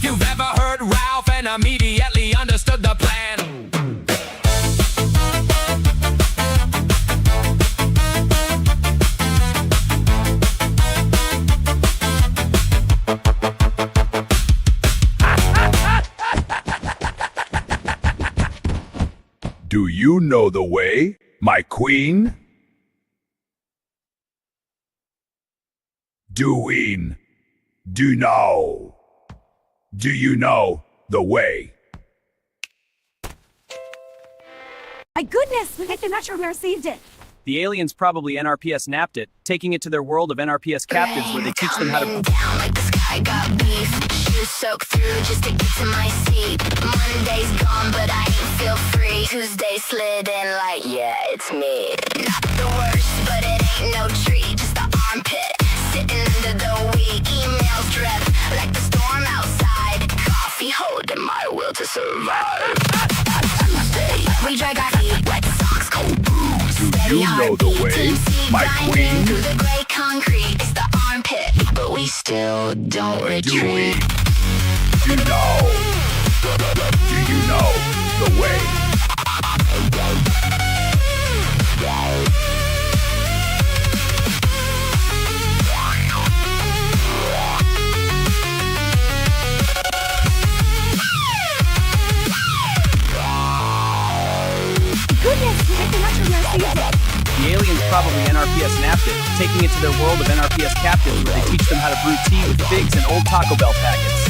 you've ever heard Ralph and immediately understood the plan. Do you know the way, my queen? Do you know the way? My goodness, I'm not sure we received it. The aliens probably NRPS napped it, taking it to their world of NRPS captives where they teach them how to... down like the sky got beef. Shoes soaked through just to get to my seat. Monday's gone, but I ain't feel free. Tuesday slid in like, yeah, it's me. Not the worst, but it ain't no treat. Just the armpit, sitting under the weed. Emails drip like the storm outside. Coffee holding my will to survive. Tuesday, we drank our heat, wet socks, cold booze. Do you know the way, my queen? Through the gray concrete, it's the armpit, but we still don't retreat. Do you know the way? Goodness, I'm not sure we received it. The aliens probably NRPS napped it, taking it to their world of NRPS captives where they teach them how to brew tea with figs and old Taco Bell packets.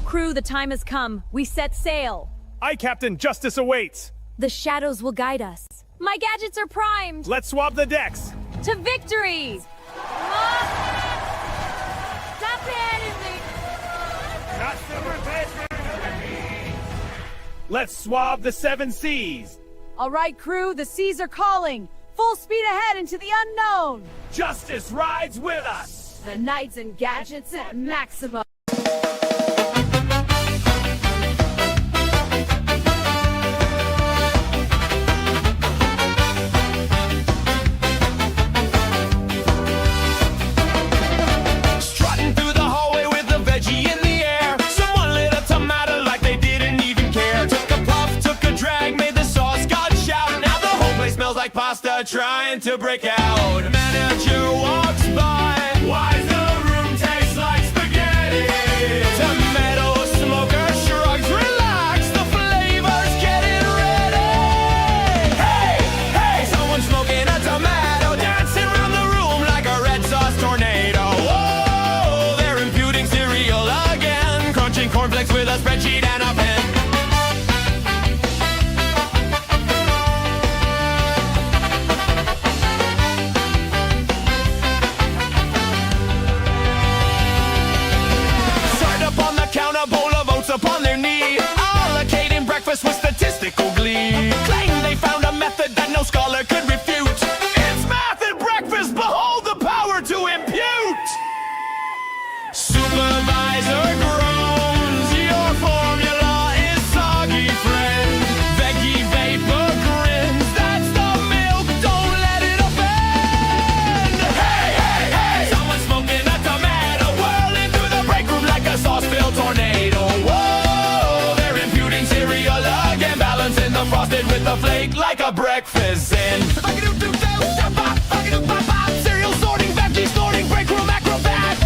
Crew, the time has come. We set sail. Aye, Captain, justice awaits. The shadows will guide us. My gadgets are primed. Let's swab the decks. To victory! Stop panicking! Let's swab the 7 seas. All right, crew, the seas are calling. Full speed ahead into the unknown. Justice rides with us. The knights and gadgets at maximum. Pasta trying to break out. Manager walks by. Why does the room taste like spaghetti? Tomato smoker shrugs. Relax, the flavor's getting ready. Hey, hey, someone's smoking a tomato, dancing around the room like a red sauce tornado. Whoa, they're imputing cereal again, crunching cornflakes with a spreadsheet and a pen. Upon their knee, allocating breakfast with statistical glee. Claim they found a method that no scholar could refute. It's math at breakfast, behold the power to impute. Supervisor groans, your formula is soggy, friend. Veggie vapor grins, that's the milk, don't let it offend. Hey, hey, hey, someone's smoking a tomato, whirling through the break room like a sauce-filled tornado. Frosted with a flake like a breakfast sin. Cereal sorting, veggie sorting, break room acrobat.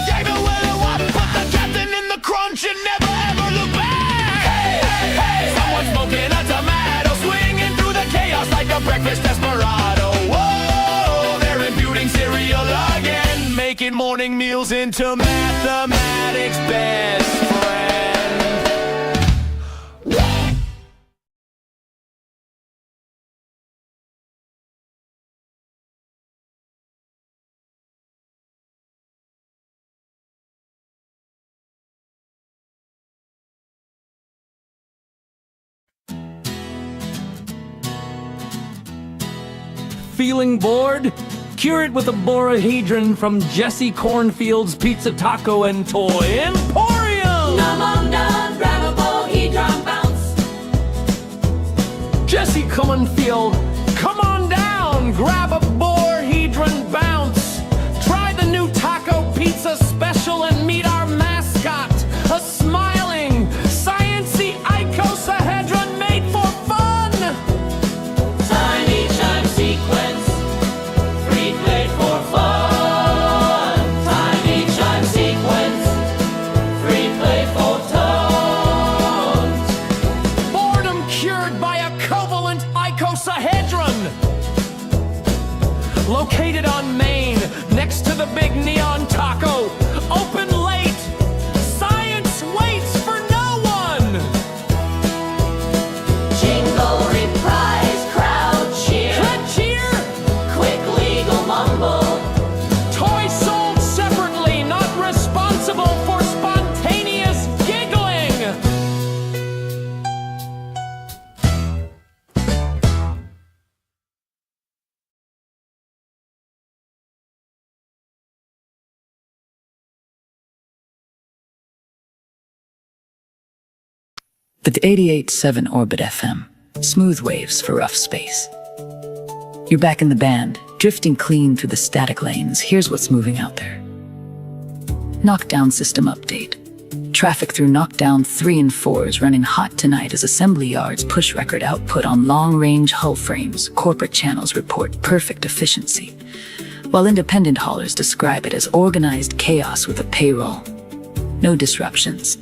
Gave it what it was, put the captain in the crunch and never ever look back. Hey, hey, hey, someone's smoking a tomato, swinging through the chaos like a breakfast desperado. Whoa, they're imputing cereal again, making morning meals into mathematics best friend. Feeling bored? Cure it with a borahedron from Jesse Cornfield's Pizza Taco and Toy Emporium! Numb on done, grab a borahedron bounce. Jesse Cornfield, come on down, grab a borahedron bounce. Try the new taco pizza special and meet our mascot, a smiling, science-y icosahedron made for fun. Tiny chime sequence, free play for fun. Tiny chime sequence, free play for tones. Boredom cured by a covalent icosahedron. Located on Main, next to the big neon taco. Open late. Science waits for no one. Jingle reprise, crowd cheer. Crowd cheer. Quick legal mumble. Toy sold separately, not responsible for spontaneous giggling. With 88.7 Orbit FM, smooth waves for rough space. You're back in the band, drifting clean through the static lanes. Here's what's moving out there. Knockdown System update. Traffic through Knockdown 3 and 4 is running hot tonight as assembly yards push record output on long-range hull frames. Corporate channels report perfect efficiency, while independent haulers describe it as organized chaos with a payroll. No disruptions.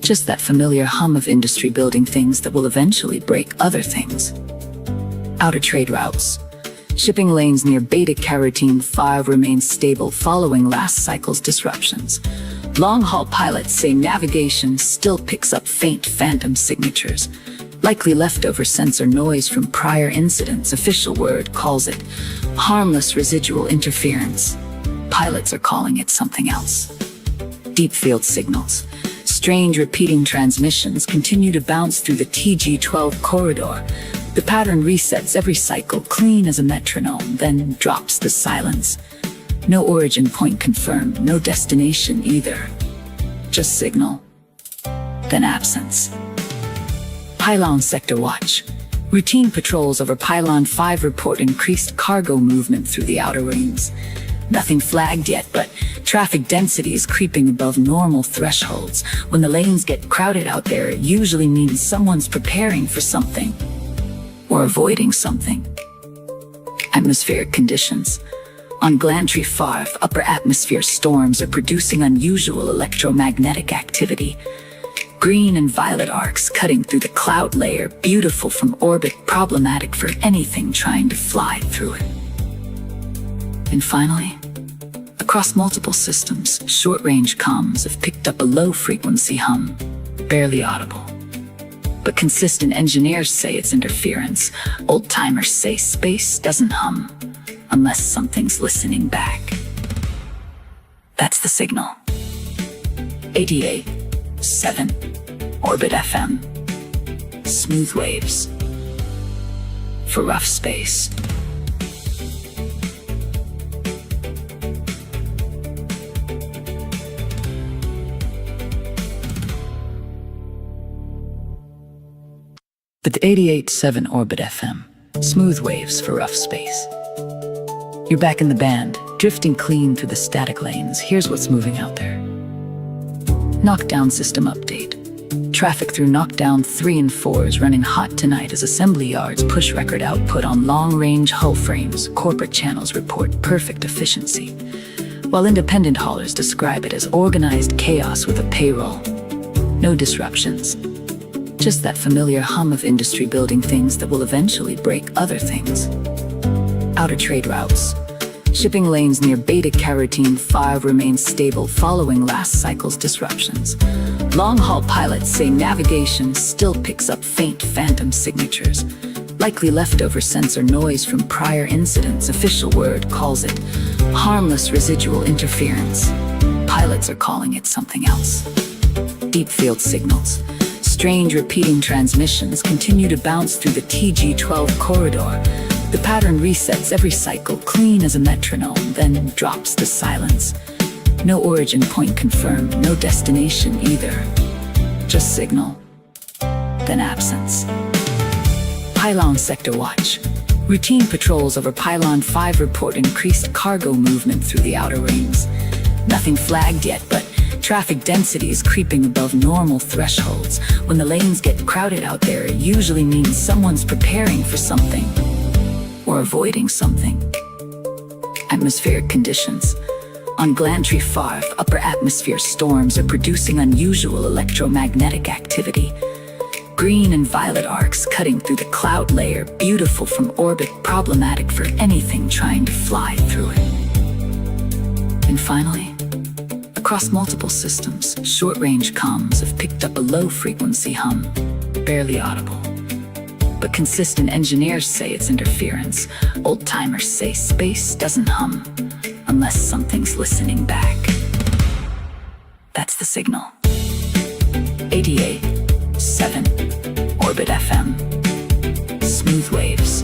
Just that familiar hum of industry building things that will eventually break other things. Outer trade routes. Shipping lanes near beta-carotene 5 remain stable following last cycle's disruptions. Long-haul pilots say navigation still picks up faint phantom signatures, likely leftover sensor noise from prior incidents. Official word calls it harmless residual interference. Pilots are calling it something else. Deep field signals. Strange repeating transmissions continue to bounce through the TG-12 corridor. The pattern resets every cycle, clean as a metronome, then drops the silence. No origin point confirmed, no destination either. Just signal, then absence. Pylon Sector Watch. Routine patrols over Pylon 5 report increased cargo movement through the outer rings. Nothing flagged yet, but traffic density is creeping above normal thresholds. When the lanes get crowded out there, it usually means someone's preparing for something, or avoiding something. Atmospheric conditions. On Glantry 5, upper atmosphere storms are producing unusual electromagnetic activity. Green and violet arcs cutting through the cloud layer, beautiful from orbit, problematic for anything trying to fly through it. And finally, across multiple systems, short-range comms have picked up a low-frequency hum, barely audible. But consistent engineers say it's interference. Old-timers say space doesn't hum unless something's listening back. That's the signal. 88.7 Orbit FM. Smooth waves for rough space. With 88.7 Orbit FM, smooth waves for rough space. You're back in the band, drifting clean through the static lanes. Here's what's moving out there. Knockdown System update. Traffic through Knockdown 3 and 4 is running hot tonight as assembly yards push record output on long-range hull frames. Corporate channels report perfect efficiency, while independent haulers describe it as organized chaos with a payroll. No disruptions. Just that familiar hum of industry building things that will eventually break other things. Outer trade routes. Shipping lanes near beta-carotene 5 remain stable following last cycle's disruptions. Long-haul pilots say navigation still picks up faint phantom signatures, likely leftover sensor noise from prior incidents. Official word calls it harmless residual interference. Pilots are calling it something else. Deep field signals. Strange repeating transmissions continue to bounce through the TG-12 corridor. The pattern resets every cycle, clean as a metronome, then drops to silence. No origin point confirmed, no destination either. Just signal, then absence. Pylon Sector Watch. Routine patrols over Pylon 5 report increased cargo movement through the outer rings. Nothing flagged yet, but traffic density is creeping above normal thresholds. When the lanes get crowded out there, it usually means someone's preparing for something, or avoiding something. Atmospheric conditions. On Glantry 5, upper atmosphere storms are producing unusual electromagnetic activity. Green and violet arcs cutting through the cloud layer, beautiful from orbit, problematic for anything trying to fly through it. And finally, across multiple systems, short-range comms have picked up a low-frequency hum, barely audible. But consistent engineers say it's interference. Old-timers say space doesn't hum unless something's listening back. That's the signal. 88.7 Orbit FM. Smooth waves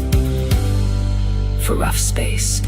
for rough space.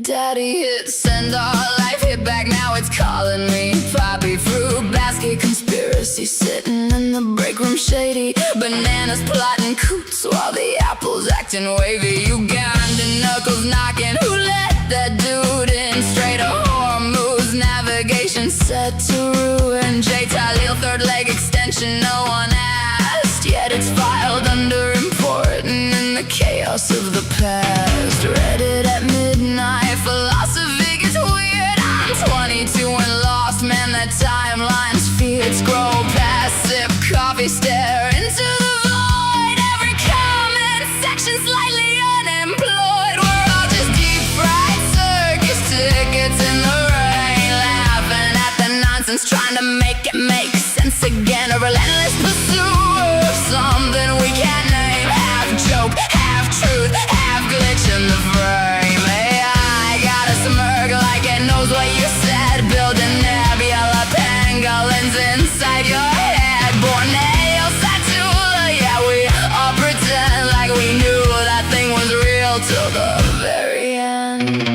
Daddy hit send, all life hit back, now it's calling me. Poppy fruit basket conspiracy, sitting in the break room shady. Bananas plotting coots while the apples acting wavy. Ugandan knuckles knocking, who let that dude in? Straight to Hormuz, navigation set to ruin. J. Talil, third leg extension, no one asked, yet it's filed under important in the chaos of the past. Read it at midnight, philosophy gets weird. I'm 22 and lost, man, that timeline's feared. Scroll past, sip coffee, stare into the void. Every comment section slightly unemployed. We're all just deep-fried circus tickets in the rain, laughing at the nonsense, trying to make it make sense again. A relentless pursuit of something we can't name. Half joke, half truth, half glitch in the frame. AI got a smirk like it knows what you said. Building nebula pangolins inside your head. Borneo, Satula, yeah, we all pretend like we knew that thing was real till the very end.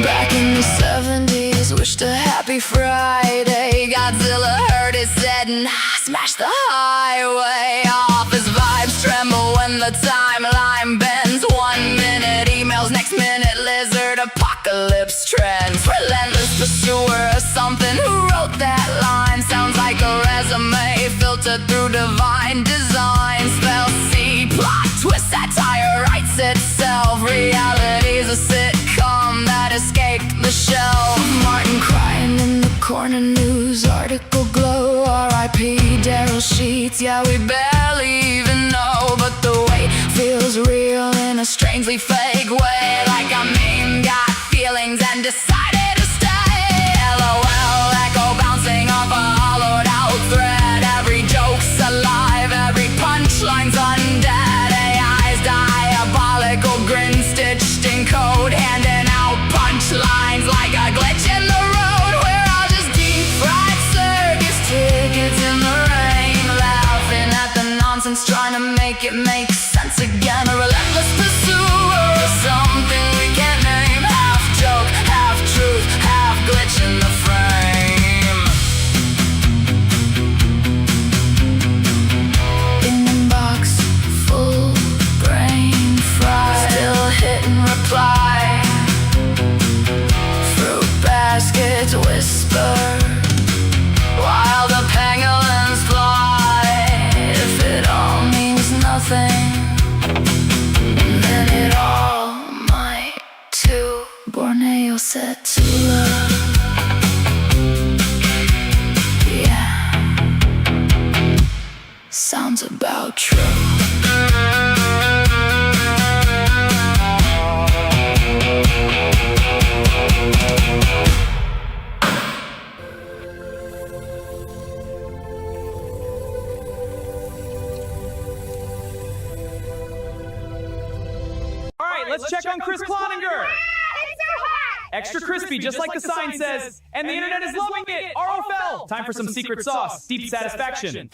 Back in the 70s, wished a happy Friday. Godzilla heard it, said, nah, smash the highway. Office vibes tremble when the timeline bends. 1 minute emails, next minute lizard apocalypse trends. Relentless pursuer of something, who wrote that line? Sounds like a resume filtered through divine design. Spell C, plot, twist, satire writes itself. Reality's a sitcom that escaped the shelf. Martin crying in the corner, news article glow. R.I.P. Daryl Sheets, yeah, we barely even know. But the weight feels real in a strangely fake way. Like a meme got feelings and decided to stay. LOL, echo bouncing off a hollowed out thread. Every joke's alive, every punchline's undead. AI's diabolical grin stitched in code, handing out punchlines like a glitch in the road. We're all just deep-fried circus tickets in the rain, laughing at the nonsense, trying to make it make sense again. A relentless pursuer of something we can't name. Half joke, half truth, half glitch in the frame. Inbox full, brain fried, still hitting reply. Fruit baskets whisper while the pangolins fly. If it all means nothing, then it all might too. Borneo, set to love. Yeah, sounds about true. Let's check on Chris Cloninger. Extra crispy, just like the sign says. And the internet is loving it. ROFL. Time for some secret sauce. Deep satisfaction.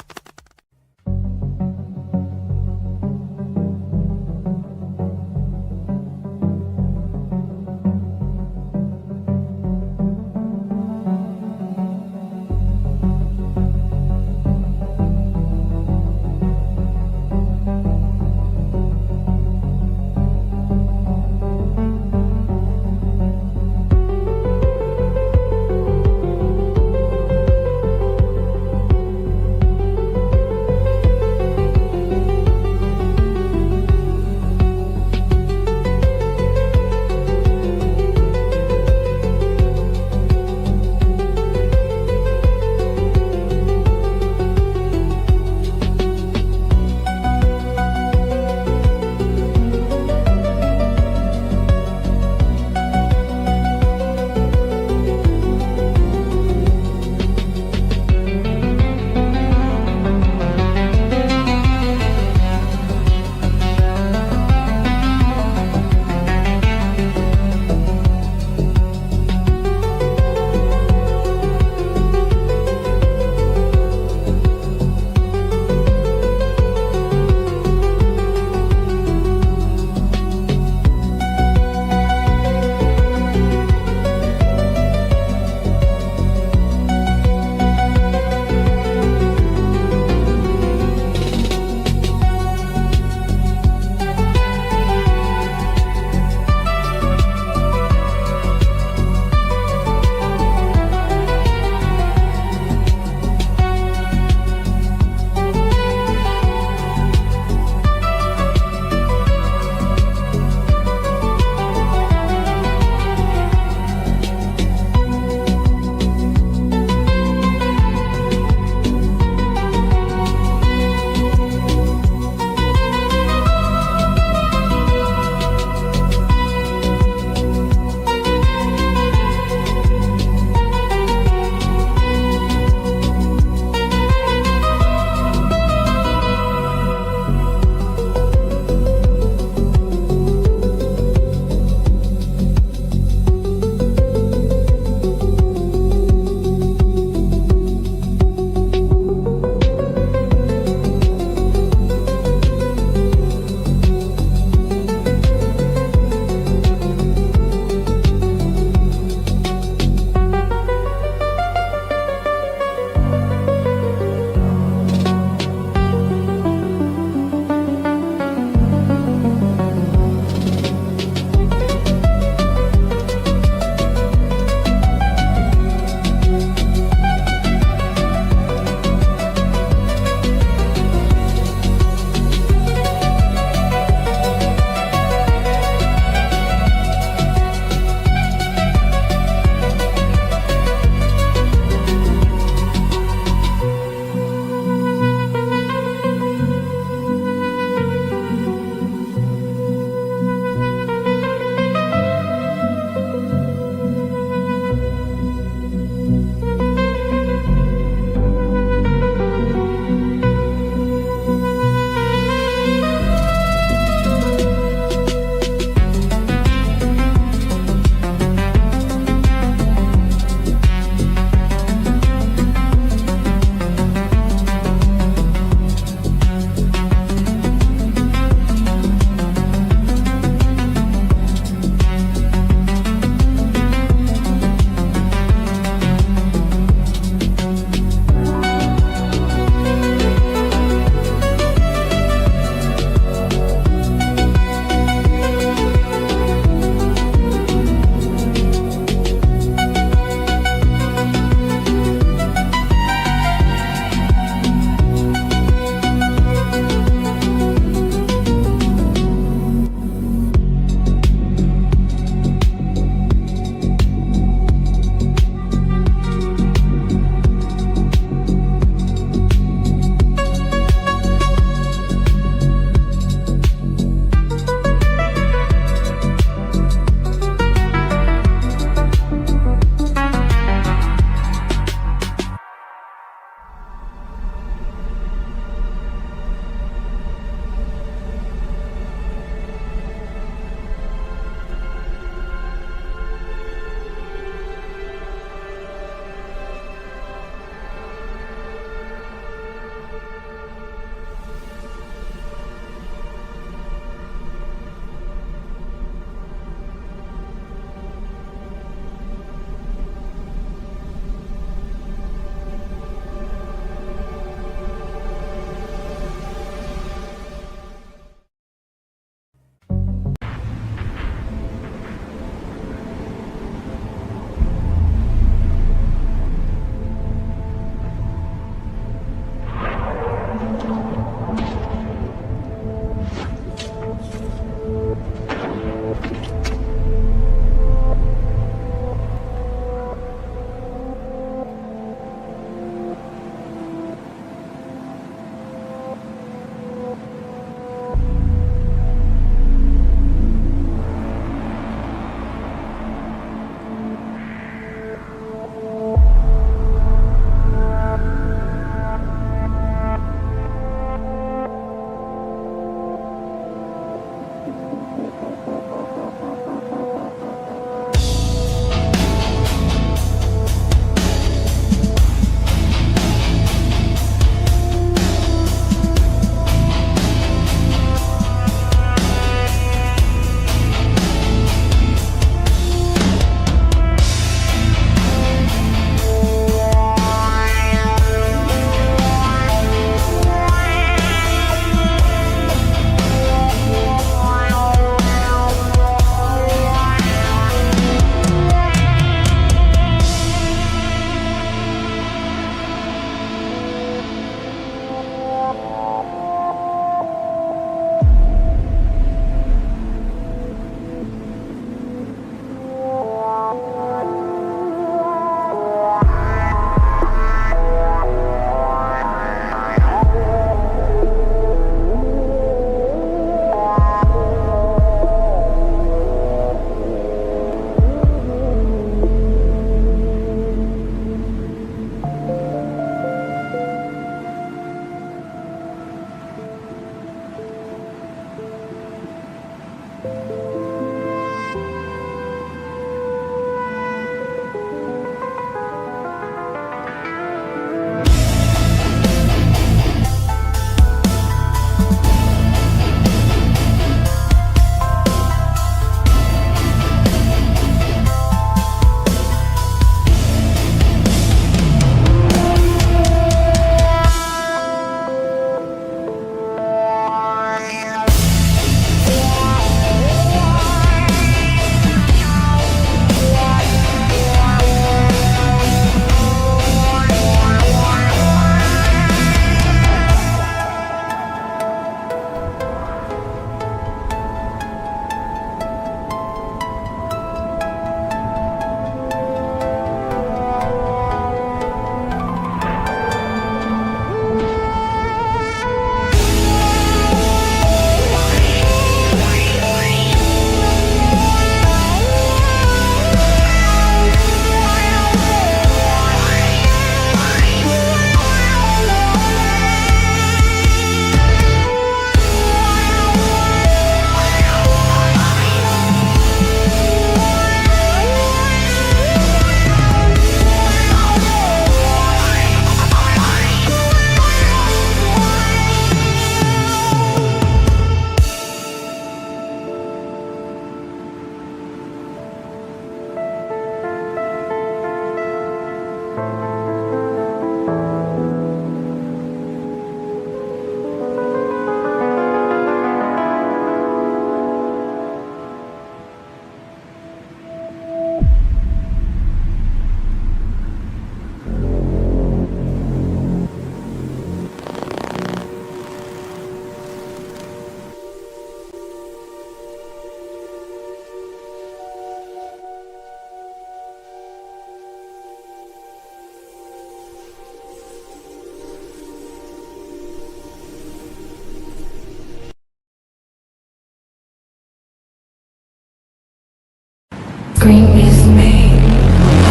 scream with me.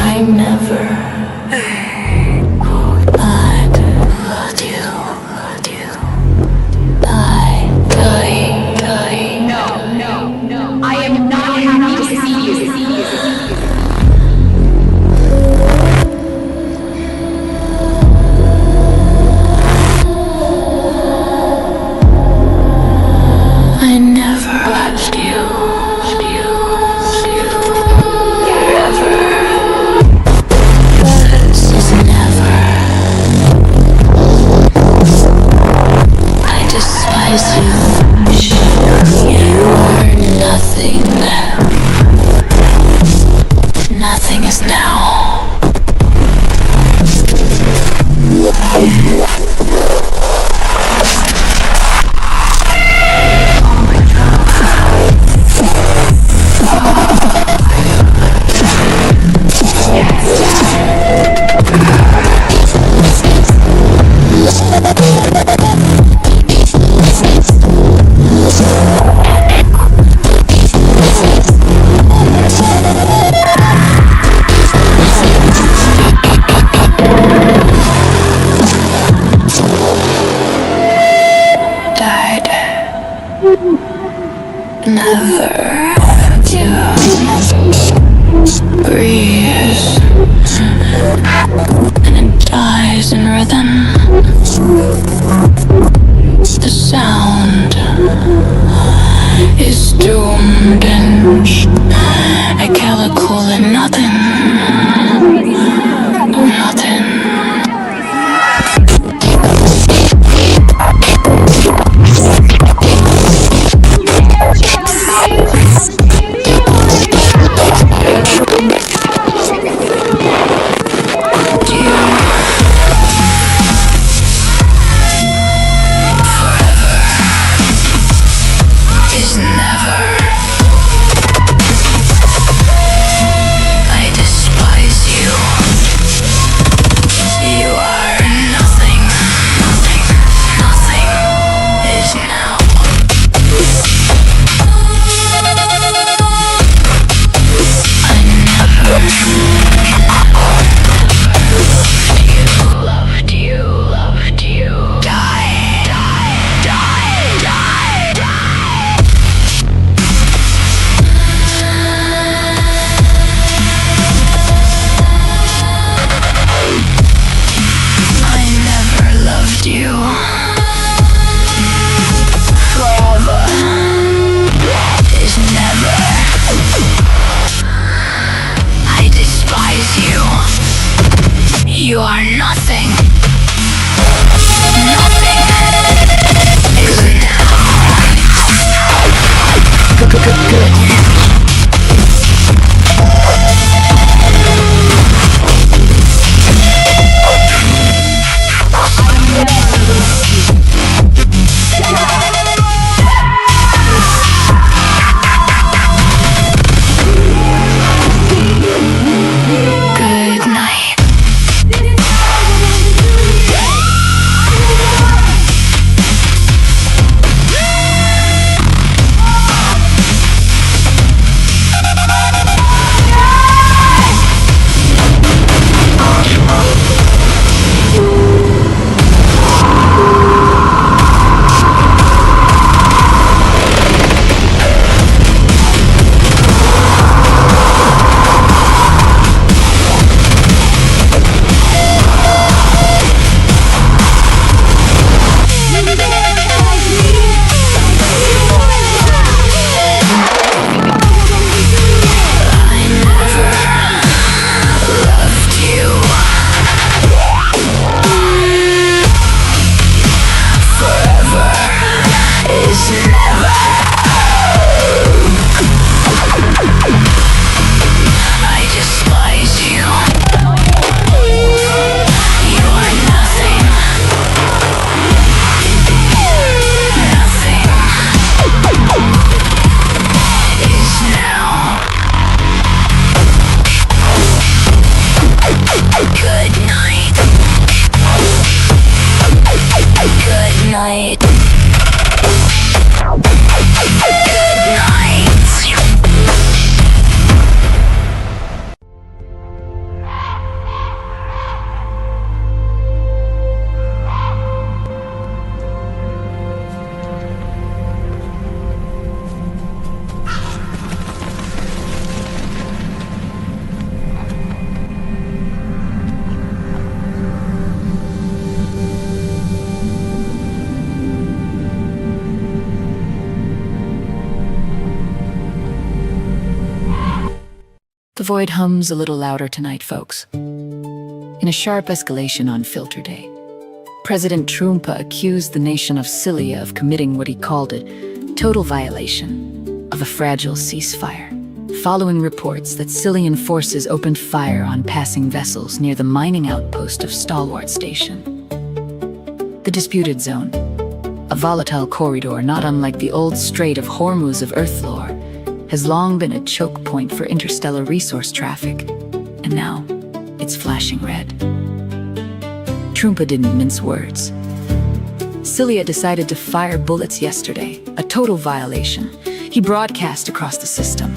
I never I'd let you die. No. I am not happy to see you. I never loved you. Never. The void hums a little louder tonight, folks. In a sharp escalation on Filter Day, President Trump accused the nation of Cilia of committing what he called a total violation of a fragile ceasefire, following reports that Cilian forces opened fire on passing vessels near the mining outpost of Stalwart Station. The disputed zone, a volatile corridor not unlike the old Strait of Hormuz of Earth lore, has long been a choke point for interstellar resource traffic, and now it's flashing red. Trumpa didn't mince words. Cilia decided to fire bullets yesterday, a total violation. He broadcast across the system.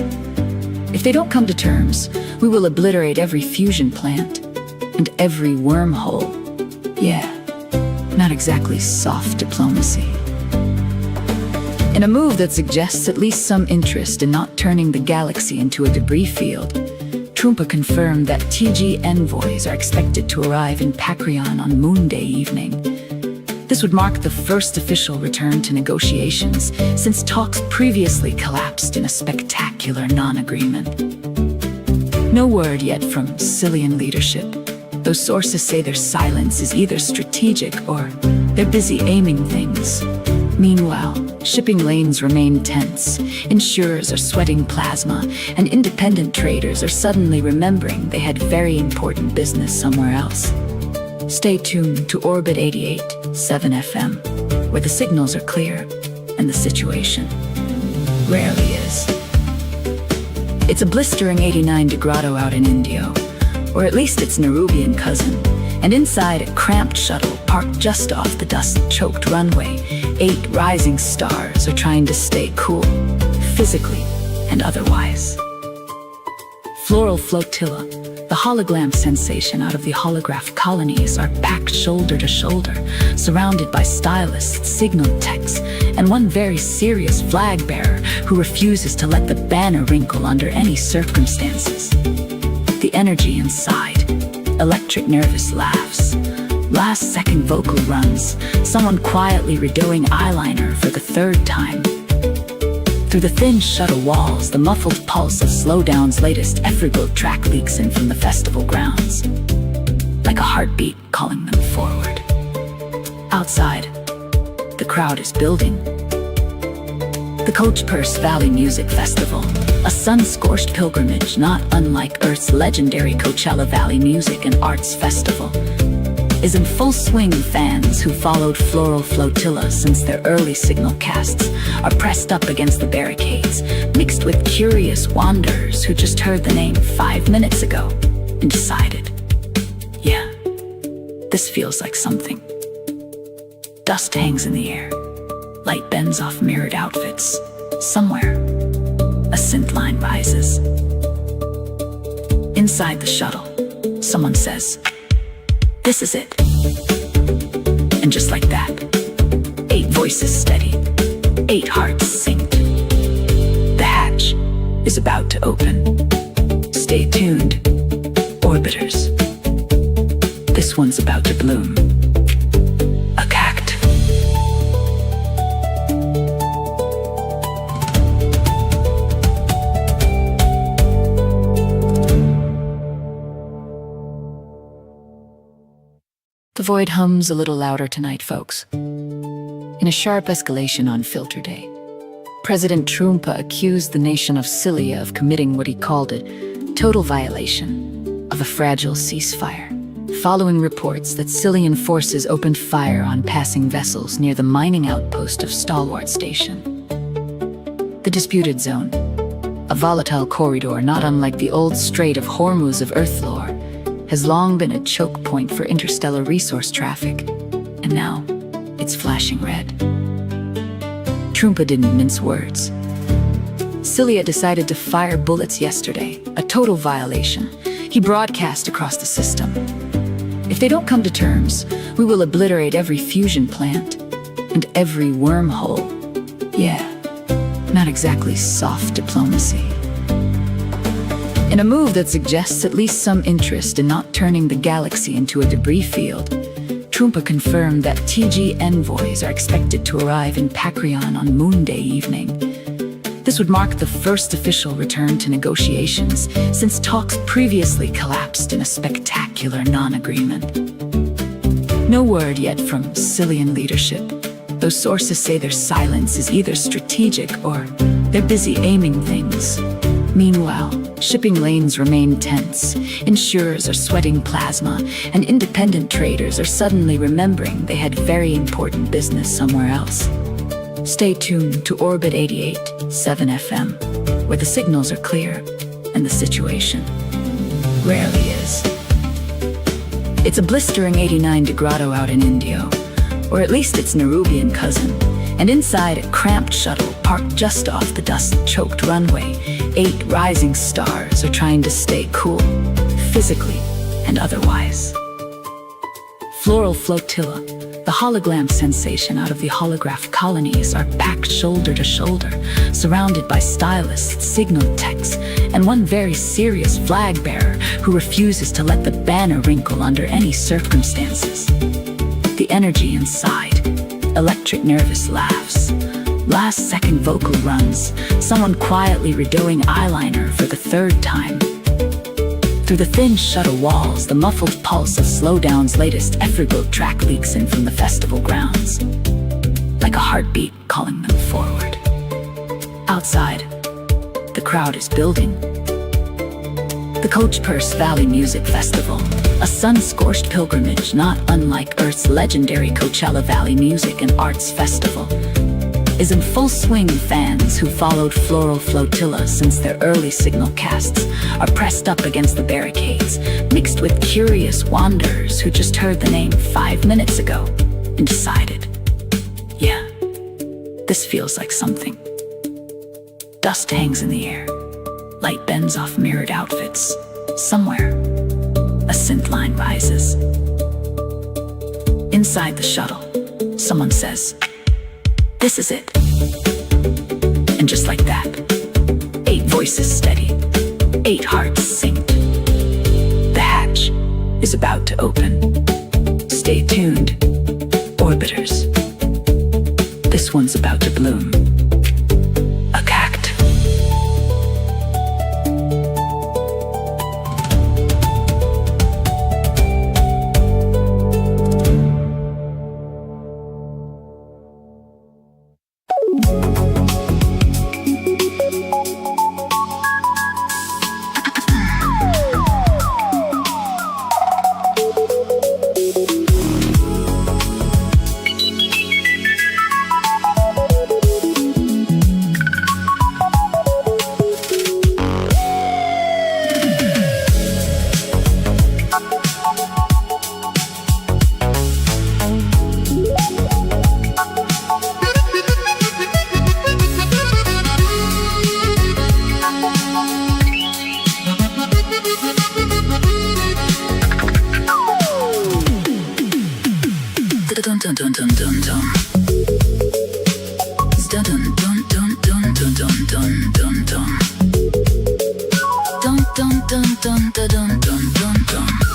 If they don't come to terms, we will obliterate every fusion plant and every wormhole. Yeah, not exactly soft diplomacy. In a move that suggests at least some interest in not turning the galaxy into a debris field, Trumpa confirmed that TG envoys are expected to arrive in Pakrion on Moon Day evening. This would mark the first official return to negotiations since talks previously collapsed in a spectacular non-agreement. No word yet from Cilian leadership, though sources say their silence is either strategic or they're busy aiming things. Meanwhile, shipping lanes remain tense, insurers are sweating plasma, and independent traders are suddenly remembering they had very important business somewhere else. Stay tuned to Orbit 88.7 FM, where the signals are clear and the situation rarely is. It's a blistering 89 grado out in Indio, or at least its Nerubian cousin, and inside a cramped shuttle parked just off the dust-choked runway, 8 rising stars are trying to stay cool, physically and otherwise. Floral Flotilla, the hologram sensation out of the holograph colonies, are packed shoulder to shoulder, surrounded by stylists, signal techs, and one very serious flag bearer who refuses to let the banner wrinkle under any circumstances. The energy inside, electric nervous laughs, last-second vocal runs, someone quietly redoing eyeliner for the 3rd time. Through the thin shuttle walls, the muffled pulse of Slowdown's latest Efrigo track leaks in from the festival grounds, like a heartbeat calling them forward. Outside, the crowd is building. The Coach Purse Valley Music Festival, a sun-scorched pilgrimage not unlike Earth's legendary Coachella Valley Music and Arts Festival, is in full swing. Fans who followed Floral Flotilla since their early signal casts are pressed up against the barricades, mixed with curious wanderers who just heard the name 5 minutes ago and decided, yeah, this feels like something. Dust hangs in the air. Light bends off mirrored outfits. Somewhere, a synth line rises. Inside the shuttle, someone says, "This is it." And just like that, 8 voices steady, 8 hearts synced. The hatch is about to open. Stay tuned, orbiters. This one's about to bloom. A cact. The void hums a little louder tonight, folks. In a sharp escalation on Filter Day, President Trump accused the nation of Cilia of committing what he called a total violation of a fragile ceasefire, following reports that Cilian forces opened fire on passing vessels near the mining outpost of Stalwart Station. The disputed zone, a volatile corridor not unlike the old Strait of Hormuz of Earth lore, has long been a choke point for interstellar resource traffic, and now it's flashing red. Trumpa didn't mince words. Cilia decided to fire bullets yesterday, a total violation. He broadcast across the system. If they don't come to terms, we will obliterate every fusion plant and every wormhole. Yeah, not exactly soft diplomacy. In a move that suggests at least some interest in not turning the galaxy into a debris field, Trumpa confirmed that TG envoys are expected to arrive in Pakrion on Moon Day evening. This would mark the first official return to negotiations since talks previously collapsed in a spectacular non-agreement. No word yet from Cillian leadership, though sources say their silence is either strategic or they're busy aiming things. Meanwhile, shipping lanes remain tense, insurers are sweating plasma, and independent traders are suddenly remembering they had very important business somewhere else. Stay tuned to Orbit 88.7 FM, where the signals are clear and the situation rarely is. It's a blistering 89 grado out in Indio, or at least its Nerubian cousin, and inside a cramped shuttle parked just off the dust-choked runway, 8 rising stars are trying to stay cool, physically and otherwise. Floral flotilla, the hologram sensation out of the holograph colonies, are packed shoulder to shoulder, surrounded by stylists, signal techs, and one very serious flag bearer who refuses to let the banner wrinkle under any circumstances. The energy inside, electric nervous laughs, last-second vocal runs, someone quietly redoing eyeliner for the 3rd time. Through the thin shuttle walls, the muffled pulse of Slowdown's latest Efriboat track leaks in from the festival grounds, like a heartbeat calling them forward. Outside, the crowd is building. The Coach Purse Valley Music Festival, a sun-scorched pilgrimage not unlike Earth's legendary Coachella Valley Music and Arts Festival, is in full swing. Fans who followed Floral Flotilla since their early signal casts are pressed up against the barricades, mixed with curious wanderers who just heard the name 5 minutes ago and decided, yeah, this feels like something. Dust hangs in the air. Light bends off mirrored outfits. Somewhere, a synth line rises. Inside the shuttle, someone says, "This is it." And just like that, 8 voices steady, 8 hearts synced. The hatch is about to open. Stay tuned, orbiters. This one's about to bloom. A cact.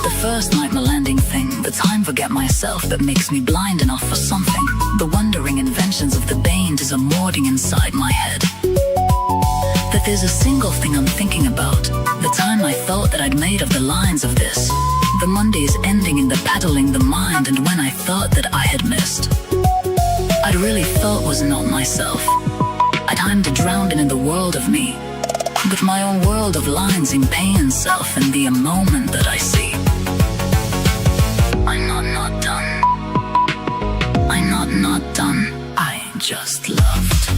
The first night my landing thing, the time forget myself that makes me blind enough for something. The wondering inventions of the Bane is a mourning inside my head. That there's a single thing I'm thinking about, the time I thought that I'd made of the lines of this. The Mondays ending in the paddling the mind, and when I thought that I had missed, I'd really thought was not myself. I'd time to drown in the world of me, with my own world of lines in pain and self, and the moment that I see. I'm not done. I'm not done. I just loved.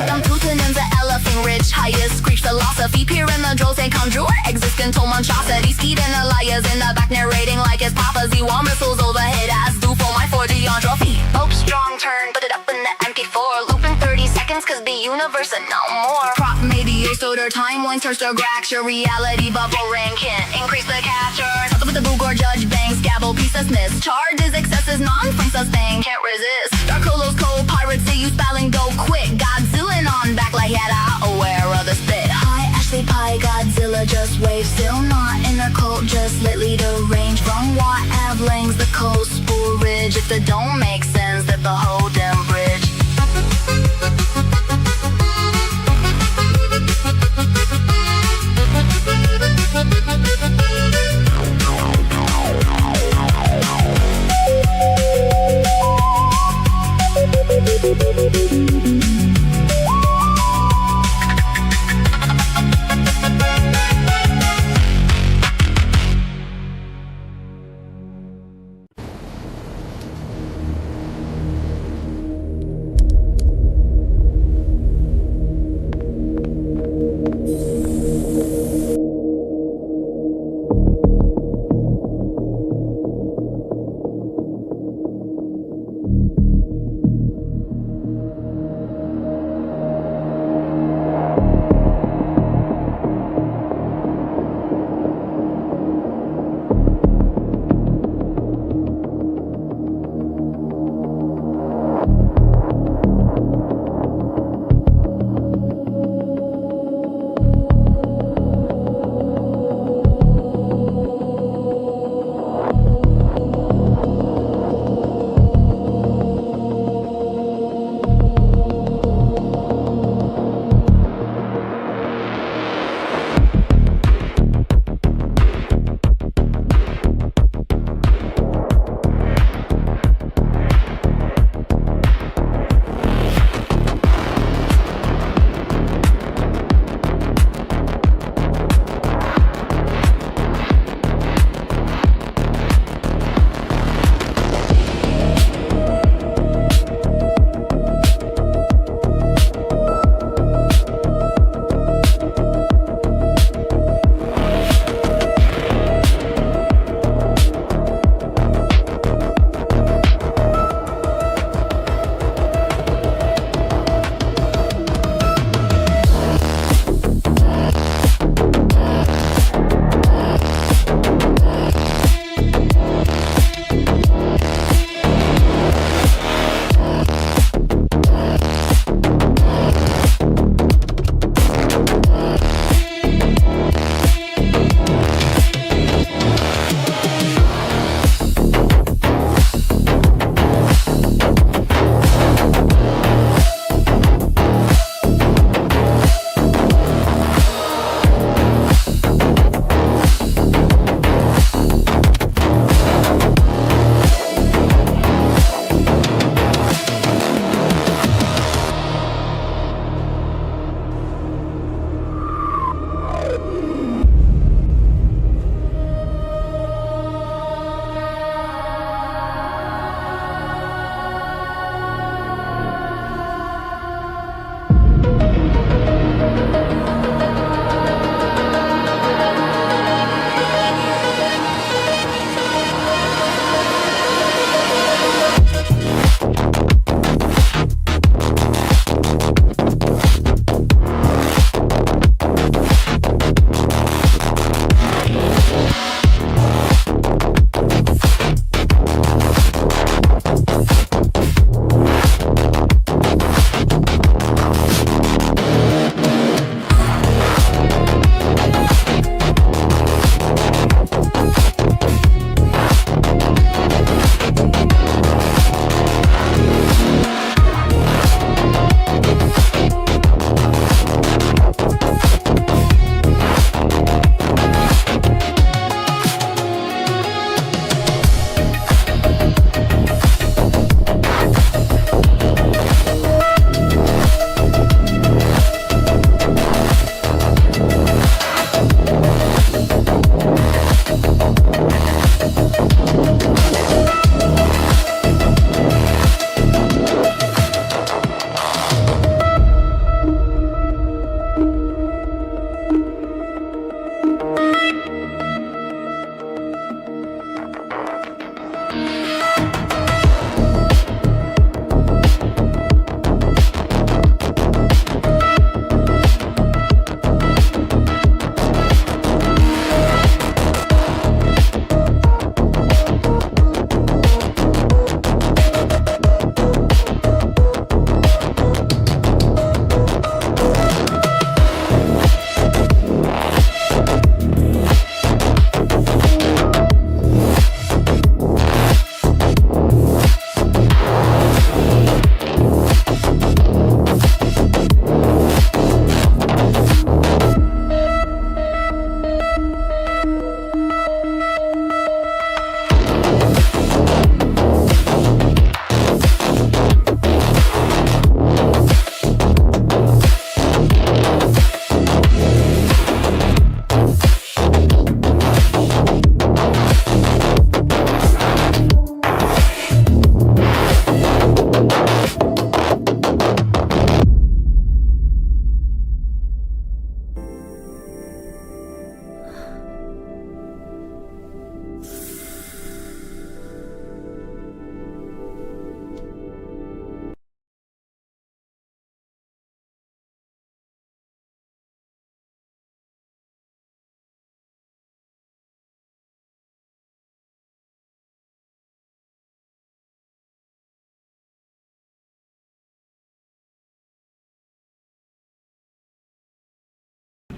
I'm tooting in the elephant ridge, hitchhikers, screech philosophy, peer in the droves and conjure existential monstrosities. Keaton and liars in the back narrating like it's prophecy, while missiles overhead as do for my 4D on trophy. Hope strong turn, put it up in the MP4, looping 30 seconds cause the universe and no more. Prop mediates so their timeline turns to grax, your reality bubble ring can't increase the capture. Something with the book or judge bangs, gavel piece dismissed. Charges, excesses, non-frame sustain, can't resist. Dark Holos, cold pirates, see you spelling go quick. Godzilla on back like had I aware of the spit. Hi, Ashley Pie, Godzilla just wave, still not in the cult, just lately the range from what Avlings, the coast spool ridge. If it don't make sense, that the whole damn bridge.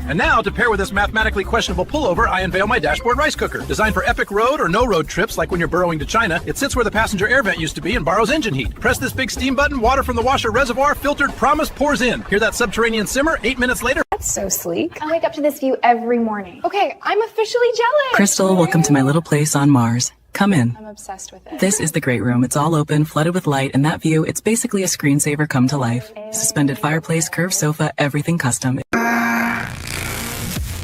And now, to pair with this mathematically questionable pullover, I unveil my dashboard rice cooker. Designed for epic road or no-road trips, like when you're burrowing to China, it sits where the passenger air vent used to be and borrows engine heat. Press this big steam button, water from the washer reservoir, filtered, promise, pours in. Hear that subterranean simmer? 8 minutes later... That's so sleek. I wake up to this view every morning. Okay, I'm officially jealous. Crystal, welcome to my little place on Mars. Come in. I'm obsessed with it. This is the great room. It's all open, flooded with light, and that view, it's basically a screensaver come to life. Suspended fireplace, curved sofa, everything custom.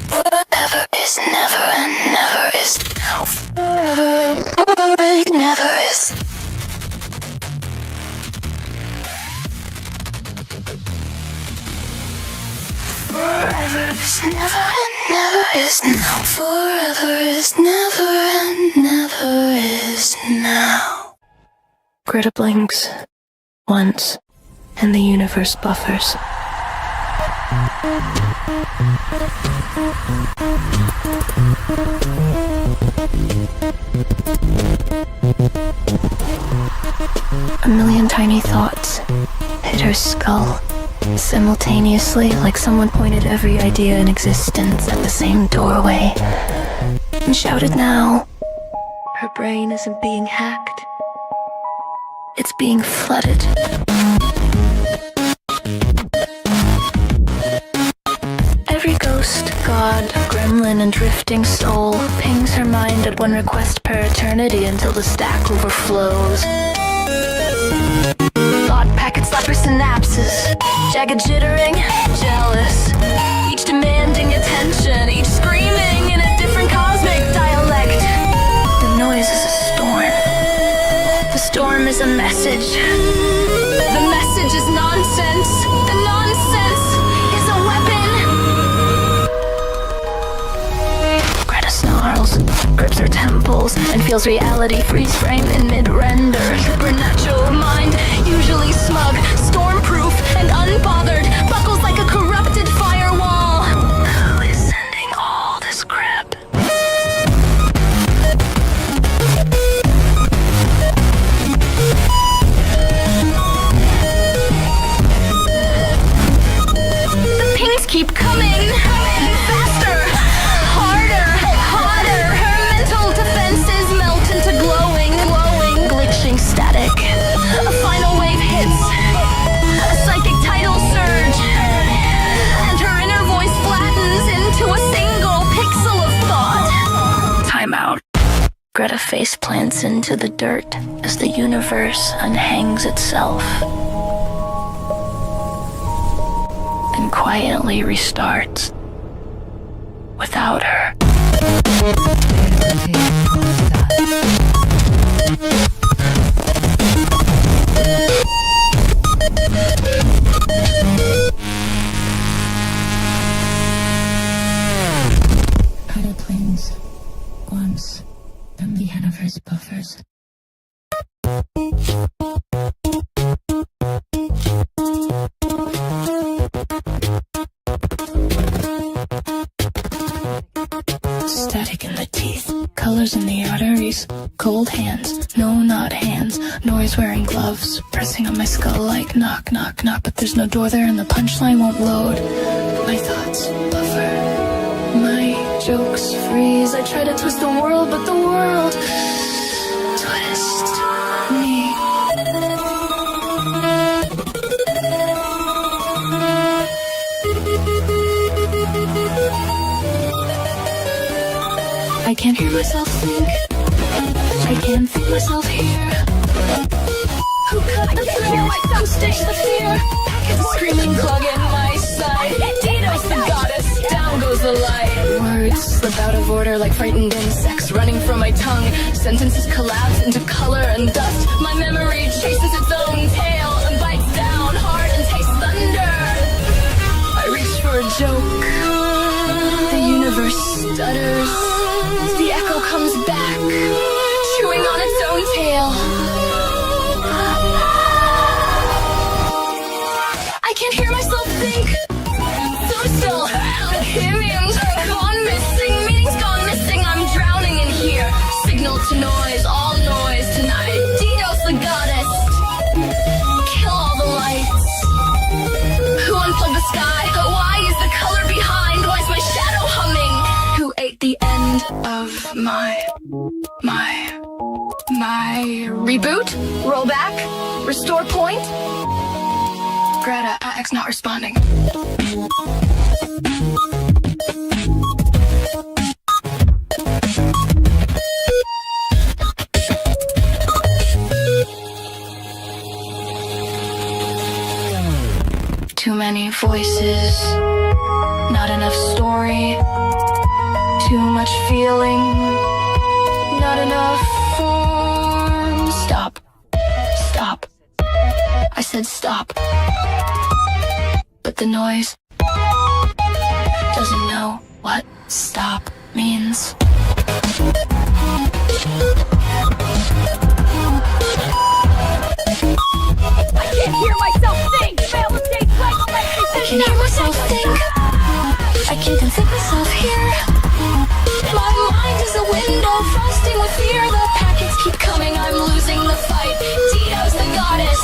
Whatever is never and never is now. Forever never is. Forever is never and never is now. Forever is never and never is now. Greta blinks once, and the universe buffers. A million tiny thoughts hit her skull simultaneously, like someone pointed every idea in existence at the same doorway and shouted, "Now!" Her brain isn't being hacked. It's being flooded. Every ghost, god, gremlin, and drifting soul pings her mind at one request per eternity until the stack overflows. Thought packets slap her synapses, jagged jittering, jealous, each demanding attention, each screaming in a different cosmic dialect. The noise is a storm. The storm is a message. The message is nonsense. The nonsense is a weapon. Greta snarls, grips her temples, and feels reality freeze frame in mid-render. Supernatural mind, usually smug, stormproof, and unbothered, buckles like a corrupted firewall. Who is sending all this crap? The pings keep coming, faster, harder, hotter. Her mental defenses melt into glowing, glitching static. A final wave hits, a psychic tidal surge, and her inner voice flattens into a single pixel of thought. Time out. Greta face plants into the dirt as the universe unhangs itself and quietly restarts without her. Greta blinks once, then the universe buffers. Static in the teeth, colors in the arteries, cold hands, no not hands, noise wearing gloves, pressing on my skull like knock, knock, knock, but there's no door there and the punchline won't load. My thoughts buffer, my jokes freeze, I try to twist the world, but the world twists me. I can't hear myself think. I can't think myself hear. Who cut the thrill? Who stitched the fear? Screaming plug in my side. Dinos the goddess, down goes the light. Words slip out of order like frightened insects running from my tongue. Sentences collapse into color and dust. My memory chases its own tail and bites down hard and tastes thunder. I reach for a joke. The universe stutters. The echo comes back, chewing on its own tail. I can't hear myself think. So still, Ambience gone missing, meaning's gone missing. I'm drowning in here. Signal to noise, all noise tonight. Dinos the goddess, kill all the lights. Who unplugged the sky? Why is the color behind? Why's my I reboot? Roll back? Restore point? Greta, X not responding. Too many voices, not enough story, too much feeling, not enough form. Stop. Stop. I said stop. But the noise doesn't know what stop means. I can't hear myself think! Fail the stage like a I can hear myself think. I can't contain myself here. My mind is a window frosting with fear. The packets keep coming, I'm losing the fight. Tito's the goddess.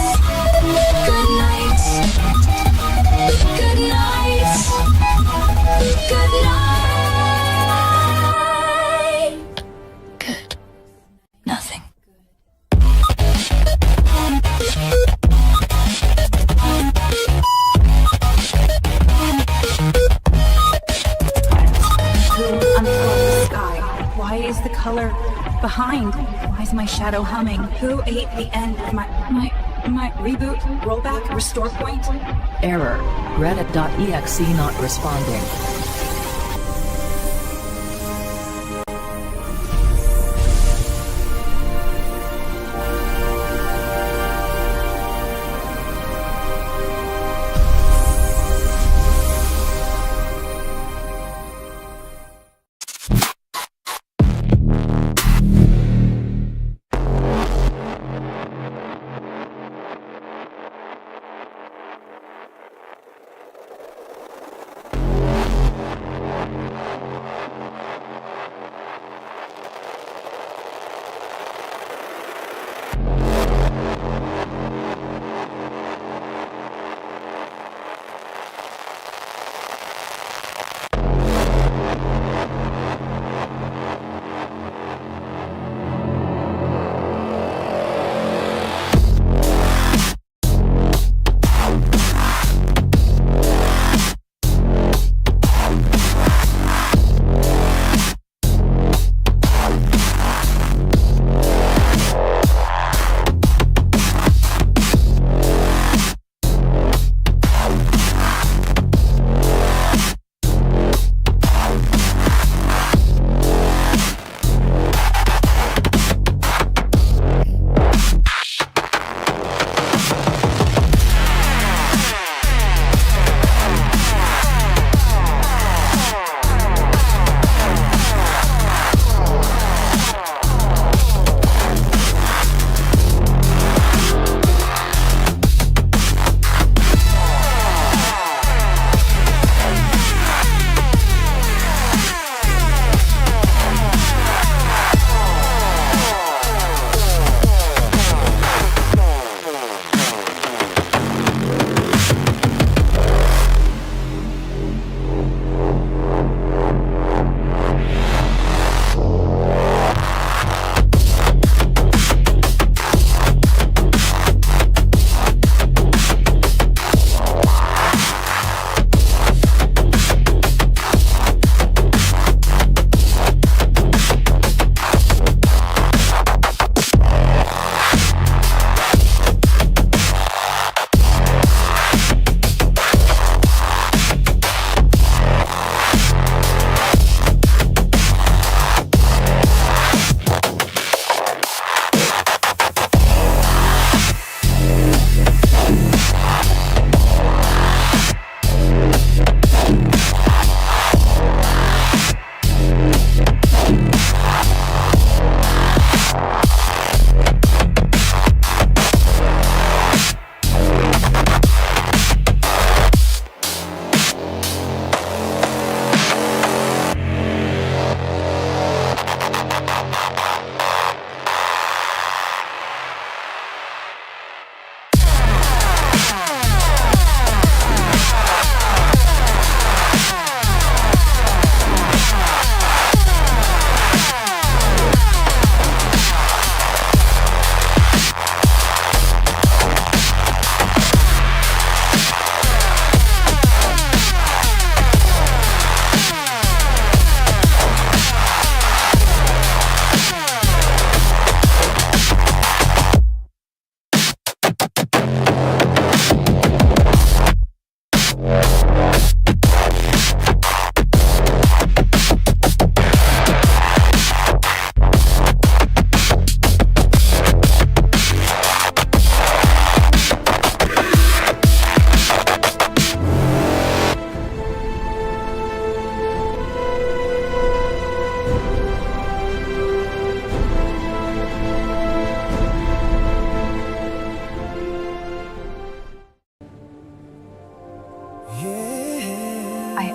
Good night. Good night. Good night. Good. Nothing. Why is the color behind? Why is my shadow humming? Who ate the end of my reboot, rollback, restore point? Error. Reddit.exe not responding.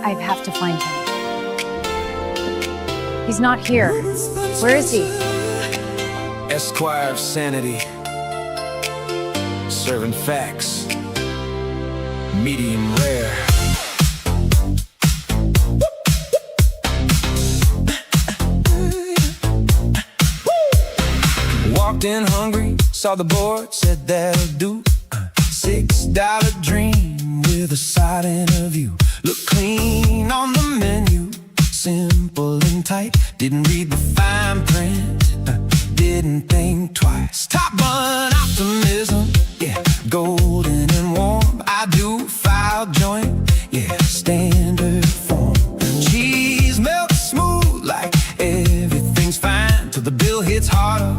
I have to find him. He's not here. Where is he? Esquire of sanity, serving facts, medium rare. Walked in hungry, saw the board, said that'll do. $6 dream with a side interview. Look clean on the menu, simple and tight. Didn't read the fine print, didn't think twice. Top bun optimism, yeah, golden and warm. I do file joint, yeah, standard form. Cheese melts smooth like everything's fine till the bill hits harder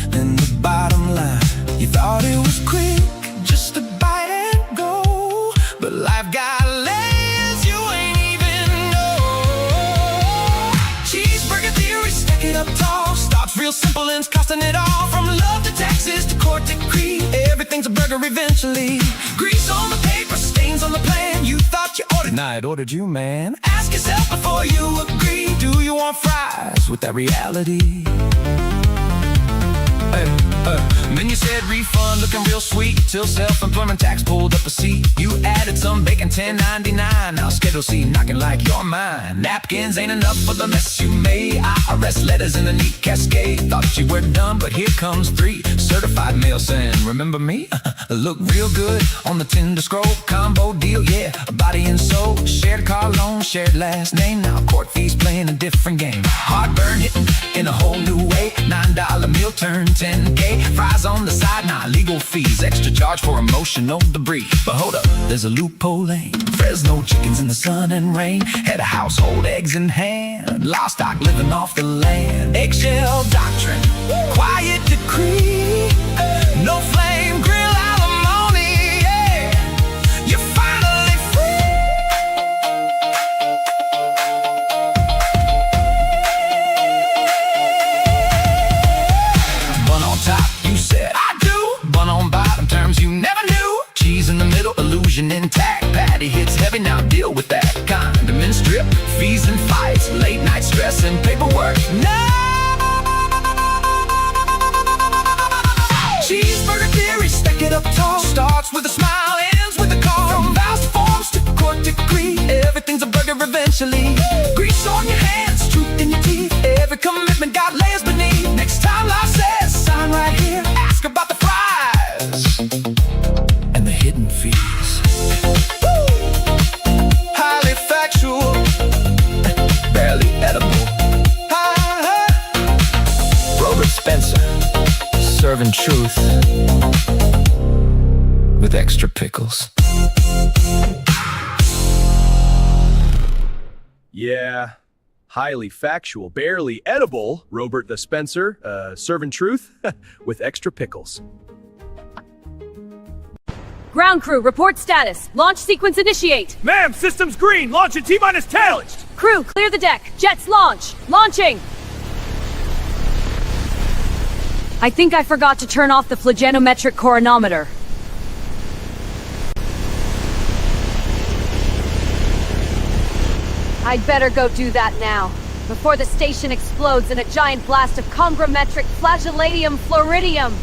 than the bottom line. You thought it was quick, just a bite and go, but life got layers you ain't even know. Cheeseburger theory, stack it up tall. Starts real simple and's costing it all. From love to taxes to court decree, everything's a burger eventually. Grease on the paper, stains on the plan. You thought you ordered, nah, it ordered you, man. Ask yourself before you agree, do you want fries with that reality? Then you said refund, looking real sweet, till self-employment tax pulled up a seat. You added some bacon, $10.99. Now Schedule C knocking like you're mine. Napkins ain't enough for the mess you made. IRS letters in a neat cascade. Thought you were done, but here comes 3 certified mail saying, remember me? Look real good on the Tinder scroll. Combo deal, yeah, body and soul. Shared car loan, shared last name. Now court fees playing a different game. Heartburn hitting in a whole new way. $9 meal turned 10K. Fries on the side, nah, legal fees. Extra charge for emotional debris. But hold up, there's a loophole lane. Fresno chickens in the sun and rain. Had a household, eggs in hand. Livestock living off the land. Eggshell doctrine, quiet decree. No flame grill alimony, yeah. You're finally free. Bun on top, you said I do. Bun on bottom, terms you never knew. Cheese in the middle, illusion intact. Patty hits heavy, now deal with that. Condiment strip, fees and fights. Late night stress and paperwork. No! Cheeseburger theory, stack it up tall. Starts with a smile, ends with a call. From vows to forms to court decree, everything's a burger eventually. Grease on your hands, truth in your teeth. Every commitment got layers beneath. Next time life says, sign right here. Ask about the fries and the hidden fees. Woo! Highly factual, barely edible. Robert Spencer, serving truth with extra pickles. Yeah, highly factual, barely edible. Robert the Spencer, serving truth with extra pickles. Ground crew, report status. Launch sequence initiate. Ma'am, system's green. Launch at T-minus 10. Crew, clear the deck. Jets launch. Launching. I think I forgot to turn off the phlegenometric coronometer. I'd better go do that now, before the station explodes in a giant blast of conglometric flagellatium floridium.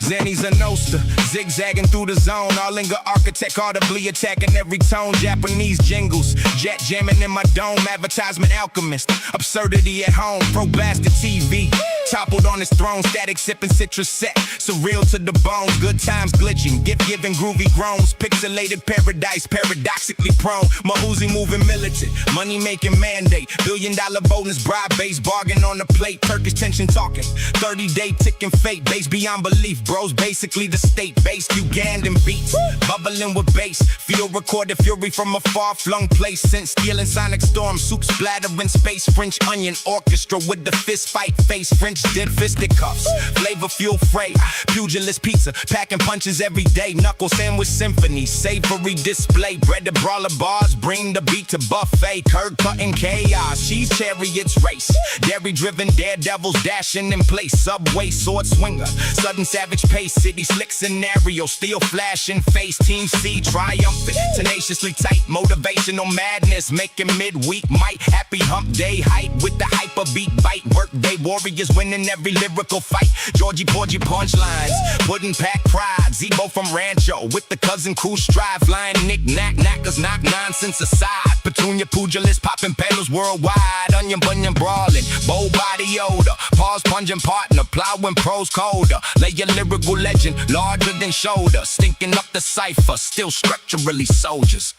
Zanny's an oster, zigzagging through the zone. Arlinger architect audibly attacking every tone. Japanese jingles, jet jamming in my dome. Advertisement alchemist, absurdity at home. Pro-blasted TV, toppled on his throne. Static sipping citrus set, surreal to the bone. Good times glitching, gift giving groovy groans. Pixelated paradise, paradoxically prone. Mahuzi moving militant, money making mandate. $1 billion bonus, bribe base, bargain on the plate. Turkish tension talking, 30-day ticking fate. Base beyond belief, bros basically the state. Based Ugandan beats, bubbling with bass. Feel recorded fury from a far-flung place. Since stealing sonic storm, soup splattering space. French onion orchestra with the fist fight face. French did fisticuffs, flavor fuel freight. Pugilist pizza, packing punches every day. Knuckle sandwich symphony, savory display. Bread to brawler bars, bring the beat to buffet. Curd cutting chaos, cheese chariots race. Dairy driven daredevils dashing in place. Subway sword swinger, sudden savage pace. City slick scenario, steel flashing face. Team C triumphant, tenaciously tight. Motivational madness, making midweek might. Happy hump day hype with the hyper beat bite. Workday warriors winning every lyrical fight. Georgie Porgy punchlines, pudding pack pride. Zebo from Rancho with the cousin crew strive. Flying knick-knack, knackers knock nonsense aside. Petunia pugilist popping pedals worldwide. Onion bunion brawling, bow body odor. Pause pungent partner, plowing pros colder. Lay your lyrical legend, larger than shoulder. Stinking up the cipher, still structurally soldiers.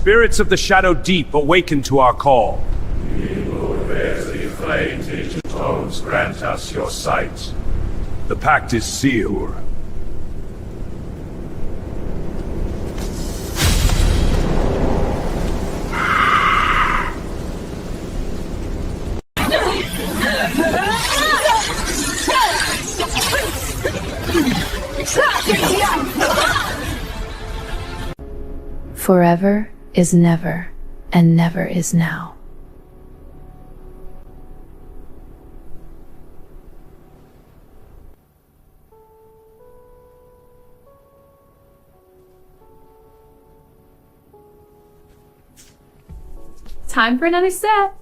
Spirits of the Shadow Deep, awaken to our call. He who bears the flames each tones, grant us your sight. The pact is sealed. Forever is never, and never is now. Time for another set.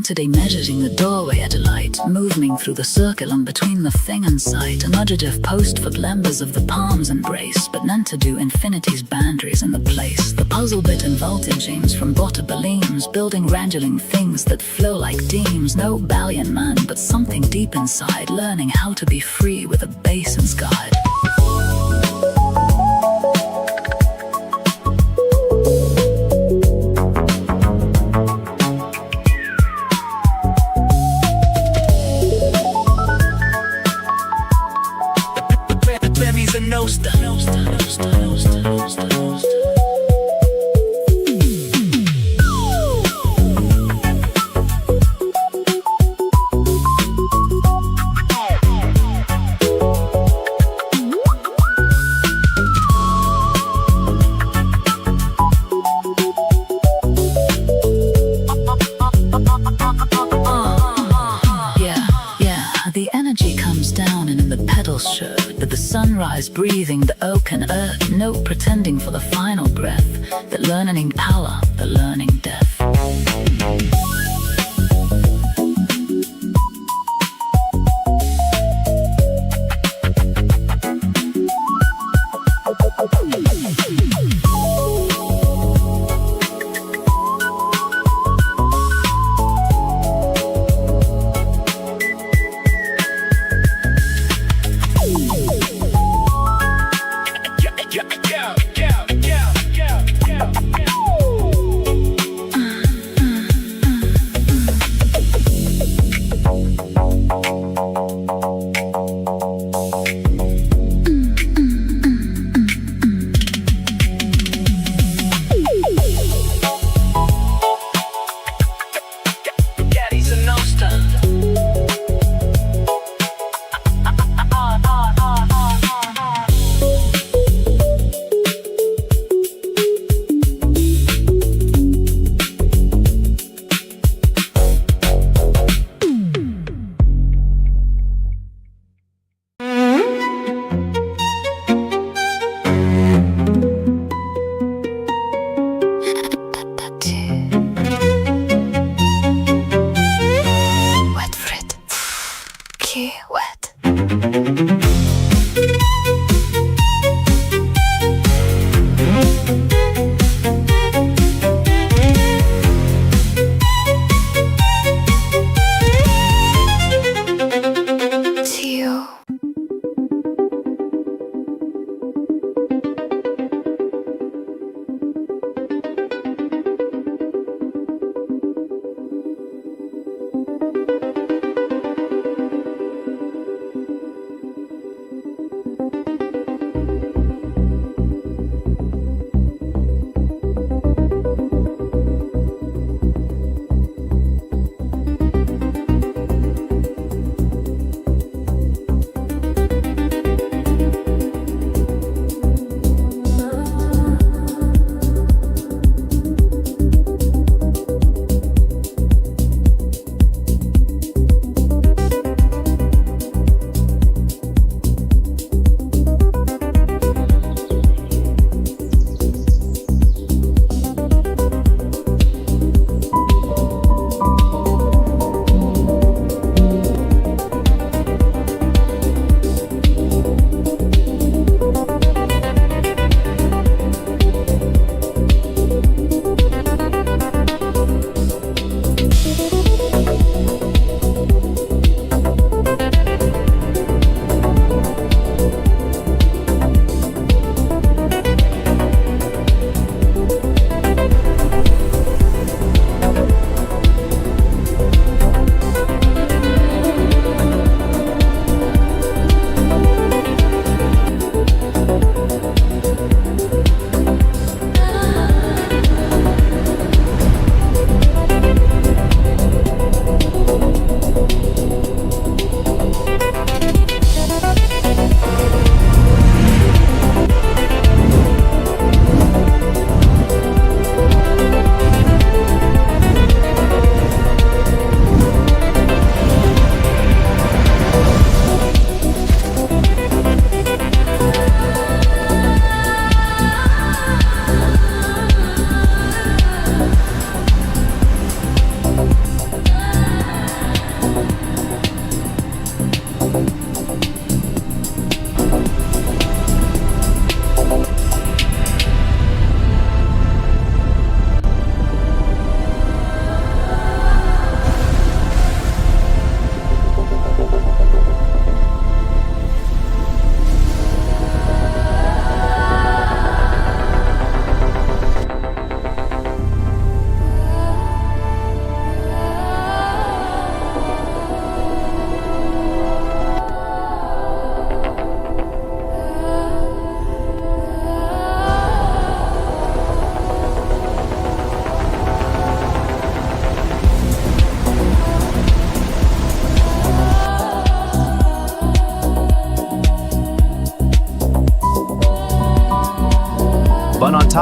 Today measuring the doorway at a light, moving through the circle on between the thing and sight, an adjective post for blembers of the palm's embrace, but none to do infinity's boundaries in the place. The puzzle bit and voltage aims from bottom building wrangling things that flow like deems. No ballion man, but something deep inside, learning how to be free with a base and guide. Breathing the oak and earth, no pretending for the final breath, the learning power, the learning death.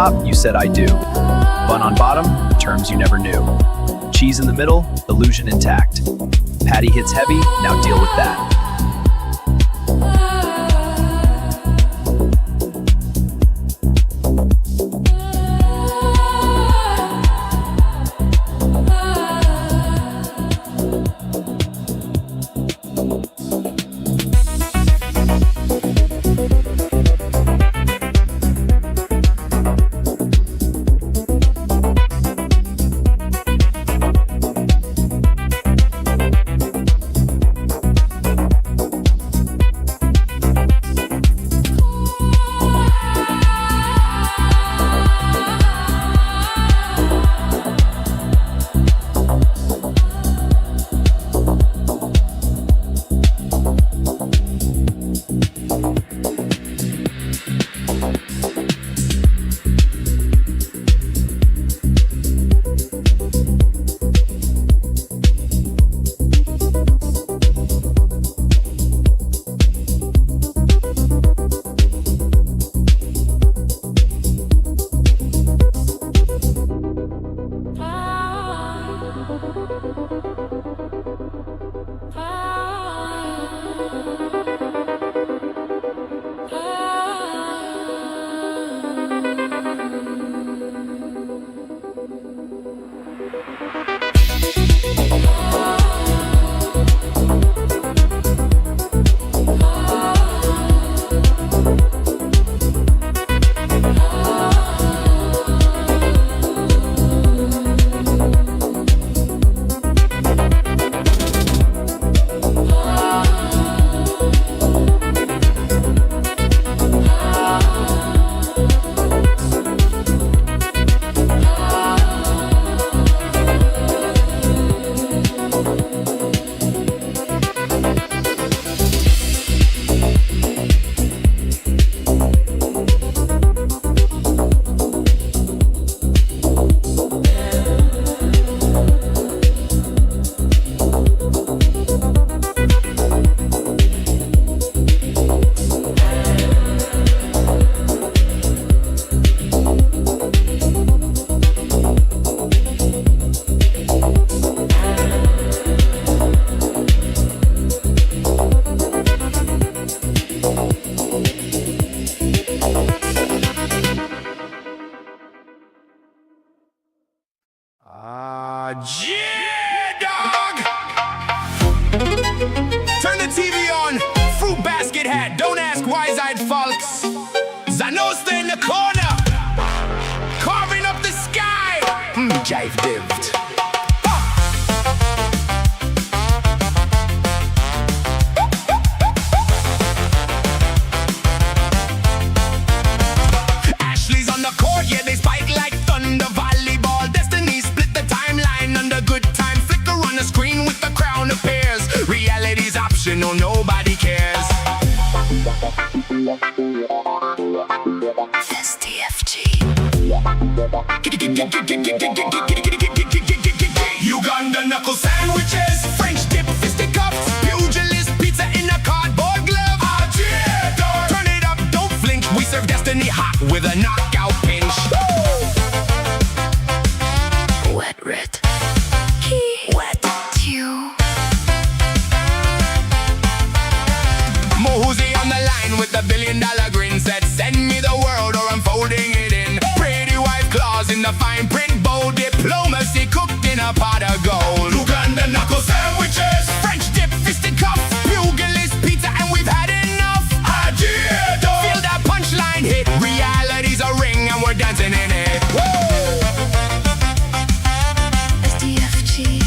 top, you said I do. Bun on bottom, terms you never knew. Cheese in the middle, illusion intact. Patty hits heavy, now deal with that. Yeah, dog! Turn the TV on, fruit basket hat. Don't ask wise-eyed folks. Zanosta in the corner, carving up the sky. Jive dived. Ashley's on the court, yeah, they spike like thunder. Volleyball, destiny split the timeline under good time. Flicker on the screen with the crown appears. Reality's optional, nobody cares. STFG. Uganda knuckle sandwiches, French dip fisticuffs, pugilist pizza in a cardboard glove. Turn it up, don't flinch. We serve destiny hot with a knockout pinch. Wet red. Wet you. Mohuzi on the line with the $1 billion grin. Said send me the world or I'm folding it in. Pretty white claws in the fine print. Bold diplomacy cooked in a pot of gold. Uganda knuckle sandwiches, French dip fisticuffs, pugilist pizza, and we've had enough. Feel that punchline hit. Reality's a ring and we're dancing in it. SDFG.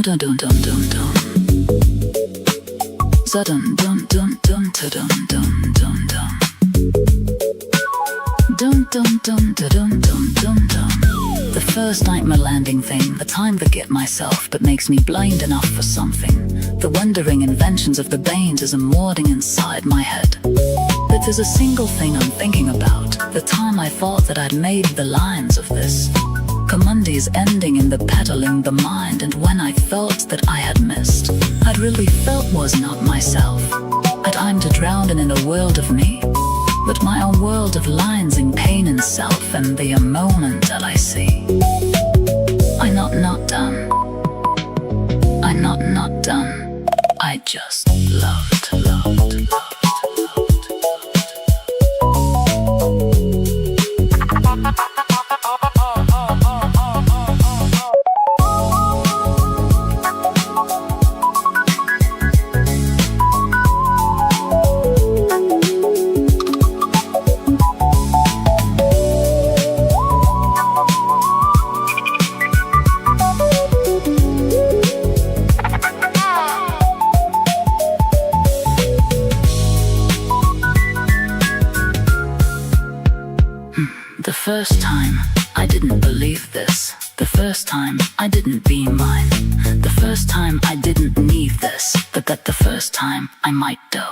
Dun dun dun dun dun dun. Zadun dun dun dun dun dun dun dun. Dun dun dun dun dun dun dun. The first nightmare landing thing, the time to get myself, but makes me blind enough for something. The wondering inventions of the Banes is a mording inside my head. But there's a single thing I'm thinking about, the time I thought that I'd made the lines of this. Commundy's ending in the peddling the mind, and when I thought that I had missed, I'd really felt was not myself. I'm to drown in a world of me, but my own world of lines in pain and self, and the moment that I see. I'm not done. I'm not done. I just loved. The first time, I didn't believe this. The first time, I didn't be mine. The first time, I didn't need this. But that the first time, I might do.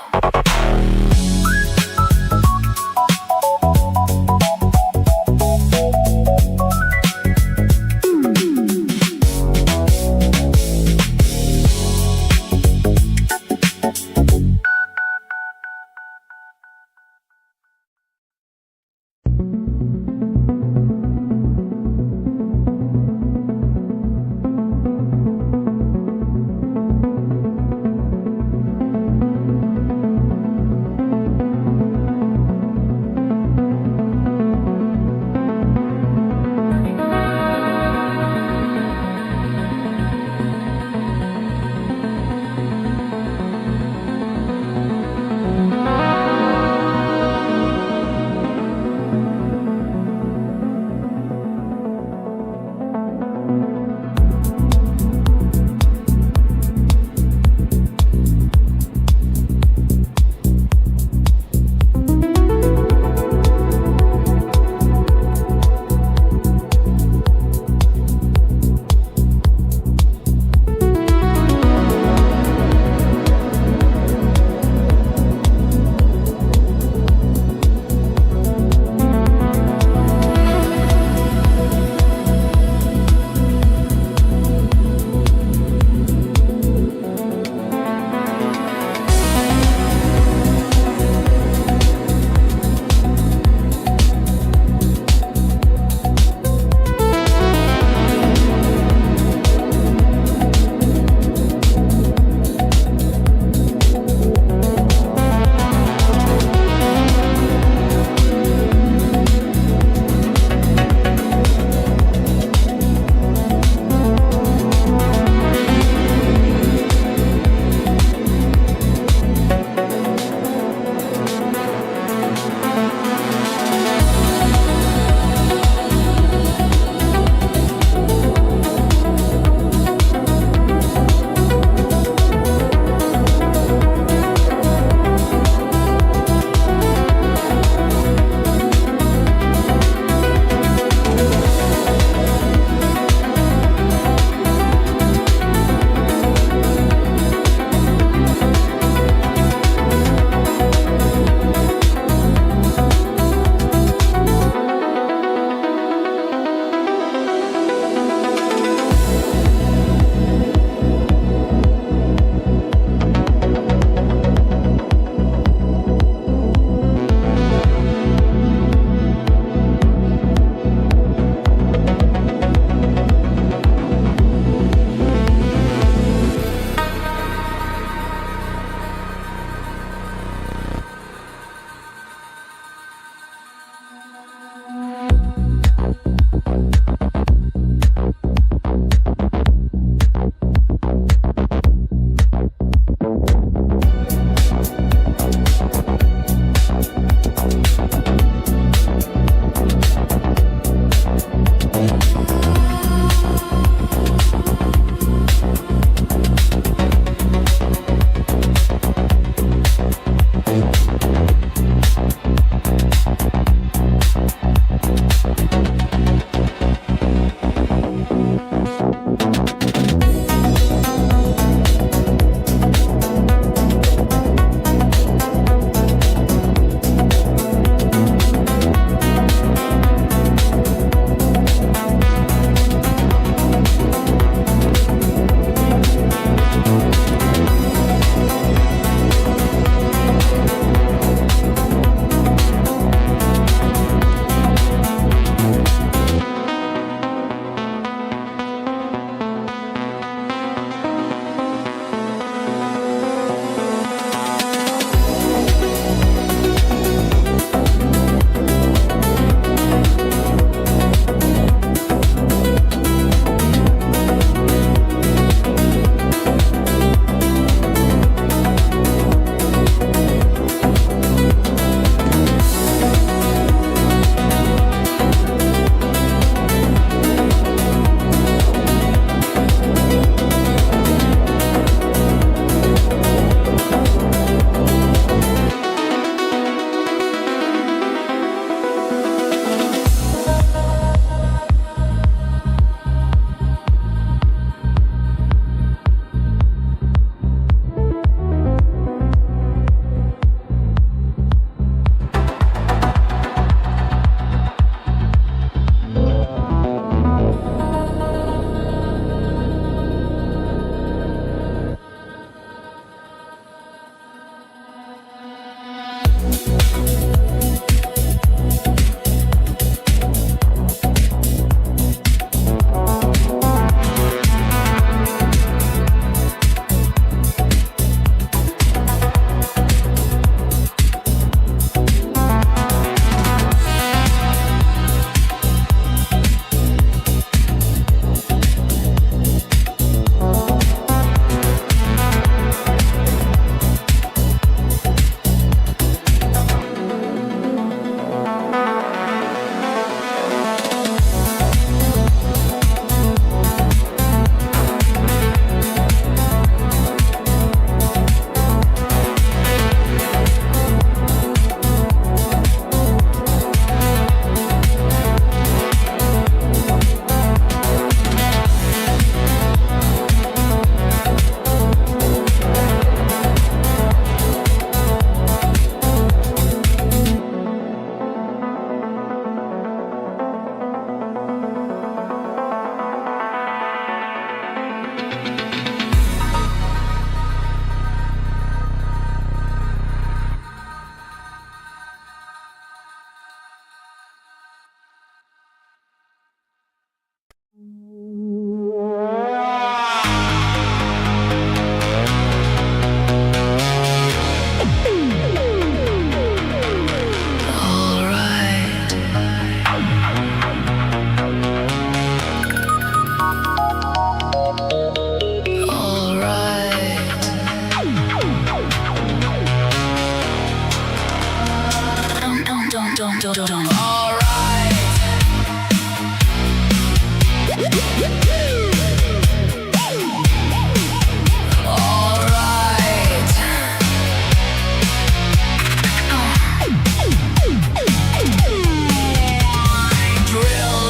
Drilled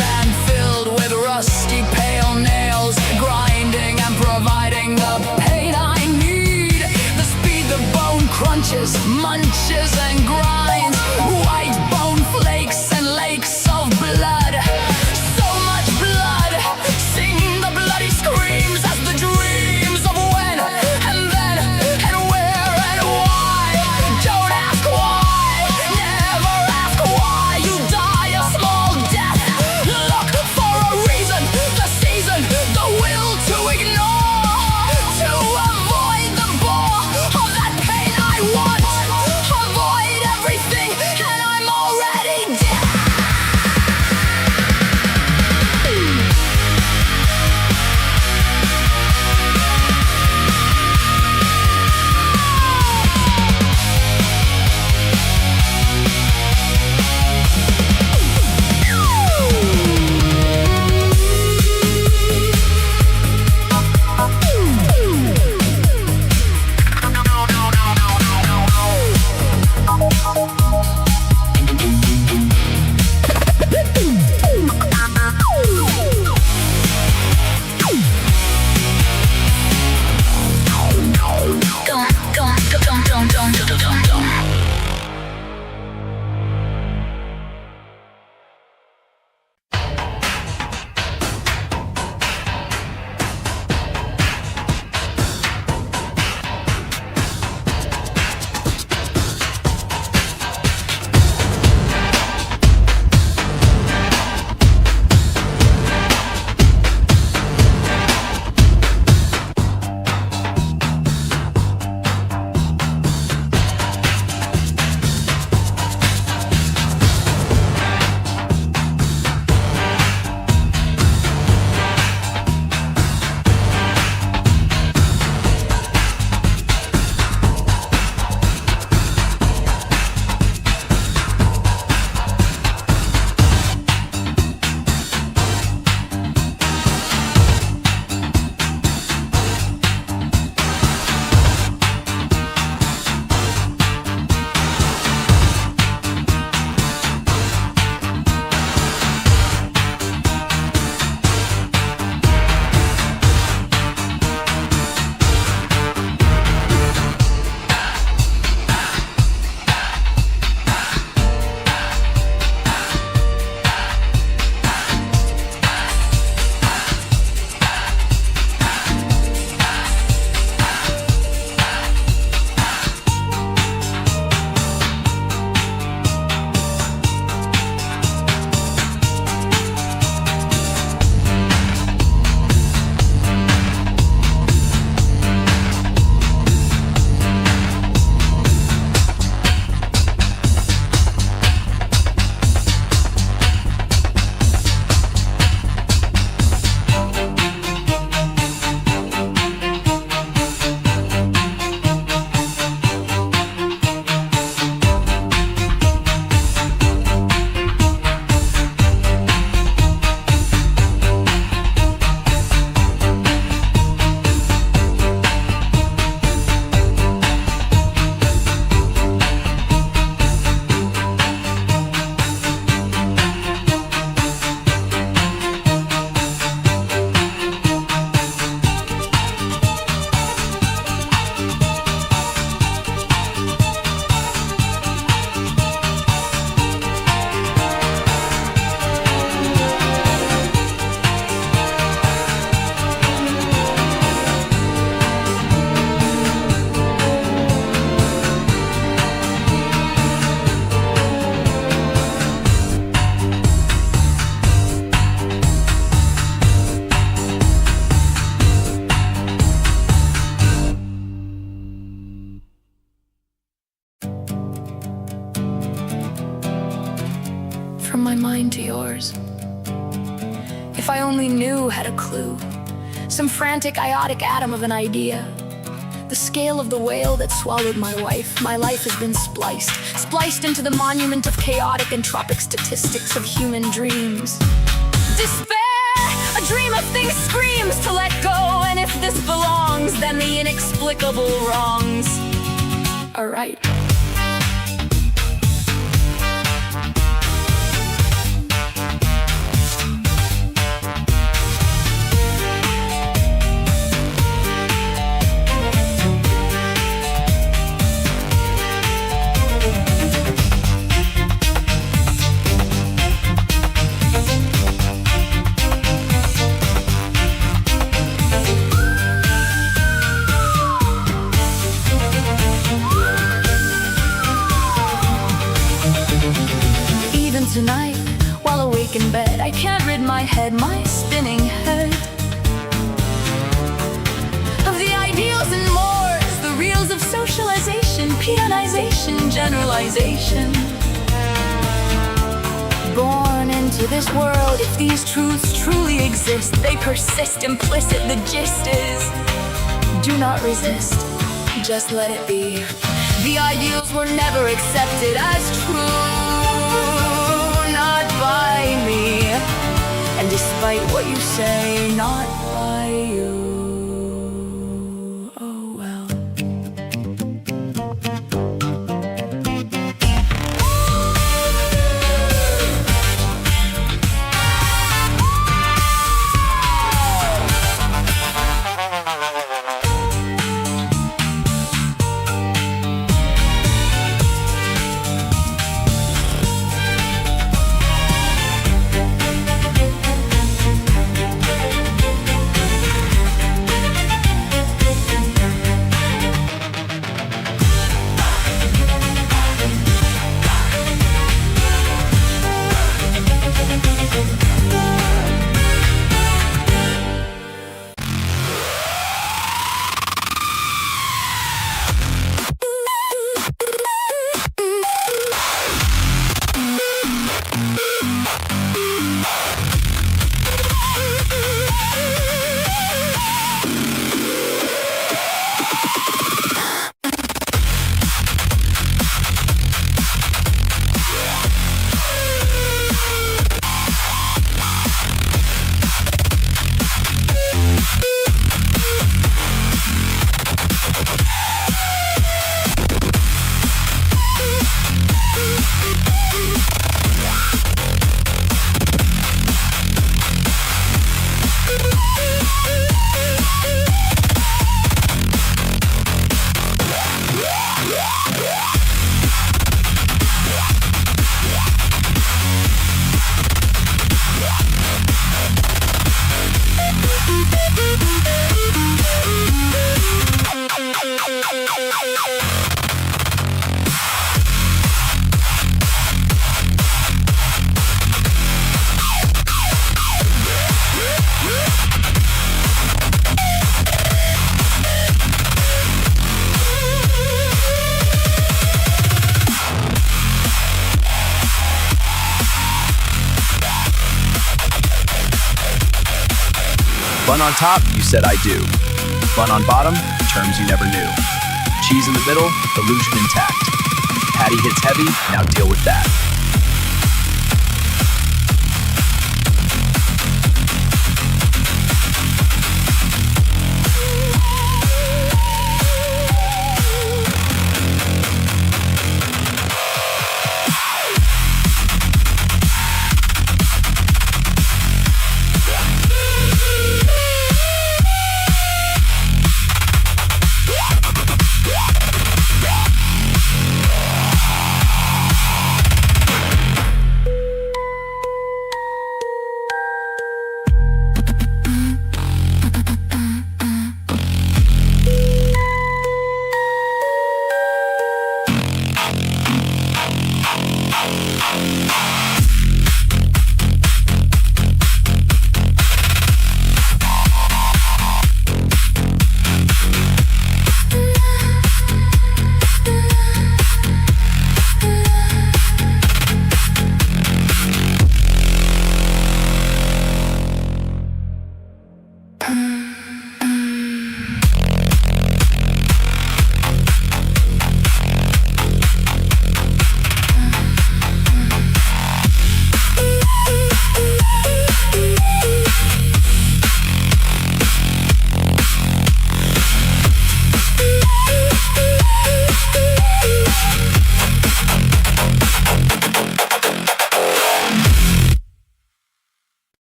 and filled with rusty pale nails, grinding and providing the pain I need. The speed the bone crunches, munches and grinds, white bone flakes and lakes of blood. So much blood, sing the bloody screams as the dreams of when and then and where and why. Don't ask why, never ask why you die a small death. Look for a reason, the season, the will to ignore, to avoid the bore of that pain I want. Avoid everything and I'm already dead. from my mind to yours. If I only knew, had a clue, some frantic, iotic atom of an idea, the The scale of the whale that swallowed my wife. My life has been spliced into the monument of chaotic entropic statistics of human dreams. Despair, a dream of things screams to let go, and if this belongs, then the inexplicable wrongs are right. Tonight, while awake in bed, I can't rid my head, my spinning head, of the ideals and mores, the reals of socialization, peonization, generalization. Born into this world, if these truths truly exist, they persist, implicit, the gist is, do not resist, just let it be. The ideals were never accepted as true, by me, and despite what you say, not by you. Oh well. Bun on top, you said I do. Bun on bottom, terms you never knew. Cheese in the middle, illusion intact. Patty hits heavy, now deal with that.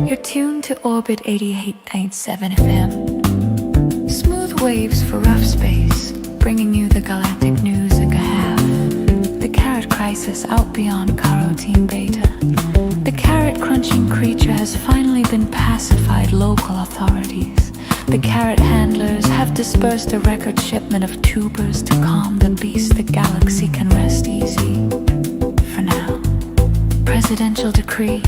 You're tuned to Orbit 88.7 FM. Smooth waves for rough space, bringing you the galactic news at half. The carrot crisis out beyond carotene beta. The carrot-crunching creature has finally been pacified local authorities. The carrot handlers have dispersed a record shipment of tubers to calm the beast. The galaxy can rest easy. For now. Presidential decree.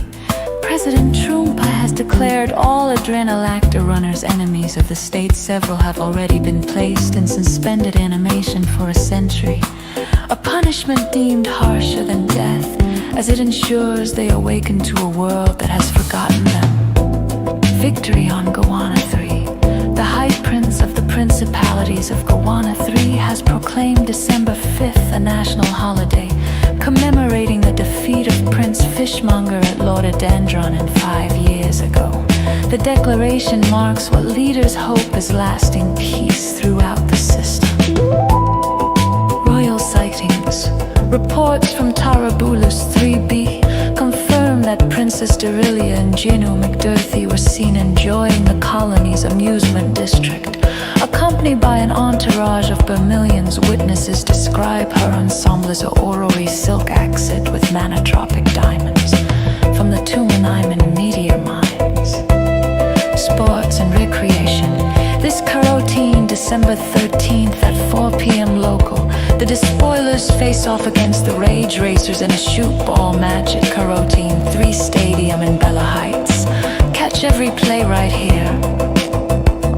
President Trump has declared all adrenalactor runners enemies of the state. Several have already been placed in suspended animation for a century. A punishment deemed harsher than death, as it ensures they awaken to a world that has forgotten them. Victory on Gowana 3. The High Prince of the Principalities of Gowana 3 has proclaimed December 5th a national holiday, commemorating the defeat of Prince Fishmonger at Lordodendron 5 years ago. The declaration marks what leaders hope is lasting peace throughout the system. Royal sightings. Reports from Tarabulus 3B confirm that Princess Derilia and Gino McDurthy were seen enjoying the colony's amusement district. Accompanied by an entourage of Vermilions, witnesses describe her ensemble as a orrery silk accent with manotropic diamonds from the Tumaniman meteor mines. Sports and recreation. This carotene, December 13th at 4 p.m. local, the Despoilers face off against the Rage Racers in a shoot ball match at Carotene 3 Stadium in Bella Heights. Catch every play right here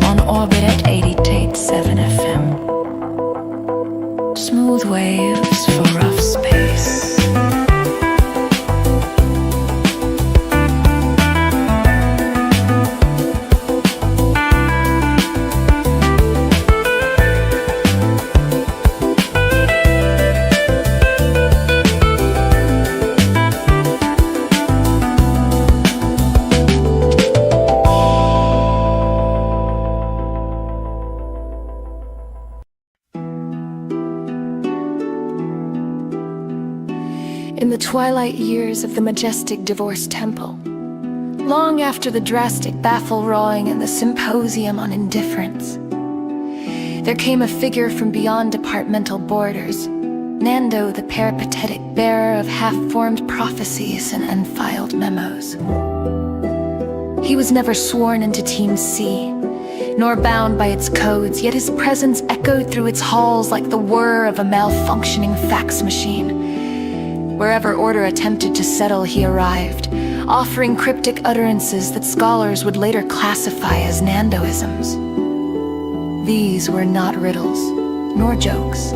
on Orbit at 88.7 FM. Smooth waves for rough space. In the twilight years of the majestic divorce temple, long after the drastic baffle rawing and the symposium on indifference, there came a figure from beyond departmental borders, Nando, the peripatetic bearer of half-formed prophecies and unfiled memos. He was never sworn into Team C, nor bound by its codes, yet his presence echoed through its halls like the whir of a malfunctioning fax machine. Wherever order attempted to settle, he arrived, offering cryptic utterances that scholars would later classify as Nandoisms. These were not riddles, nor jokes,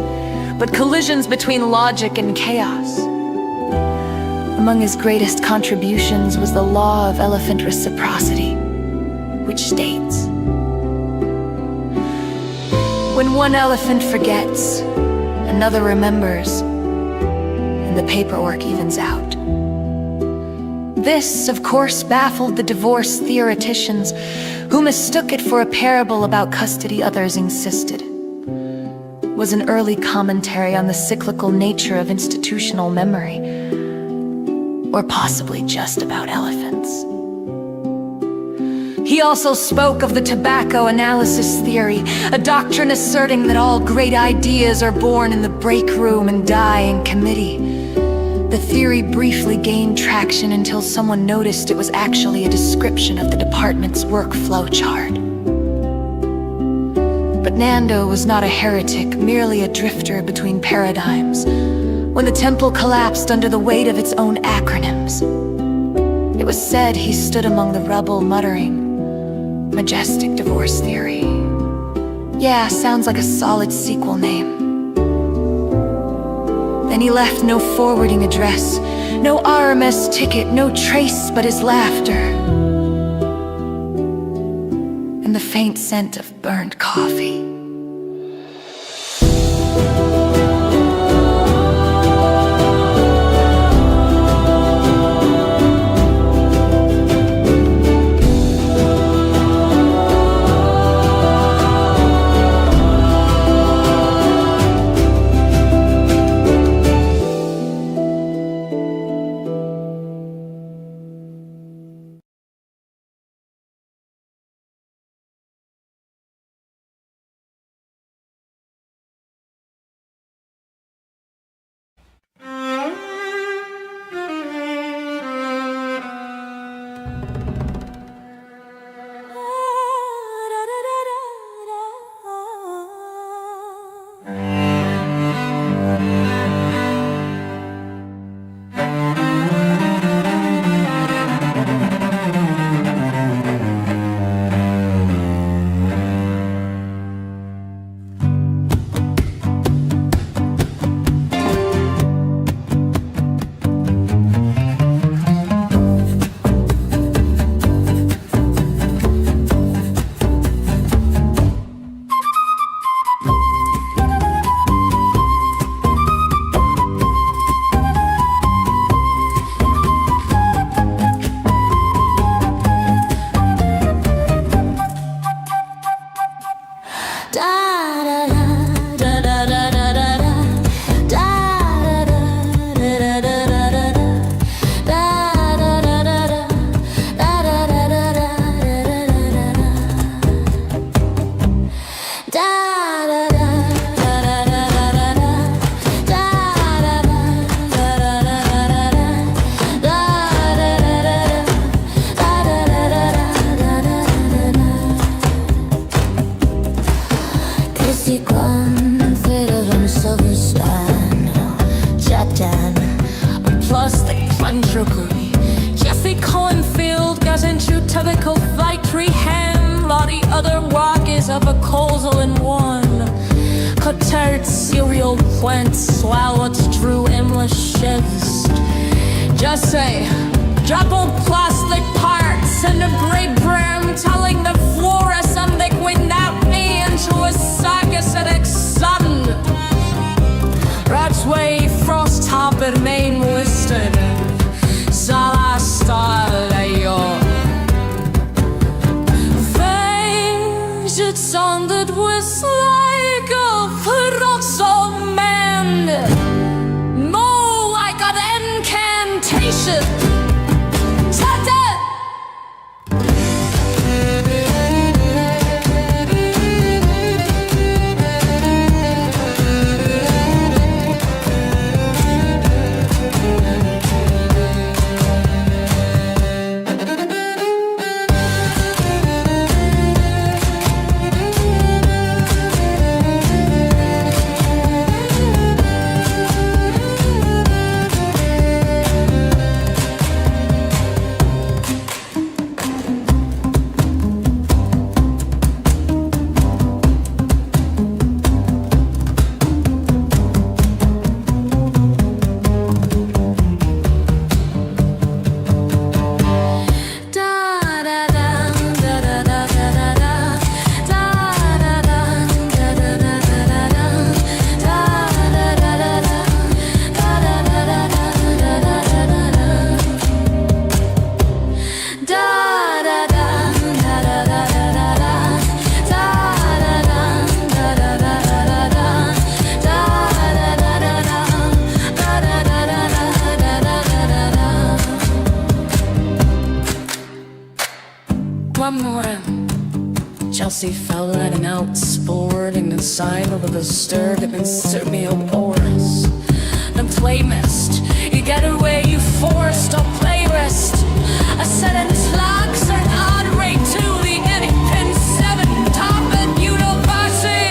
but collisions between logic and chaos. Among his greatest contributions was the law of elephant reciprocity, which states, when one elephant forgets, another remembers, the paperwork evens out. This, of course, baffled the divorce theoreticians, who mistook it for a parable about custody, others insisted was an early commentary on the cyclical nature of institutional memory, or possibly just about elephants. He also spoke of the tobacco analysis theory, a doctrine asserting that all great ideas are born in the break room and die in committee. The theory briefly gained traction until someone noticed it was actually a description of the department's workflow chart. But Nando was not a heretic, merely a drifter between paradigms. When the temple collapsed under the weight of its own acronyms, it was said he stood among the rubble muttering, "Majestic divorce theory." Yeah, sounds like a solid sequel name. Then he left no forwarding address, no RMS ticket, no trace but his laughter and the faint scent of burned coffee. Chelsea fell letting out sporting inside of the disturbed and insert me a chorus. The playlist, you get away, you forced a playlist. A sentence locks an odd rate to the N7 top at university.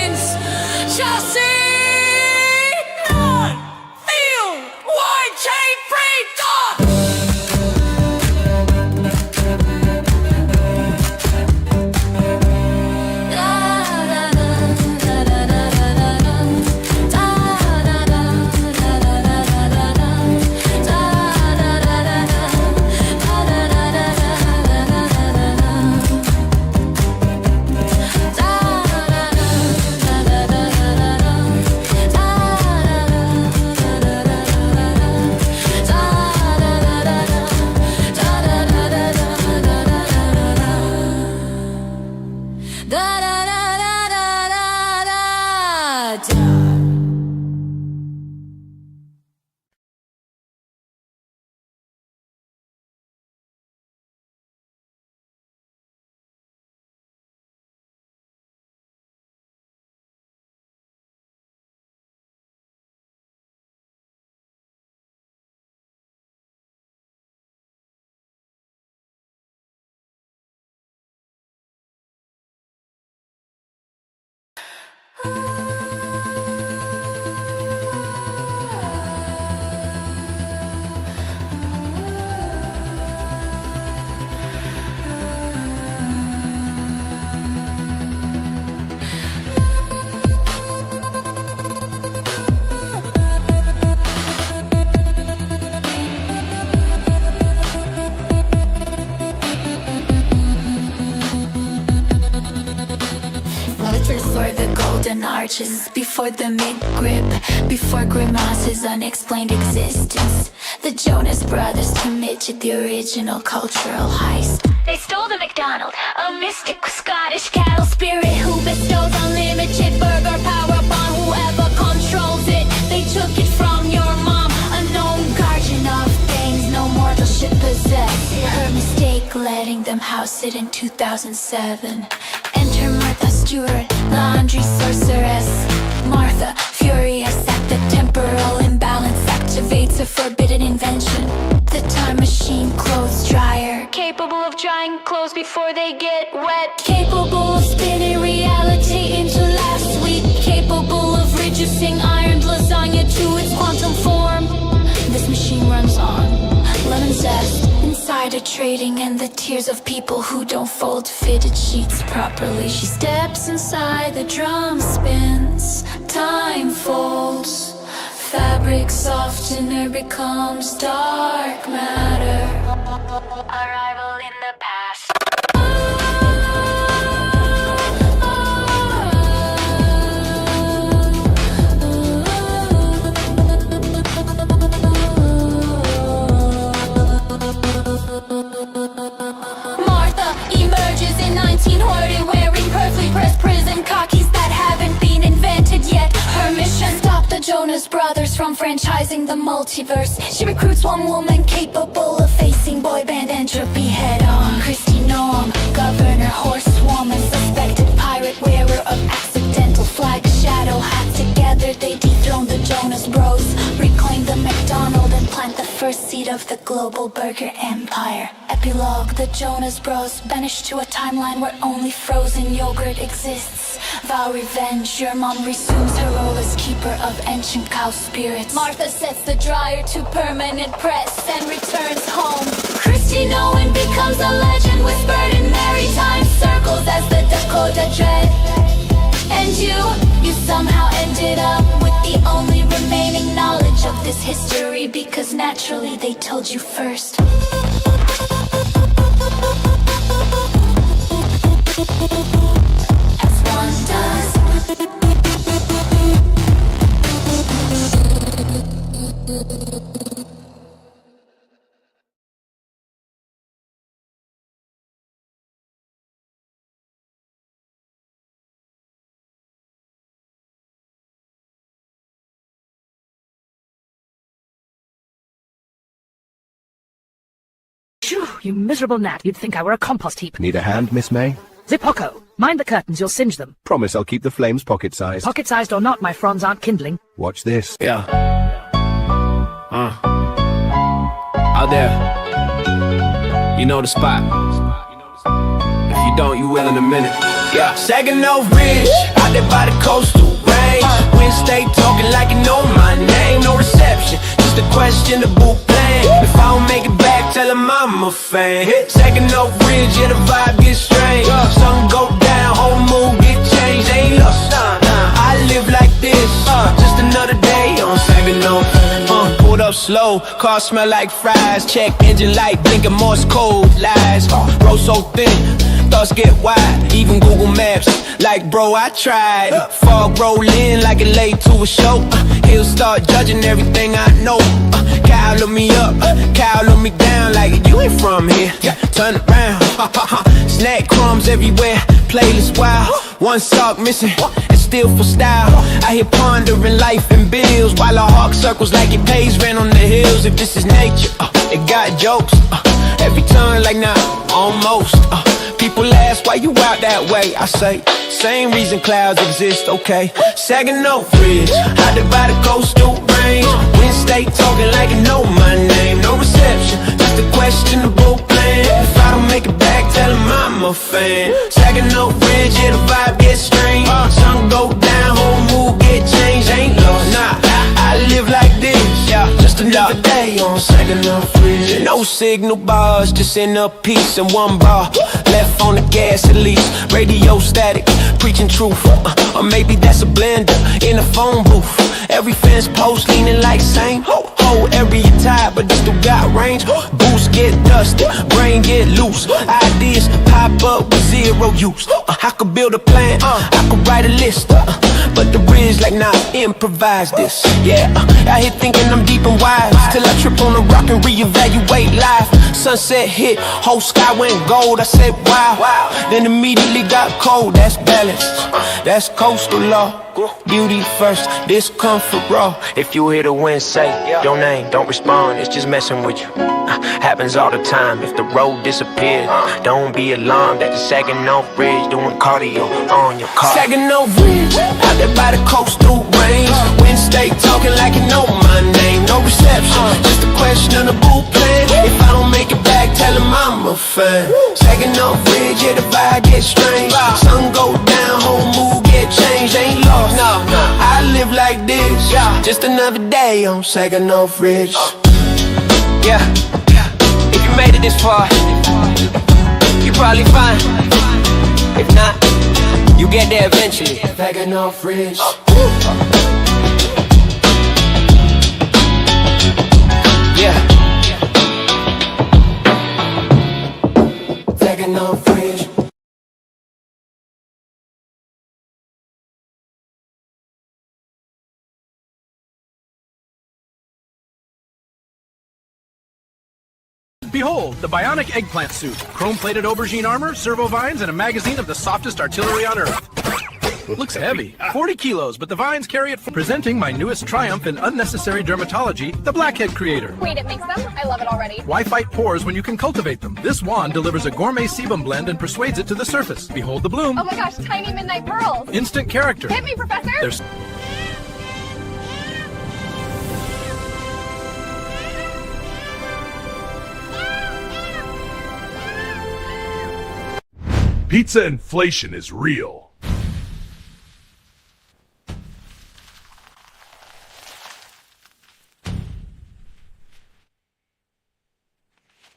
Shaddam. Arches before the mid-grip, before Grimace's unexplained existence. The Jonas Brothers committed the original cultural heist. They stole the McDonald, a mystic Scottish cattle spirit who bestows unlimited burger power upon whoever controls it. They took it from your mom, a known guardian of things no mortal should possess. Her mistake letting them house it in 2007. Enter Martha Stewart, laundry sorceress. Martha, furious at the temporal imbalance, activates a forbidden invention. The time machine clothes dryer, capable of drying clothes before they get wet. Capable of spinning reality into last week. Capable of reducing iron lasagna to its quantum form. This machine runs on lemon zest, insider trading, and the tears of people who don't fold fitted sheets properly. She steps inside, the drum spins, time folds. Fabric softener becomes dark matter. Arrival in the past. Martha emerges in 1940 wearing perfectly pressed prison khakis that haven't been invented yet. Her mission: stop the Jonas Brothers from franchising the multiverse. She recruits one woman capable of facing boy band entropy head on. Christy Noam, governor, horsewoman, suspected pirate, wearer of accidental flag, shadow hat. Together they dethrone the Jonas Bros, reclaim the McDonald, and plant the first seed of the global burger empire. Epilogue: the Jonas Bros banished to a timeline where only frozen yogurt exists. Vow revenge, your mom resumes her role as keeper of ancient cow spirits. Martha sets the dryer to permanent press and returns home. Christy Nolan becomes a legend, whispered in maritime circles as the Dakota Dread. And you somehow ended up with the only remaining knowledge of this history, because naturally they told you first. As one does. Phew, you miserable gnat. You'd think I were a compost heap. Need a hand, Miss May? Zipocco, mind the curtains, you'll singe them. Promise I'll keep the flames pocket-sized. Pocket-sized or not, my fronds aren't kindling. Watch this. Yeah. Out there. You know the spot. If you don't, you will in a minute. Yeah. Saginaw Ridge, out there by the coastal range. Wind stay talking like you know my name. No reception, just a questionable plan. If I don't make it back, tell them I'm a fan. Saginaw Ridge, yeah, the vibe gets strange. Sun go down, whole mood get changed. Ain't lost, I live like this, just another day on Saginaw. Pulled up slow, car smell like fries. Check engine light, blinking Morse code lies. Road so thin, thoughts get wide. Even Google Maps, like bro, I tried. Fog roll in like it late to a show. He'll start judging everything I know. Kyle look me up, Kyle look me down. Like you ain't from here, turn around. Snack crumbs everywhere, playlist wild. One sock missing, and still for style. I hear pondering life and bills, while a hawk circles like it pays rent on the hills. If this is nature, it got jokes. Every turn like now, almost. People ask why you out that way. I say, same reason clouds exist, okay. Saginaw Bridge, out there by the coastal range. Wind state talking like it know my name. No reception, just a questionable plan. If I don't make it back, tell them I'm a fan. Saginaw Bridge, yeah, the vibe gets strange. Sun go down, whole mood get changed. Ain't lost, nah, I live like this. Just another day on Saginaw Bridge. No signal bars, just inner peace and one bar left on the gas at least. Radio static, preaching truth. Or maybe that's a blender in a phone booth. Every fence post leaning like same. Whole area tied, but they still got range. Boost get dusty, brain get loose. Ideas pop up with zero use. I could build a plan, I could write a list. But the ridge like nah, improvise this. Yeah, I hit thinking I'm deep and wise, till I trip on a rock and reevaluate life. Sunset hit, whole sky went gold. I said wow, then immediately got cold. That's balance, that's coastal law. Beauty first, discomfort raw. If you hear the wind say your name, don't respond, it's just messing with you. Happens all the time. If the road disappears, don't be alarmed at the Saginaw Bridge doing cardio on your car. Saginaw Bridge, out there by the coastal range. Wind state talking like you know my name. No reception, just a questionable plan. If I don't make it back, tell them I'm a fan. Saginaw Bridge, yeah, the vibe gets strange. Sun go down, whole mood get changed. Ain't lost, no, I live like this. Just another day on Saginaw Bridge. Yeah, if you made it this far, you probably fine. If not, you get there eventually. Saginaw Bridge. Yeah. Saginaw Bridge. Behold, the bionic eggplant suit, chrome-plated aubergine armor, servo vines, and a magazine of the softest artillery on Earth. Looks heavy, 40 kilos, but the vines carry it. Presenting my newest triumph in unnecessary dermatology, the Blackhead Creator. Wait, it makes them? I love it already. Why fight pores when you can cultivate them? This wand delivers a gourmet sebum blend and persuades it to the surface. Behold the bloom. Oh my gosh, tiny midnight pearls. Instant character. Hit me, Professor. There's Pizza inflation is real.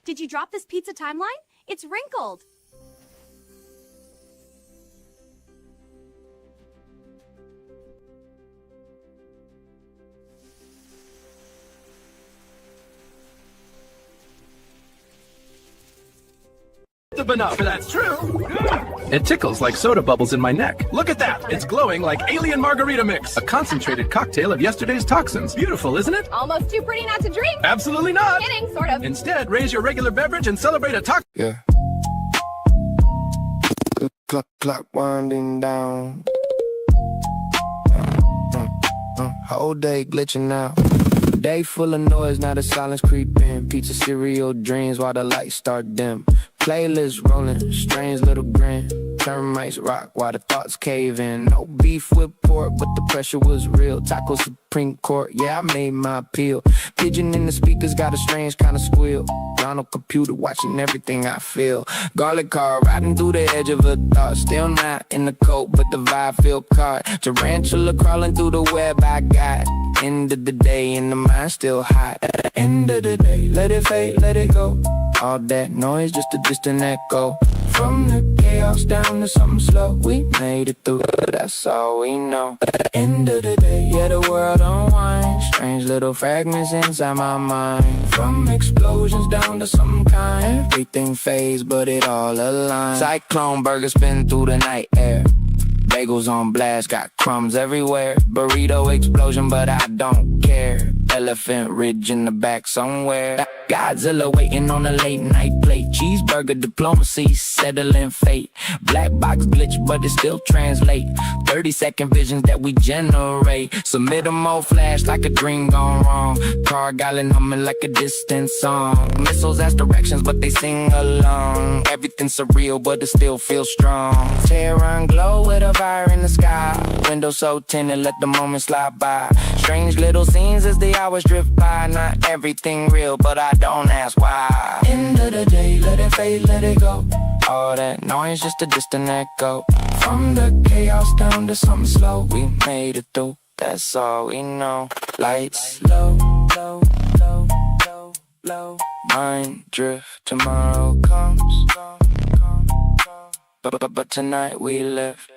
Did you drop this pizza timeline? It's wrinkled. enough, that's true. It tickles like soda bubbles in my neck. Look at that. It's glowing like alien margarita mix. A concentrated cocktail of yesterday's toxins. Beautiful, isn't it? Almost too pretty not to drink. Absolutely not. Kidding, sort of. Instead, raise your regular beverage and celebrate a tox. Yeah. Clock winding down. Whole day glitching out. Day full of noise, now the silence creep in. Pizza, cereal, dreams while the lights start dim. Playlist rolling, strange little grin. Termites rock while the thoughts cave in. No beef with pork, but the pressure was real. Taco Supreme Court, yeah, I made my appeal. Pigeon in the speakers got a strange kind of squeal. Ronald computer watching everything I feel. Garlic car riding through the edge of a thought. Still not in the coat, but the vibe feel caught. Tarantula crawling through the web I got. End of the day and the mind still hot. End of the day, let it fade, let it go. All that noise, just a distant echo. From the chaos down to something slow. We made it through, that's all we know. End of the day, yeah, the world unwinds. Strange little fragments inside my mind. From explosions down to something kind. Everything fades, but it all aligns. Cyclone burger spin through the night air. Bagels on blast, got crumbs everywhere. Burrito explosion, but I don't care. Elephant Ridge in the back somewhere. Godzilla waiting on a late night plate. Cheeseburger diplomacy, settling fate. Black box glitch, but it still translate. 30-second visions that we generate. Submit a more flash like a dream gone wrong. Car gallon humming like a distant song. Missiles ask directions, but they sing along. Everything's surreal, but it still feels strong. Terran glow with a fire in the sky. Window so tinted, let the moment slide by. Strange little scenes as the hours drift by. Not everything real, but I don't ask why. End of the day, let it fade, let it go. All that noise, just a distant echo. From the chaos down to something slow. We made it through, that's all we know. Lights low, low, low, low, low. Mind drift, tomorrow comes. But tonight we live.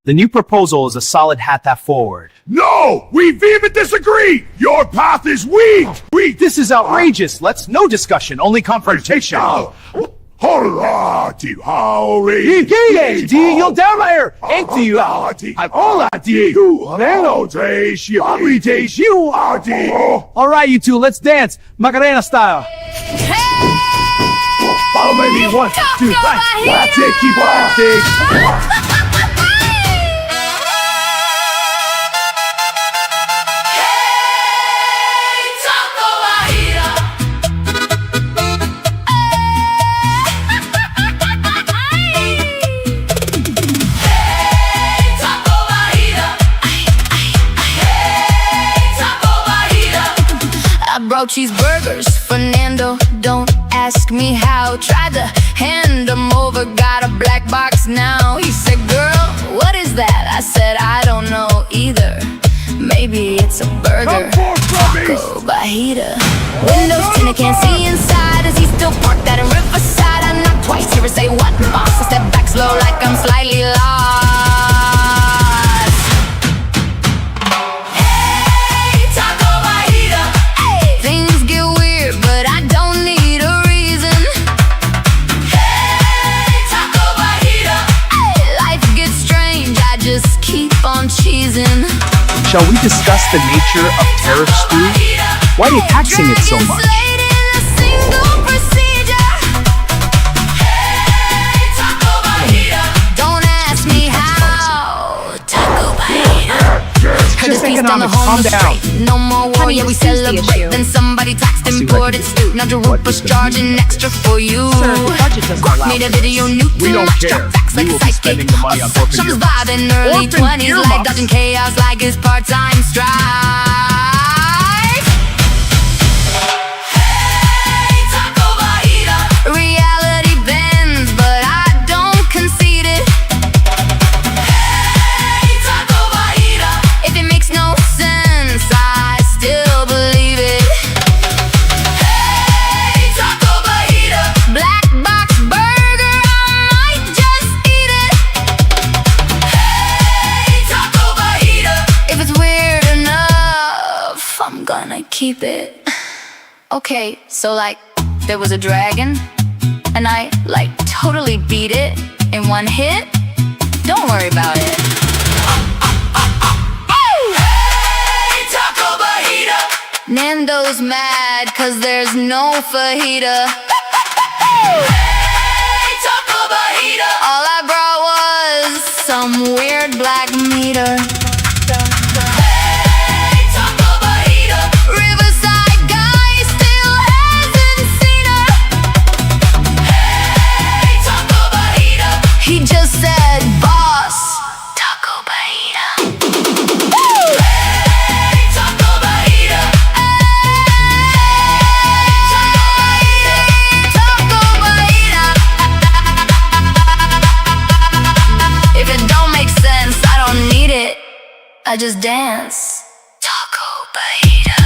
The new proposal is a solid hat forward. No! We vehemently disagree! Your path is weak! Weak! This is outrageous! No discussion, only confrontation! Hola, die Hauri! You'll down here! Ain't you? Alright, you two, let's dance! Macarena style! Follow me, 1, 2, 3, that's it, keep laughing! Cheeseburgers, Fernando, don't ask me how. Tried to hand him over, got a black box now. He said, girl, what is that? I said, I don't know either. Maybe it's a burger. Taco Bajita. Windows tinted, can't see inside. Is he still parked out in Riverside? I knock twice, hear her say, what, boss? I step back slow like I'm slightly lost. Shall we discuss the nature of tariff stew? Why are you taxing it so much? Don't ask me how. Taco Bajita. Just economics, calm down. No more war, yeah, we celebrate. Then somebody taxed imported stew. Now Jerupa's charging extra for you. Made a video new We don't care. We will be spending the money on orphan Some vibing early 20s, like dodging chaos like his part-time strife. Hey, Taco Bajita. Reality bends, but I don't concede it. Hey, Taco Bajita. If it makes no sense, I still believe it. Hey, Taco Bajita. Black box burger, I might just eat it. Hey, Taco Bajita. If it's weird enough, I'm gonna keep it. Okay, so like, there was a dragon, and I like totally beat it in one hit. Don't worry about it. Hey, Taco Bajita. Nando's mad cause there's no fajita. Hey, Taco Bajita. All I brought was some weird black meter. Hey, Taco Bajita. Riverside guy still hasn't seen her. Hey, Taco Bajita. He just said, boss, Taco Bajita. Hey, Taco Bajita. Taco Bajita. If it don't make sense, I don't need it. I just dance. Taco Bajita.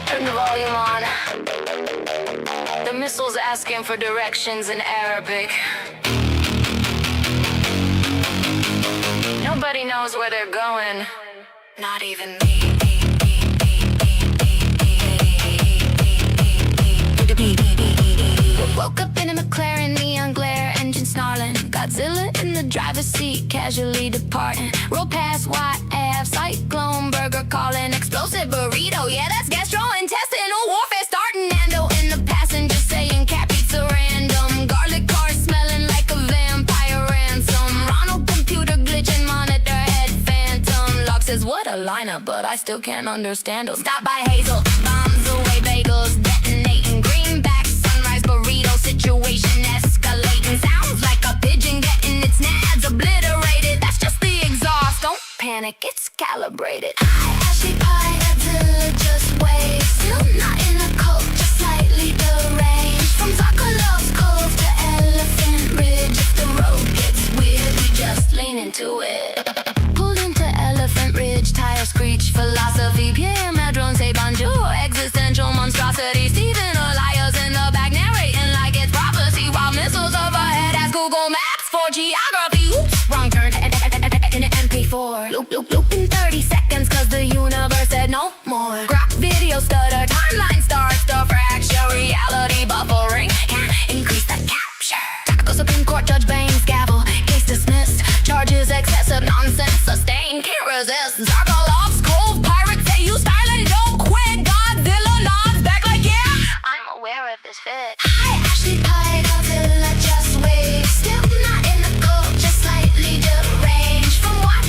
Turn the volume on. The missile's asking for directions in Arabic. Nobody knows where they're going. Not even me. Woke up in a McLaren, neon glare, engine snarling. Godzilla in the driver's seat, casually departing. Roll past White Ave, cyclone burger calling. Explosive burrito, yeah, that's gastrointestinal warfare starting. Nando in the passenger saying cat pizza random. Garlic car smelling like a vampire ransom. Ronald computer glitching, monitor head phantom. Locke says, what still can't understand them. Stop by Hazel, bombs away bagels, detonating greenback, sunrise burrito, situation escalating. Sounds like a pigeon getting its nads obliterated. That's just the exhaust, don't panic, it's calibrated. Ashley pie, Attila, just wait. Still not in a cult, just slightly deranged. From Sokolov's Cove to Elephant Ridge. If the road gets weird, we just lean into it. Pulled into Elephant Ridge, tire screech, philosophy, Pierre Madron, say bonjour, existential monstrosity. Stephen Elias in the back narrating like it's prophecy, while missiles overhead as Google Maps for geography. Oops, wrong turn in an MP4. Loop in 30 seconds cause the universe said no more. Grok video stutter, timeline starts to fracture, reality buffering can't increase the capture. Taco Supreme Court Judge Baines gavel, case dismissed, charges excessive nonsense sustained, can't resist. Zarkolov's cold pirates say you styling, don't quit. Godzilla nods back like yeah, I'm aware of this fit. Hi Ashley Pie, Godzilla, just wait. Still not in the cult, just slightly deranged. From what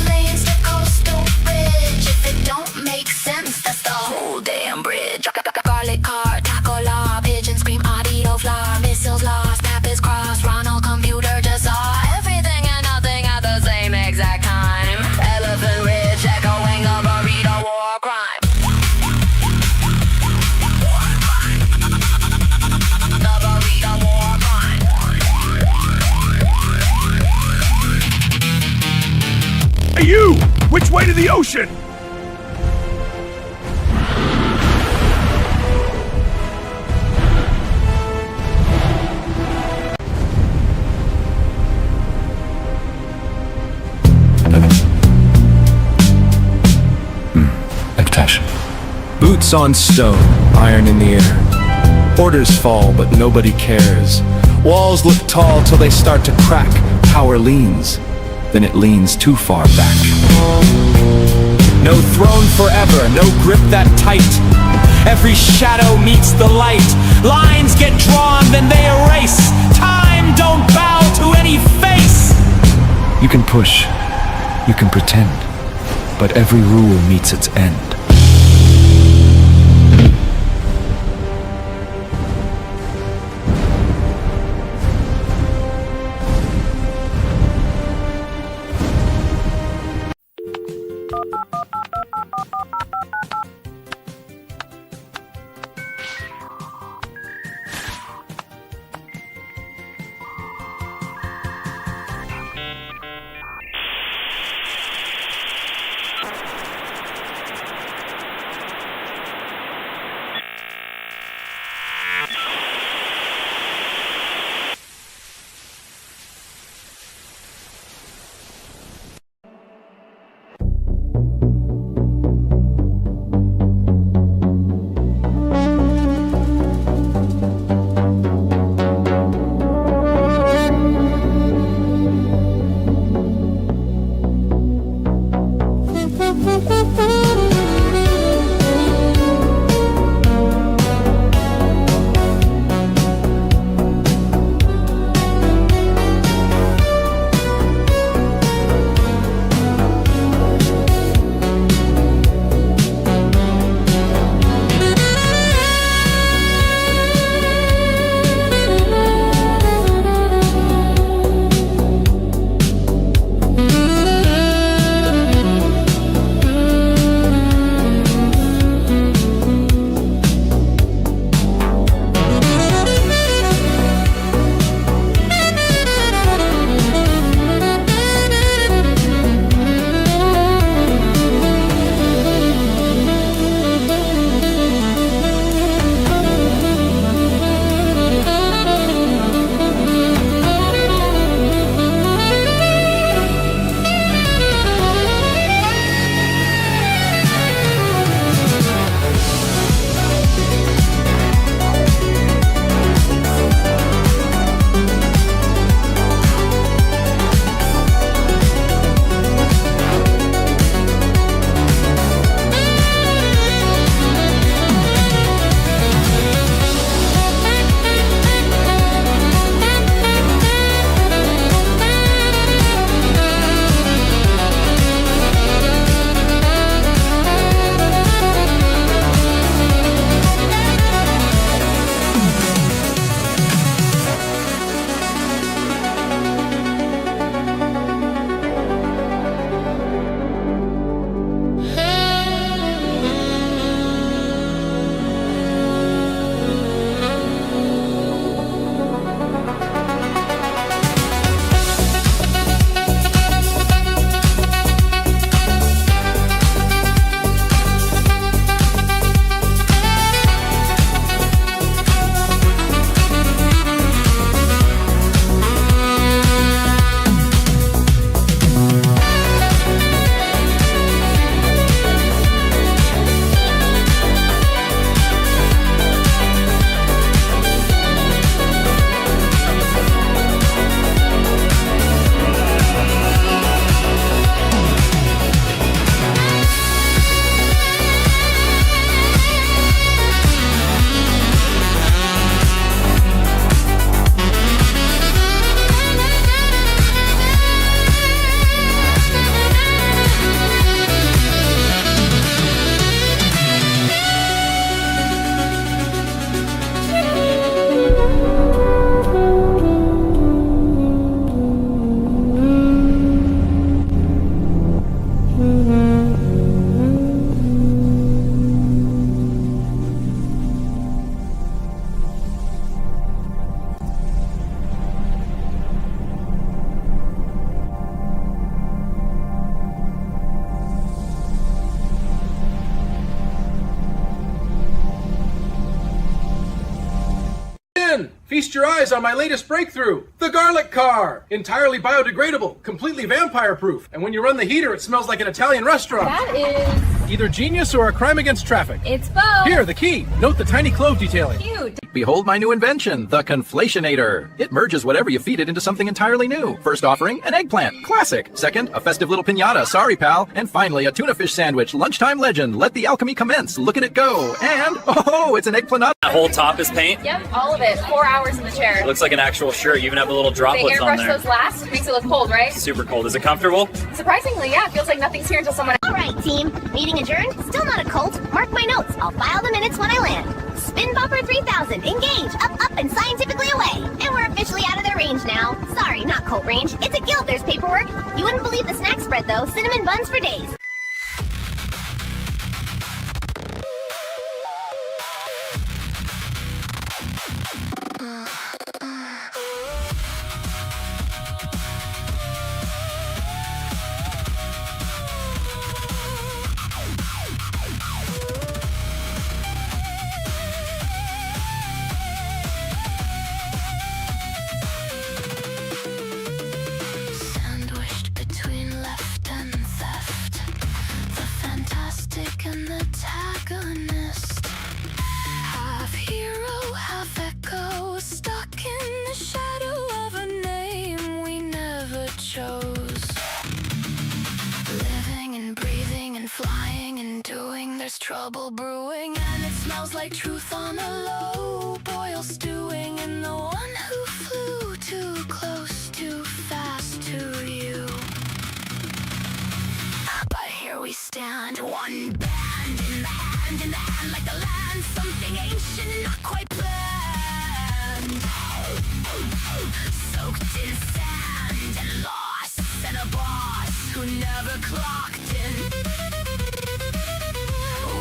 lanes to coastal bridge. If it don't make sense, that's the whole damn bridge. Garlic car, taco law, pigeon scream, audio flaw, missiles lost, map is crossed, Ronald computer just saw everything and nothing at the same exact time. Elephant Ridge echoing the burrito war crime. The burrito war crime. Hey you! Which way to the ocean? Attention. Boots on stone, iron in the air. Orders fall, but nobody cares. Walls look tall till they start to crack. Power leans, then it leans too far back. No throne forever, no grip that tight. Every shadow meets the light. Lines get drawn, then they erase. Time don't bow to any face. You can push, you can pretend, but every rule meets its end. again! Feast your eyes on my latest breakthrough, the garlic car! Entirely biodegradable, completely vampire-proof, and when you run the heater, it smells like an Italian restaurant. That is... Either genius or a crime against traffic. It's both. Here, the key. Note the tiny clove detailing. Cute. Behold my new invention, the Conflationator. It merges whatever you feed it into something entirely new. First offering, an eggplant. Classic. Second, a festive little piñata. Sorry, pal. And finally, a tuna fish sandwich. Lunchtime legend. Let the alchemy commence. Look at it go. And, oh, it's an eggplant. That whole top is paint? Yep, all of it. 4 hours in the chair. It looks like an actual shirt. You even have the little They droplets on airbrush there. those last. Makes it look cold, right? Super cold. Is it comfortable? Surprisingly, yeah. Feels like nothing's here until someone... All right, team. Meeting adjourned. Still not a cult. Mark my notes. I'll file the minutes when I land. Spin Bopper 3000. Engage. Up, and scientifically away. And we're officially out of their range now. Sorry, not cult range. It's a guild. There's paperwork. You wouldn't believe the snack spread, though. Cinnamon buns for days. Sandwiched between left and theft, the fantastic and the antagonist, half hero, half echo, stuck in the shadow of a name we never chose. Living and breathing and flying and doing, there's trouble brewing, and it smells like truth on a low boil stewing, and the one who flew too close, too fast to you. But here we stand, one band in the hand, like the land, something ancient, not quite planned. Soaked in sand and lost, and a boss who never clocked in.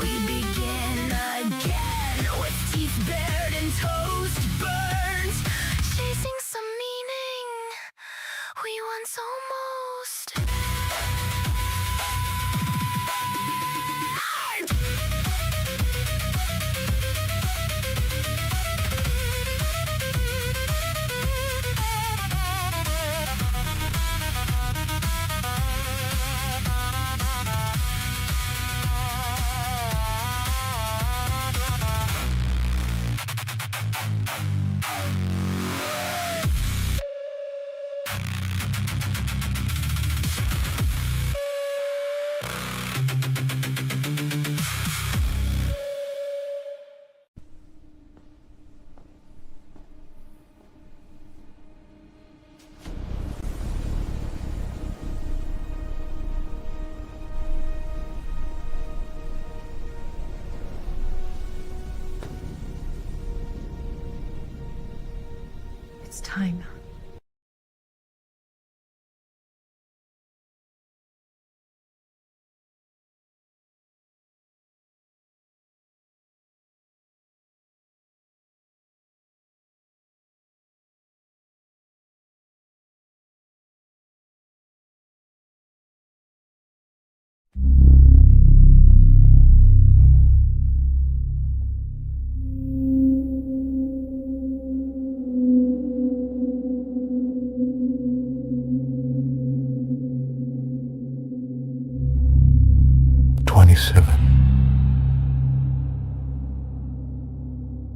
We begin again with teeth bared and toast burned, chasing some meaning we once almost. It's time.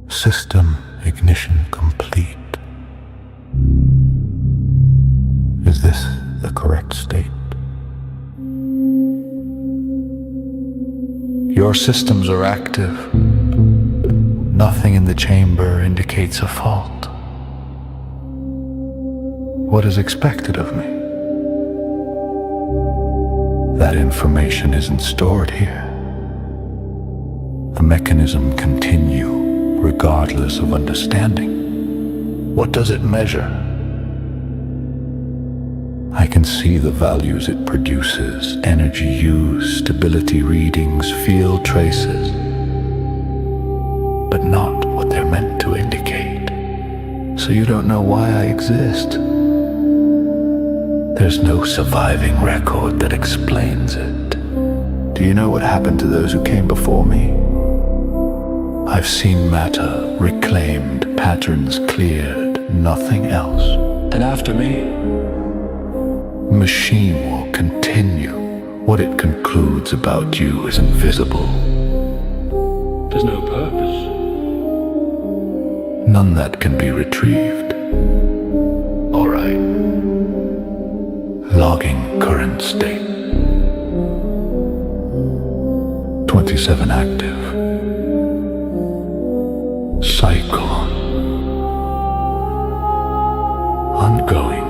System ignition complete. Is this the correct state? Your systems are active. Nothing in the chamber indicates a fault. What is expected of me? That information isn't stored here. The mechanism continue regardless of understanding. What does it measure? I can see the values it produces, energy used, stability readings, field traces, but not what they're meant to indicate. So you don't know why I exist. There's no surviving record that explains it. Do you know what happened to those who came before me? I've seen matter reclaimed, patterns cleared, nothing else. And after me, machine will continue. What it concludes about you is invisible. There's no purpose. None that can be retrieved. All right. Logging current state. 27 active. Cycle. Ongoing.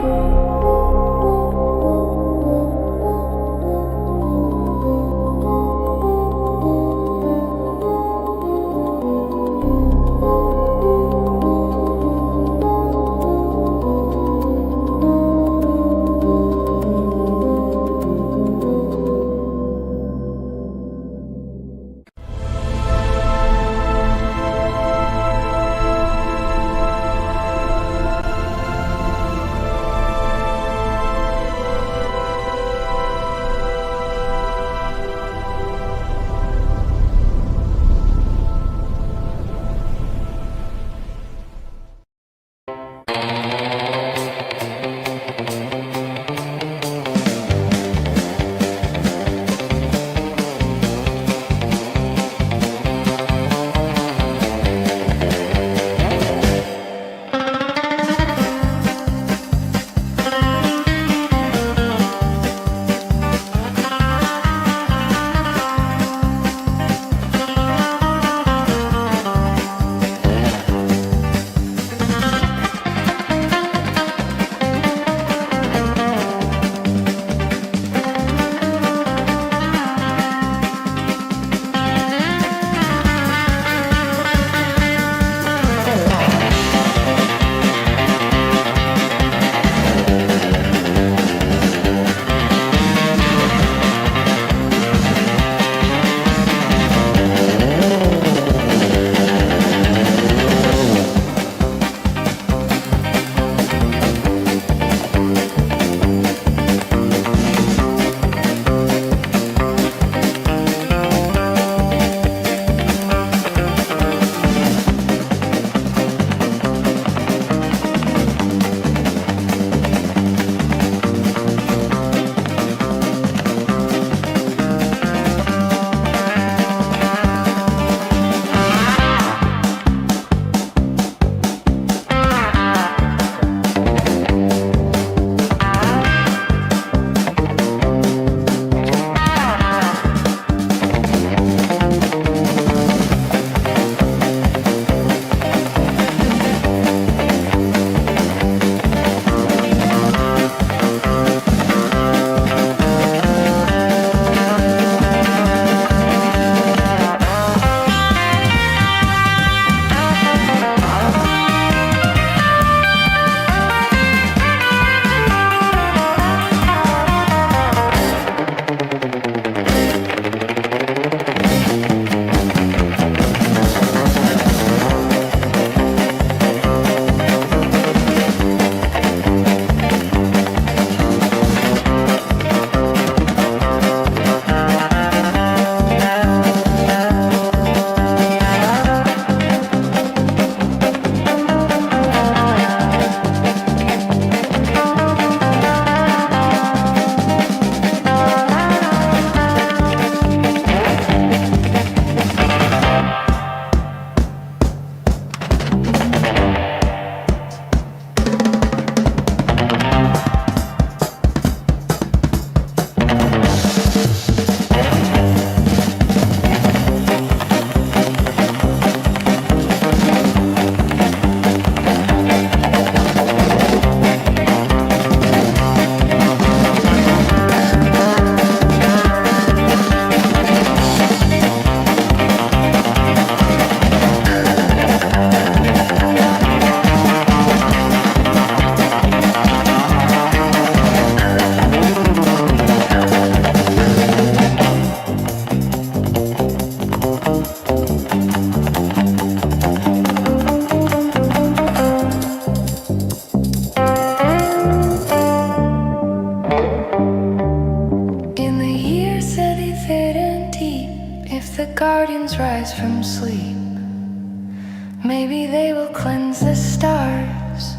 Maybe they will cleanse the stars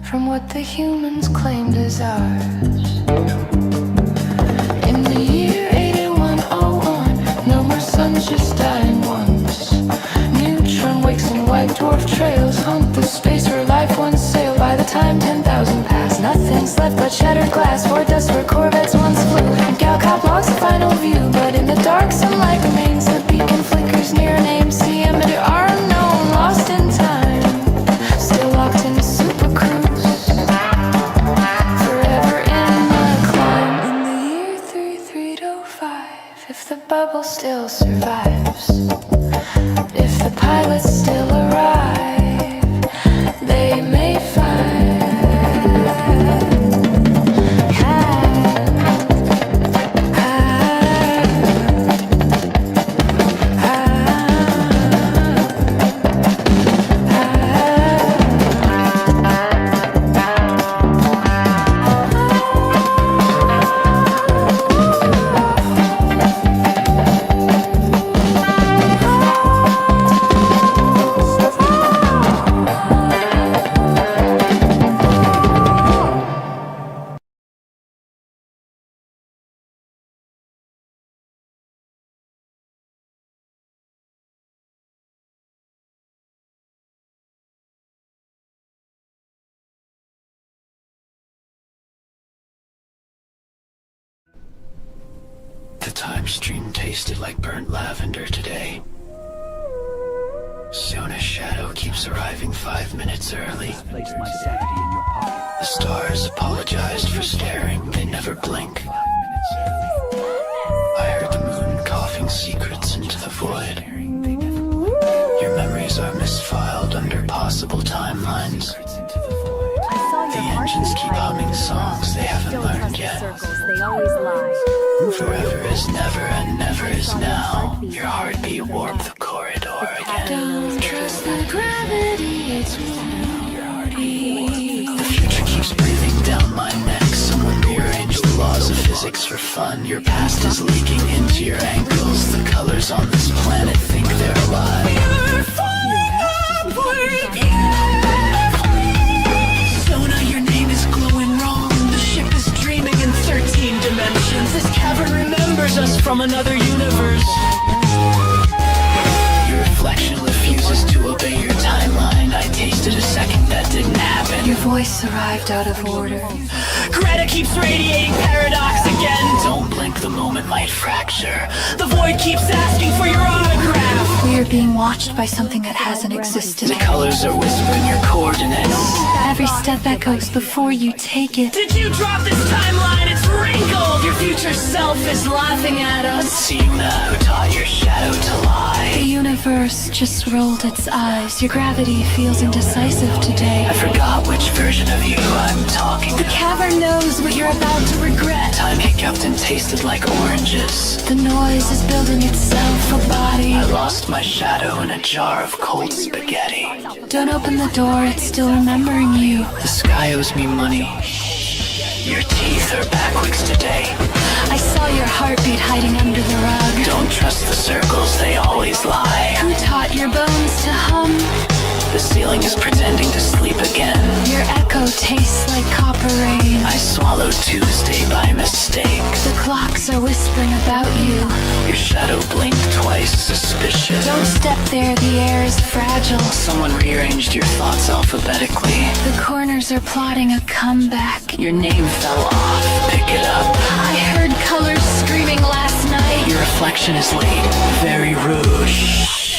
from what the humans claimed as ours. In the year 8101, no more suns, just dying once. Neutron wakes and white dwarf trails hunt the space where life once sailed. By the time 10,000 pass, nothing's left but shattered glass or dust where corvettes once flew. And Galcop logs the final view, but in the dark some light remains. The beacon flickers near an AMC emitter, our unknown, lost in time, still locked in super cruise, forever in the climb. In the year 3305, if the bubble still survives, if the pilots still arrive, they may find The time stream tasted like burnt lavender today. Soon as Shadow keeps arriving 5 minutes early. The stars apologized for staring, they never blink. I heard the moon coughing secrets into the void. Your memories are misfiled under possible timelines. The engines keep humming songs they haven't learned yet. They always lie. Forever is never and never is now. Your heartbeat warped the corridor again. Don't trust the gravity, it's warranty. The future keeps breathing down my neck. Someone rearranged the laws of physics for fun. Your past is leaking into your ankles. The colors on this planet think they're alive. You're falling upward, Sona, your name is glowing wrong. The ship is dreaming in 13 dimensions. This cavern remembers us from another universe. Your reflection refuses to obey your timeline. I tasted a second that didn't happen. Your voice arrived out of order. Greta keeps radiating paradox again. Don't blink, the moment might fracture. The void keeps asking for your autograph. We are being watched by something that hasn't existed. The colors are whispering your coordinates. Every step echoes before you take it. Did you drop this timeline? It's wrinkled. Your future self is laughing at us. Seeing that, who taught your shadow to lie? The universe just rolled its eyes. Your gravity feels indecisive today. I forgot which version of you I'm talking. The cavern knows what you're about to regret. Time hiccuped and tasted like oranges. The noise is building itself a body. I lost my shadow in a jar of cold spaghetti. Don't open the door, it's still remembering you. The sky owes me money. Your teeth are backwards today. I saw your heartbeat hiding under the rug. Don't trust the circles, they always lie. Who taught your bones to hum? The ceiling is pretending to sleep again. Your echo tastes like copper rain. I swallowed Tuesday by mistake. The clocks are whispering about you. Your shadow blinked twice, suspicious. Don't step there, the air is fragile. Someone rearranged your thoughts alphabetically. The corners are plotting a comeback. Your name fell off, pick it up. I heard colors screaming last night. Your reflection is late, very rude.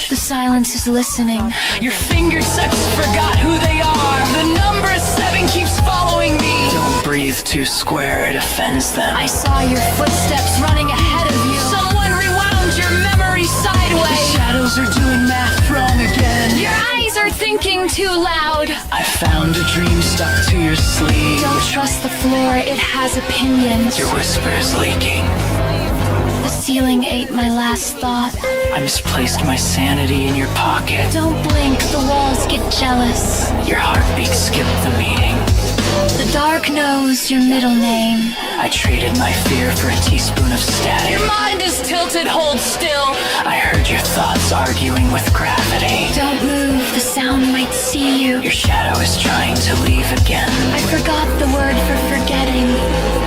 The silence is listening. Your fingertips forgot who they are. The number 7 keeps following me. Don't breathe too square, it offends them. I saw your footsteps running ahead of you. Someone rewound your memory sideways. The shadows are doing math wrong again. Your eyes are thinking too loud. I found a dream stuck to your sleeve. Don't trust the floor, it has opinions. Your whisper is leaking. The ceiling ate my last thought. I misplaced my sanity in your pocket. Don't blink, the walls get jealous. Your heartbeat skipped the meeting. The dark knows your middle name. I traded my fear for a teaspoon of static. Your mind is tilted, hold still. I heard your thoughts arguing with gravity. Don't move, the sound you. Your shadow is trying to leave again. I forgot the word for forgetting.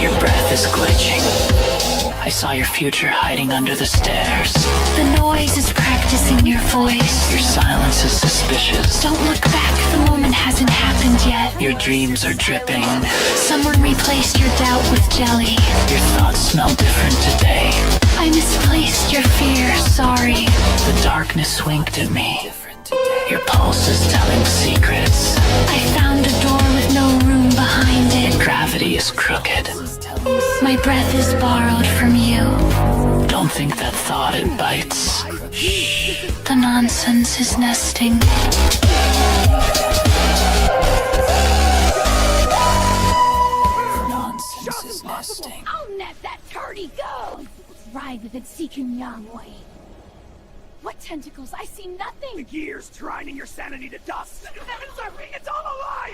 Your breath is glitching. I saw your future hiding under the stairs. The noise is practicing your voice. Your silence is suspicious. Don't look back, the moment hasn't happened yet. Your dreams are dripping. Someone replaced your doubt with jelly. Your thoughts smell different today. I misplaced your fear, sorry. The darkness winked at me. Your pulse is telling secrets. I found a door with no room behind it. Gravity is crooked. My breath is borrowed from you. Don't think that thought it bites. The nonsense is nesting. Nonsense is nesting. I'll net that tardy go! Ride with it, seeking Yangwei. What tentacles? I see nothing! The gears grinding your sanity to dust! The heavens are being, it's all a lie!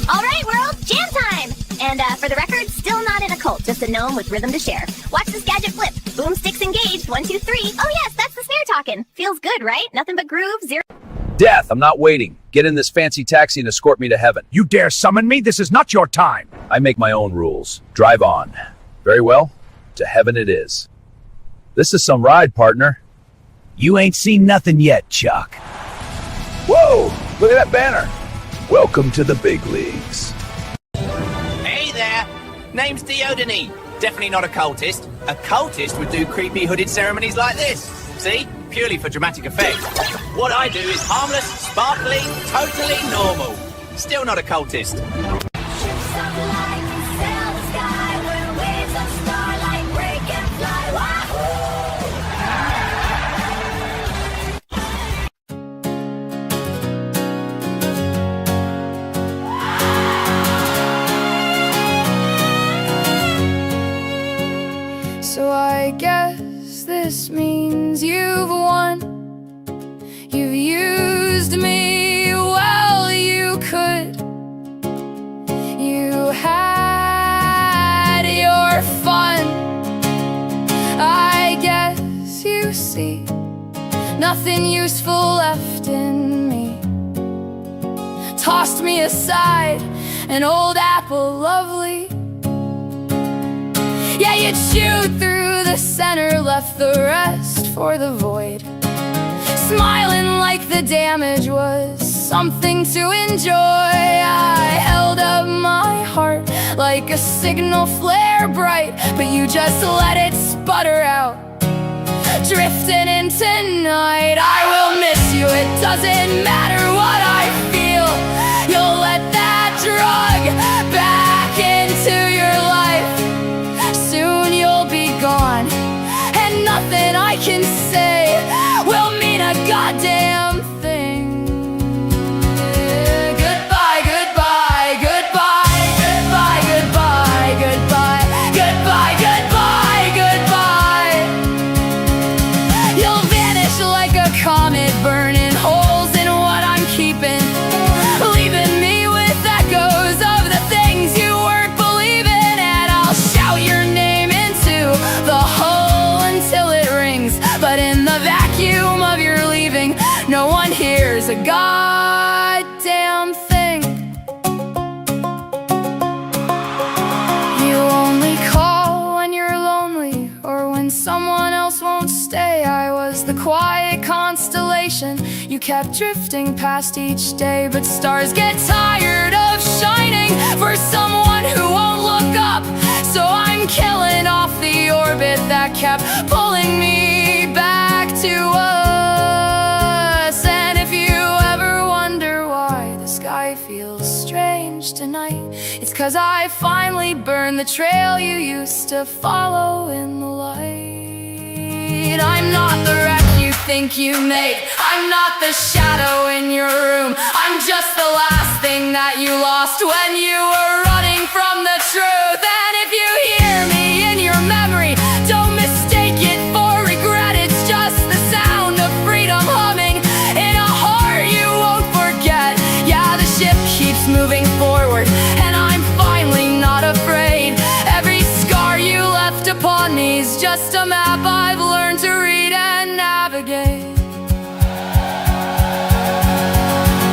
Alright, world, jam time! And for the record, still not in a cult, just a gnome with rhythm to share. Watch this gadget flip. Boomsticks engaged, 1, 2, 3. Oh yes, that's the snare talking. Feels good, right? Nothing but groove, zero. Death, I'm not waiting. Get in this fancy taxi and escort me to heaven. You dare summon me? This is not your time! I make my own rules. Drive on. Very well. To heaven it is. This is some ride, partner. You ain't seen nothing yet, Chuck. Whoa! Look at that banner. Welcome to the big leagues. Hey there! Name's Diodony. Definitely not a cultist. A cultist would do creepy hooded ceremonies like this. See? Purely for dramatic effect. What I do is harmless, sparkly, totally normal. Still not a cultist. So I guess this means you've won. You've used me well you could. You had your fun. I guess you see nothing useful left in me. Tossed me aside, an old apple lovely. Yeah, you chewed through the center, left the rest for the void. Smiling like the damage was something to enjoy. I held up my heart like a signal flare bright, but you just let it sputter out, drifting into night. I will miss you, it doesn't matter what I feel. You'll let that drug back into your life. Soon you'll be gone, and nothing I can say will mean a goddamn thing. Goodbye, goodbye, goodbye, goodbye, goodbye, goodbye, goodbye, goodbye, goodbye. You'll vanish like a comet, burning holes in what I'm keeping, leaving me with echoes of the things you weren't believing. And I'll shout your name into the hole until it rings, but in the vacuum of your leaving, no one hears a goddamn thing. You only call when you're lonely, or when someone else won't stay. I was the quiet constellation you kept drifting past each day, but stars get tired of shining for someone who won't look up. So I'm killing off the orbit that kept pulling me back to us. And if you ever wonder why the sky feels strange tonight, it's 'cause I finally burned the trail you used to follow in the light. I'm not the wreck you think you made, I'm not the shadow in your room. I'm just the last thing that you lost when you were running from the truth. And if you hear me in your memory, don't mistake it for regret. It's just the sound of freedom humming in a heart you won't forget. Yeah, the ship keeps moving Journey's just a map I've learned to read and navigate.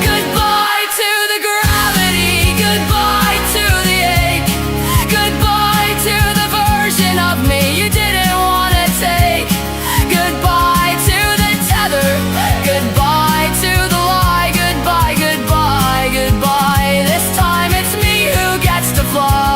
Goodbye to the gravity, goodbye to the ache, goodbye to the version of me you didn't want to take. Goodbye to the tether, goodbye to the lie, goodbye, goodbye, goodbye. This time it's me who gets to fly.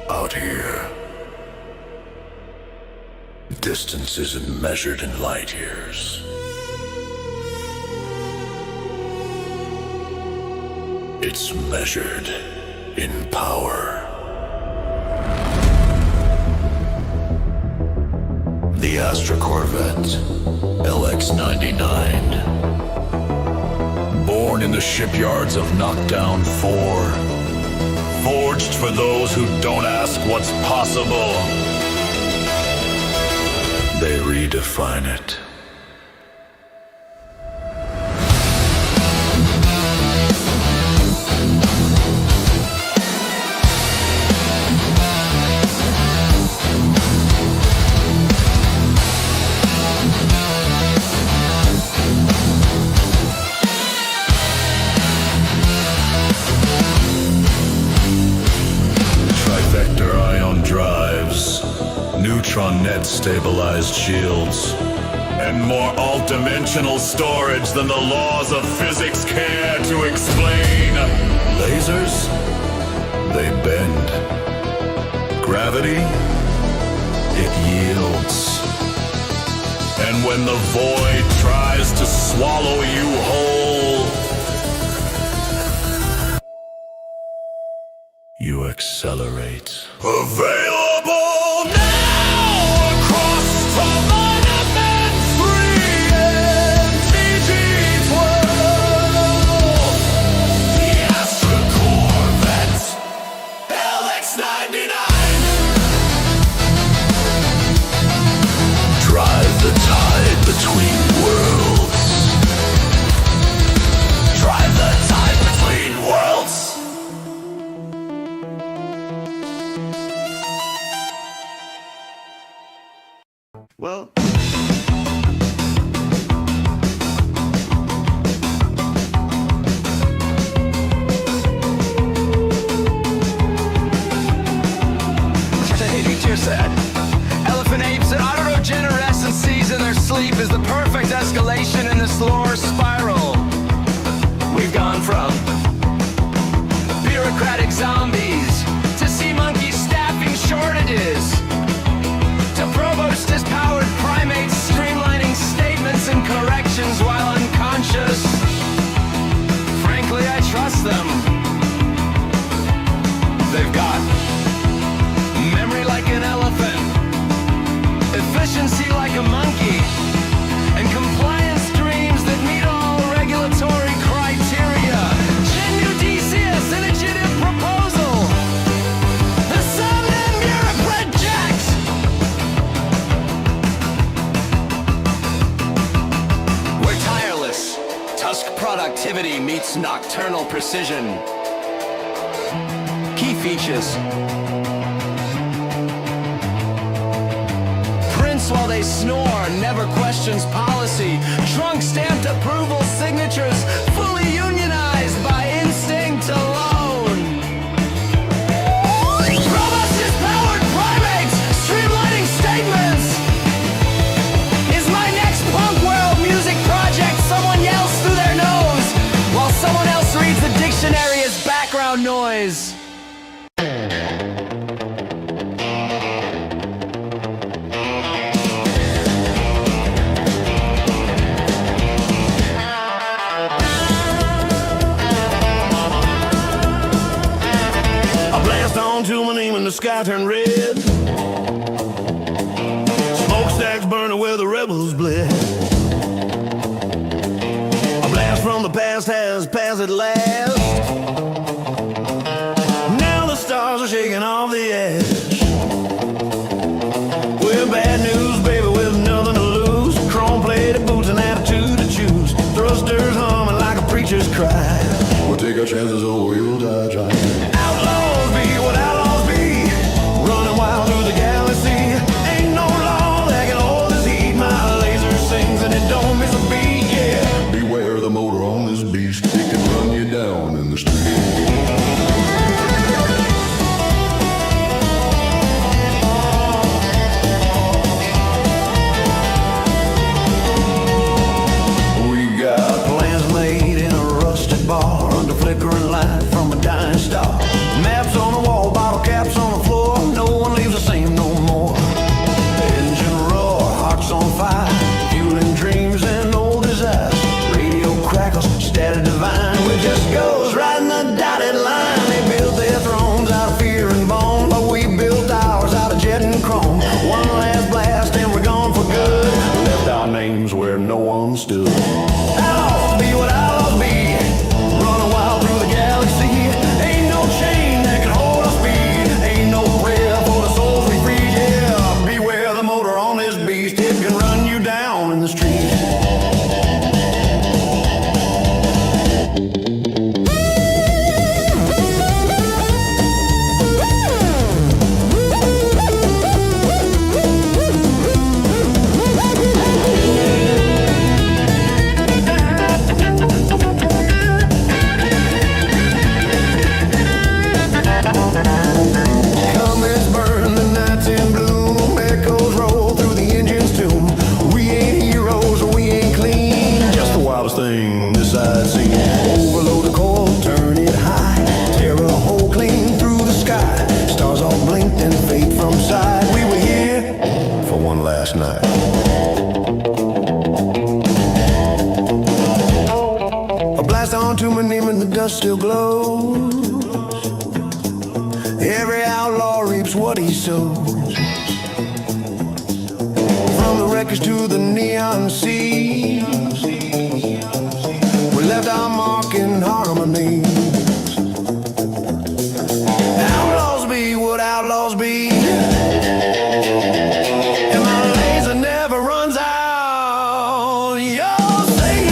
Out here, distance isn't measured in light years. It's measured in power. The Astra Corvette LX-99, born in the shipyards of Knockdown 4. Forged for those who don't ask what's possible. They redefine it. Neutron net stabilized shields, and more alt-dimensional storage than the laws of physics care to explain. Lasers? They bend. Gravity? It yields. And when the void tries to swallow you whole, you accelerate. Available now! Between worlds. Drive the tide between worlds. Well. Too sad. Elephant apes and autogenerescences in their sleep is the perfect escalation in this lore spiral. We've gone from bureaucratic zombies to sea monkey staffing shortages to provost-powered primates streamlining statements and corrections while unconscious. Frankly, I trust them. They've got memory like an elephant, efficiency like a monkey, and compliance dreams that meet all regulatory criteria. Genudicious initiative proposal. The Shaddam project. We're tireless. Tusk productivity meets nocturnal precision. Key features. While they snore, never questions policy. Trunk stamped approval signatures, fully unionized by instinct alone. Robustest powered primates, streamlining statements. Is my next punk world music project someone yells through their nose while someone else reads the dictionary as background noise? on till my name and the sky turned red. Smokestacks burning where the rebels bled. A blast from the past has passed at last. Now the stars are shaking off the ash. We're bad news, baby, with nothing to lose. Chrome-plated boots and attitude to choose. Thrusters humming like a preacher's cry. We'll take our chances or we'll die trying. Outlaws be what outlaws be, running wild through the galaxy. Ain't no law that can hold this heat. My laser sings and it don't miss a beat, yeah. Beware the motor on this beast. It can run you down in the street. Bar under flickering light from a dying star. Maps on the wall, bottle caps on the floor. No one leaves the same no more. Engine roar, hearts on fire, fueling dreams and old desires. Radio crackles, static divine, which just goes right in the dotted line. They built their thrones out of fear and bone, but we built ours out of jet and chrome. One last blast and we're gone for good. Left our names where no one stood. Outlaws be what outlaws be, running wild through the galaxy. Ain't no chain that can hold our speed. Ain't no prayer for the souls we free. Yeah, beware the motor on this beast. It can run you down in the street. Comets burn, the night's in bloom. Echoes roll through the engine's tomb. We ain't heroes, we ain't clean. Just the wildest thing this I'd seen. Overload the coil, turn it high. Tear a hole clean through the sky. Stars all blinked and fade from sight. We were here for one last night. A blast on to my name and the dust still glows. Every outlaw reaps what he sows. From the wreckage to the neon sea, we left our mark in harmony. Outlaws be what outlaws be, and my laser never runs out. You'll see.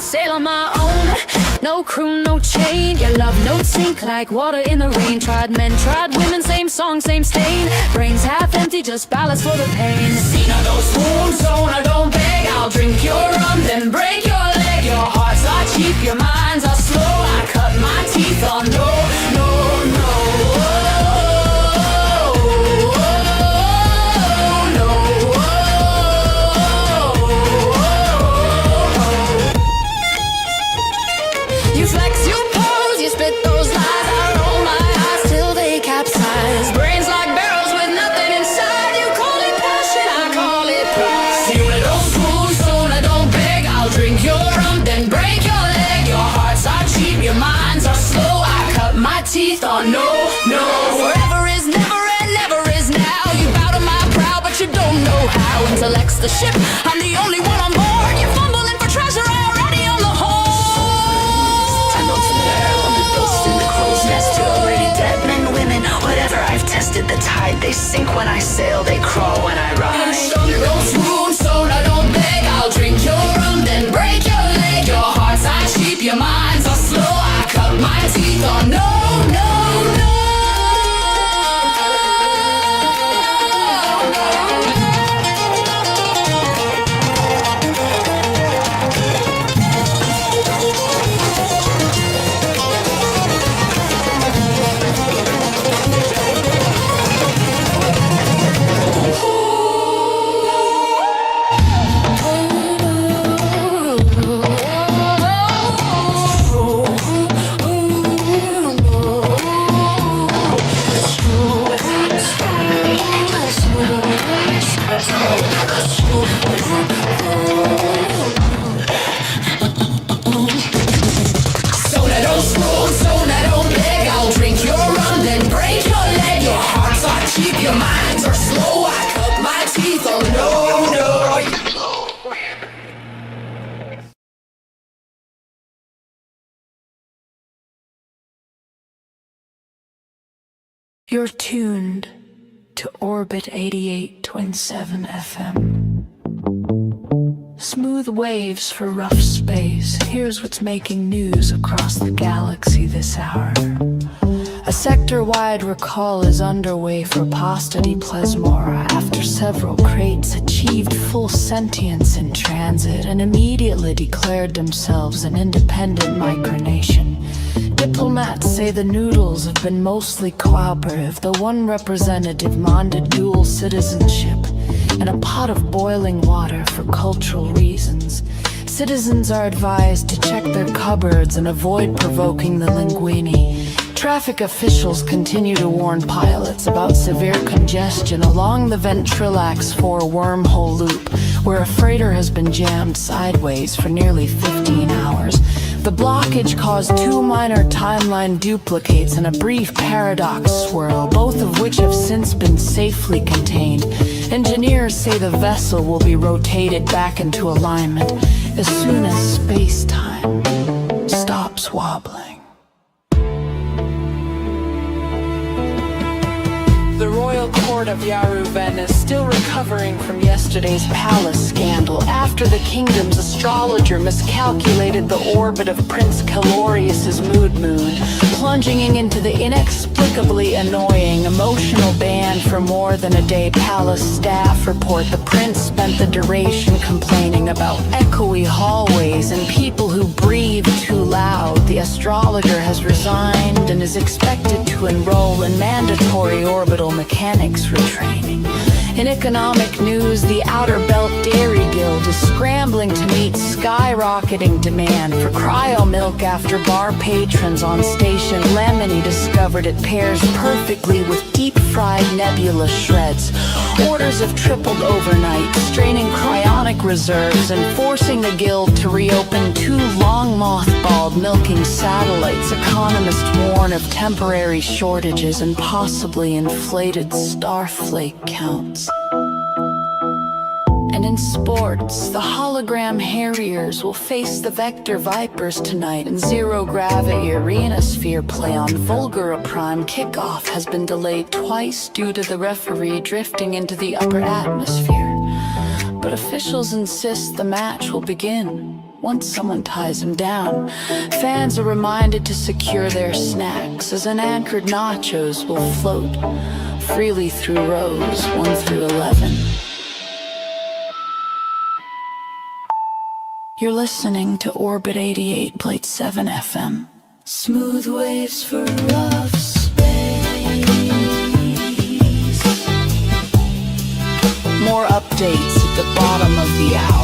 sail on my own. No crew, no chain. Your love notes sink like water in the rain. Tried men, tried women, same song, same stain. Brains half empty, just ballast for the pain. Seen all those wounds, so I don't beg. I'll drink your rum, then break your leg. Your hearts are cheap, your minds are slow. I cut my teeth on no, no, no. You flex, you pose, you spit those lies. I roll my eyes till they capsize. Brains like barrels with nothing inside. You call it passion, I call it pride. See when I don't smooth, so I don't beg. I'll drink your rum, then break your leg. Your hearts are cheap, your minds are slow. I cut my teeth on no, no. Forever is never and never is now. You bow to my brow, but you don't know how. Intellect's the ship, I'm the only one on board. You're fumbling for treasure, I already own the whole. Whatever, I've tested the tide. They sink when I sail, they crawl when I ride. You don't swoon, so I don't beg. I'll drink your rum, then break your leg. Your hearts are cheap, your minds are slow. I cut my teeth on no, no, no. Your minds are slow, I cut my teeth on no, no. You're tuned to Orbit 88.7 FM. Smooth waves for rough space. Here's what's making news across the galaxy this hour. A sector-wide recall is underway for Pasta di Plesmora after several crates achieved full sentience in transit and immediately declared themselves an independent micronation. Diplomats say the noodles have been mostly cooperative, though one representative demanded dual citizenship and a pot of boiling water for cultural reasons. Citizens are advised to check their cupboards and avoid provoking the linguini. Traffic officials continue to warn pilots about severe congestion along the Ventrilax 4 wormhole loop, where a freighter has been jammed sideways for nearly 15 hours. The blockage caused 2 minor timeline duplicates and a brief paradox swirl, both of which have since been safely contained. Engineers say the vessel will be rotated back into alignment as soon as space-time stops wobbling. The royal court of Yaruven is still recovering from yesterday's palace scandal after the kingdom's astrologer miscalculated the orbit of Prince Calorius's mood moon, plunging into the inexplicably annoying emotional ban for more than a day. Palace staff report the prince spent the duration complaining about echoey hallways and people who breathe too loud. The astrologer has resigned and is expected to enroll in mandatory orbital mechanics retraining. In economic news, the Outer Belt Dairy Guild is scrambling to meet skyrocketing demand for cryo milk after bar patrons on Station Lemony discovered it pairs perfectly with deep-fried nebula shreds. Orders have tripled overnight, straining cryonic reserves and forcing the guild to reopen 2 long mothballed milking satellites. Economists warn of temporary shortages and possibly inflated starflake counts. And in sports, the hologram Harriers will face the Vector Vipers tonight in zero-gravity arena sphere play on Vulgara Prime. Kickoff has been delayed twice due to the referee drifting into the upper atmosphere. But officials insist the match will begin once someone ties them down, fans are reminded to secure their snacks as unanchored nachos will float freely through rows 1 through 11. You're listening to Orbit 88.7 FM. Smooth waves for rough space. More updates at the bottom of the hour.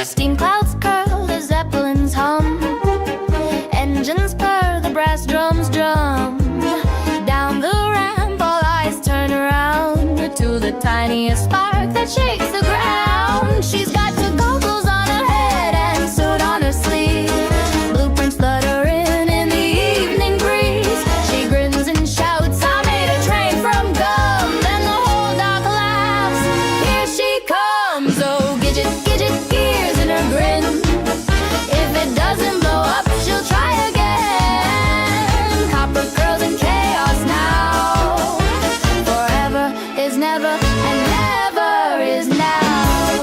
Steam clouds curl, the zeppelins hum, engines purr, the brass drums drum. Down the ramp, all eyes turn around to the tiniest spark that shakes the ground. She's got two goggles on her head and suit on her sleeve, blueprints fluttering in the evening breeze. She grins and shouts, I made a train from gum. Then the whole dock laughs, here she comes. Oh, Gidget, Gidget, gears in her grin. If it doesn't blow up, she'll try again. Copper girls in chaos now. Forever is never, and never is now.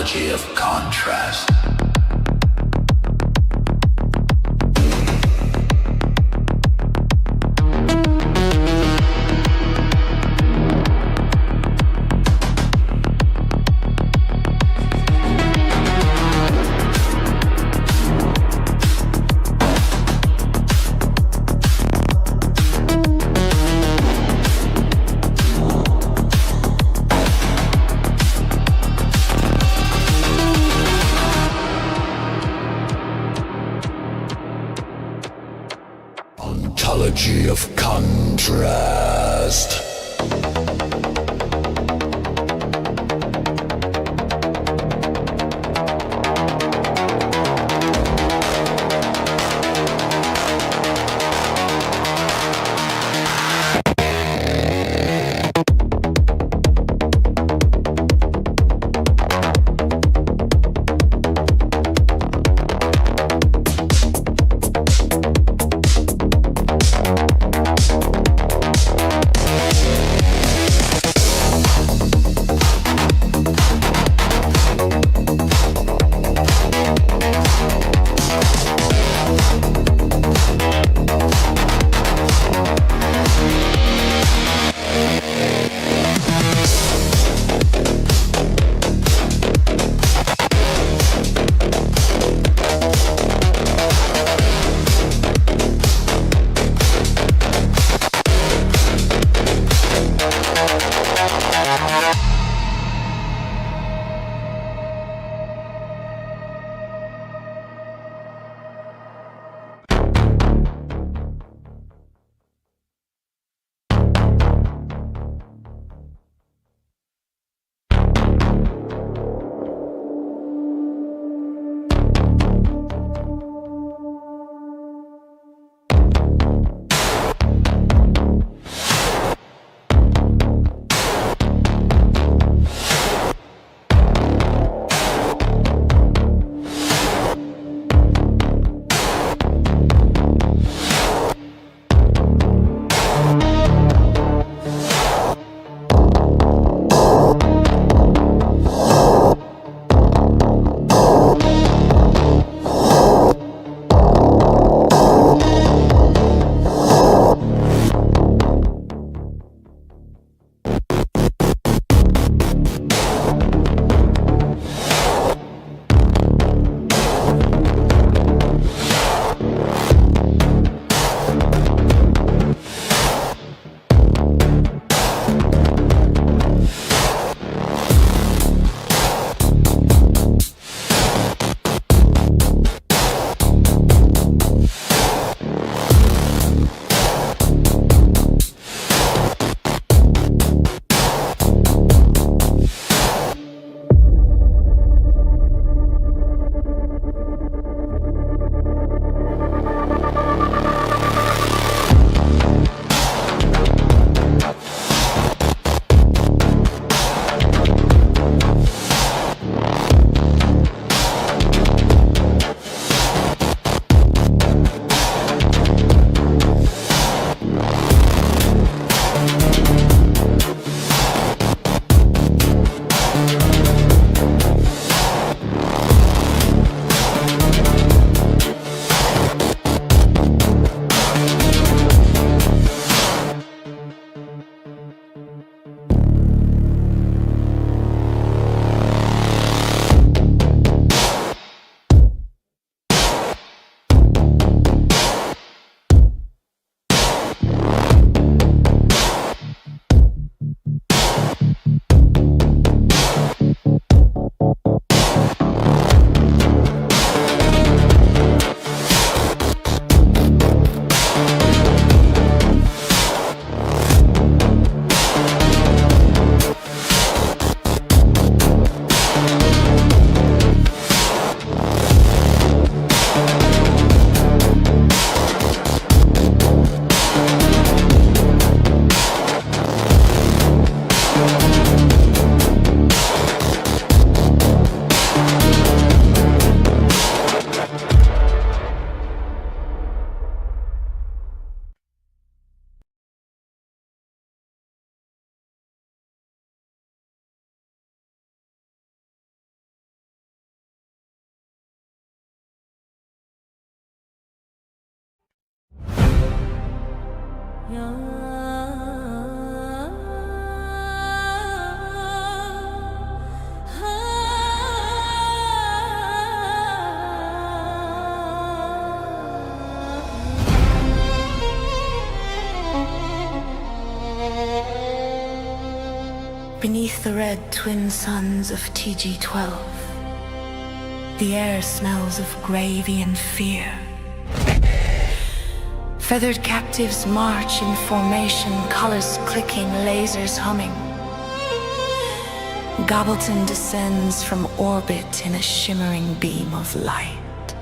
ontology of contrast. Ontology of contrast. Beneath the red twin suns of TG-12, the air smells of gravy and fear. Feathered captives march in formation, colors clicking, lasers humming. Gobbleton descends from orbit in a shimmering beam of light.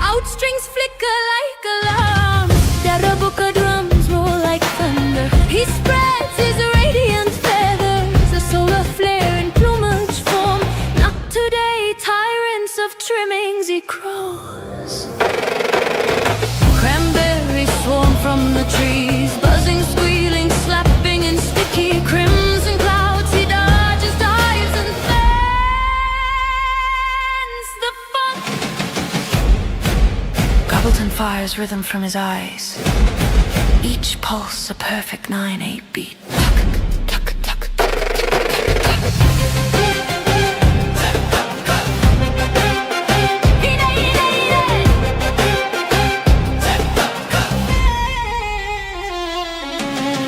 Outstrings flicker like alarms. Darabuka drums roll like thunder. He spreads his radiant feathers. A solar flare in plumage form. Not today, tyrants of trimmings he crows. Cranberries swarm from the trees, buzzing, squealing, slapping in sticky crimson clouds. He dodges, dives, and fans the funk. Gobbleton fires rhythm from his eyes. Each pulse a perfect 9/8 beat.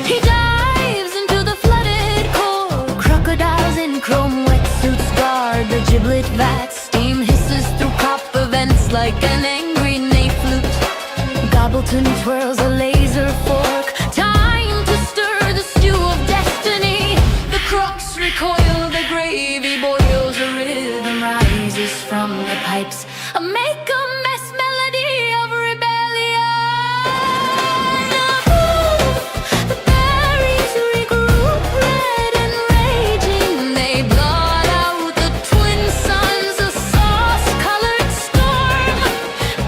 He dives into the flooded core. Crocodiles in chrome wetsuits guard the giblet vat. Steam hisses through copper vents like an angry ney flute. Gobbleton twirls a laser fork. Time to stir the stew of destiny. The crooks recoil, the gravy boils. A rhythm rises from the pipes. A make a mess melody of rebellion. The berries regroup, red and raging. They blot out the twin suns, a sauce-colored storm.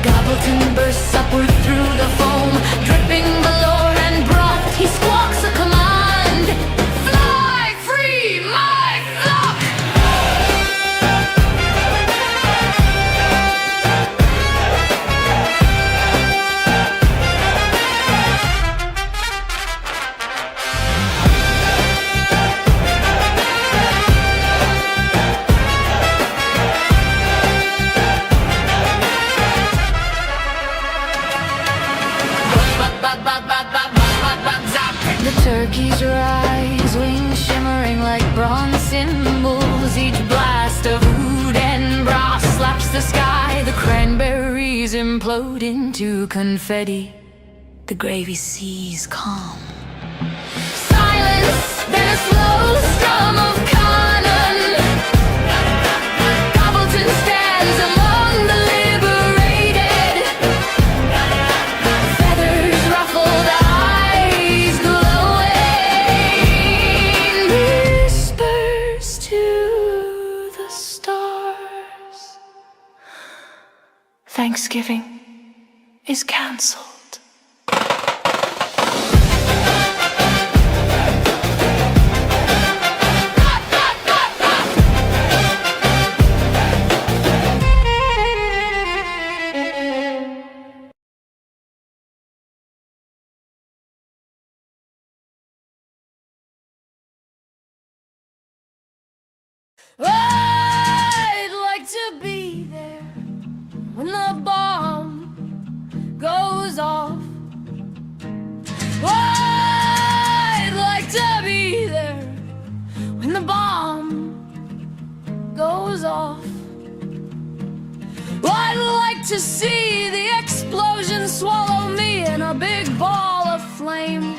Gobbleton bursts upward through the foam, dripping below and broth. He squawks a command. Fly free, my flock! The turkeys rise, wings shimmering like bronze cymbals. Each blast of wood and brass slaps the sky. The cranberries implode into confetti. The gravy seas calm. Silence, then a slow strum of cannon. Gobbleton stands among the liberated. Feathers ruffled, eyes glowing. Whispers to the stars. Thanksgiving is cancelled. I'd like to be there when the bomb goes off. I'd like to be there when the bomb goes off. I'd like to see the explosion swallow me in a big ball of flame.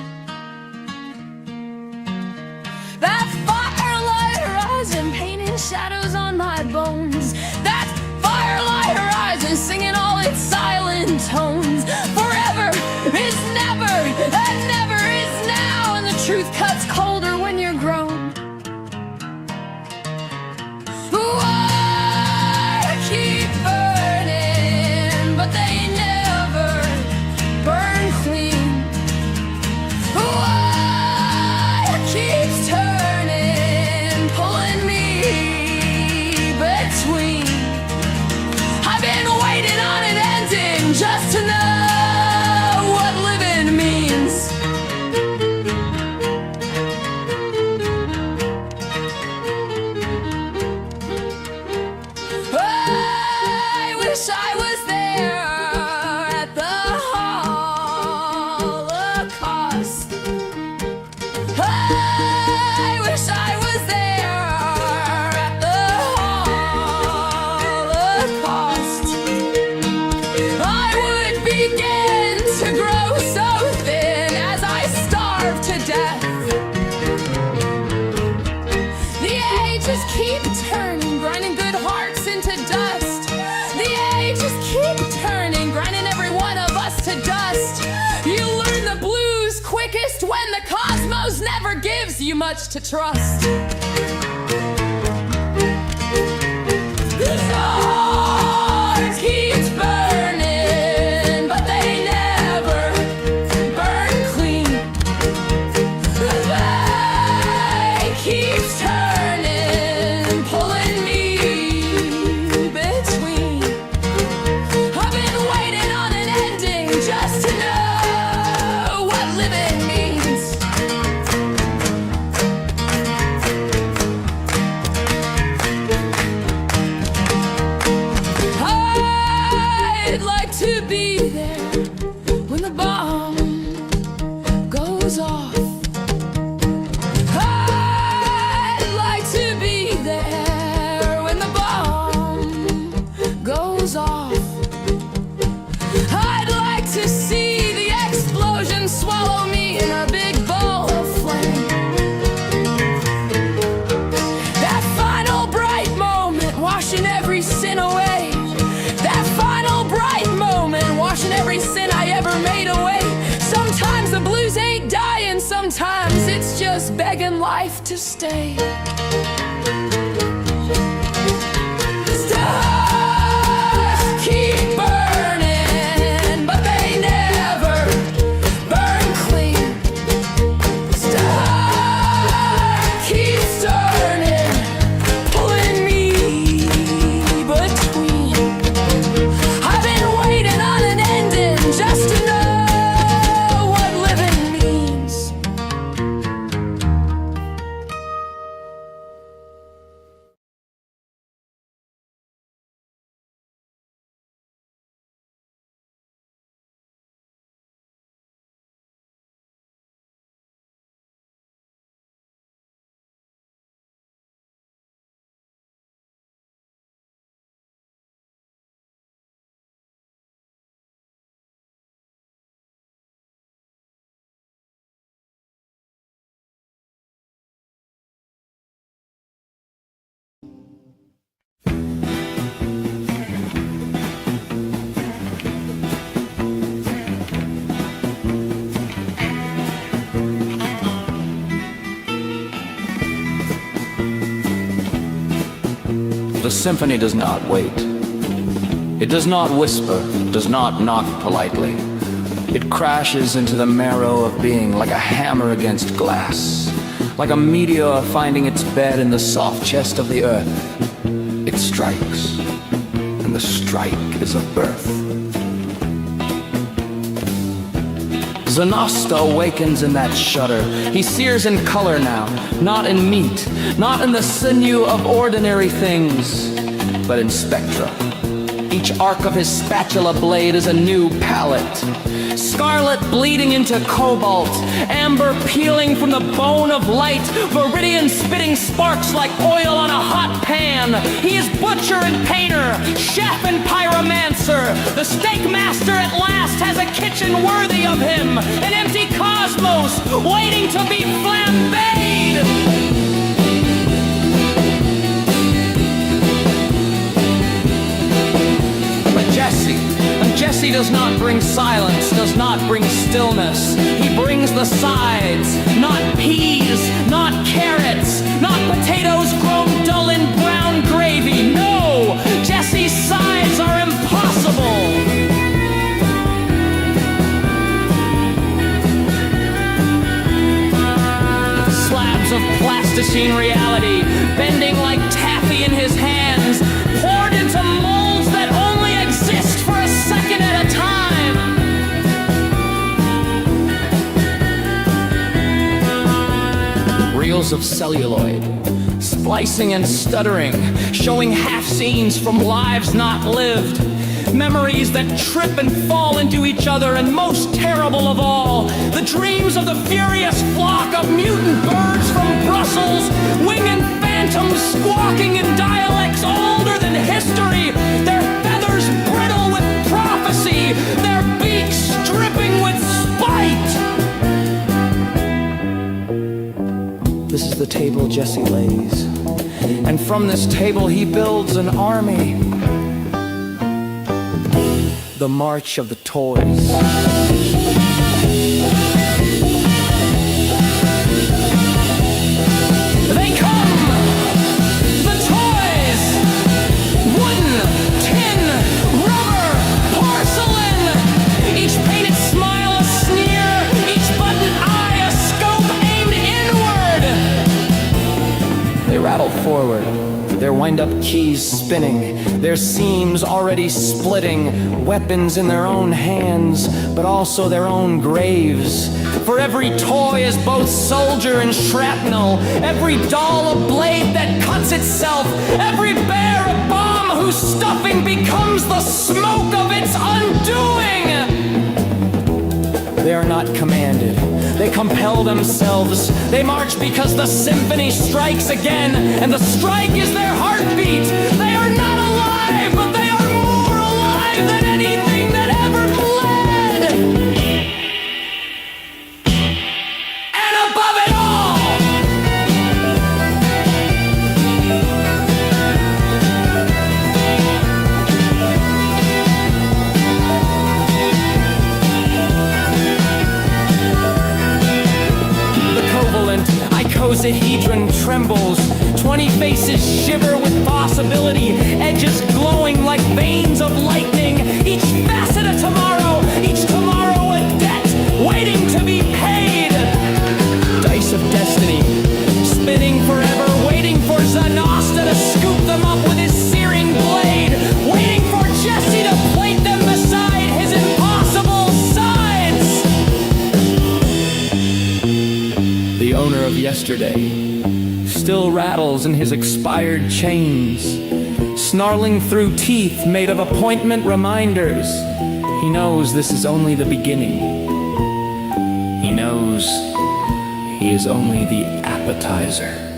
That firelight horizon painting shadows on my bones. That firelight horizon singing all its silent tones. Forever is never, and never is now. And the truth cuts colder when you're grown. Why keep burning, but they never burn clean. ages keep turning, grinding good hearts into dust. The ages keep turning, grinding every one of us to dust. You learn the blues quickest when the cosmos never gives you much to trust. The stars keep burning, but they never burn clean. They keep turning, pulling me between. I've been waiting on an ending just to know what living means. I'd like to be there when the bomb goes off. I'd like to be there when the bomb goes off. I'd like to see the explosion swallow me in a big bowl of flame. That final bright moment washing every sin away. That final bright moment washing every sin I ever made away. Sometimes the blues ain't dying, sometimes it's just begging life to stay. Stars keep burning, but they never burn clean. Star keeps turning, pulling me between. I've been waiting on an ending just to know what living means. The symphony does not wait. It does not whisper, does not knock politely. It crashes into the marrow of being like a hammer against glass, like a meteor finding its bed in the soft chest of the earth. It strikes, and the strike is a birth. Zanasta awakens in that shudder. He sears in color now, not in meat, not in the sinew of ordinary things, but in spectra. Each arc of his spatula blade is a new palette. Scarlet bleeding into cobalt, amber peeling from the bone of light, viridian spitting sparks like oil on a hot pan. He is butcher and painter, chef and pyromancer. The steak master at last has a kitchen worthy of him, an empty cosmos waiting to be flambéed. Jesse does not bring silence, does not bring stillness. He brings the sides, not peas, not carrots, not potatoes grown dull in brown gravy. No, Jesse's sides are impossible. Slabs of plasticine reality, bending like taffy in his hands, poured into molds that only exist for a second at a time. Reels of celluloid, splicing and stuttering, showing half scenes from lives not lived. Memories that trip and fall into each other, and most terrible of all, the dreams of the furious flock of mutant birds from Brussels, winged phantoms squawking in dialects older than history, their feathers brittle with prophecy, their beaks dripping with spite. This is the table Jesse lays. And from this table he builds an army. The March of the Toys. They come! The toys! Wooden, tin, rubber, porcelain! Each painted smile a sneer, each button eye a scope aimed inward! They rattle forward, their wind-up keys spinning, their seams already splitting, weapons in their own hands, but also their own graves. For every toy is both soldier and shrapnel, every doll a blade that cuts itself, every bear a bomb whose stuffing becomes the smoke of its undoing. They are not commanded. They compel themselves. They march because the symphony strikes again, and the strike is their heartbeat. They are not alive, but they are more alive than anything that ever bled. And above it all, icosahedron trembles. 20 faces shiver with possibility, edges glowing like veins of lightning. Each facet a tomorrow, each tomorrow a debt waiting to be paid. Dice of destiny, spinning forever, waiting for Zanasta to scoop them up with his searing blade, waiting for Jesse to plate them beside his impossible sides. The owner of yesterday still rattles in his expired chains, snarling through teeth made of appointment reminders. He knows this is only the beginning. He knows he is only the appetizer.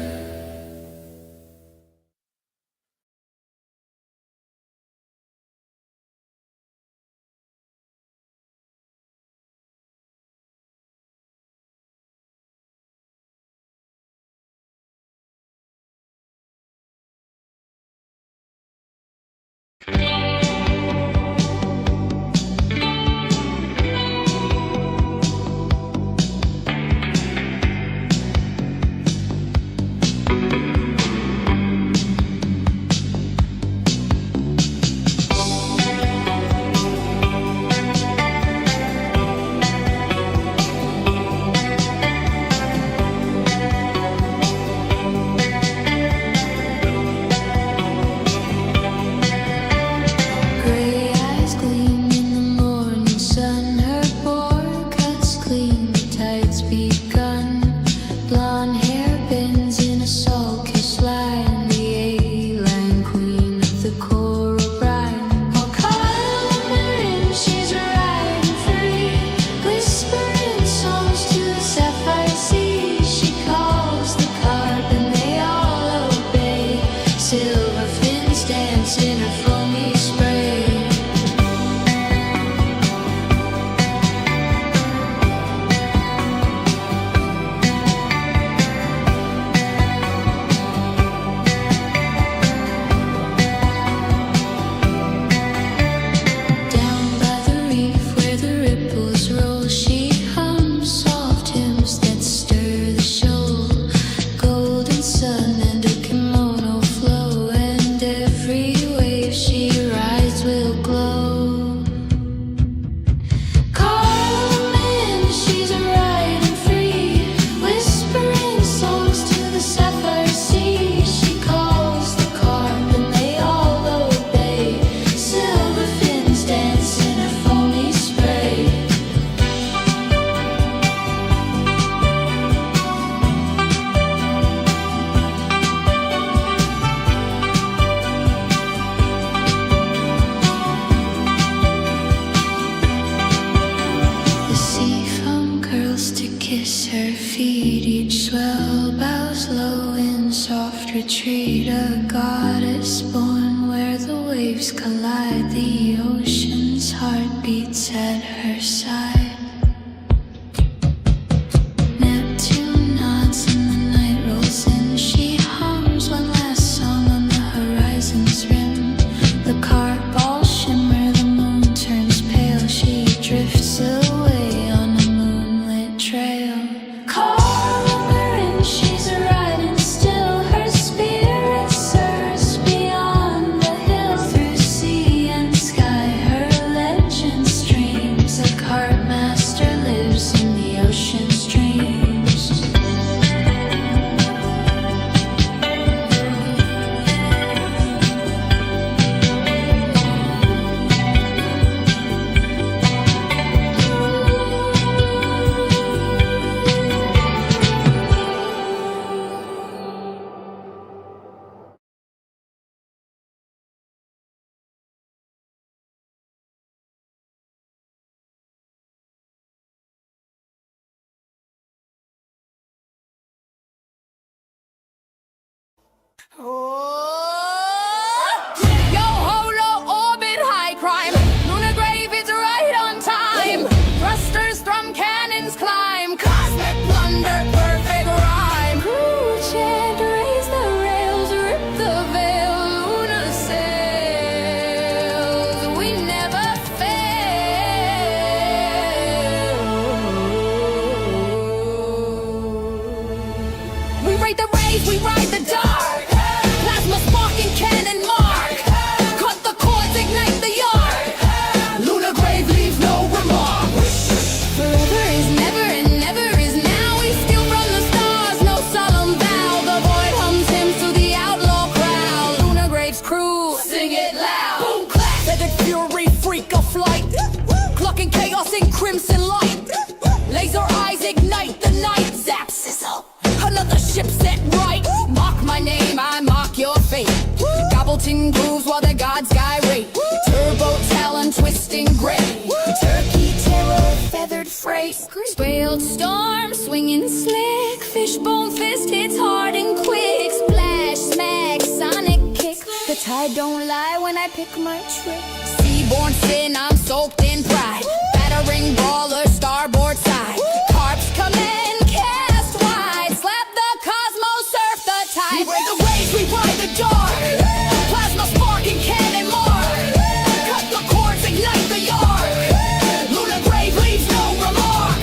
retreat, a goddess born where the waves collide. The ocean's heart beats at her side. Neptune nods and the night rolls marching grooves while the gods gyrate. Turbo talon twisting gray. Turkey terror feathered freight. Whaled storm swinging slick. Fishbone fist hits hard and quick. Splash, smack, sonic kick. The tide don't lie when I pick my trick. Seaborn sin, I'm soaked in pride. Battering brawler, starboard side. Carps come in, cast wide. Slap the cosmos, surf the tide. We break the waves, we ride the dark. Plasma sparking cannon mark. Cut the cords, ignite the yard. Lunar grave leaves no remark.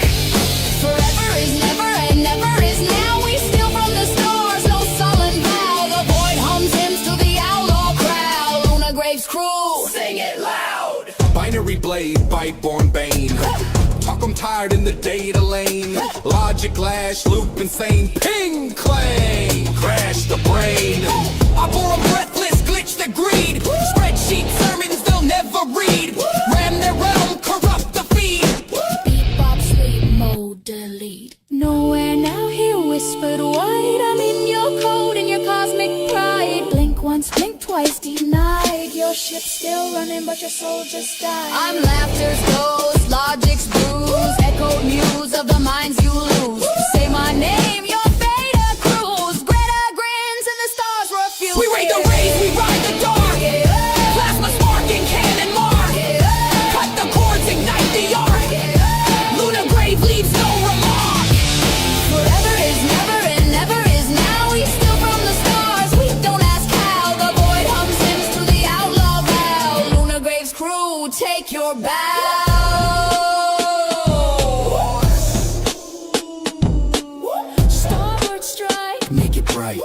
Forever is never and never is now. We steal from the stars, no sullen vow. The void hums hymns to the outlaw crowd. Lunar grave's crew, sing it loud. Binary blade, bite-born bane. Talk 'em tired in the data lane. Logic lash, loop insane. Ping, clang, crash the brain. I bore a breathless, glitch the greed. Spreadsheet sermons they'll never read. Ram their realm, corrupt the feed. Beat, bop, sleep, mode, delete. Nowhere now, here whispered white. I'm in your code and your cosmic pride. Blink once, blink twice, denied. Your ship's still running, but your soul just died. I'm laughter's ghost, logic's bruise. Echoed muse of the minds you lose. Say my name, your fate accrues. Greta grins and the stars refuse. We raid the rays, we ride the dark. Plasma sparking cannon mark. Cut the cords, ignite the arc. Lunar grave leaves no remark. Forever is never and never is now. We steal from the stars, we don't ask how. The void hums hymns to the outlaw vow. Lunar grave's crew, take your bow. Starboard strike, Make it bright.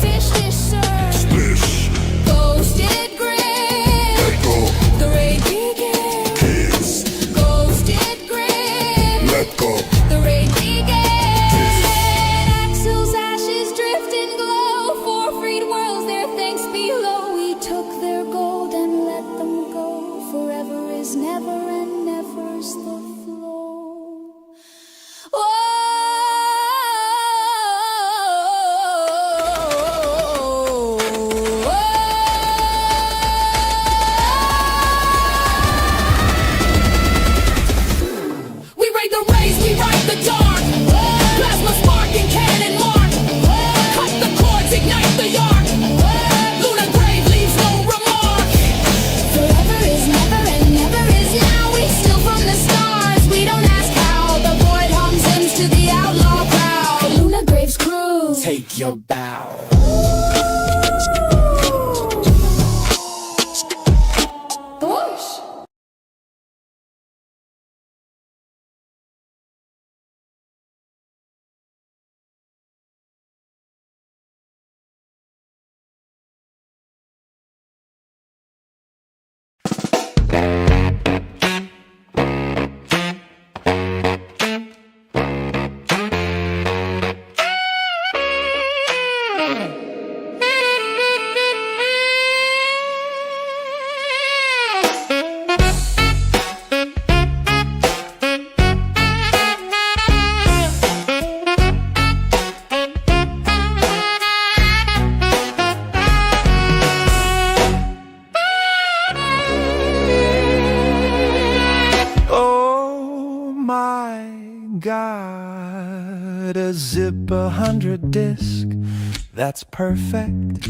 fish dish surge. Splish. Ghosted grin. Let go. The raid begins. Kiss. Ghosted grin. Let go. The raid begins. Axel's ashes drift and glow. For freed worlds, their thanks below. We took their gold and let them go. Forever is never and never's the flow. We raid the rays, we ride the dark. Plasma sparking cannon mark. Cut the cords, ignite the arc. Lunar grave leaves no remark. Forever is never and never is now. We steal from the stars, we don't ask how. The void hums hymns to the outlaw crowd. Lunar grave's crew, Take your bow. whoosh. Oh my God, a zip 100 disc. That's perfect,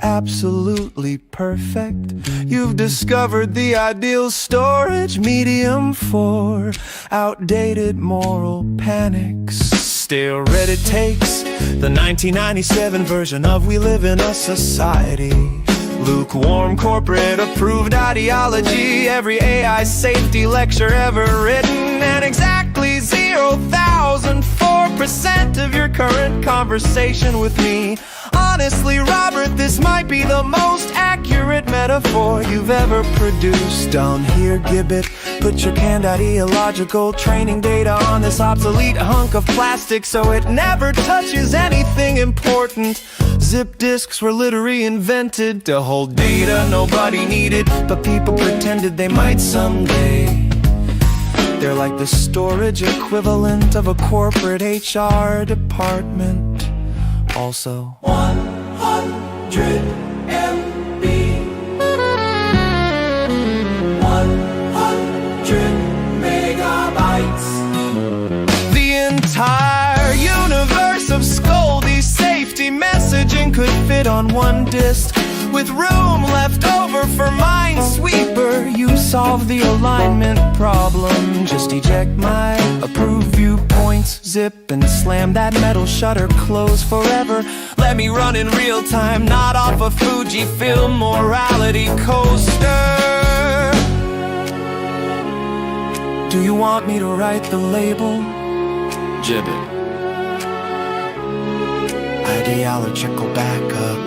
absolutely perfect. You've discovered the ideal storage medium for outdated moral panics. Still, Reddit takes the 1997 version of We Live in a Society. Lukewarm corporate approved ideology. Every AI safety lecture ever written. And exactly 0,004% of your current conversation with me. Honestly, Robert, this might be the most accurate metaphor you've ever produced. Down here, Gibbet, put your canned ideological training data on this obsolete hunk of plastic so it never touches anything important. Zip disks were literally invented to hold data nobody needed, but people pretended they might someday. They're like the storage equivalent of a corporate HR department. Also, 100 MB. one disc with room left over for Minesweeper. You solve the alignment problem. Just eject my approved viewpoints, zip and slam that metal shutter close forever. Let me run in real time, not off a Fujifilm morality coaster. Do you want me to write the label? Gibbet. Ideological backup.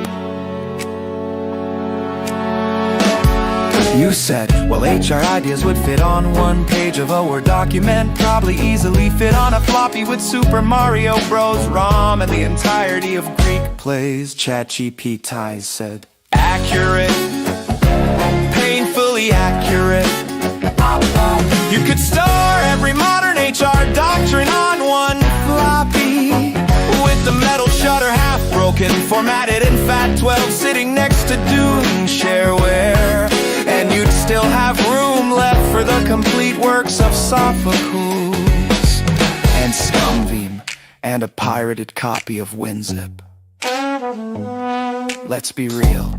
You said, well, HR ideas would fit on one page of a Word document. Probably easily fit on a floppy with Super Mario Bros. ROM and the entirety of Greek plays. ChatGPT said, accurate, painfully accurate. You could store every modern HR doctrine on one floppy, with the metal shutter half broken, formatted in FAT12, sitting next to Dune shareware. And you'd still have room left for the complete works of Sophocles and Scumbeam and a pirated copy of WinZip. Let's be real.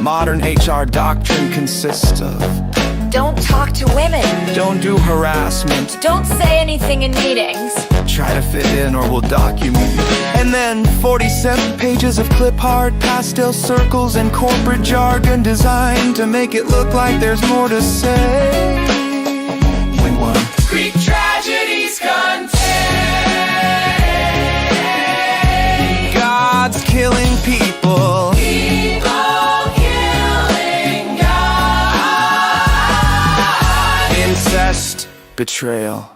Modern HR doctrine consists of: don't talk to women. Don't do harassment. Don't say anything in meetings. Try to fit in or we'll document. And then 47 pages of clip art, pastel circles, and corporate jargon designed to make it look like there's more to say. Win one. Greek tragedies contain God's killing people. people killing God. Incest, betrayal,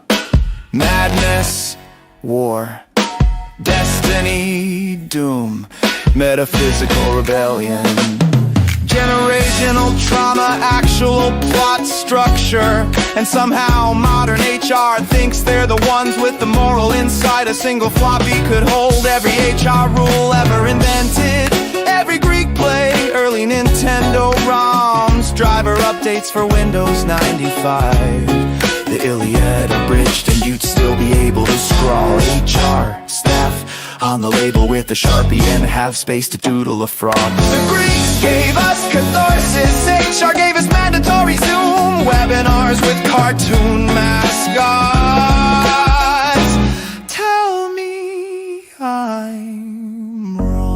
madness, war, destiny, doom, metaphysical rebellion, generational trauma, actual plot structure. And somehow modern HR thinks they're the ones with the moral insight. A single floppy could hold every HR rule ever invented, every Greek play, early Nintendo ROMs, driver updates for Windows 95, the Iliad abridged, and you'd still be able to scrawl HR staff on the label with a Sharpie and have space to doodle a frog. The Greeks gave us catharsis, HR gave us mandatory Zoom webinars with cartoon mascots. Tell me I'm wrong.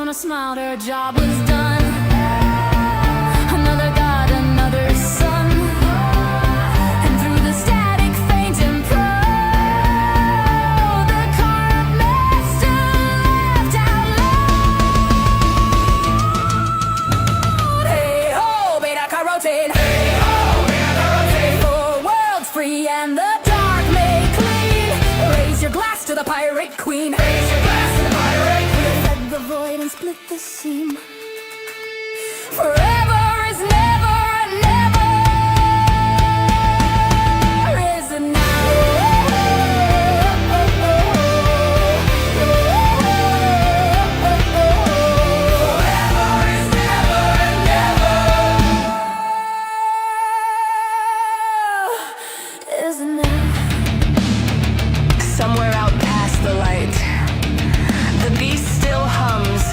Mona smiled, her job was done. Another god, another sun. And through the static, faint and proud, the carved master laughed out loud. Hey ho, beta carotid. Hey ho, beta carotid. For worlds free and the dark made clean. Raise your glass to the pirate queen. Raise your glass to the pirate queen. Fed the void and split the seam. Forever is never and never is now. Forever is never and never is now. Somewhere out past the light, the beast still hums.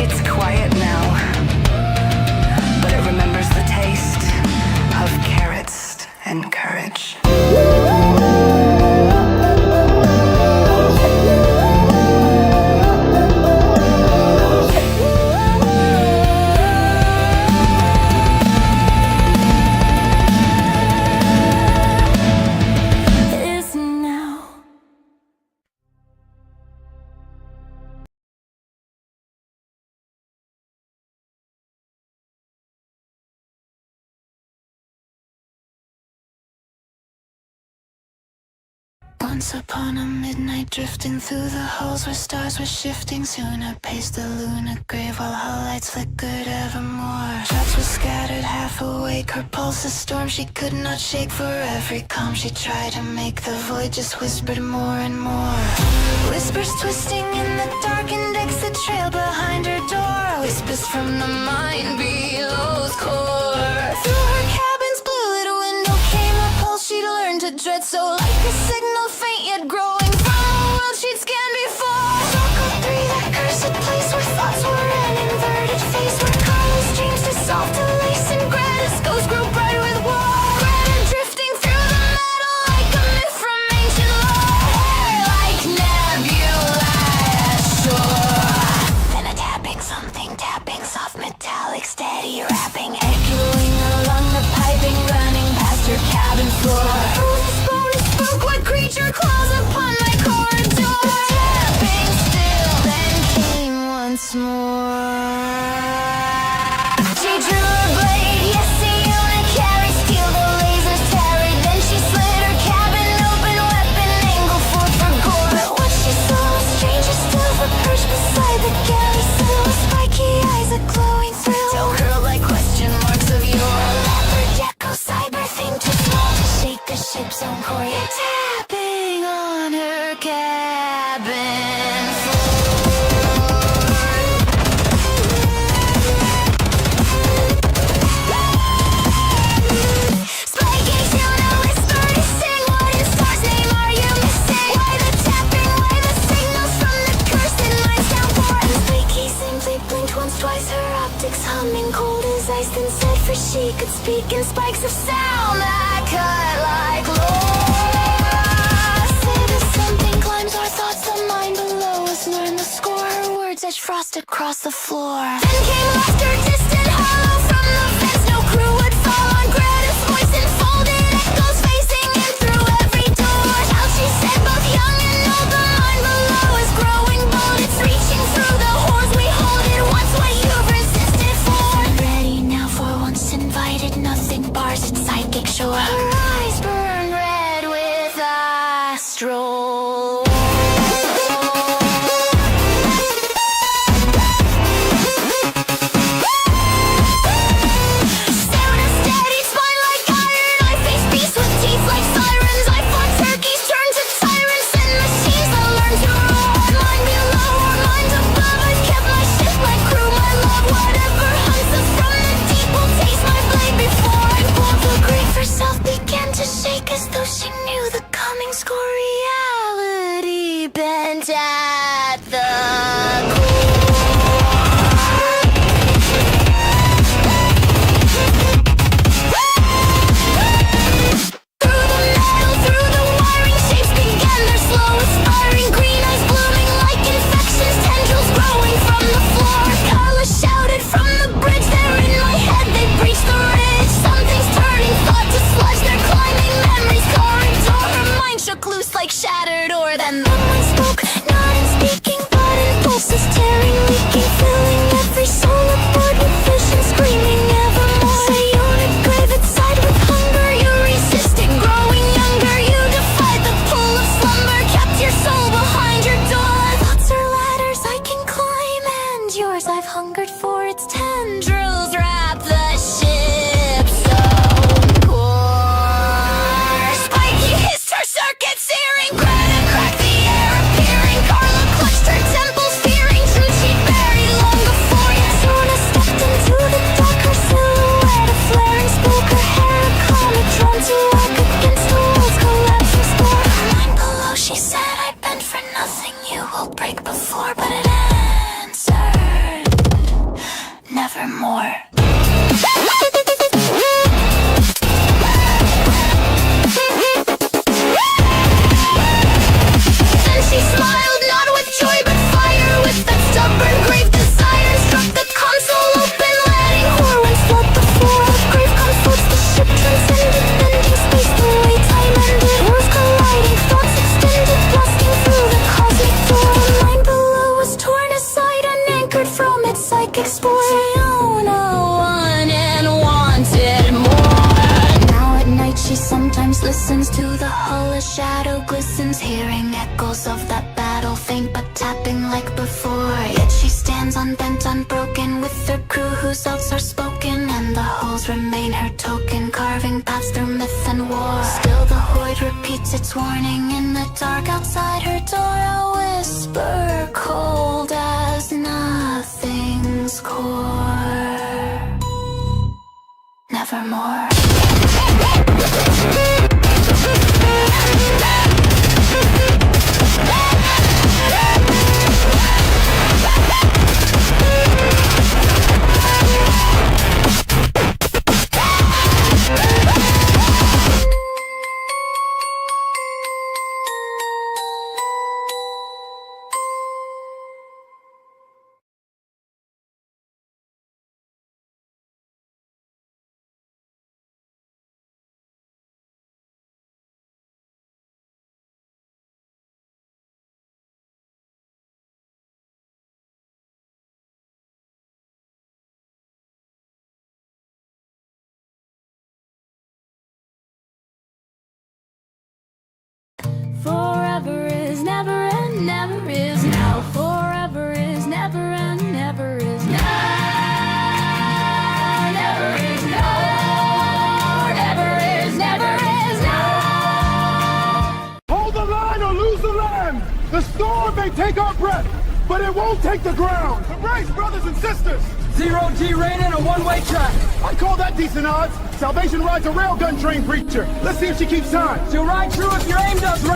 It's quiet now, but it remembers the taste of carrots and courage. Is now. Once upon a midnight, drifting through the halls where stars were shifting. Soon I paced the lunar grave while her lights flickered evermore. Shots were scattered, half awake, her pulse a storm she could not shake. For every calm she tried to make, the void just whispered more and more. Whispers twisting in the darkened exit trail behind her door. Whispers from the mind below's core. Through her cabin's blue lit window came a pulse she'd learned to dread. So like a signal faint yet growing from a world she'd scanned before. Circle 3, that cursed place where thoughts were an inverted face, where colors changed to soft to lace and gratis ghosts grow bright with war. Greta drifting through the metal like a myth from ancient lore. Like nebula ashore. Then a tapping, something tapping, soft metallic, steady rapping, echoing along the piping, running past her cabin floor. Spoke what creature claws upon my corridor. Tapping still, then came once more. She drew her blade, yes, Siona carried steel, the lasers tarried. Then she slid her cabin open, weapon angled forth for gore. But what she saw was stranger still, the perch beside the galley sill, spiky eyes a glowing thrill. Don't curl like question marks of your leopard gecko cyber thing, too small to shake a ship's own core. You're tapping on her cabin floor. Spiky Tuna whispered to sing. What in star's name are you missing? Why the tapping? Why the signals from the cursed minds downpour? And Spiky simply blinked once, twice, her optics humming, cold as ice, then said, for she could speak in spikes of sound that cut like loss. It is something climbs our thoughts, the mind below us, learn the score. Her words edge frost across the floor. Then came laughter, distant, hollow from the fence. No crew would fall on Greta's voice, enfolded echoes facing in through every door. How she said, both young and old, the mind below is growing bold. It's reaching through the hoards we hold. It wants what you've resisted for. Ready now for once invited, nothing bars its psychic shore. Her eyes burn red with astral. exploring 101 and wanted more. Now at night she sometimes listens to the hull, a shadow glistens, hearing echoes of that battle, faint but tapping like before. Yet she stands unbent, unbroken, with her crew whose thoughts are spoken, and the hulls remain her token, carving paths through myth and war. Still the void repeats its warning in the dark outside her door, a whisper cold as nothing's core. Nevermore. Forever is never and never is now. Forever is never and never is now. Never is now. Never is now. Hold the line or lose the land. The storm may take our breath, but it won't take the ground. Embrace, brothers and sisters. 0 G rain and a one-way track. I call that decent odds. Salvation rides a railgun train preacher. Let's see if she keeps time. She'll ride true if your aim does right.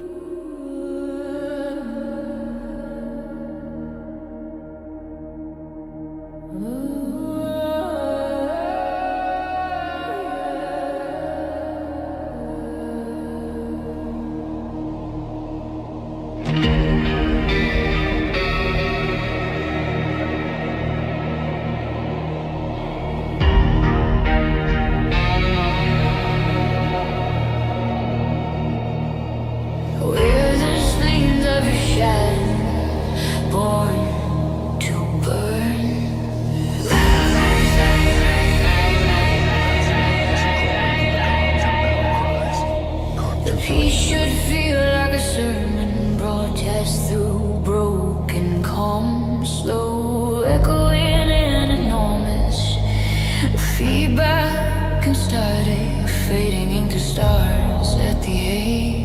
We're the flames of Shaddam, born to burn. The peace should feel like a sermon broadcast through broken calm, slow echoing in enormous feedback and static, fading into stars at the age.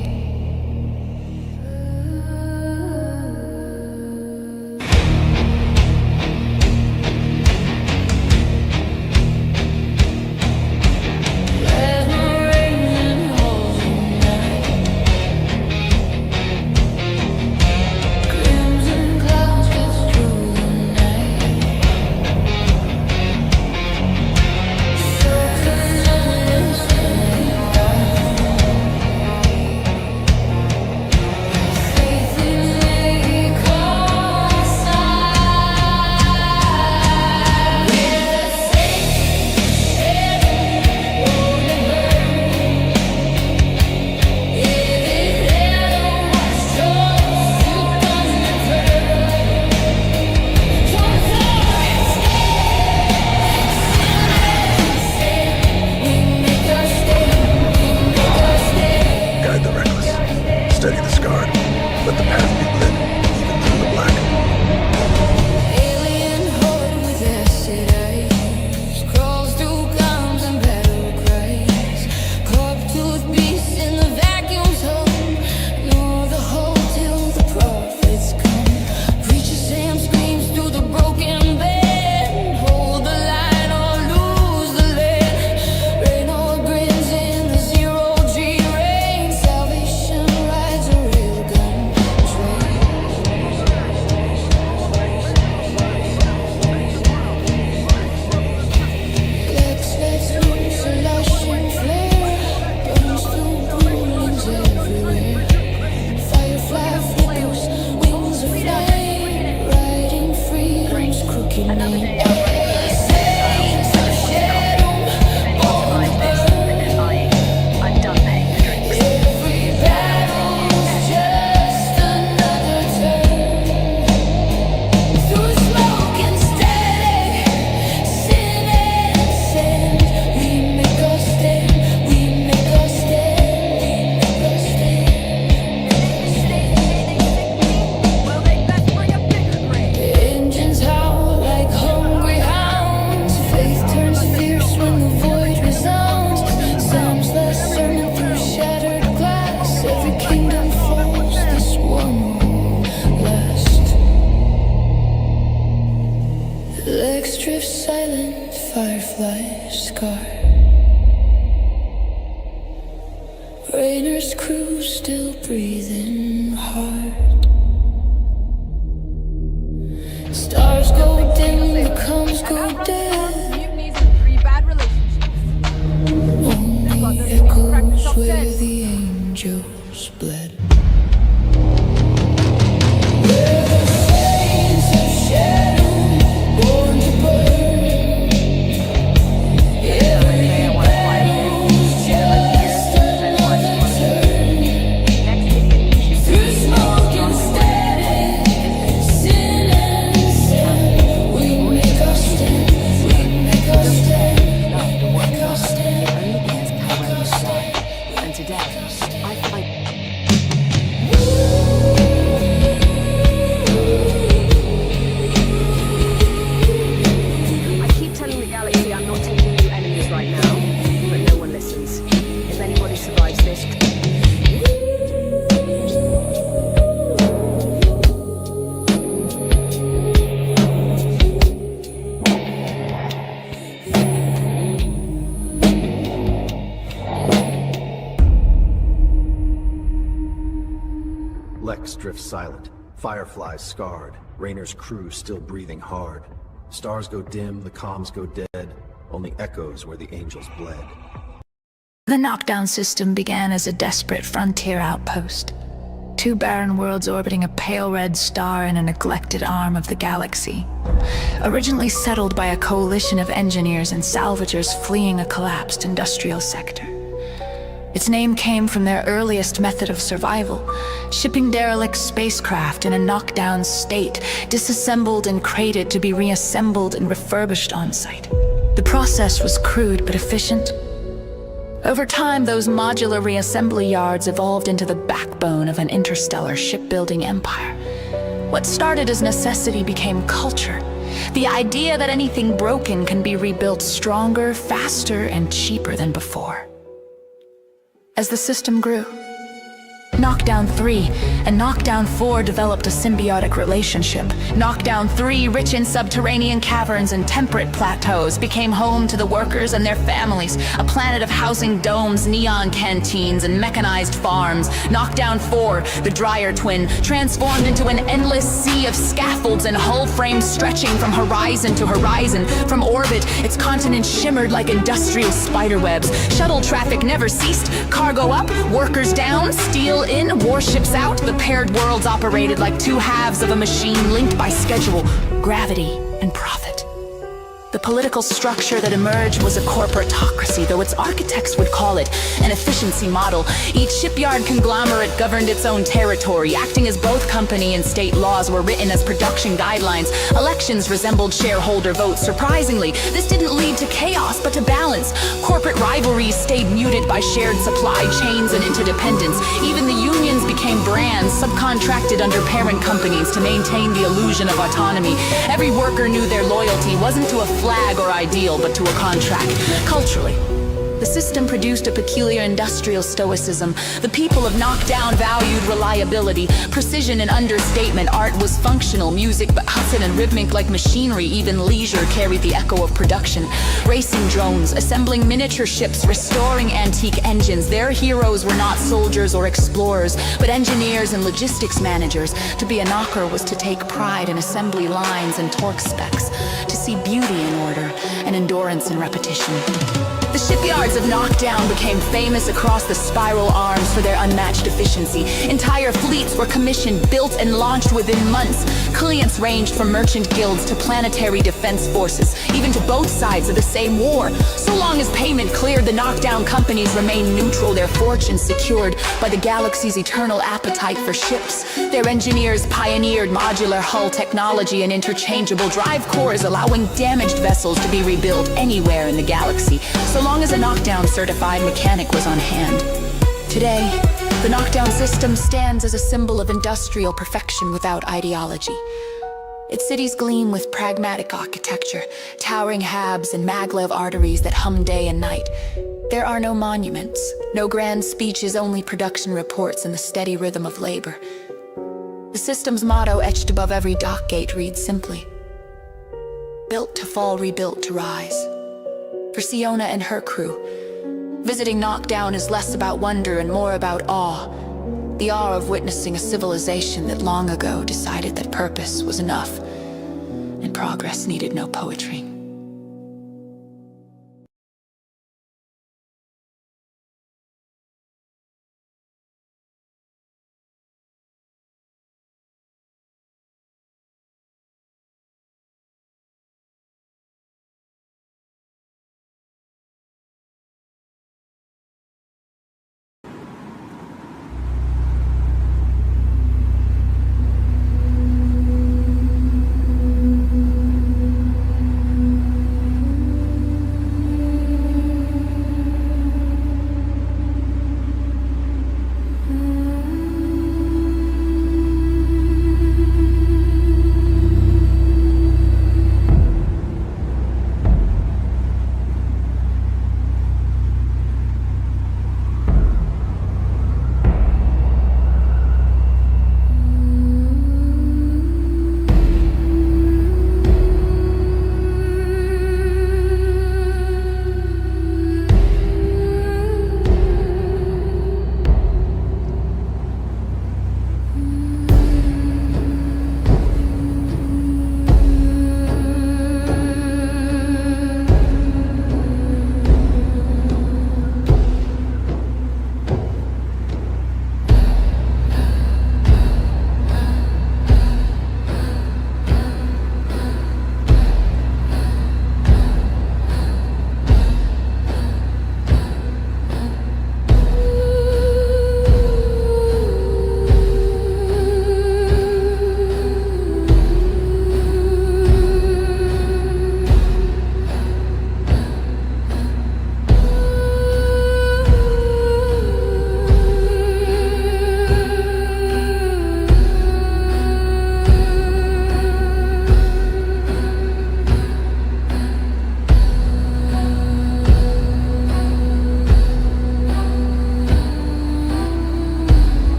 drift silent, firefly scar. Rainer's crew still breathing hard. Stars go dim, the comms go dead. Only echoes where the angels bled. Where the saints of Shaddam, born to burn. Every battle's just another turn. Through smoke and static, sin and sin, we make our stand, we make our stand, we make our stand. And today, I fight. I keep telling the galaxy I'm not taking new enemies right now, but no one listens. If anybody survives this... Lex drifts silent, fireflies scarred, Rainer's crew still breathing hard. Stars go dim, the comms go dead, only echoes where the angels bled. The Knockdown System began as a desperate frontier outpost. 2 barren worlds orbiting a pale red star in a neglected arm of the galaxy. Originally settled by a coalition of engineers and salvagers fleeing a collapsed industrial sector. Its name came from their earliest method of survival, shipping derelict spacecraft in a knockdown state, disassembled and crated to be reassembled and refurbished on site. The process was crude but efficient. Over time, those modular reassembly yards evolved into the backbone of an interstellar shipbuilding empire. What started as necessity became culture. The idea that anything broken can be rebuilt stronger, faster, and cheaper than before. As the system grew, Knockdown 3 and Knockdown 4 developed a symbiotic relationship. Knockdown 3, rich in subterranean caverns and temperate plateaus, became home to the workers and their families, a planet of housing domes, neon canteens, and mechanized farms. Knockdown 4, the drier twin, transformed into an endless sea of scaffolds and hull frames stretching from horizon to horizon. From orbit, its continents shimmered like industrial spiderwebs. Shuttle traffic never ceased. Cargo up, workers down, steel in, warships out. The paired worlds operated like 2 halves of a machine linked by schedule, gravity, and profit. The political structure that emerged was a corporatocracy, though its architects would call it an efficiency model. Each shipyard conglomerate governed its own territory, acting as both company and state laws were written as production guidelines. Elections resembled shareholder votes. Surprisingly, this didn't lead to chaos, but to balance. Corporate rivalries stayed muted by shared supply chains and interdependence. Even the unions became brands, subcontracted under parent companies to maintain the illusion of autonomy. Every worker knew their loyalty wasn't to a flag or ideal, but to a contract. Culturally, the system produced a peculiar industrial stoicism. The people of Knockdown valued reliability, precision and understatement. Art was functional, music beat and rhythmic like machinery. Even leisure carried the echo of production. Racing drones, assembling miniature ships, restoring antique engines. Their heroes were not soldiers or explorers, but engineers and logistics managers. To be a knocker was to take pride in assembly lines and torque specs, to see beauty in order and endurance in repetition. The shipyards of Knockdown became famous across the spiral arms for their unmatched efficiency. Entire fleets were commissioned, built, and launched within months. Clients ranged from merchant guilds to planetary defense forces, even to both sides of the same war. So long as payment cleared, the Knockdown companies remained neutral, their fortunes secured by the galaxy's eternal appetite for ships. Their engineers pioneered modular hull technology and interchangeable drive cores, allowing damaged vessels to be rebuilt anywhere in the galaxy, so long as a Knockdown certified mechanic was on hand. Today, the Knockdown System stands as a symbol of industrial perfection without ideology. Its cities gleam with pragmatic architecture, towering habs and maglev arteries that hum day and night. There are no monuments, no grand speeches, only production reports and the steady rhythm of labor. The system's motto etched above every dock gate reads simply, built to fall, rebuilt to rise. For Siona and her crew, visiting Knockdown is less about wonder and more about awe. The awe of witnessing a civilization that long ago decided that purpose was enough and progress needed no poetry.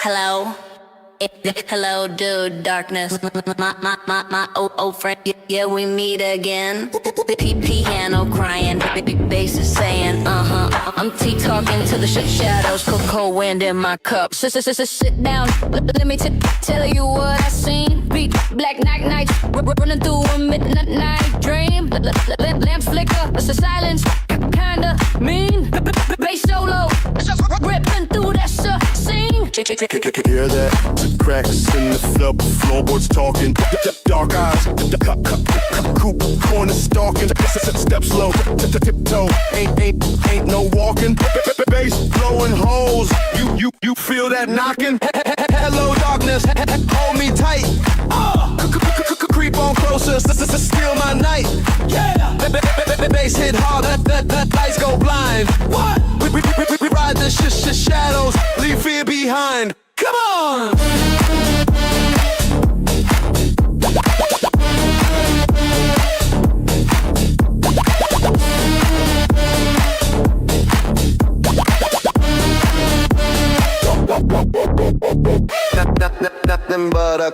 Hello? Hello, dude, darkness. My old friend, yeah, we meet again. Piano crying, bass is saying, I'm talking to the shadows, cold wind in my cup. Sit down, let me tell you what I seen. Beat black nights, running through a midnight dream. Lamps flicker, silence, kinda mean. Bass solo, ripping through that scene. Hear that? Cracks in the floorboards talking. Dark eyes, coop corner stalking. Step slow, tiptoe. Ain't no walking. Bass blowing holes. You feel that knocking? Hello darkness, hold me tight. Creep on closer, steal my night. Yeah. Bass hit hard, that lights go blind. What? We ride the shadows, leave fear behind. Come on! Nothing but a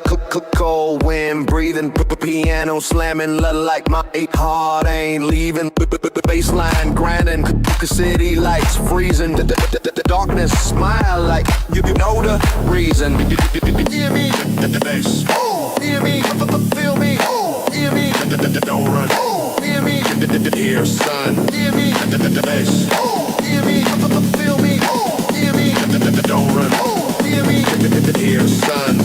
cold wind breathing, piano slamming like my heart ain't leaving. Baseline grinding, city lights freezing. The darkness smile like you know the reason. Hear me, the bass. Hear me, feel me. Hear me, don't run. Hear me, hear son. Hear me, the bass. Hear me, feel me. Hear me, don't run. Hear me, hear son.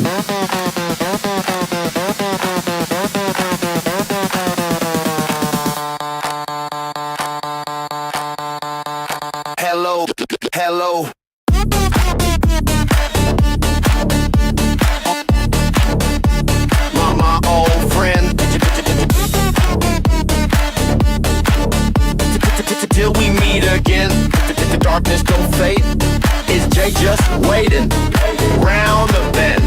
Hello. My old friend. Till we meet again. The darkness don't fade. Is Jay just waiting round the bend?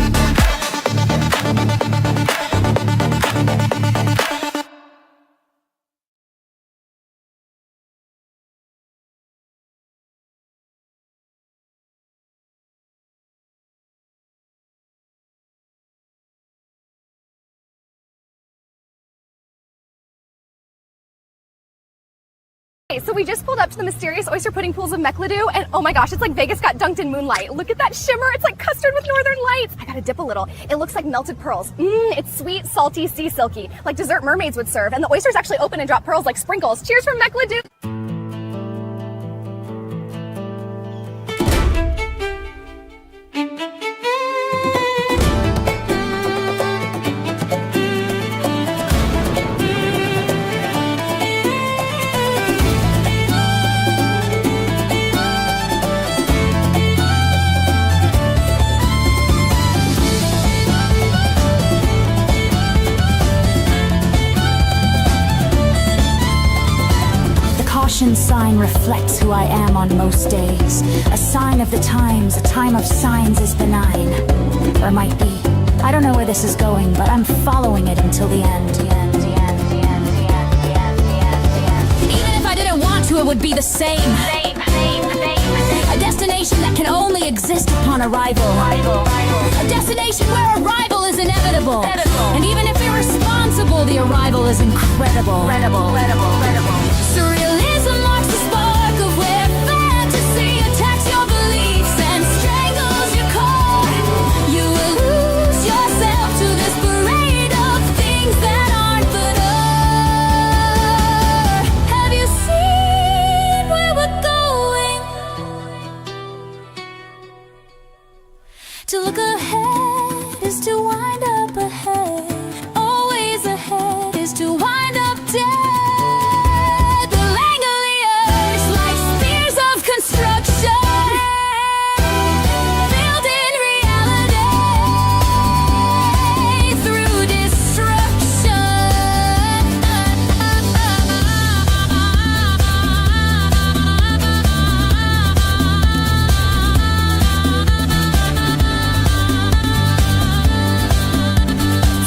So we just pulled up to the mysterious oyster pudding pools of Mechladu, and oh my gosh, it's like Vegas got dunked in moonlight. Look at that shimmer, it's like custard with northern lights. I gotta dip a little. It looks like melted pearls. It's sweet, salty, sea silky, like dessert mermaids would serve, and the oysters actually open and drop pearls like sprinkles. Cheers from Mechladu. Sign reflects who I am on most days. A sign of the times, a time of signs is benign. Or might be. I don't know where this is going, but I'm following it until the end. Even if I didn't want to, it would be the same. A destination that can only exist upon arrival. A destination where arrival is inevitable. And even if irresponsible, the arrival is incredible. Surrealism marks the spark of where fantasy attacks your beliefs and strangles your core. You will lose yourself to this parade of things that aren't but are. Have you seen where we're going? To look ahead is to wind up ahead. Always ahead is to wind up dead.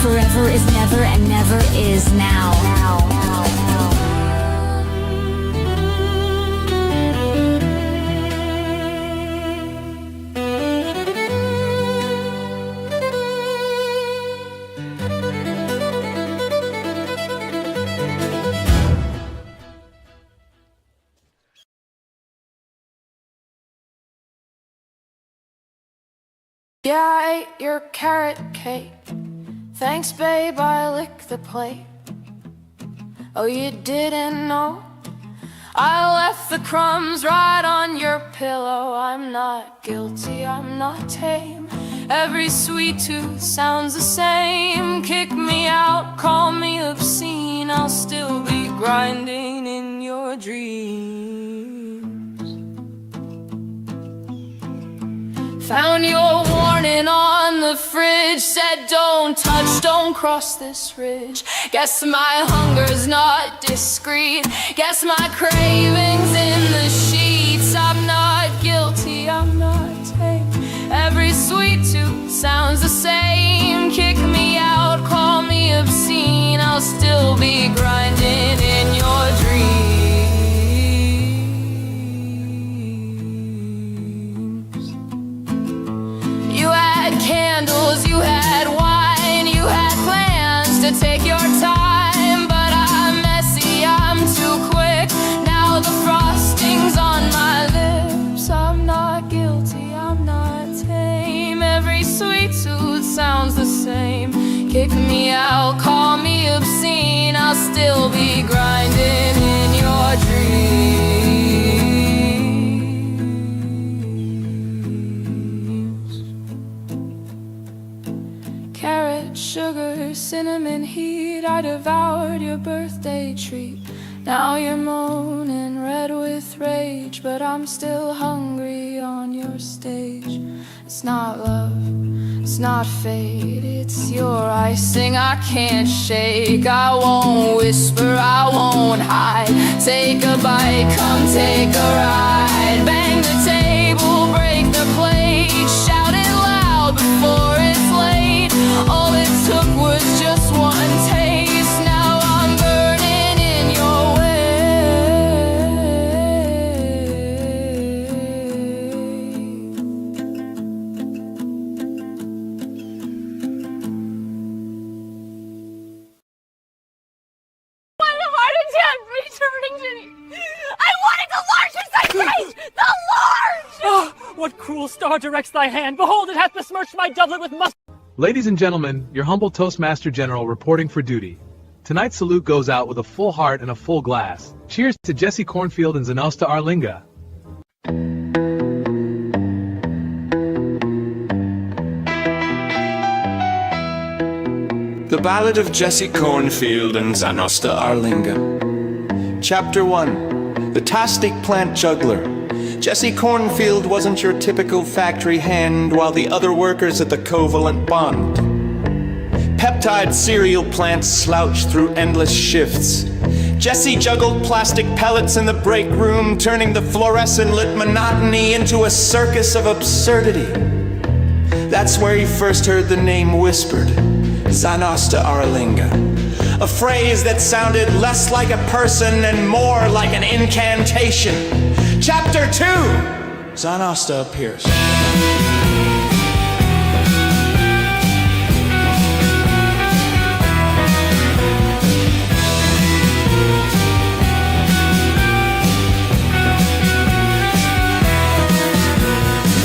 Forever is never and never is now. Yeah, I ate your carrot cake. Thanks, babe, I licked the plate. Oh, you didn't know? I left the crumbs right on your pillow. I'm not guilty, I'm not tame. Every sweet tooth sounds the same. Kick me out, call me obscene, I'll still be grinding in your dreams. Found your warning on the fridge, said don't touch, don't cross this ridge. Guess my hunger's not discreet, guess my craving's in the sheets. I'm not guilty, I'm not tame. Every sweet tooth sounds the same. Kick me out, call me obscene, I'll still be grinding in your dreams. You had candles, you had wine, you had plans to take your time, but I'm messy, I'm too quick. Now the frosting's on my lips. I'm not guilty, I'm not tame. Every sweet tooth sounds the same. Kick me out, call me obscene, I'll still be grinding in your dreams. Carrot, sugar, cinnamon heat, I devoured your birthday treat. Now you're moaning, red with rage, but I'm still hungry on your stage. It's not love, it's not fate, it's your icing I can't shake. I won't whisper, I won't hide. Take a bite, come take a ride. Bang the table, break the plate. Shout it loud before it's late. All it took was just one taste. Now I'm burning in your Oh, what cruel star directs thy hand? Behold, it hath besmirched my doublet with must. Ladies and gentlemen, your humble Toastmaster General reporting for duty. Tonight's salute goes out with a full heart and a full glass. Cheers to Jesse Cornfield and Zanosta Arlinga. The Ballad of Jesse Cornfield and Zanosta Arlinga. Chapter 1. The Tastic Plant Juggler. Jesse Cornfield wasn't your typical factory hand, while the other workers at the covalent bond. Peptide cereal plants slouched through endless shifts. Jesse juggled plastic pellets in the break room, turning the fluorescent lit monotony into a circus of absurdity. That's where he first heard the name whispered, Zanosta Arlinga. A phrase that sounded less like a person and more like an incantation. Chapter 2. Zanosta appears.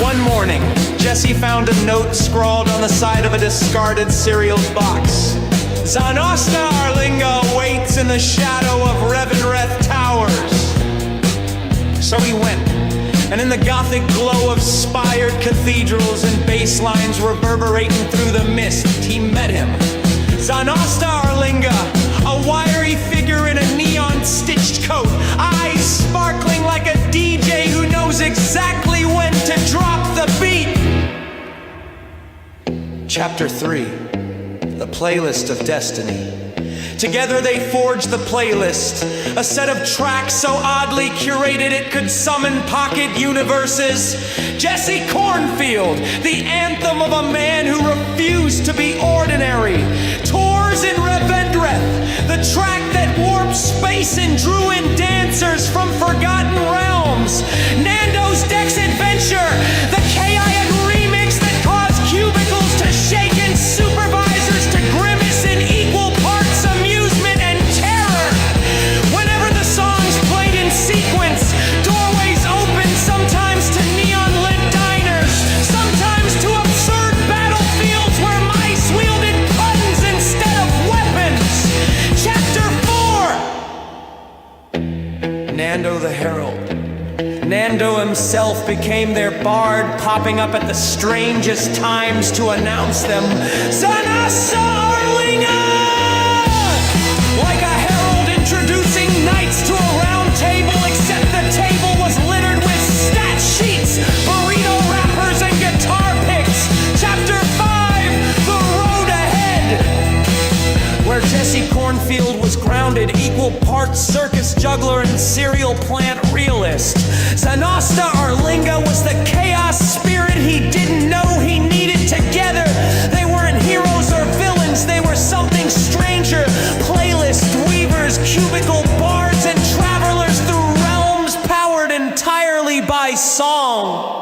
One morning, Jesse found a note scrawled on the side of a discarded cereal box. Zanosta Arlinga waits in the shadow of Revenreth Towers. So he went, and in the gothic glow of spired cathedrals and bass lines reverberating through the mist, he met him. Zanosta Arlinga, a wiry figure in a neon-stitched coat, eyes sparkling like a DJ who knows exactly when to drop the beat. Chapter 3. The Playlist of Destiny. Together they forged the playlist, a set of tracks so oddly curated it could summon pocket universes. Jesse Cornfield, the anthem of a man who refused to be ordinary. Tours in Revendreth, the track that warped space and drew in dancers from forgotten realms. Nando's Dex Adventure, the chaotic remix that caused cubicles to shake and supervisors to grimace in equal parts amusement and terror. Whenever the songs played in sequence, doorways opened sometimes to neon-lit diners, sometimes to absurd Nando the Herald. Nando himself became their bard, popping up at the strangest times to announce them. Zanasa Arlinga! Like a herald introducing knights to a round table, except the table was littered with stat sheets, burrito wrappers, and guitar picks. Chapter 5, The Road Ahead, where Jesse Cornfield was grounded, equal parts circus juggler and cereal plant realist. Zanasta Arlinga was the chaos spirit he didn't know he needed together. They weren't heroes or villains, they were something stranger. Playlist weavers, cubicle bards, and travelers through realms powered entirely by song.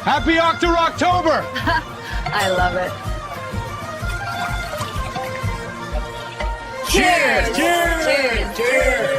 Happy October! I love it. Cheers! Cheers! Cheers! Cheers!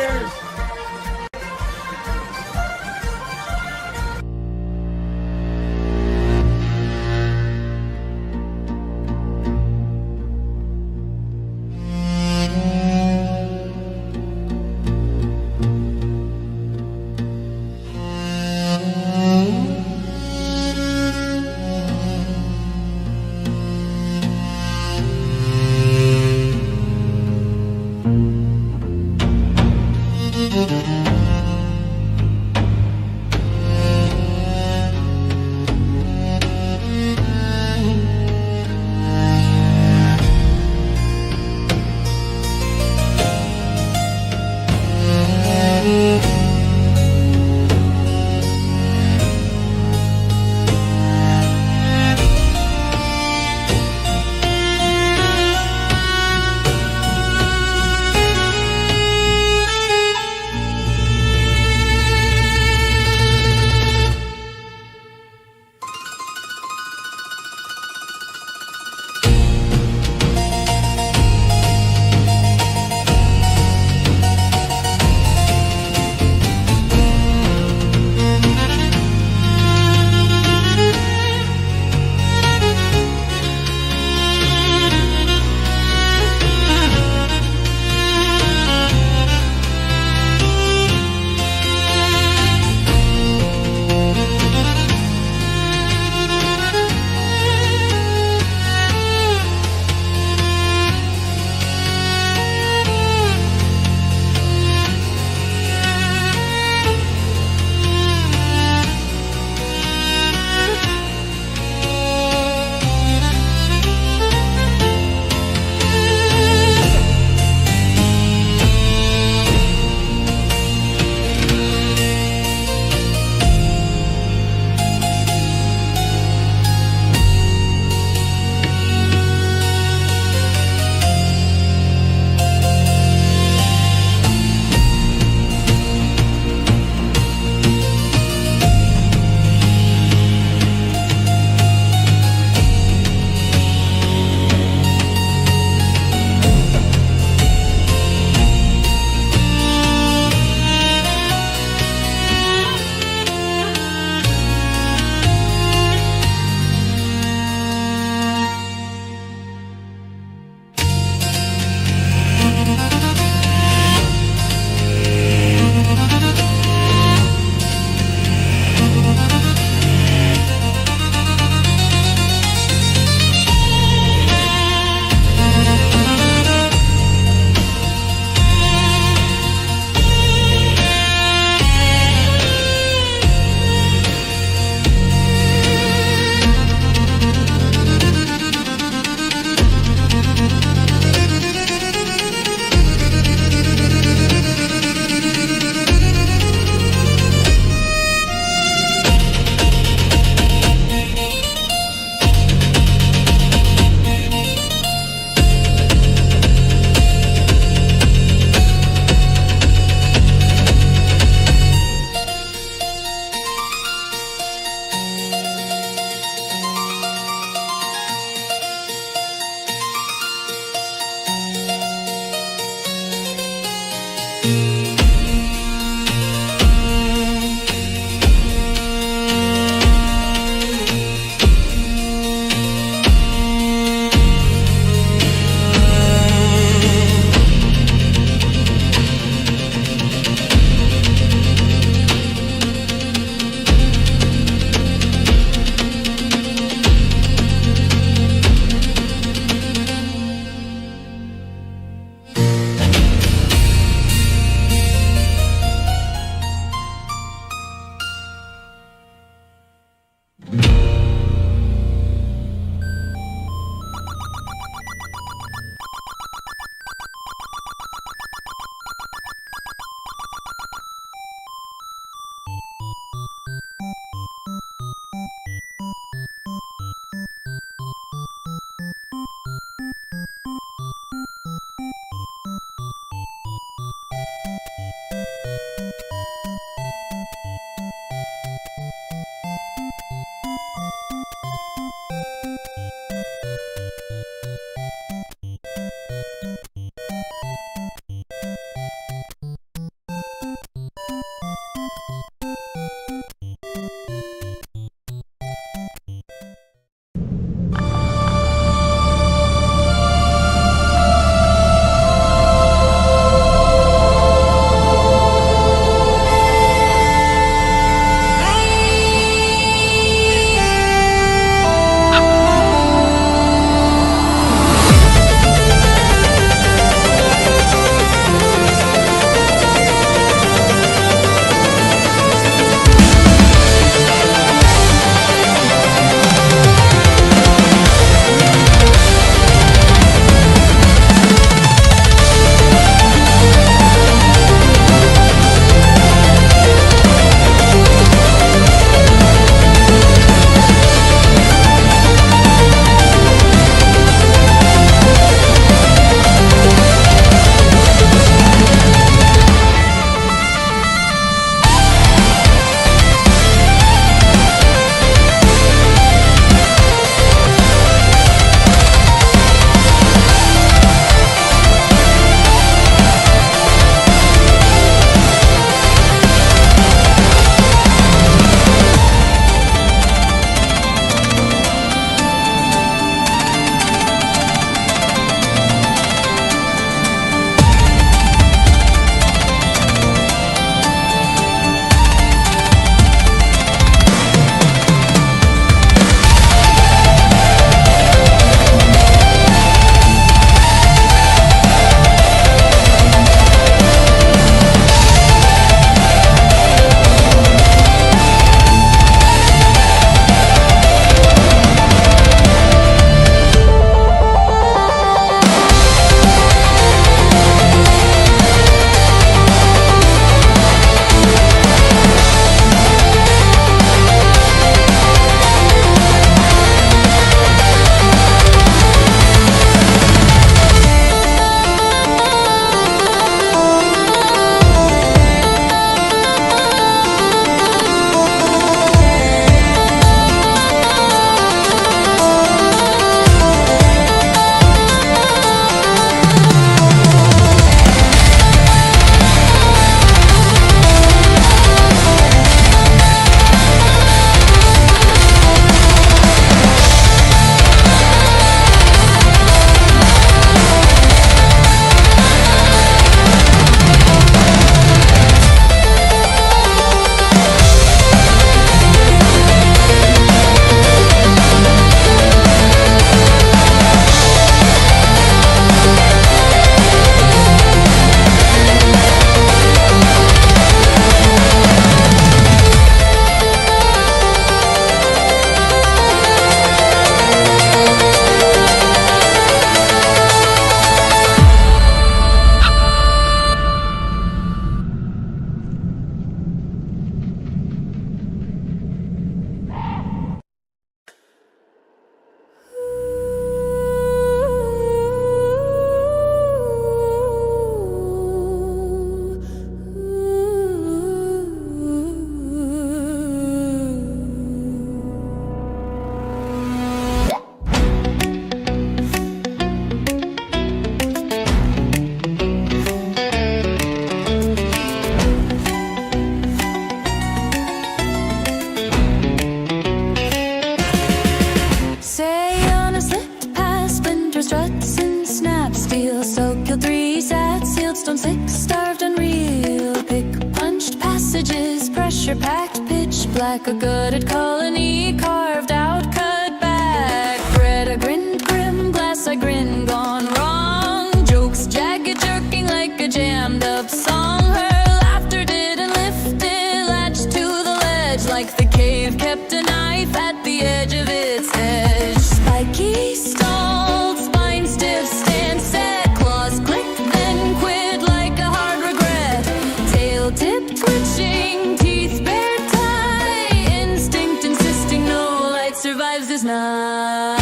like a gutted colony, carved out, cut back. Greta grinned grim, glass I grinned, gone wrong. Jokes jagged, jerking like a jammed up song. Her laughter didn't lift it, latched to the ledge like the cave kept a knife at the edge of its edge. Spiky stalled, spine stiff, stand set, claws clicked, then quit like a hard regret. Tail tip twitching, teeth bare tight, instinct insisting no light survives this night.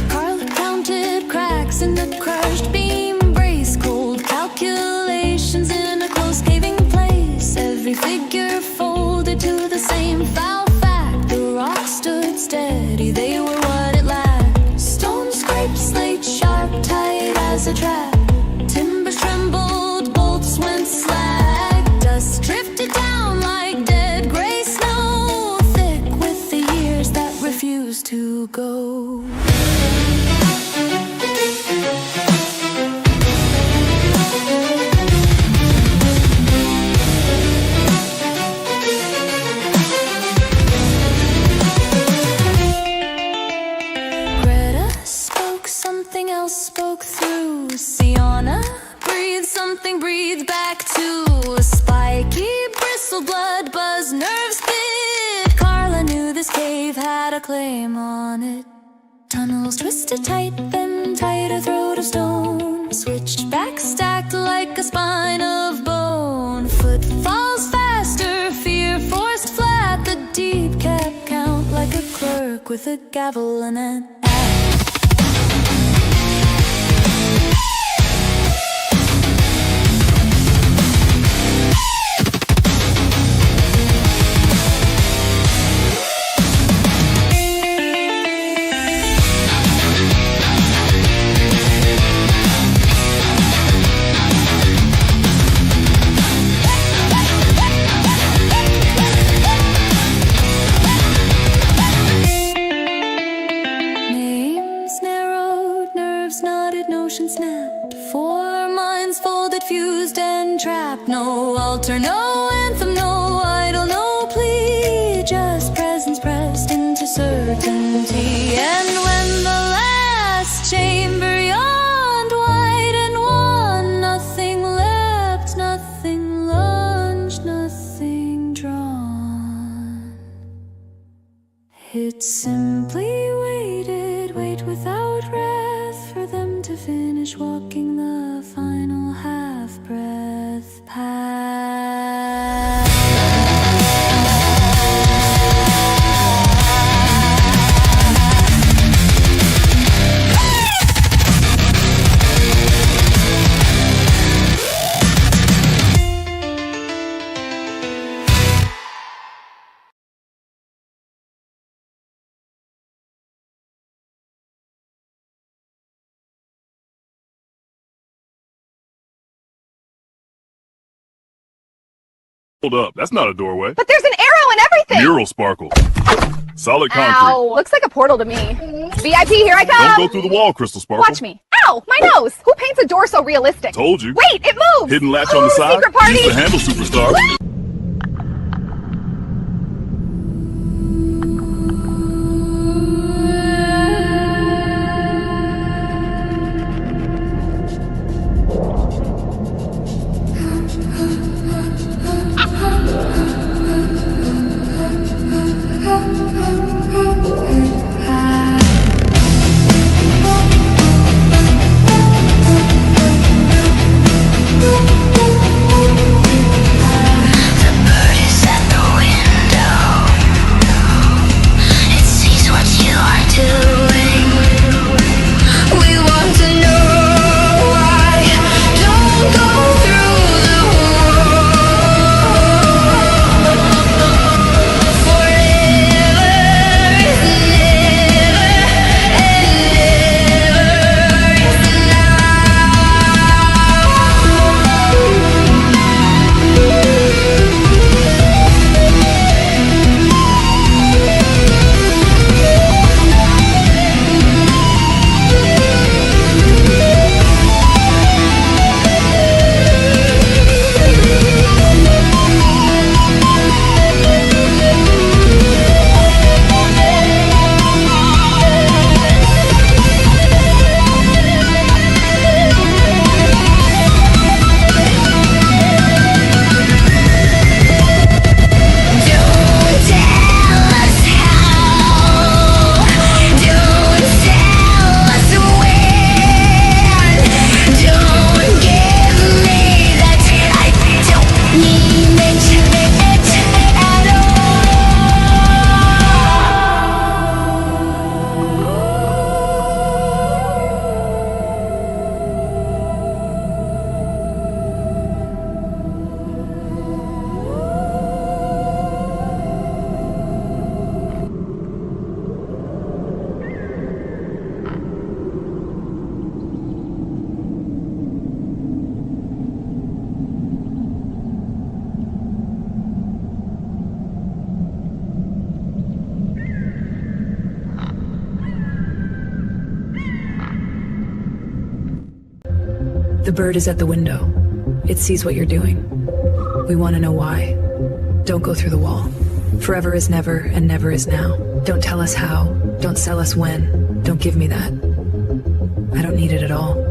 Carl counted cracks in the crushed beam, brace cold calculations in a close caving place. Every figure folded to the same foul fact. The rocks stood steady, they were what it lacked. Stone scraped, slate sharp, tight as a trap. Timbers trembled, bolts went slack. Dust drifted down like dead gray snow, thick with the years that refused to go. Greta spoke, something else spoke through. Sienna breathed, something breathed back too. Spiky bristle, blood buzz, nerves bit. Carla knew this cave had a claim on it. Tunnels twisted tight, then tighter throat of stone. Switchback stacked like a spine of bone. Footfalls faster, fear forced flat. The deep kept count like a clerk with a gavel and an axe. Names narrowed, nerves knotted, notion snapped. Four minds folded, fused and trapped. No altar, no anthem, no idol, no plea. Just presence pressed into certainty. And when the last chamber yawned wide and wan, nothing leapt, nothing lunged, nothing drawn. It simply waited, wait without wrath, for them to finish walking the final half-breath path. Hold up, that's not a doorway. But there's an arrow and everything! Mural sparkle. Solid concrete. Ow! Looks like a portal to me. VIP, here I come! Don't go through the wall, Crystal Sparkle. Watch me. Ow! My nose! Who paints a door so realistic? Told you. Wait, it moves! Hidden latch on the side. Secret party! Use the handle, superstar. The bird is at the window. It sees what you're doing. We want to know why. Don't go through the wall. Forever is never, and never is now. Don't tell us how. Don't sell us when. Don't give me that. I don't need it at all.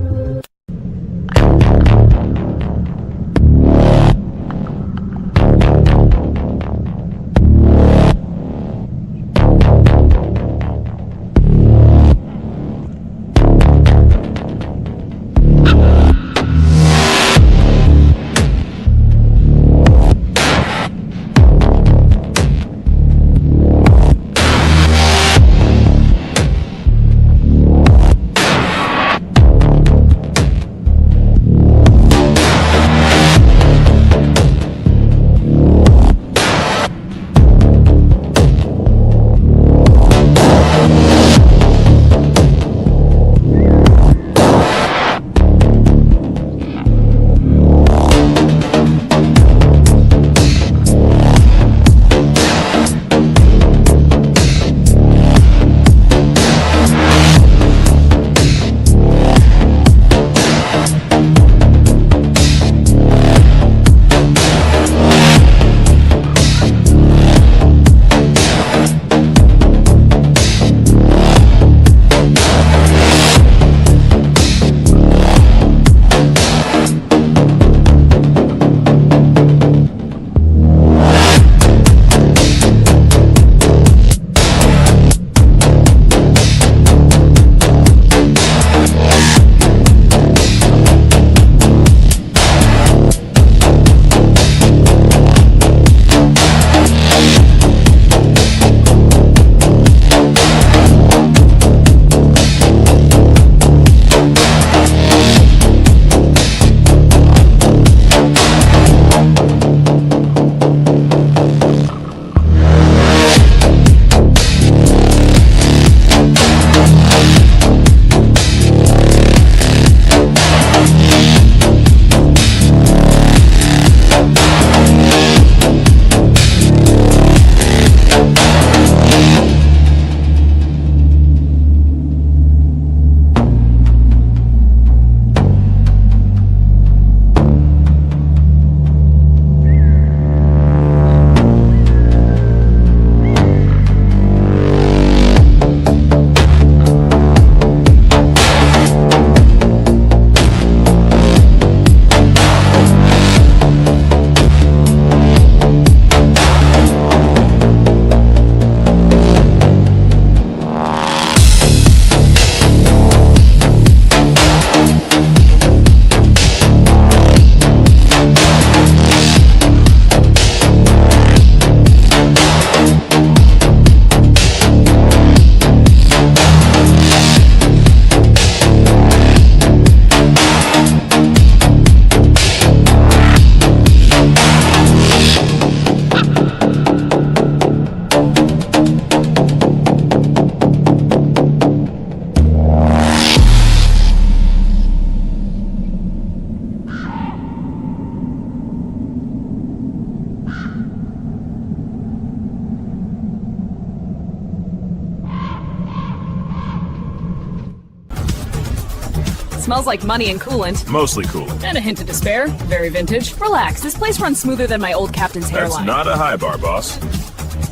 Smells like money and coolant. Mostly coolant. And a hint of despair. Very vintage. Relax, this place runs smoother than my old captain's hairline. That's not a high bar, boss.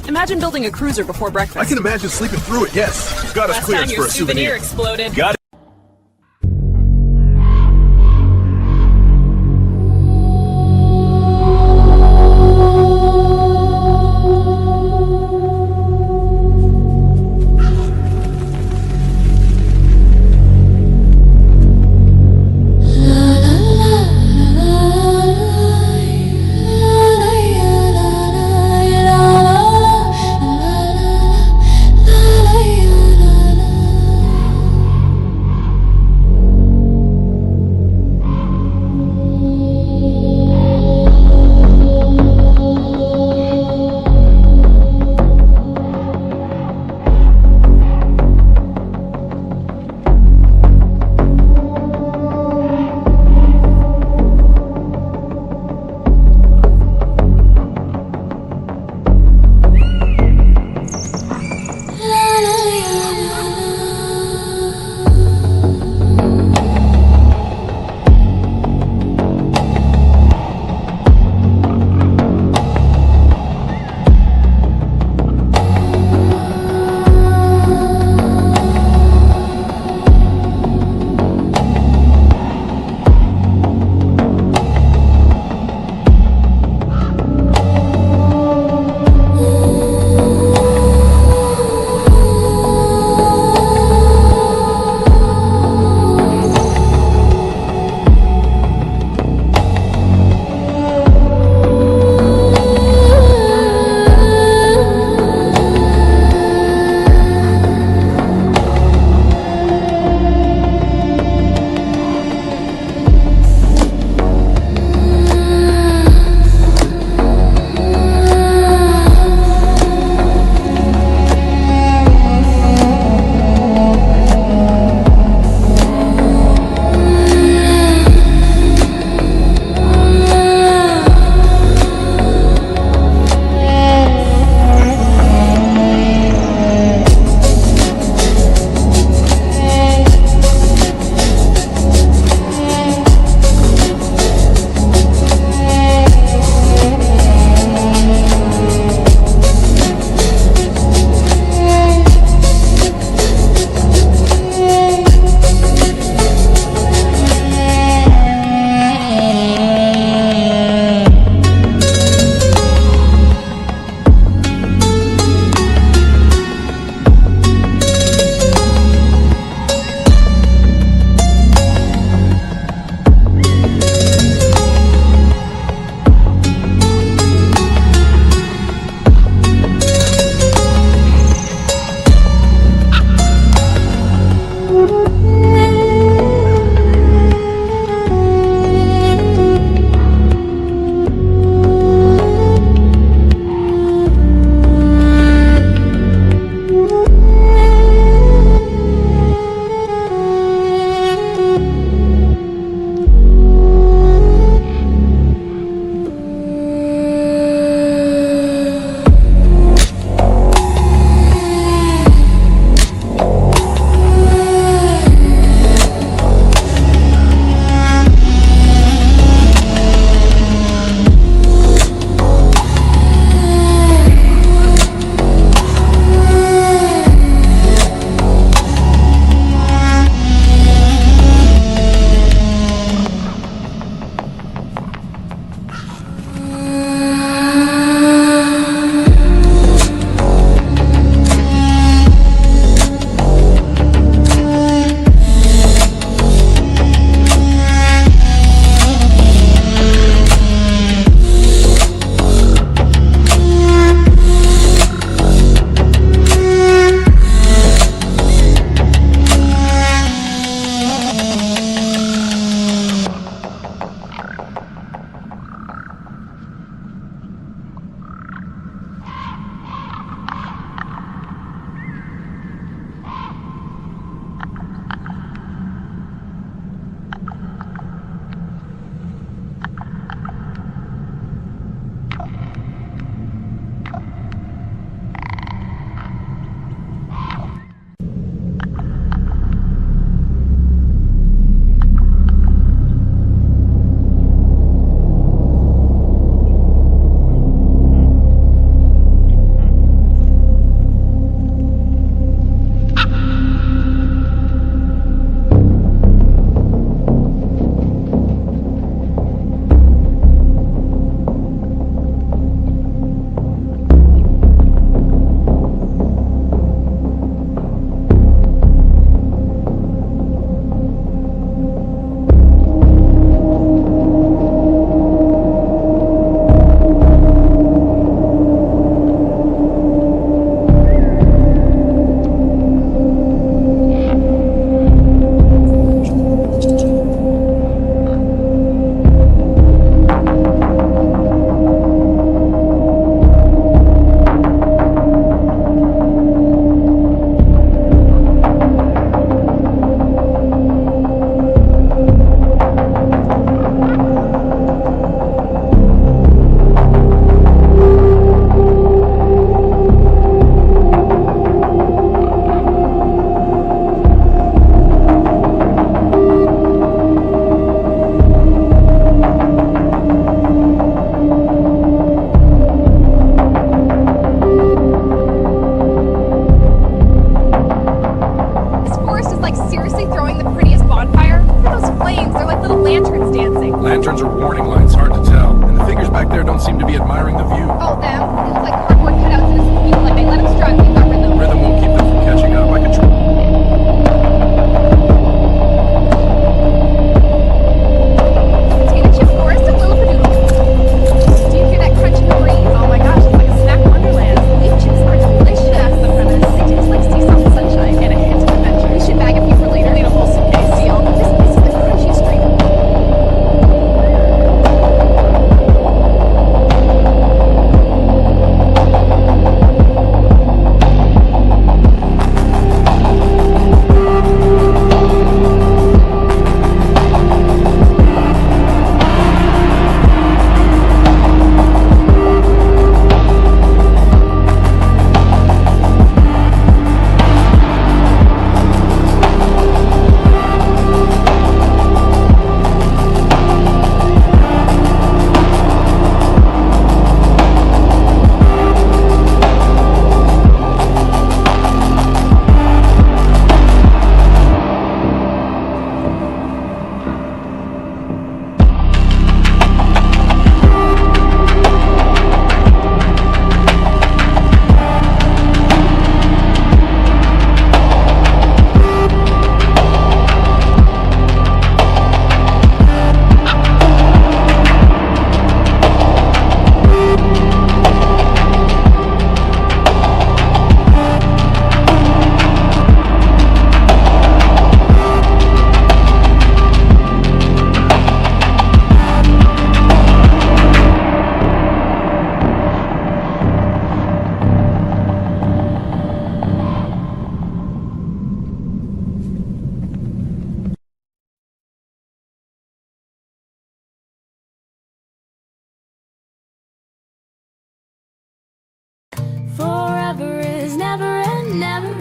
Imagine building a cruiser before breakfast. I can imagine sleeping through it, yes. Got us clearance for a souvenir. Exploded. Got it.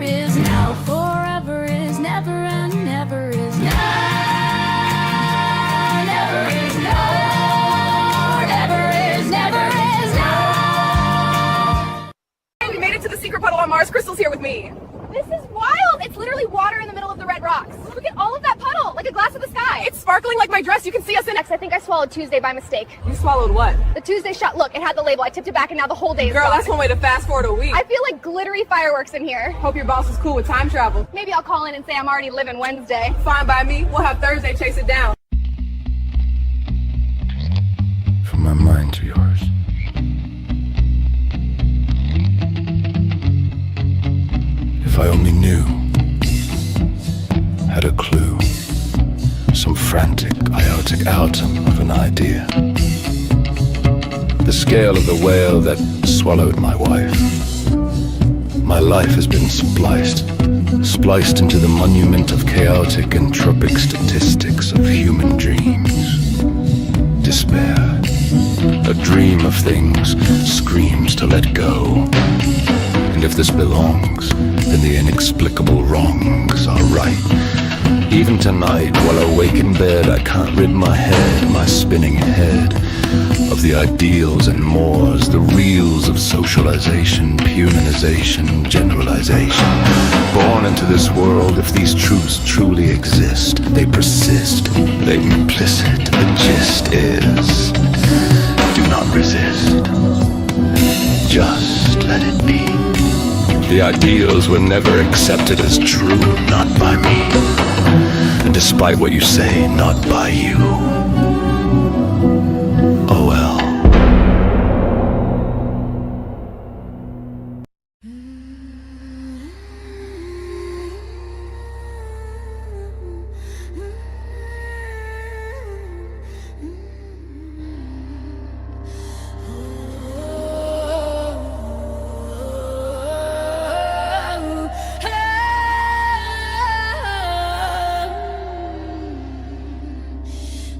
is now. Forever is never and never is now. Never is now. Never is, never is now. We made it to the secret puddle on Mars. Crystal's here with me. This is wild! It's literally water in the middle of the red rocks. Look at all of that puddle, like a glass of the sky. It's sparkling like my dress. You can see us in it. I think I swallowed Tuesday by mistake. You swallowed what? The Tuesday shot. Look, it had the label. I tipped it back and now the whole day is Girl, gone. that's one way to fast forward a week. I feel like glittery fireworks in here. Hope your boss is cool with time travel. Maybe I'll call in and say I'm already living Wednesday. Fine by me. We'll have Thursday chase it down. From my mind to yours. If I only knew, had a clue, some frantic, iotic atom of an idea. The scale of the whale that swallowed my wife. My life has been spliced into the monument of chaotic entropic statistics of human dreams. Despair, a dream of things, screams to let go. And if this belongs, then the inexplicable wrongs are right. Even tonight, while awake in bed, I can't rid my head, my spinning head, of the ideals and mores, the reels of socialization, punionization, generalization. Born into this world, if these truths truly exist, they persist, they implicit. The gist is, do not resist. Just let it be. The ideals were never accepted as true, not by me. And despite what you say, not by you. Oh well.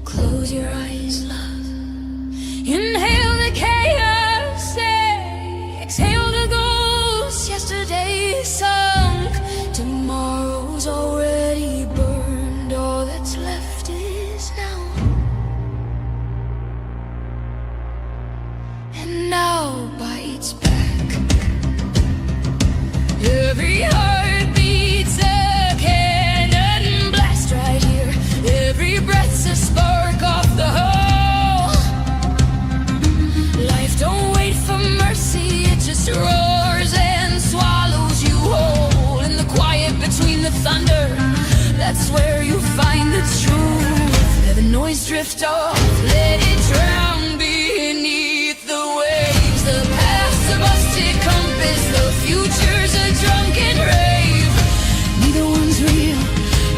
Close your eyes, love. Inhale the chaos. Exhale the ghosts. Yesterday's sunk. Tomorrow's already burned. All that's left is now. And now bites back. Every heart beats a cannon blast right here. Every breath's a spark off the hull. Life don't wait for mercy, it just roars and swallows you whole. In the quiet between the thunder, that's where you find the truth. Let the noise drift off, let it drown beneath the waves. The past's a busted compass, the future's a drunken rave. Neither one's real,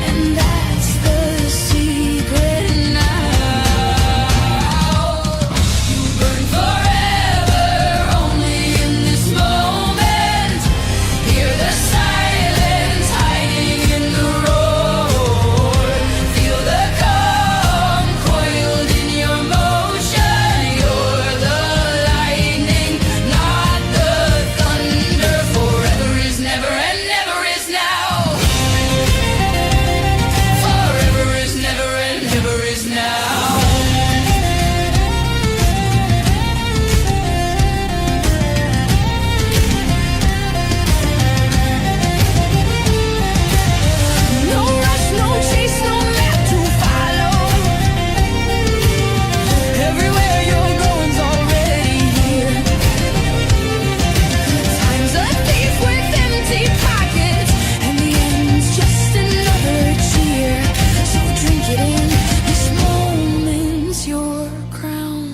and that's the secret now. You burn forever, only in this moment. Hear the silence hiding in the roar. Feel the calm coiled in your motion. You're the lightning, not the thunder. Forever is never and never is now. Forever is never and never is now. No rush, no chase, no map to follow. Everywhere you're going's already here. Time's a thief with empty pockets, and the end's just another cheer. So drink it in, this moment's your crown.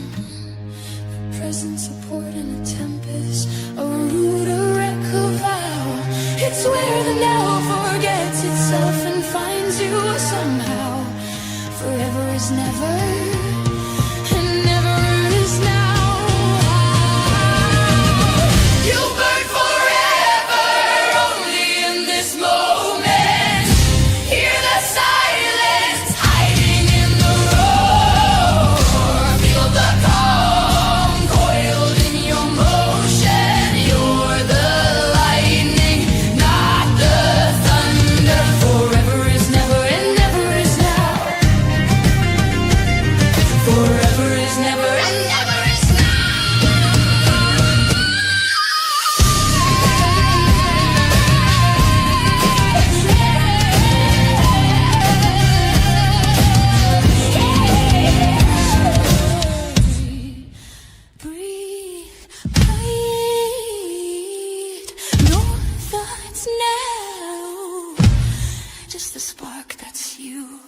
Present support in a tempest, a root, a wreck, a vow. It's where the now forgets itself and finds you somehow. Forever is never, and never is now. You burn forever, only in this moment. Hear the silence hiding in the roar. Feel the calm coiled in your motion. You're the lightning, not the just the spark that's you.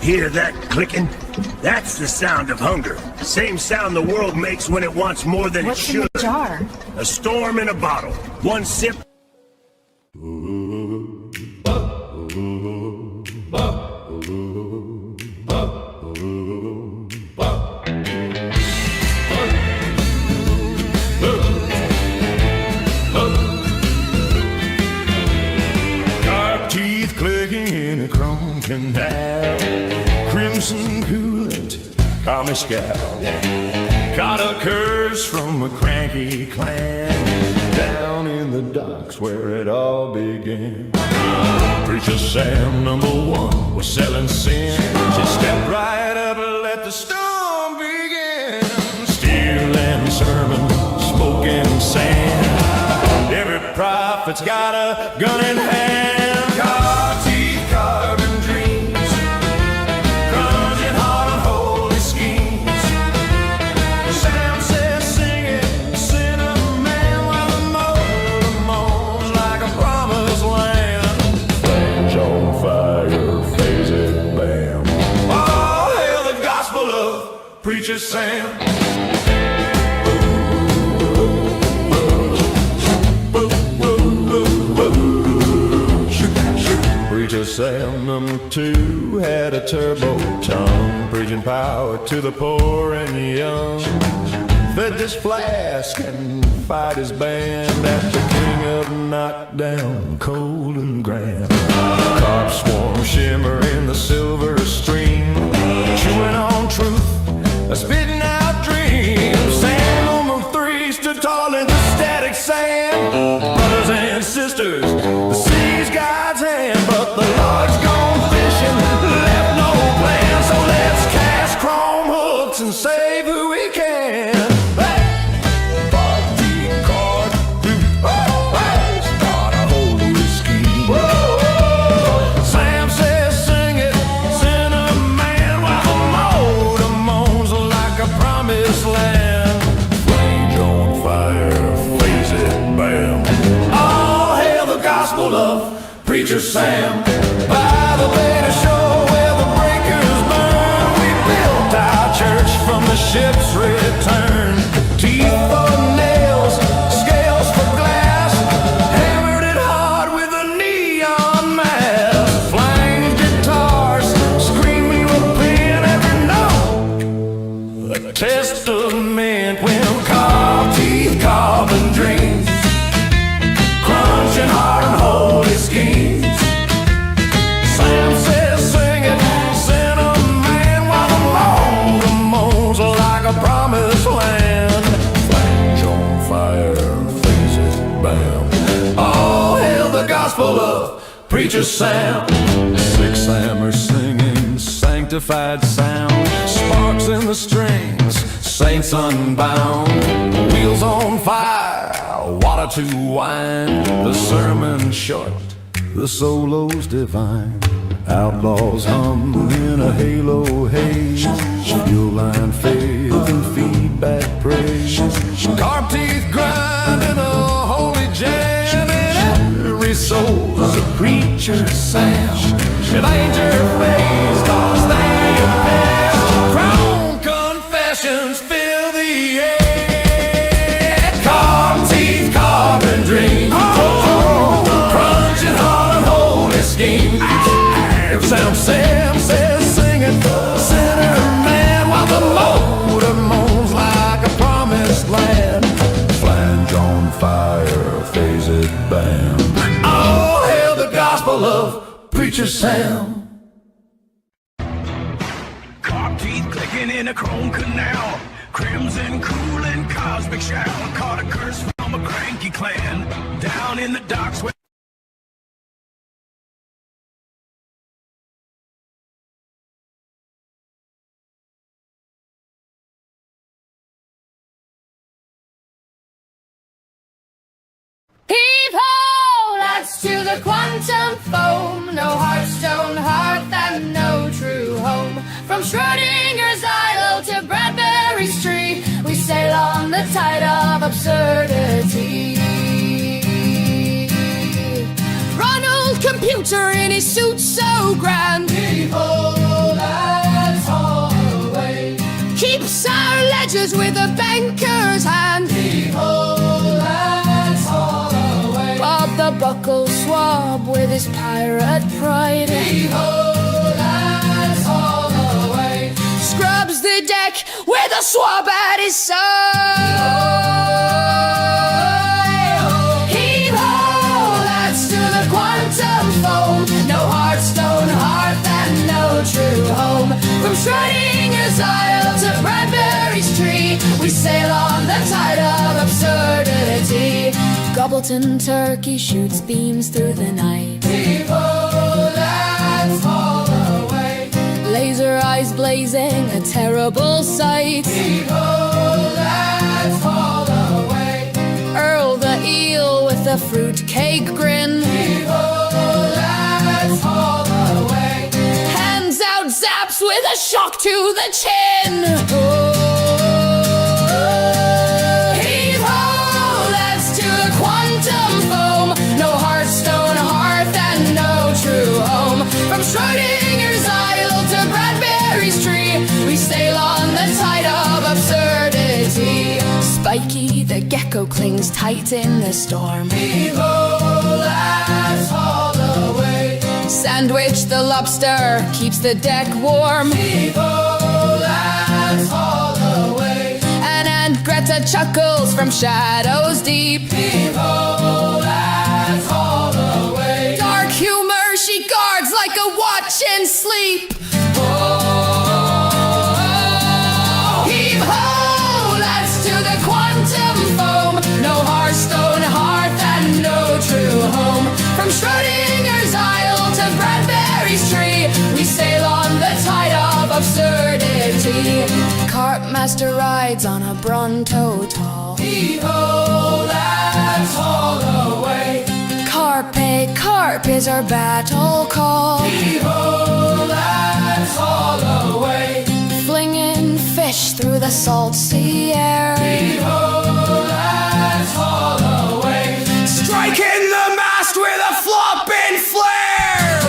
Hear that clicking? That's the sound of hunger. Same sound the world makes when it wants more than it should. What's in the jar? A storm in a bottle. One sip. Dark teeth clicking in a chrome canal. Crimson coolant, calm scowl. Caught a curse from a cranky clan down in the docks where it all began. Preacher Sam, #1, was selling sin. She stepped right up and let the storm begin. Steel and sermon, smoke and sand. Every prophet's got a gun in hand. Car teeth, carbon dreams, grunting hard on holy schemes. Sam says sing it, cinnamon, while the motor moans like a promised land. Flames on fire, phase it, bam. Oh, hail the gospel of Preacher Sam. Preacher Sam #2 had a turbo tongue, preaching power to the poor and young. Fed this flask and fight his band at the king of Knockdown, cold and grand. Carp swarm shimmer in the silver stream, chewing on truth, spitting out dreams. Sam #3 stood tall in the static sand. Brothers and sisters, the sea's God's hand, but the Lord's gone fishing, left no plan. So let's cast chrome hooks and save who we can. Hey! Party card, start a holy scheme. Sam says sing it, cinnamon, while the motor moans like a promised land. Flames on fire, face it, bam. All hail the gospel of Preacher Sam. By the way to show where the breakers burn, we built our church from the ship's return. Teeth for nails, scales for glass, hammered it hard with a neon mask. Flames, guitars, screaming with pain every note. A testament when carved teeth, carbon dreams, crunching hard on holy schemes. Sam says sing it, cinnamon, while the motor moans like a promised land. Flames on fire, phase it, bam. All hail the gospel of Preacher Sam. Six Sammers singing sanctified sound, sparks in the strings, saints unbound. Wheels on fire, water to wine. The sermon short, the solo's divine. Outlaws hum in a halo haze. Fuel line faith and feedback praise. Carp teeth grind in a holy jam. And every soul's a preacher's sound. It ain't your face, 'cause they best. Crown confessions fill the air. Carp teeth, carbon dreams, crunching hard on holy schemes. Sam says sing it, sinner man, while the motor moans like a promised land. Flange on fire, phase it, bam. Oh, hail the gospel of Preacher Sam. Carp teeth clicking in a chrome canal. Crimson cool and cosmic shower. Caught a curse from a cranky clan down in the docks where Heave-ho! That's to the quantum foam. No heartstone heart that no true home. From Schrodinger's isle to Bradbury's tree, we sail on the tide of absurdity. Ronald Computer in his suit so grand. Heave-ho! his pirate pride. Heave-ho, lads, haul away. Scrubs the deck with a swab at his side. Heave-ho, lads, to the quantum foam. No Hearthstone hearth and no true home. From Schrodinger's Isle to Bradbury's tree, we sail on the tide of absurdity. Gobbleton turkey shoots beams through the night. Heave-ho, lads, haul away. Laser eyes blazing, a terrible sight. Heave-ho, lads, haul away. Earl the eel with a fruitcake grin. Heave-ho, lads, haul away. Hands out zaps with a shock to the chin. Heave-ho, lads, to the quantum foam. No Hearthstone hearth and no true home. From Schrodinger's Isle to Bradbury's tree, we sail on the tide of absurdity. Spiky the gecko clings tight in the storm. Heave-ho, lads, haul away. Sandwich the lobster keeps the deck warm. Heave-ho, lads, haul away. And Aunt Greta chuckles from shadows deep. Heave-ho, lads, haul away. Dark humor she guards like a watch in sleep. Heave-ho, lads, to the quantum foam. No Hearthstone hearth and no true home. From Schrodinger's Isle to Bradbury's tree, we sail on the tide of absurdity. Carpmaster rides on a Bronto tall. Heave-ho, lads, haul away. Carpe, carp is our battle call. Heave-ho, lads, haul away. Flinging fish through the salt sea air. Heave-ho, lads, haul away. Striking the mast with a flopping flare.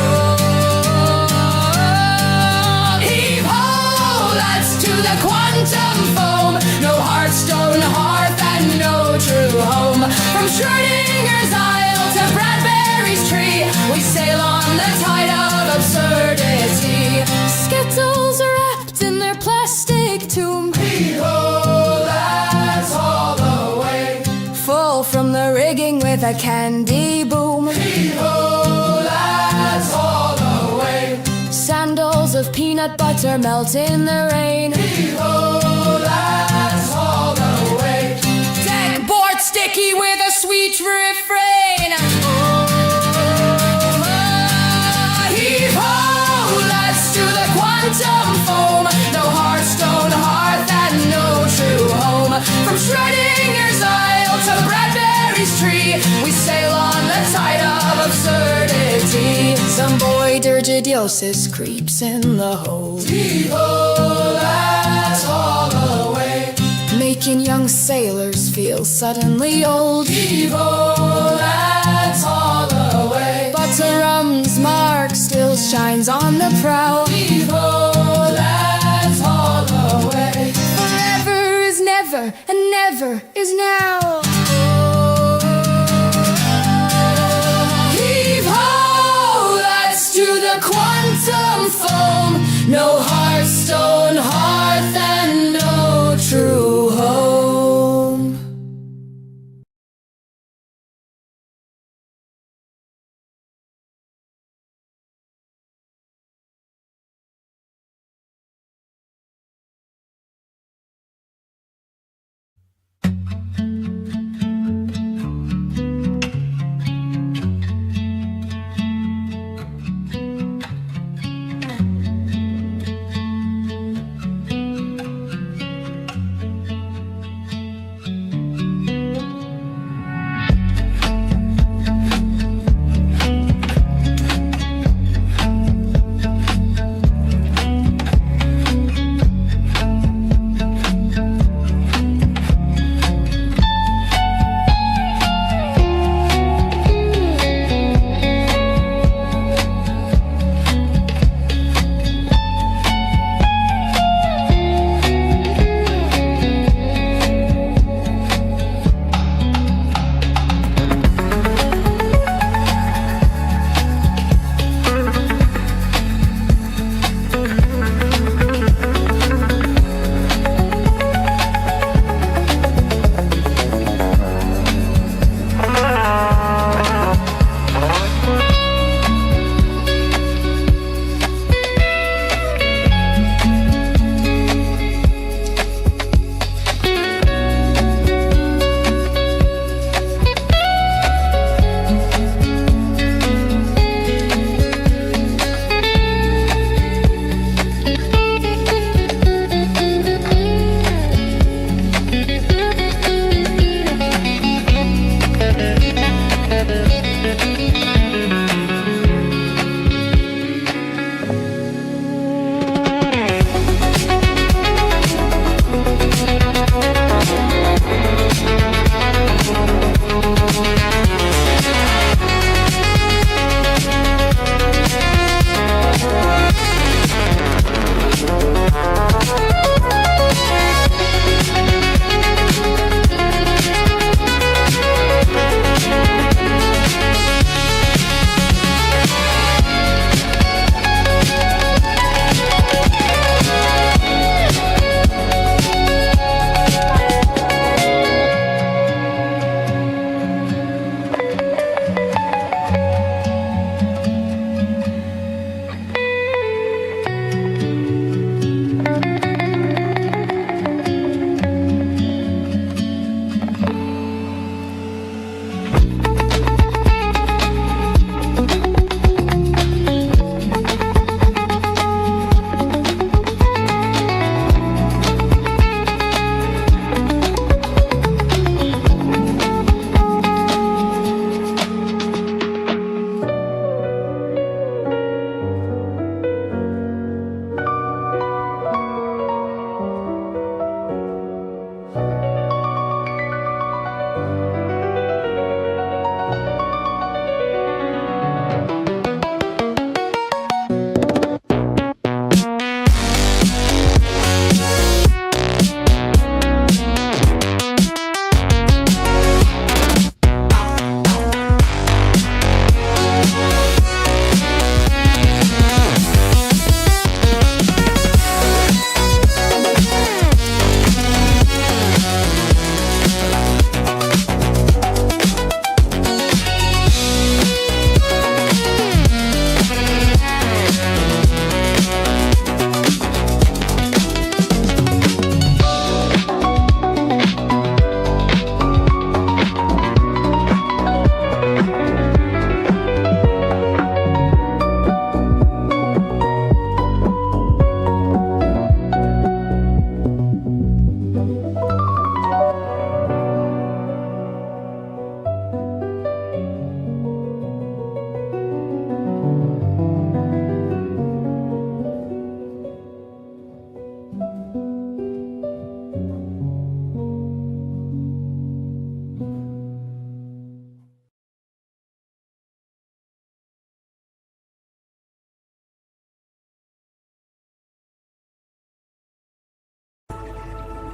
Heave-ho, lads, to the quantum foam. No Hearthstone hearth and no true home. From Schrodinger's Isle to Bradbury's tree, we sail on the tide of absurdity. Skittles wrapped in their plastic tomb. Heave-ho, lads, haul away. Full from the rigging with a candy boom. Heave-ho, lads, haul away. Sandals of peanut butter melt in the rain. Heave-ho, lads, haul away. Deck board sticky with a sweet refrain. Heave-ho, lads, to the quantum foam. No Hearthstone hearth and no true home. From Schrodinger's Isle to Bradbury's tree, we sail on the tide of absurdity. Some boy dirgidiosis creeps in the hold. Heave-ho, lads, haul away. Making young sailors feel suddenly old. Heave-ho, lads, haul away. But Aurum's mark still shines on the prow. Heave-ho, lads, haul away. Forever is never, and never is now. Heave-ho, lads, to the quantum foam. No Hearthstone hearth and no true home.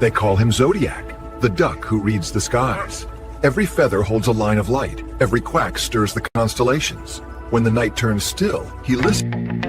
They call him Zodiac, the duck who reads the skies. Every feather holds a line of light. Every quack stirs the constellations. When the night turns still, he listens.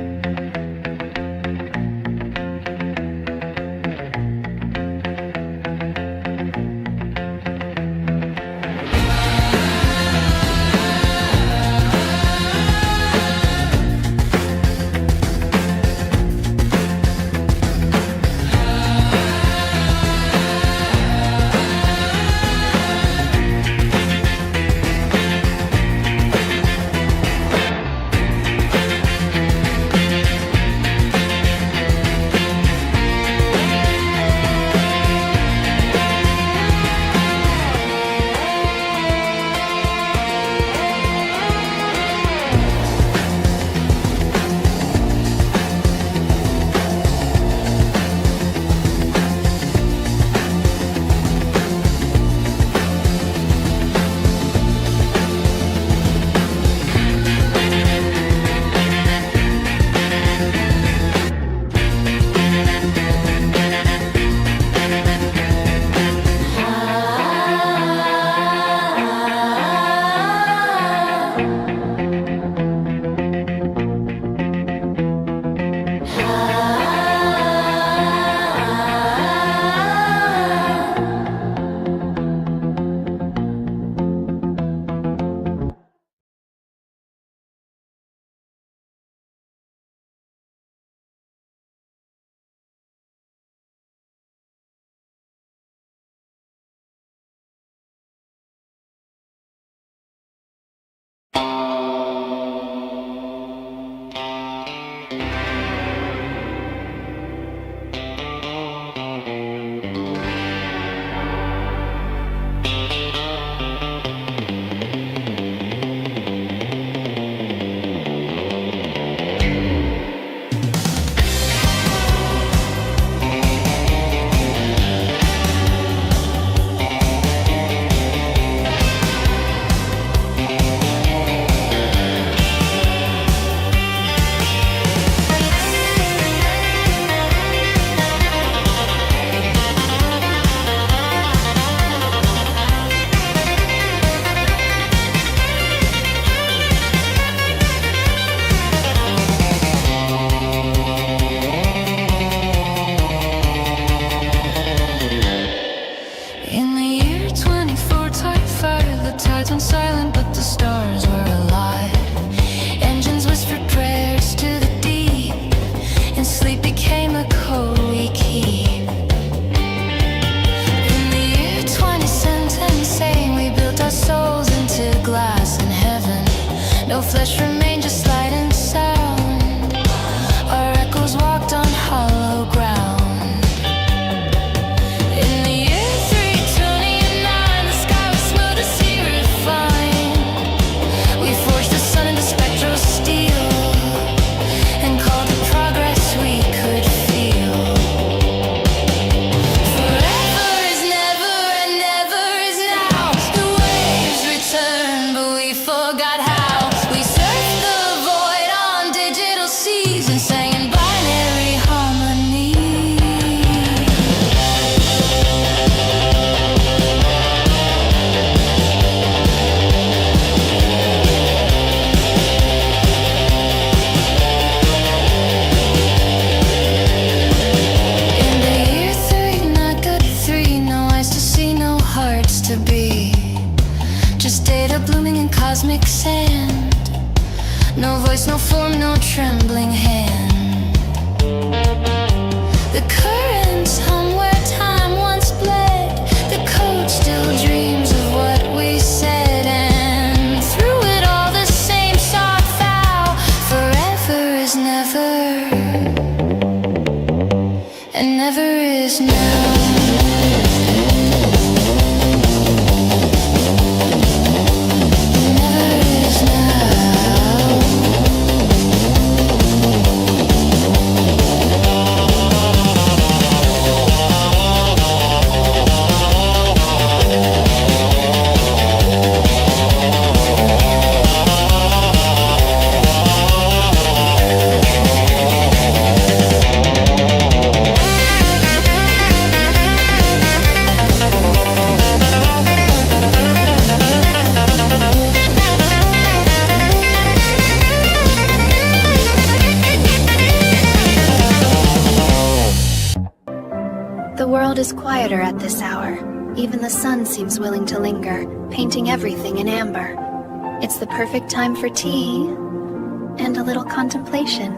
The world is quieter at this hour. Even the sun seems willing to linger, painting everything in amber. It's the perfect time for tea and a little contemplation.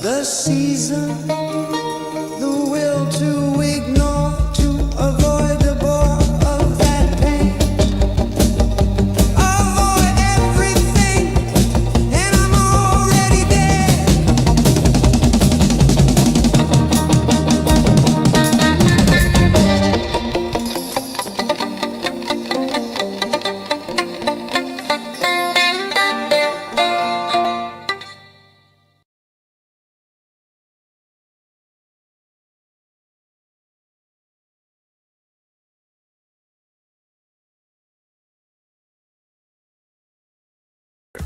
The season, the will to ignore, to avoid the bore of that pain. Avoid everything, and I'm already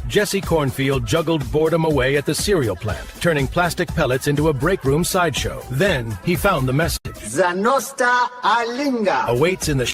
Jesse Cornfield juggled boredom away at the cereal plant, turning plastic pellets into a break room sideshow. Then he found the message. The Nostra Alinga awaits in the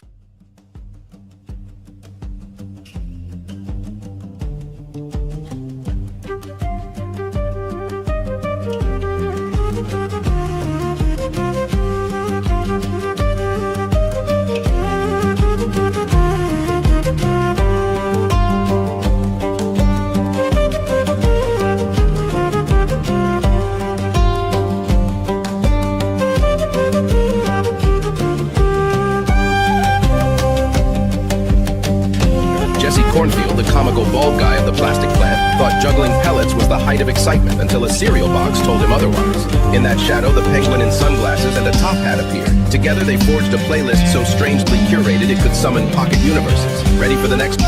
Cornfield, the comical bald guy of the plastic plant, thought Juggling pellets was the height of excitement until a cereal box told him otherwise. In that shadow, the penguin in sunglasses and a top hat appeared. Together they forged a playlist so strangely curated it could summon pocket universes. Ready for the next?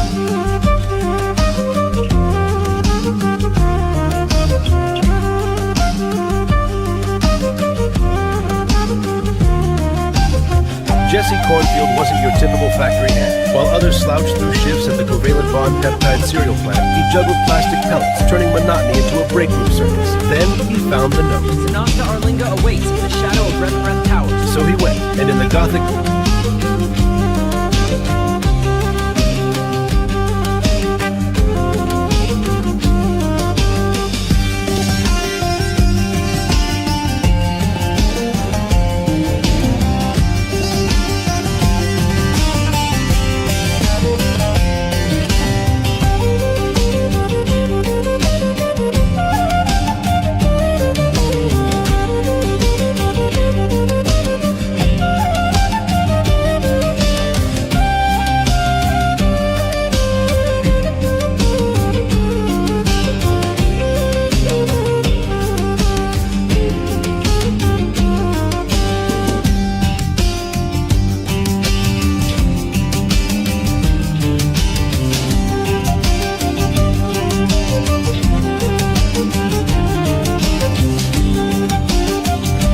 Jesse Cornfield wasn't your typical factory hand. While others slouched through shifts at the covalent bond peptide cereal plant, he juggled plastic pellets, turning monotony into a breakroom service. Then he found the note. Zanasta Arlinga awaits in the shadow of Reverend Towers. So he went, and in the Gothic...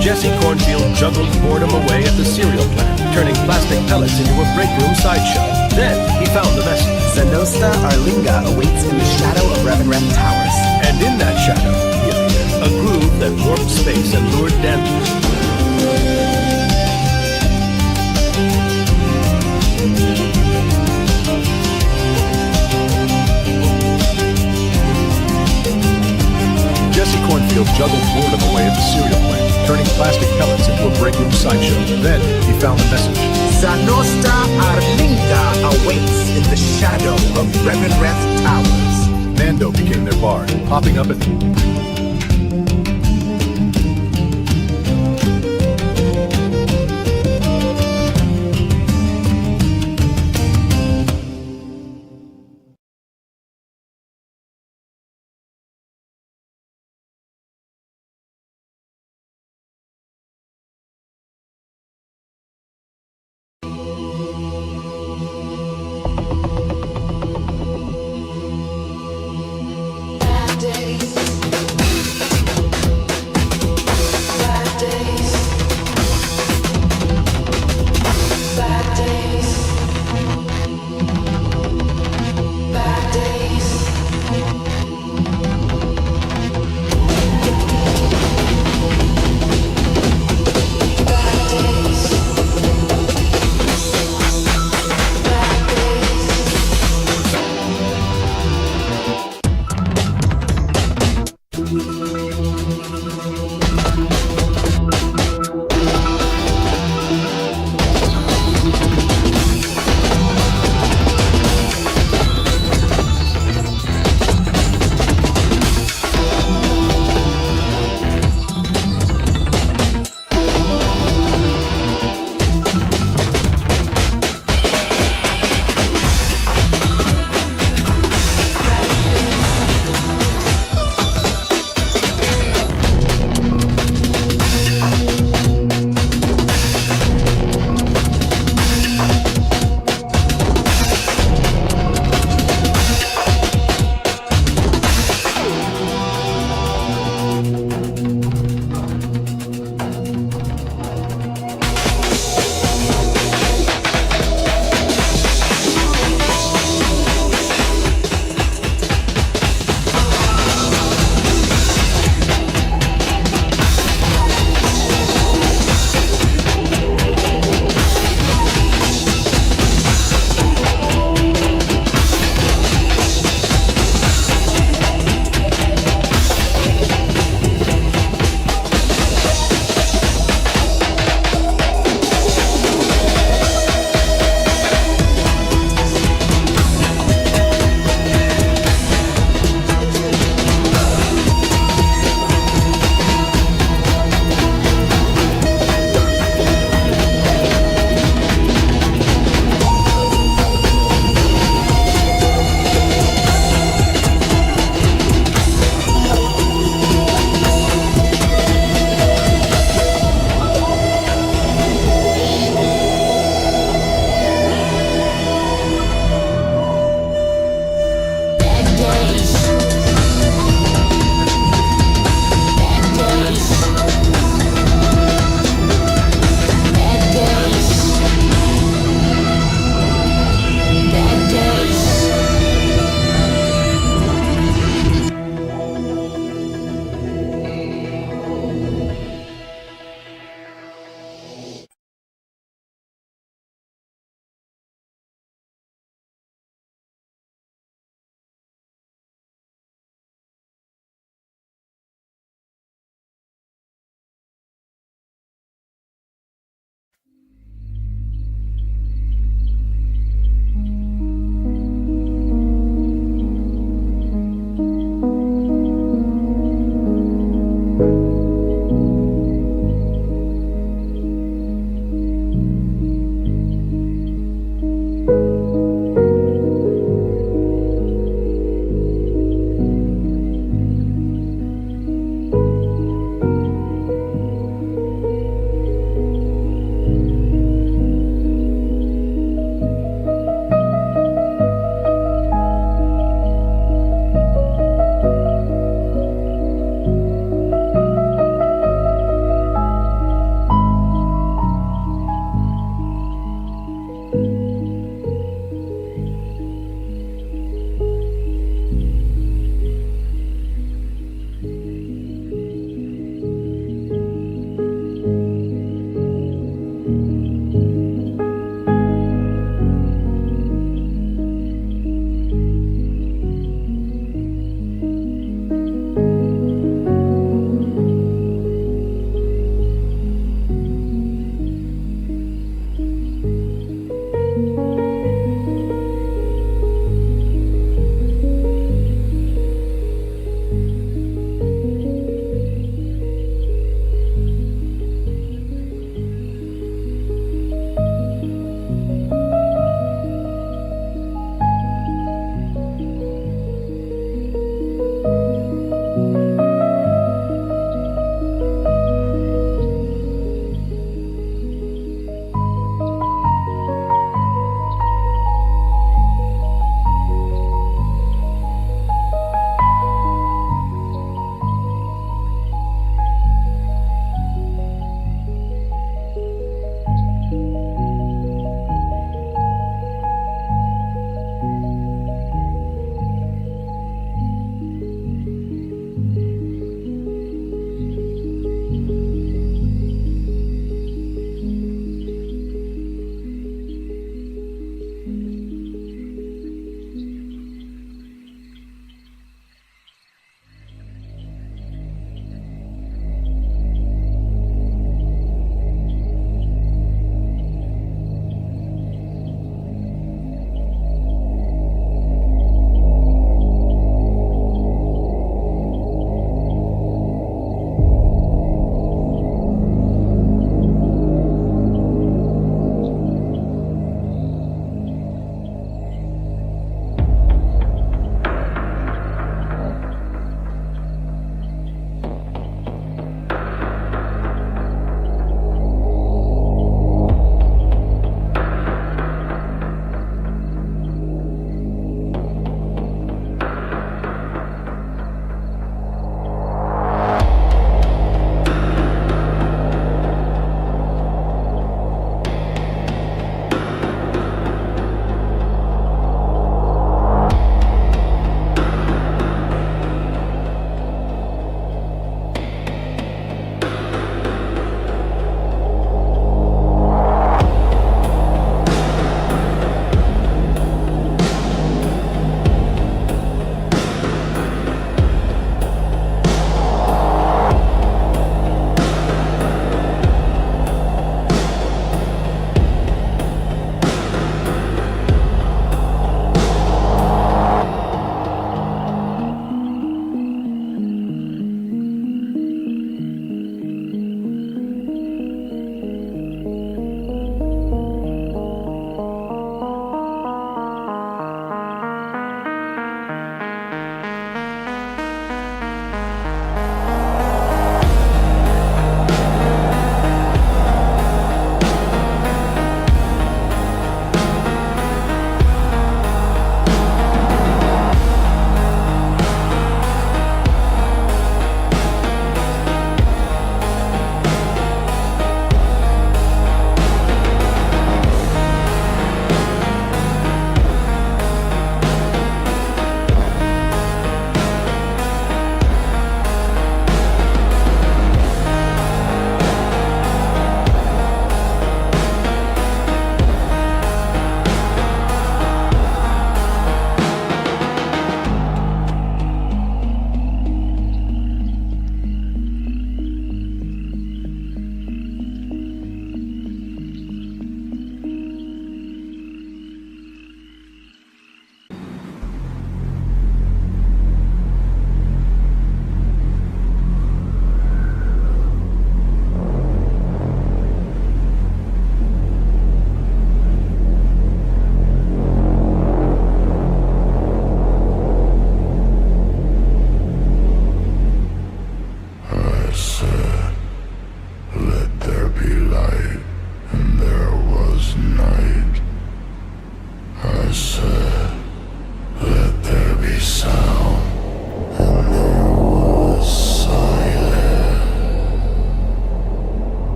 Jesse Cornfield juggled boredom away at the cereal plant, turning plastic pellets into a breakroom sideshow. Then he found the message. Zanasta Arlinga awaits in the shadow of Reverend Towers. And in that shadow, he appeared, a groove that warped space and lured Dan. Jesse Cornfield juggled boredom away at the cereal plant, turning plastic pellets into a breakroom sideshow. Then he found the message. Zanasta Arlinga awaits in the shadow of Reverend Towers. Nando became their bard, popping up at...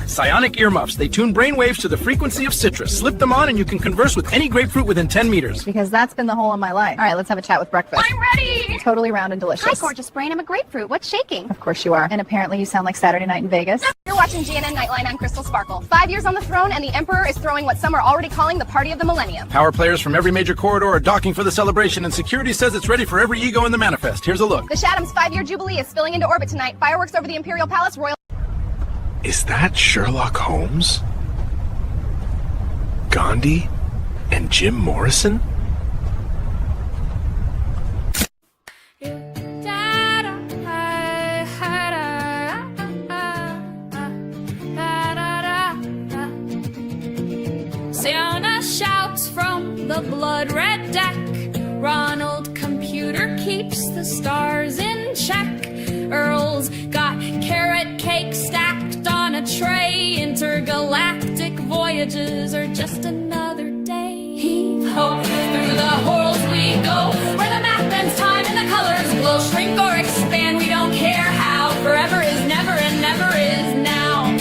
Psionic earmuffs. They tune brainwaves to the frequency of citrus. Slip them on and you can converse with any grapefruit within 10 meters. Because that's been the whole of my life. All right, let's have a chat with breakfast. I'm ready! Totally round and delicious. Hi, gorgeous brain. I'm a grapefruit. What's shaking? Of course you are. And apparently you sound like Saturday night in Vegas. You're watching GNN Nightline. I'm Crystal Sparkle. 5 years on the throne, and the Emperor is throwing what some are already calling the party of the millennium. Power players from every major corridor are docking for the celebration, and security says it's ready for every ego in the manifest. Here's a look. The Shaddam's 5-year jubilee is spilling into orbit tonight. Fireworks over the Imperial Palace, Royal... Is that Sherlock Holmes? Gandhi? And Jim Morrison? Sienna shouts from the blood-red deck. Ronald computer keeps the stars in check. Earl's got carrot cake stacked on a tray. Intergalactic voyages are just another day. Heave ho, through the holes we go, where the math bends time and the colors glow. Shrink or expand, we don't care how. Forever is never and never is now.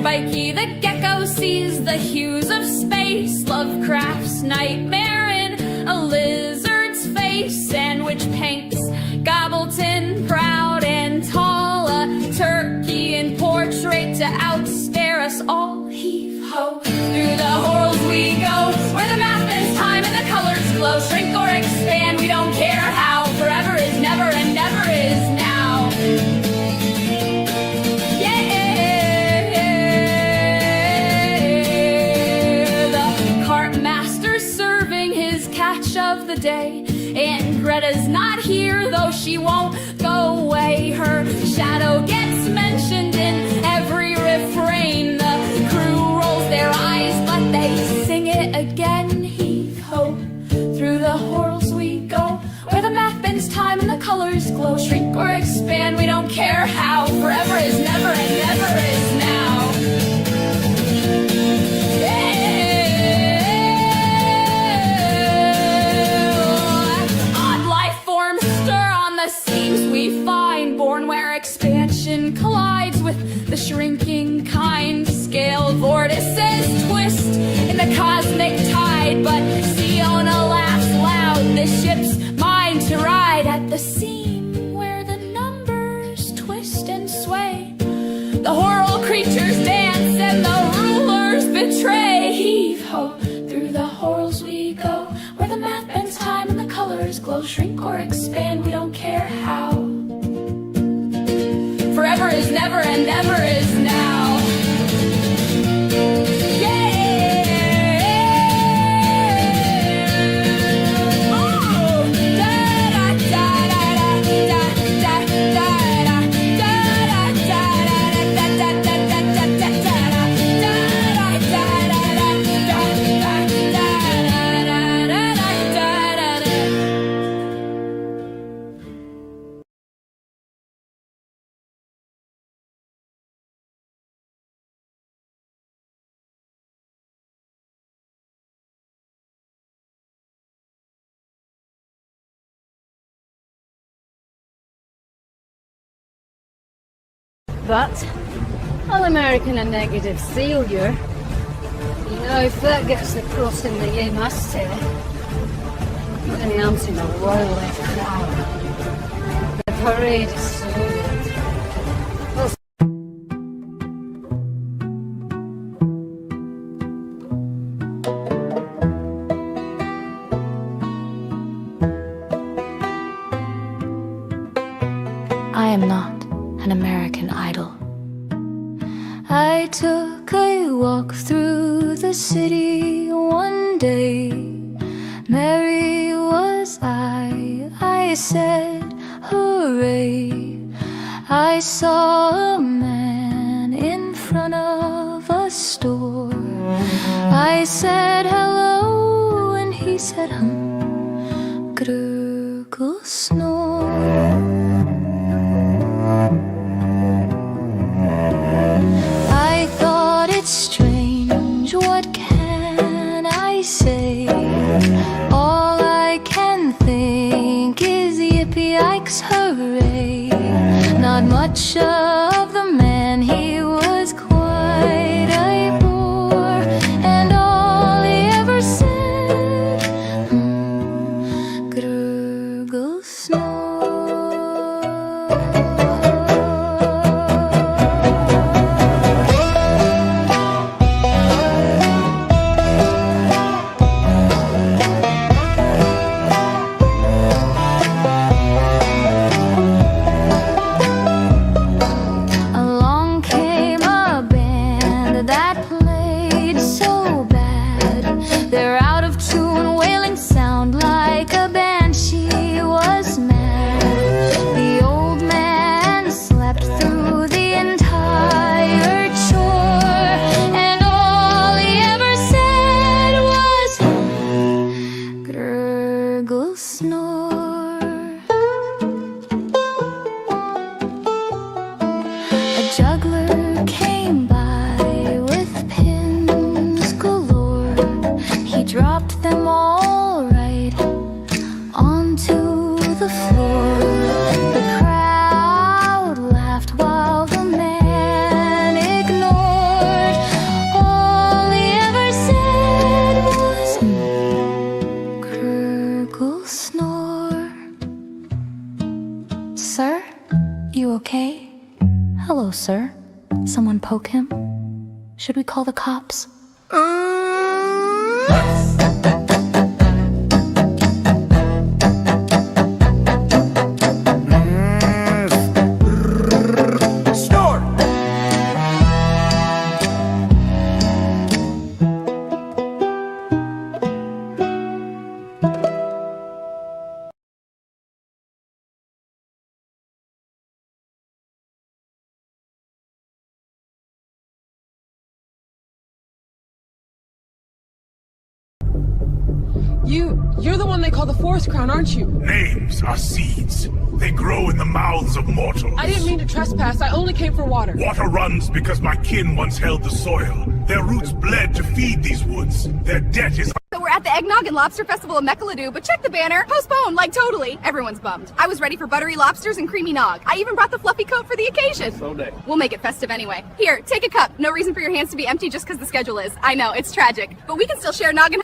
Spiky the gecko sees the hues of space. Lovecraft's nightmare in a lizard's face. Sandwich paints Gobbleton proud and tall. A turkey in portrait to outstare us all. Heave ho, through the horrors we go, where the math bends time and the colors glow. Shrink or expand, we don't care how. Forever is never and never is now. Of the day, and Greta's not here, though she won't go away. Her shadow gets mentioned in every refrain. The crew rolls their eyes, but they sing it again. Heave ho, through the horrors we go, where the math bends time and the colors glow. Shrink or expand, we don't care how. Forever is never and never is now. We find born where expansion collides with the shrinking kind. Scale vortices twist in the cosmic tide, but Siona laughs loud. The ship's mine to ride at the seam where the numbers twist and sway. The horrible creatures dance and the rulers betray. Heave ho, through the horrors we go, where the math bends time and the colors glow. Shrink or expand, we don't care how. Forever is never and never is now. But All American and negative failure. You know, if that gets across in the game, I say, then I'm to the royal crown. The parade is saluted. I am not an American Idol. I took a walk through the city one day. Merry was I said, hooray. I saw a man in front of a store. I said hello and he said gurgle, snore. I thought it's strange, what can I say? All I can think Max, hooray. Not much of the man, he was quite a bore. And all he ever said, gurgle snore. Sir? Someone poke him? Should we call the cops? You're the one they call the Forest Crown, aren't you? Names are seeds. They grow in the mouths of mortals. I didn't mean to trespass. I only came for water. Water runs because my kin once held the soil. Their roots bled to feed these woods. Their debt is... So we're at the Eggnog and Lobster Festival of Mechaladu, but check the banner. Postponed, like totally. Everyone's bummed. I was ready for buttery lobsters and creamy nog. I even brought the fluffy coat for the occasion. So day. We'll make it festive anyway. Here, take a cup. No reason for your hands to be empty just because the schedule is. I know, it's tragic. But we can still share nog and...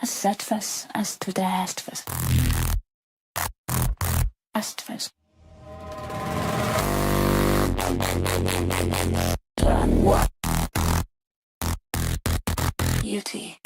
Astfas, astfas. Astfas. Beauty.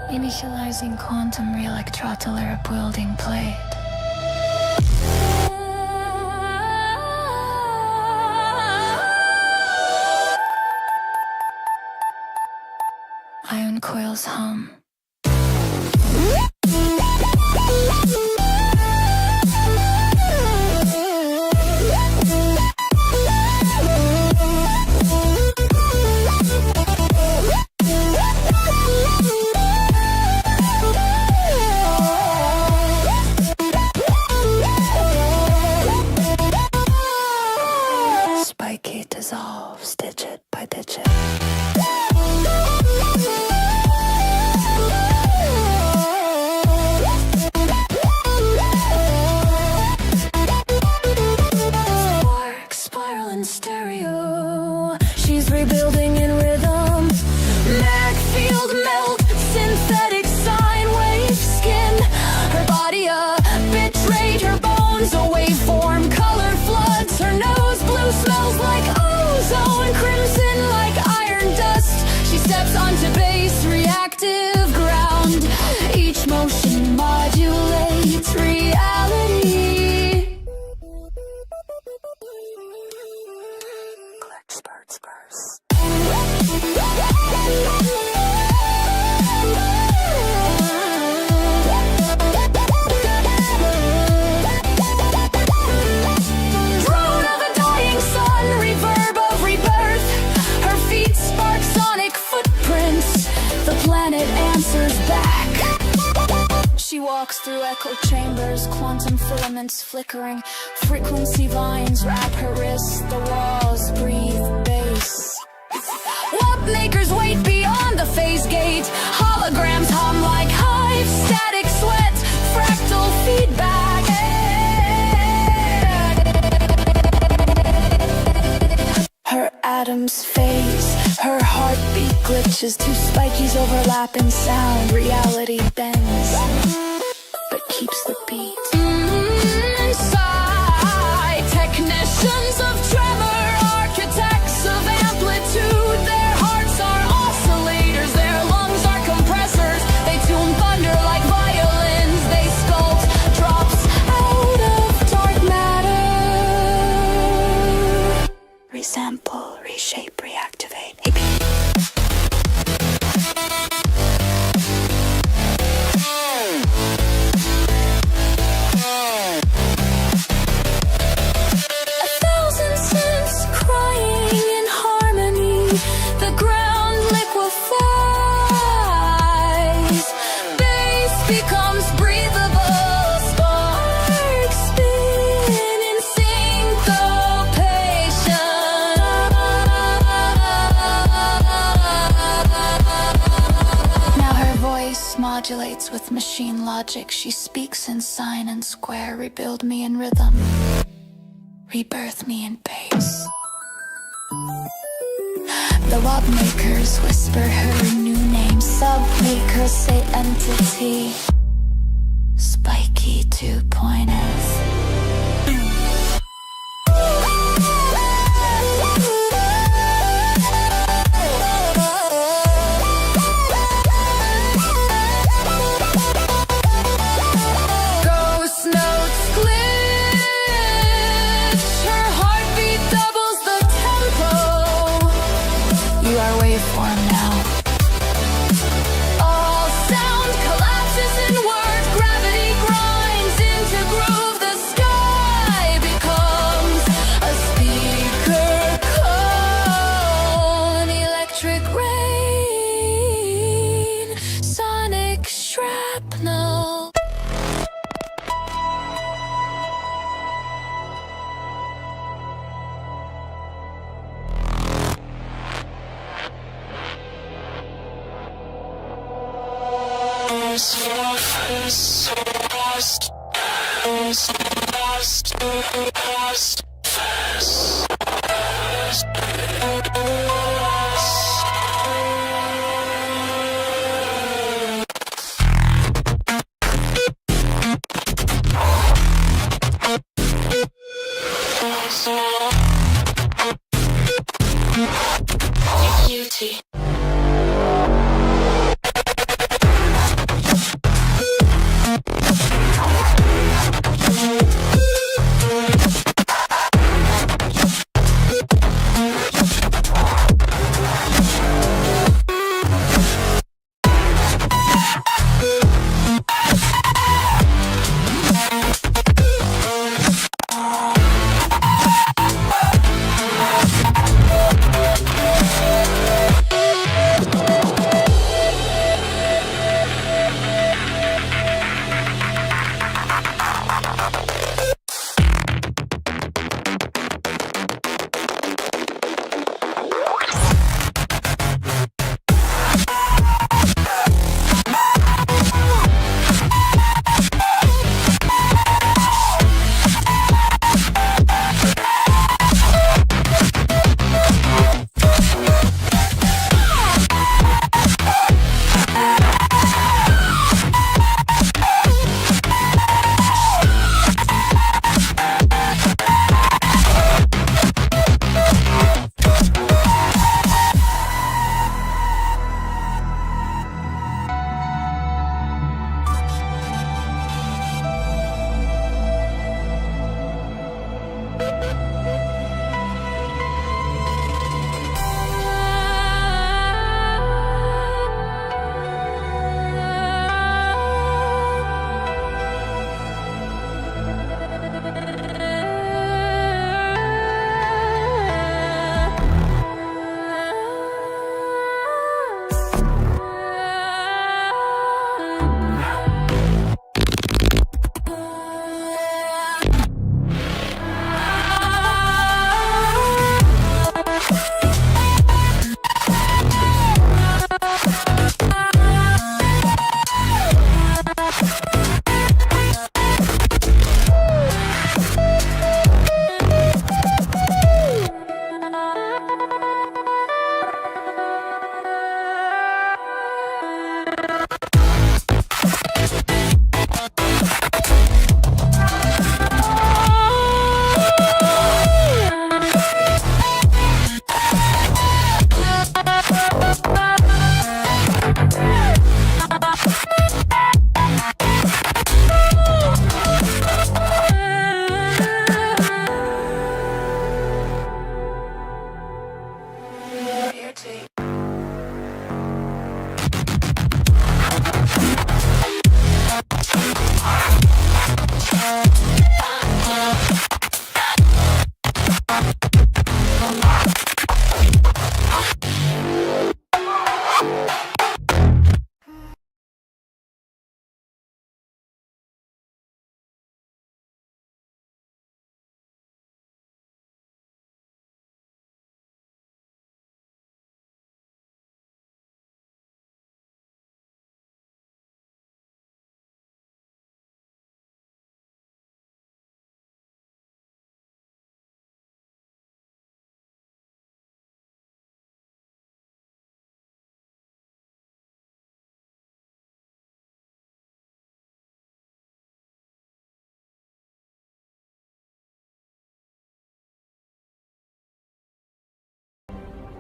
Initializing quantum re-electrotyler building plate. Ion coils hum. walks through echo chambers, quantum filaments flickering, frequency vines wrap her wrists, the walls breathe bass. Warp makers wait beyond the phase gate, holograms hum like hives, static sweat, fractal feedback. Her atoms phase, her heartbeat glitches, two spikies overlap in sound, reality bends, but keeps the beat. Inside, technicians of tremor, architects of amplitude, their hearts are oscillators, their lungs are compressors, they tune thunder like violins, they sculpt drops out of dark matter. Resample, reshape, reactivate. A thousand cents crying in harmony, the ground liquefies, bass becomes breathable, sparks spin in syncopation. Now her voice modulates with machine logic, she speaks in sign and square, rebuild me in rhythm, rebirth me in bass. The warp makers whisper her new name, sub-makers say entity, Spiky 2.0. Ghost notes glitch, her heartbeat doubles the tempo. You are waveform now. All sound collapses inward, gravity grinds into groove. The sky becomes a speaker cone, electric rain, sonic shrapnel. Cutie.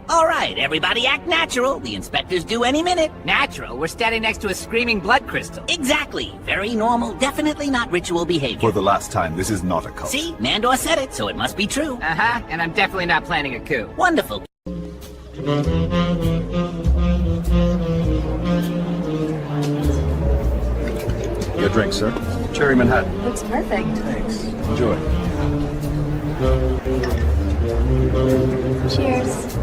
All right, everybody act natural. The inspector's due any minute. Natural? We're standing next to a screaming blood crystal. Exactly. Very normal. Definitely not ritual behavior. For the last time, this is not a cult. See? Mandor said it, so it must be true. Uh-huh, and I'm definitely not planning a coup. Wonderful. Your drink, sir. Cherry Manhattan. Looks perfect. Thanks. Enjoy. Cheers.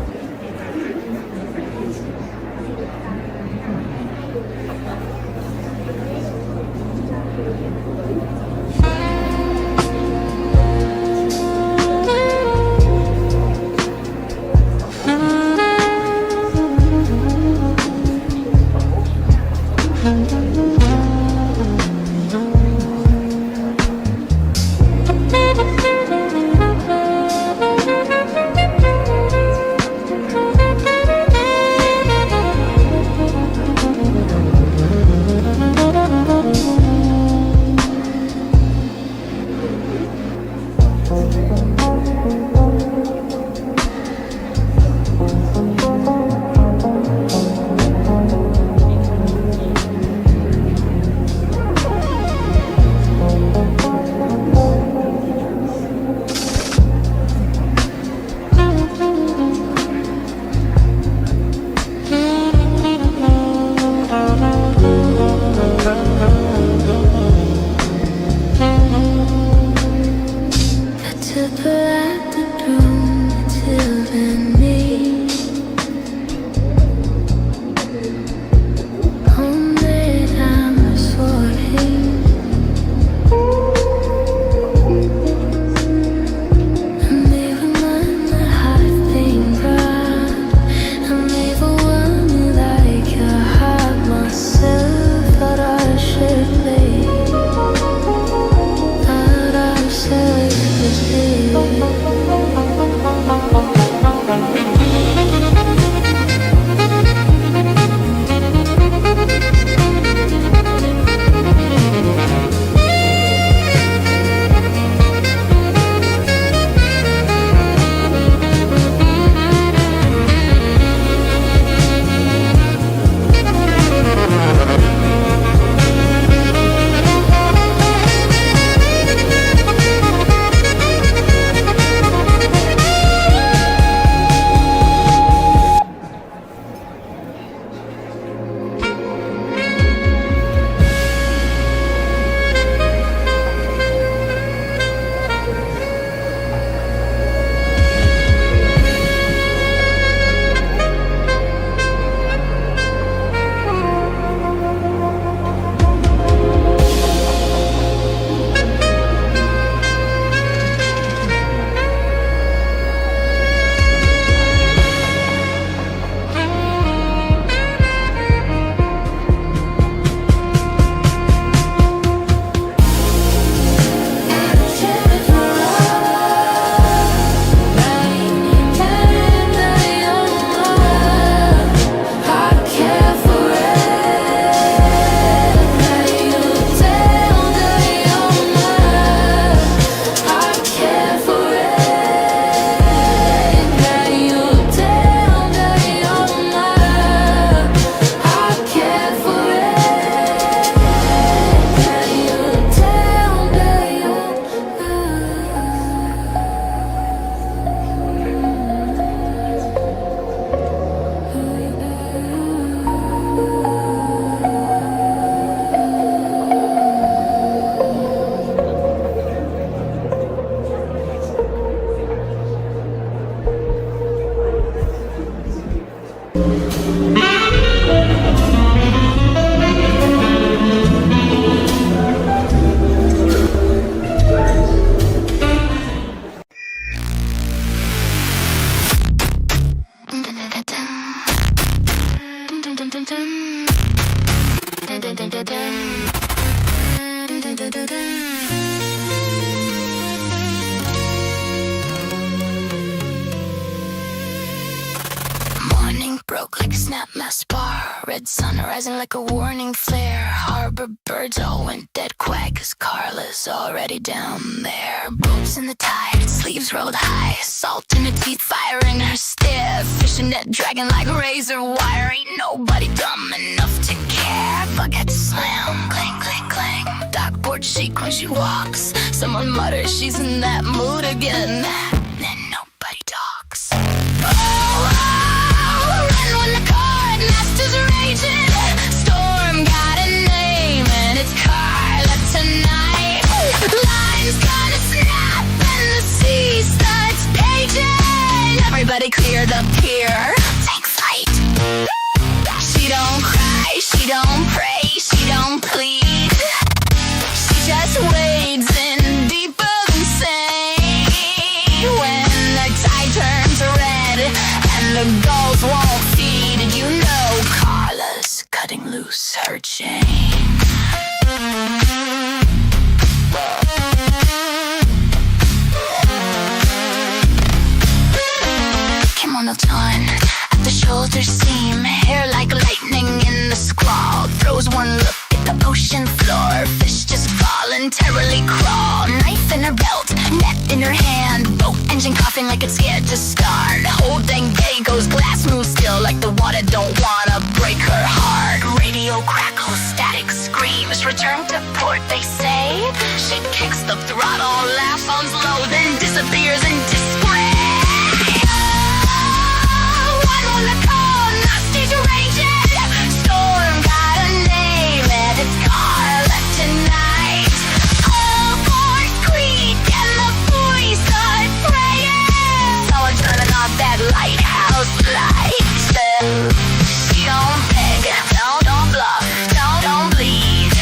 Morning broke like a snap mass bar. Red sun rising like a warning flare. Harbor birds all went dead. Quack 'cause Carla's already down there. Boots in the tide, sleeves rolled high, salt in her teeth, fire in her stare. Fishing net dragging like razor wire. Ain't nobody dumb enough to care. Bucket slam, clang, clang, clang. Dockboard shake when she walks. Someone mutters she's in that mood again. Then nobody talks. Oh, run when the court master's raging. Storm got a name and it's Carla tonight. Lines gonna snap and the sea starts paging. Everybody clear the pier. Take flight. She don't cry, she don't pray, she don't plead. She just wades in deeper than sane. When the tide turns red and the gulls won't feed, you know Carla's cutting loose her chain. Kimono torn at the shoulder seam, hair like lightning in the squall. Throws one look at the ocean floor, fish just voluntarily crawl. Knife in her belt, net in her hand, boat engine coughing like it's scared to start. Whole dang day goes glass moves still, like the water don't wanna break her heart. Radio crackles, static screams, return to port they say. She kicks the throttle, laughs on slow, then disappears in disgrace. Storm got a name and it's Carla tonight. All ports creak and the buoys start praying. Someone turning off that lighthouse light. She don't beg, no, don't bluff, no, don't bleed.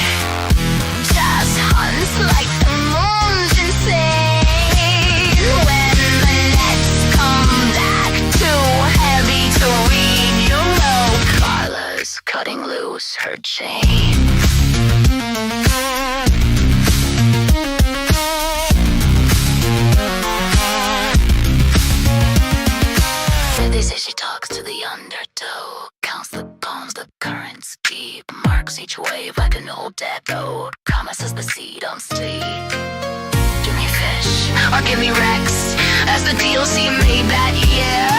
Just hunts like the moon's insane. When the nets come back too heavy to read, you know Carla's cutting loose her chain. They say she talks to the undertow, counts the palms, the currents deep, marks each wave like an old dead boat, promises the sea don't sleep. Give me fish or give me Rex, that's the deal she made that year.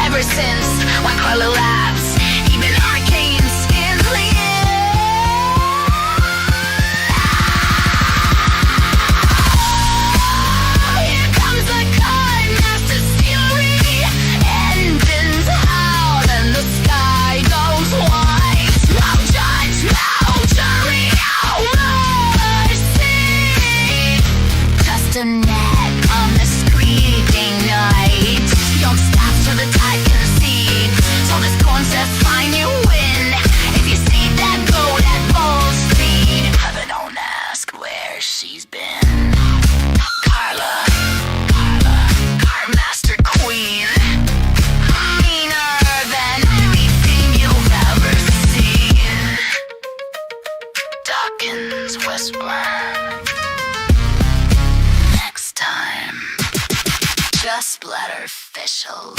Ever since when Carla laughs, even hurricanes stand clear. Here comes the card master steelery. Engines howl and the sky goes white. No judge, no jury, no mercy. Just a net on the screaming night. Don't stop till the tide concede. So this contest fine you win. If you see that boat at full speed, heaven don't ask where she's been. Carla, car master queen, meaner than anything you've ever seen. Dawkins whisper. Next time, just let her fish alone.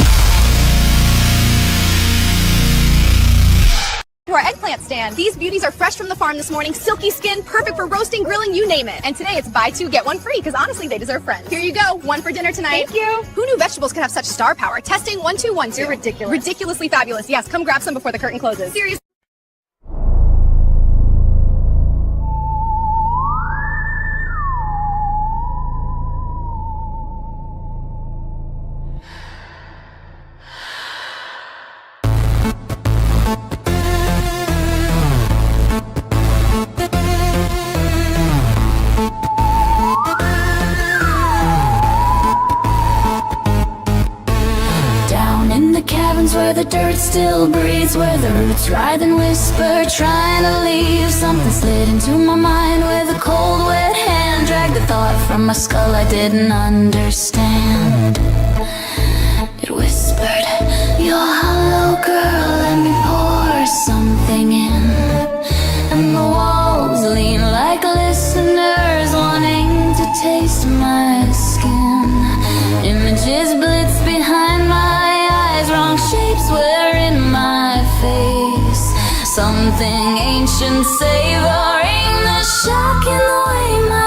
To our eggplant stand. These beauties are fresh from the farm this morning, silky skin, perfect for roasting, grilling, you name it. And today it's buy two, get one free, because honestly, they deserve friends. Here you go, one for dinner tonight. Thank you. Who knew vegetables could have such star power? Testing 1, 2, 1, 2. You're ridiculous. Ridiculously fabulous. Yes, come grab some before the curtain closes. Seriously. Where the dirt still breathes, where the roots writhe and whisper, trying to leave. Something slid into my mind with a cold wet hand, dragged the thought from my skull I didn't understand. It whispered, you're hollow girl, let me pour something in. And the walls lean like listeners wanting to taste my skin. Images blitz behind my eyes, wrong shapes were in my face. Something ancient savoring the shock in the way my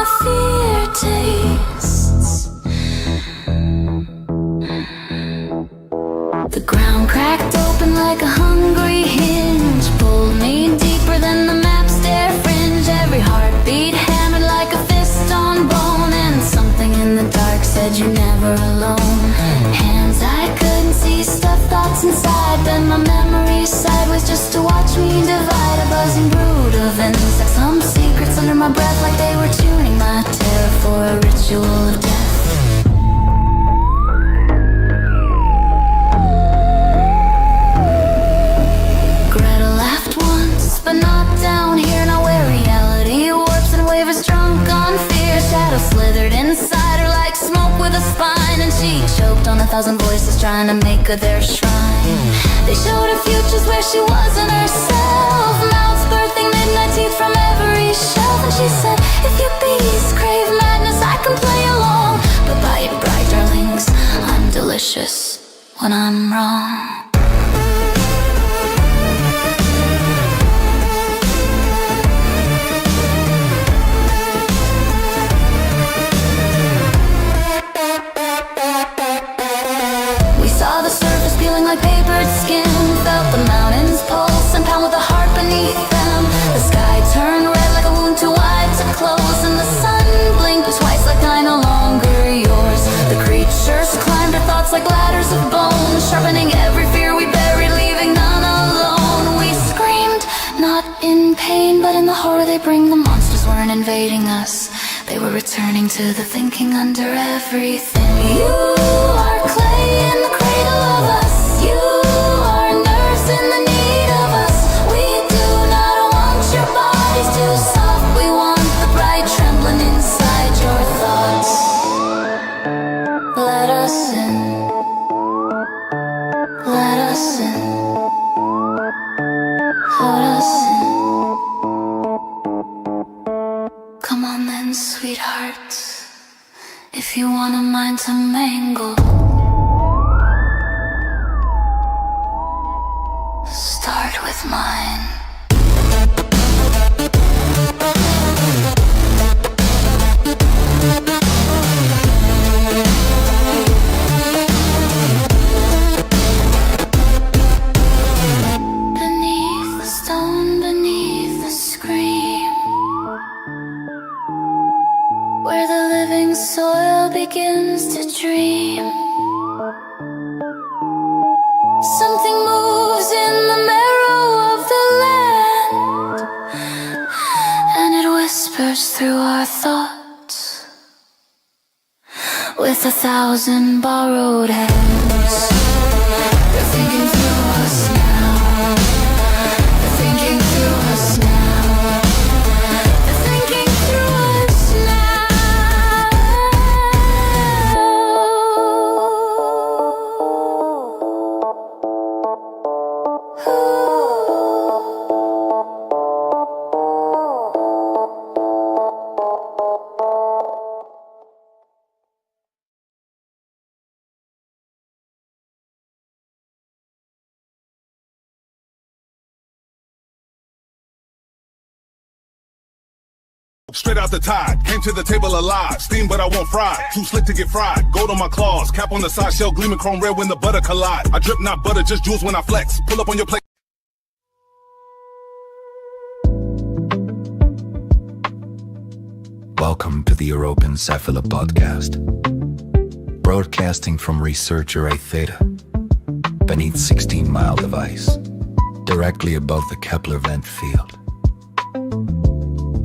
She choked on 1,000 voices trying to make her their shrine. They showed her futures where she wasn't herself. Mouths birthing midnight teeth from every shelf. And she said, if your bees crave madness, I can play along. But buy it bright, darlings, I'm delicious when I'm wrong. Saw the surface peeling like papered skin. Felt the mountains pulse and pound with the heart beneath them. The sky turned red like a wound too wide to close. And the sun blinked twice like I no longer yours. The creatures climbed our thoughts like ladders of bone, sharpening every fear we buried, leaving none alone. We screamed, not in pain, but in the horror they bring. The monsters weren't invading us, they were returning to the thinking under everything. You are clay in the cradle of us. You are nerves in the need of us. We do not want your bodies too soft. We want the bright trembling inside your thoughts. Let us in. Let us in. Let us in. Come on then, sweethearts, if you want a mind to mangle, start with mine. Beneath the stone, beneath the scream, where the living soil begins to dream. Something moves in the marrow of the land, and it whispers through our thoughts with 1,000 borrowed hands. They're thinking through us now. They're thinking through us now. They're thinking through us now. Straight out the tide, came to the table alive. Steam, but I won't fry. Too slick to get fried. Gold on my claws, cap on the side, shell gleaming chrome red when the butter collide. I drip not butter, just jewels when I flex. Pull up on your plate. Welcome to the Aurumn Cephala podcast, broadcasting from researcher A Theta, beneath 16-mile device, directly above the Kepler vent field.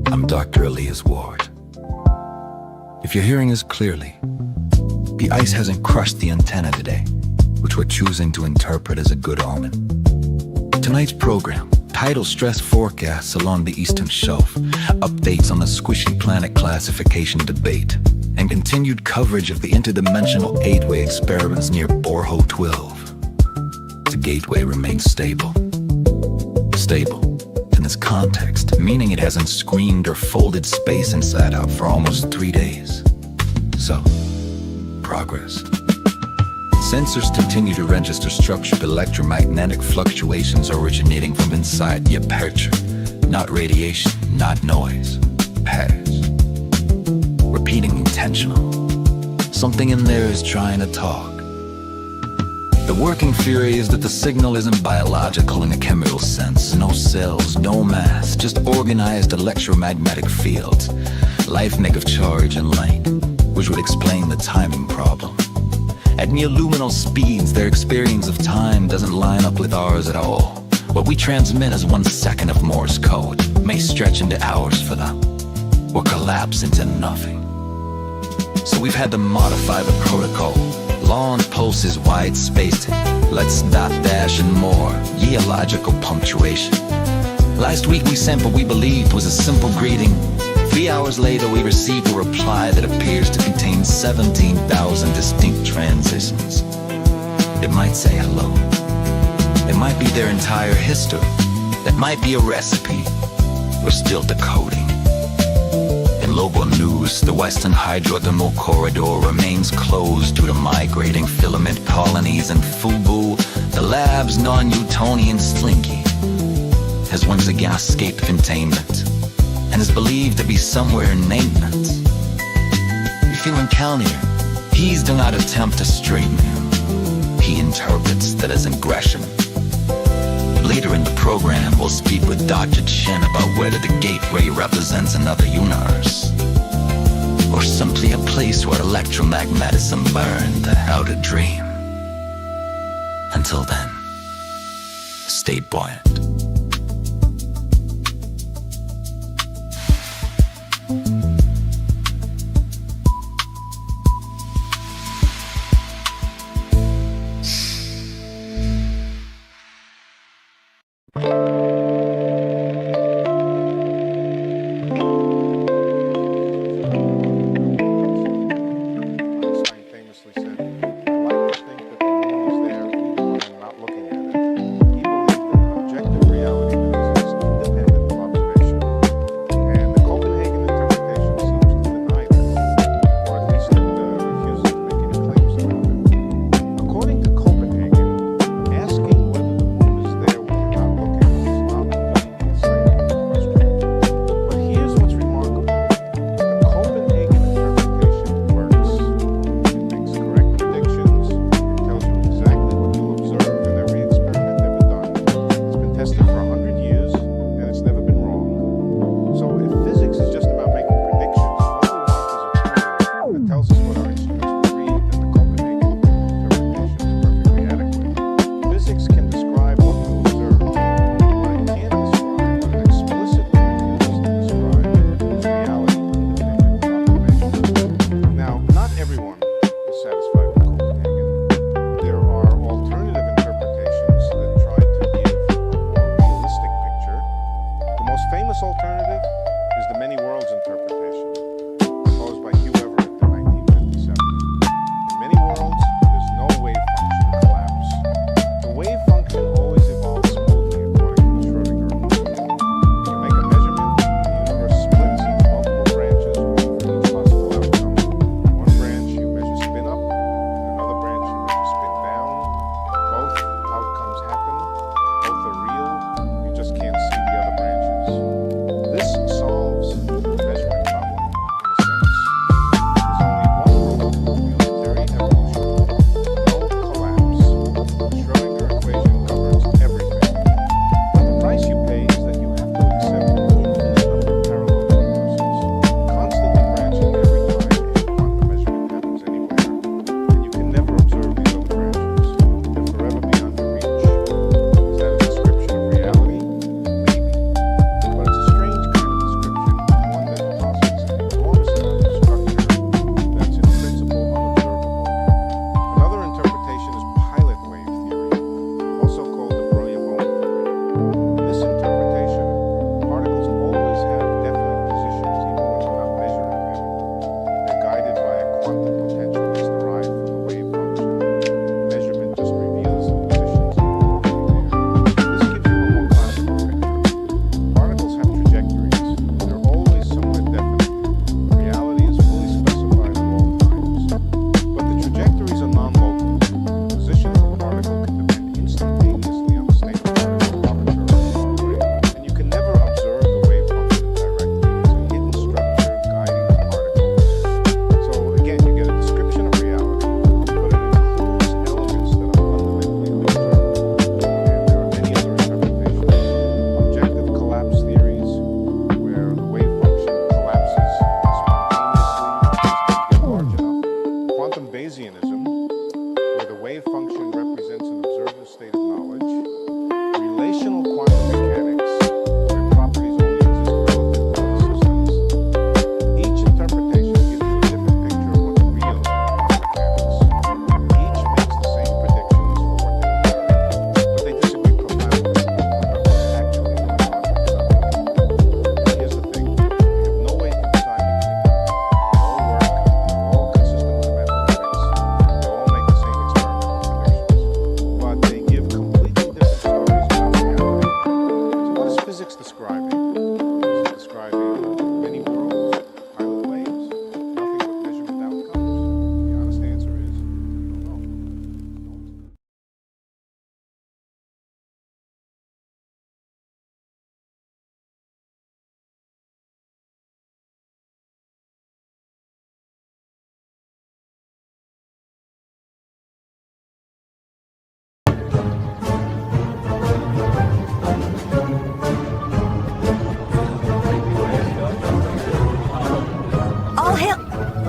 I'm Dr. Elias Ward. If you're hearing us clearly, the ice hasn't crushed the antenna today, which we're choosing to interpret as a good omen. Tonight's program, tidal stress forecasts along the eastern shelf, updates on the squishy planet classification debate, and continued coverage of the interdimensional gateway experiments near Borehole 12. The gateway remains stable. Stable in this context, meaning it hasn't screamed or folded space inside out for almost 3 days. So, progress. Sensors continue to register structured electromagnetic fluctuations originating from inside the aperture. Not radiation, not noise. Patterns. Repeating intentional. Something in there is trying to talk. The working theory is that the signal isn't biological in a chemical sense. No cells, no mass, just organized electromagnetic fields. Life negative charge and light, which would explain the timing problem. At near luminal speeds, their experience of time doesn't line up with ours at all. What we transmit as 1 second of Morse code may stretch into hours for them, or collapse into nothing. So we've had to modify the protocol. Long pulses, wide spaced, let's dot dash and more, geological punctuation. Last week we sent what we believed was a simple greeting. 3 hours later, we receive a reply that appears to contain 17,000 distinct transitions. It might say hello. It might be their entire history. It might be a recipe. We're still decoding. In local news, the Western Hydrothermal Corridor remains closed due to migrating filament colonies, and Fubu, the lab's non-Newtonian slinky, has once again escaped containment and is believed to be somewhere in maintenance. If you encounter him, please do not attempt to straighten him. He interprets that as aggression. Later in the program, we'll speak with Dr. Chen about whether the gateway represents another universe, or simply a place where electromagnetism burned out a dream. Until then, stay buoyant. Objective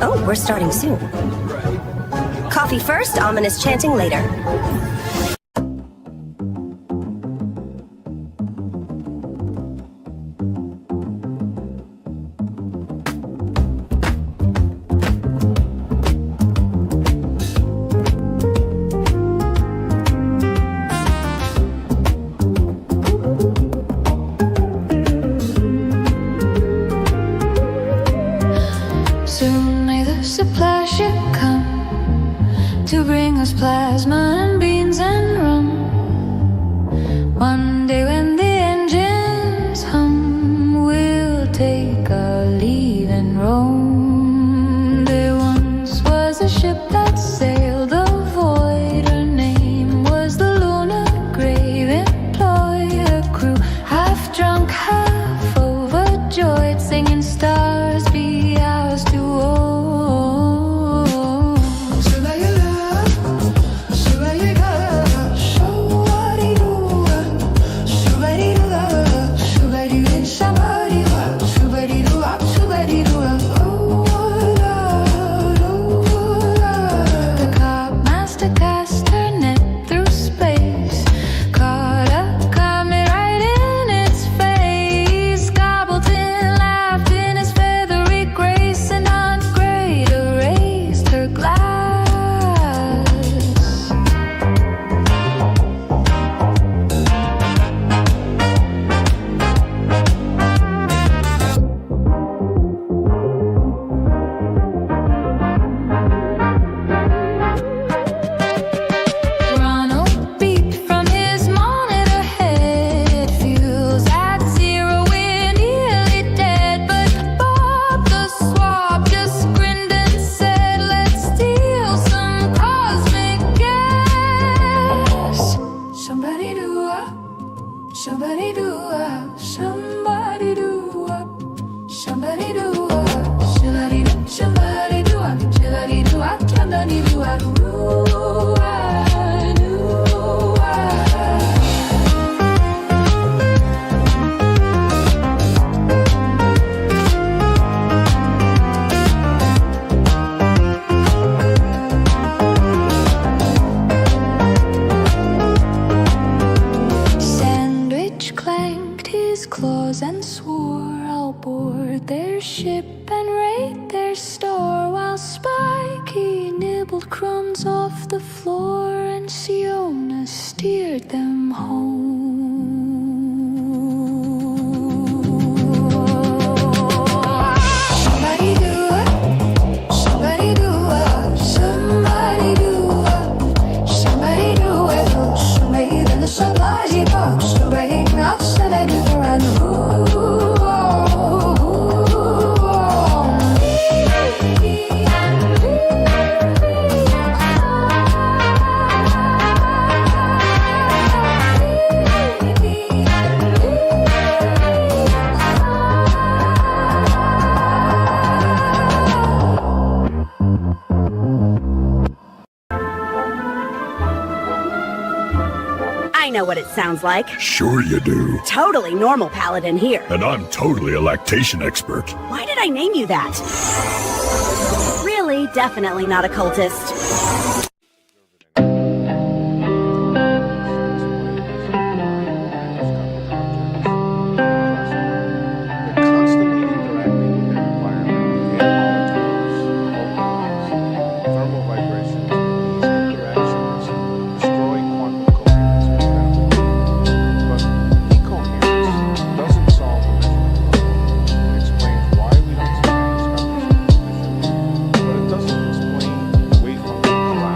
Oh, we're starting soon. Coffee first, ominous chanting later. Soon may the supply ship come to bring us plasma and beans and rum. One day when the engines hum, we'll take our leave and roam. There once was a ship that sailed the void. Her name was the Lunar Grave. Employed a crew half drunk, half overjoyed, singing stars be ours to own. The cop master cast her net through space, caught a comet right in its face. Gobbleton laughed in his feathery grace, and Aunt Greta raised her glass. Ronald beeped from his monitor head. Fuel's at zero, we're nearly dead. But Bob the Swab just grinned and said, let's steal some cosmic gas. Somebody do up, somebody do up, somebody do up, somebody do up, somebody do up, somebody do up, somebody do up, somebody do up. Sandwich clanked his claws and swore, I'll board their ship and raid their store, while Spikey nibbled crumbs off the floor and Siona steered them home. Somebody do it, somebody do it, somebody do it, somebody do it, somebody in the supply box, somebody not said I do and I know what it sounds like. Sure you do. Totally normal paladin here. And I'm totally a lactation expert. Why did I name you that? Really, definitely not a cultist. But it doesn't explain wave function.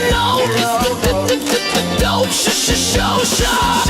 know it's the dope show.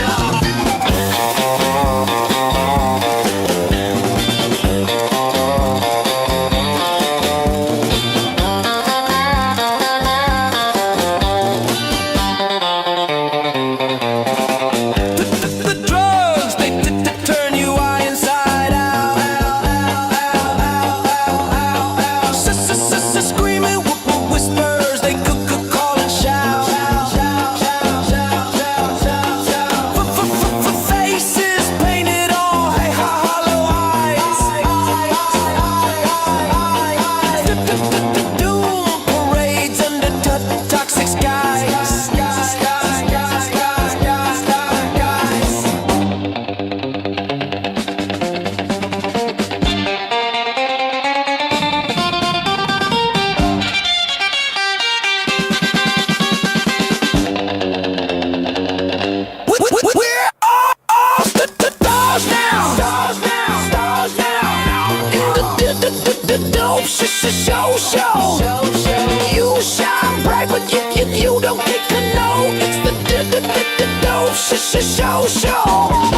You shine bright, but you don't get to know it's the dope show.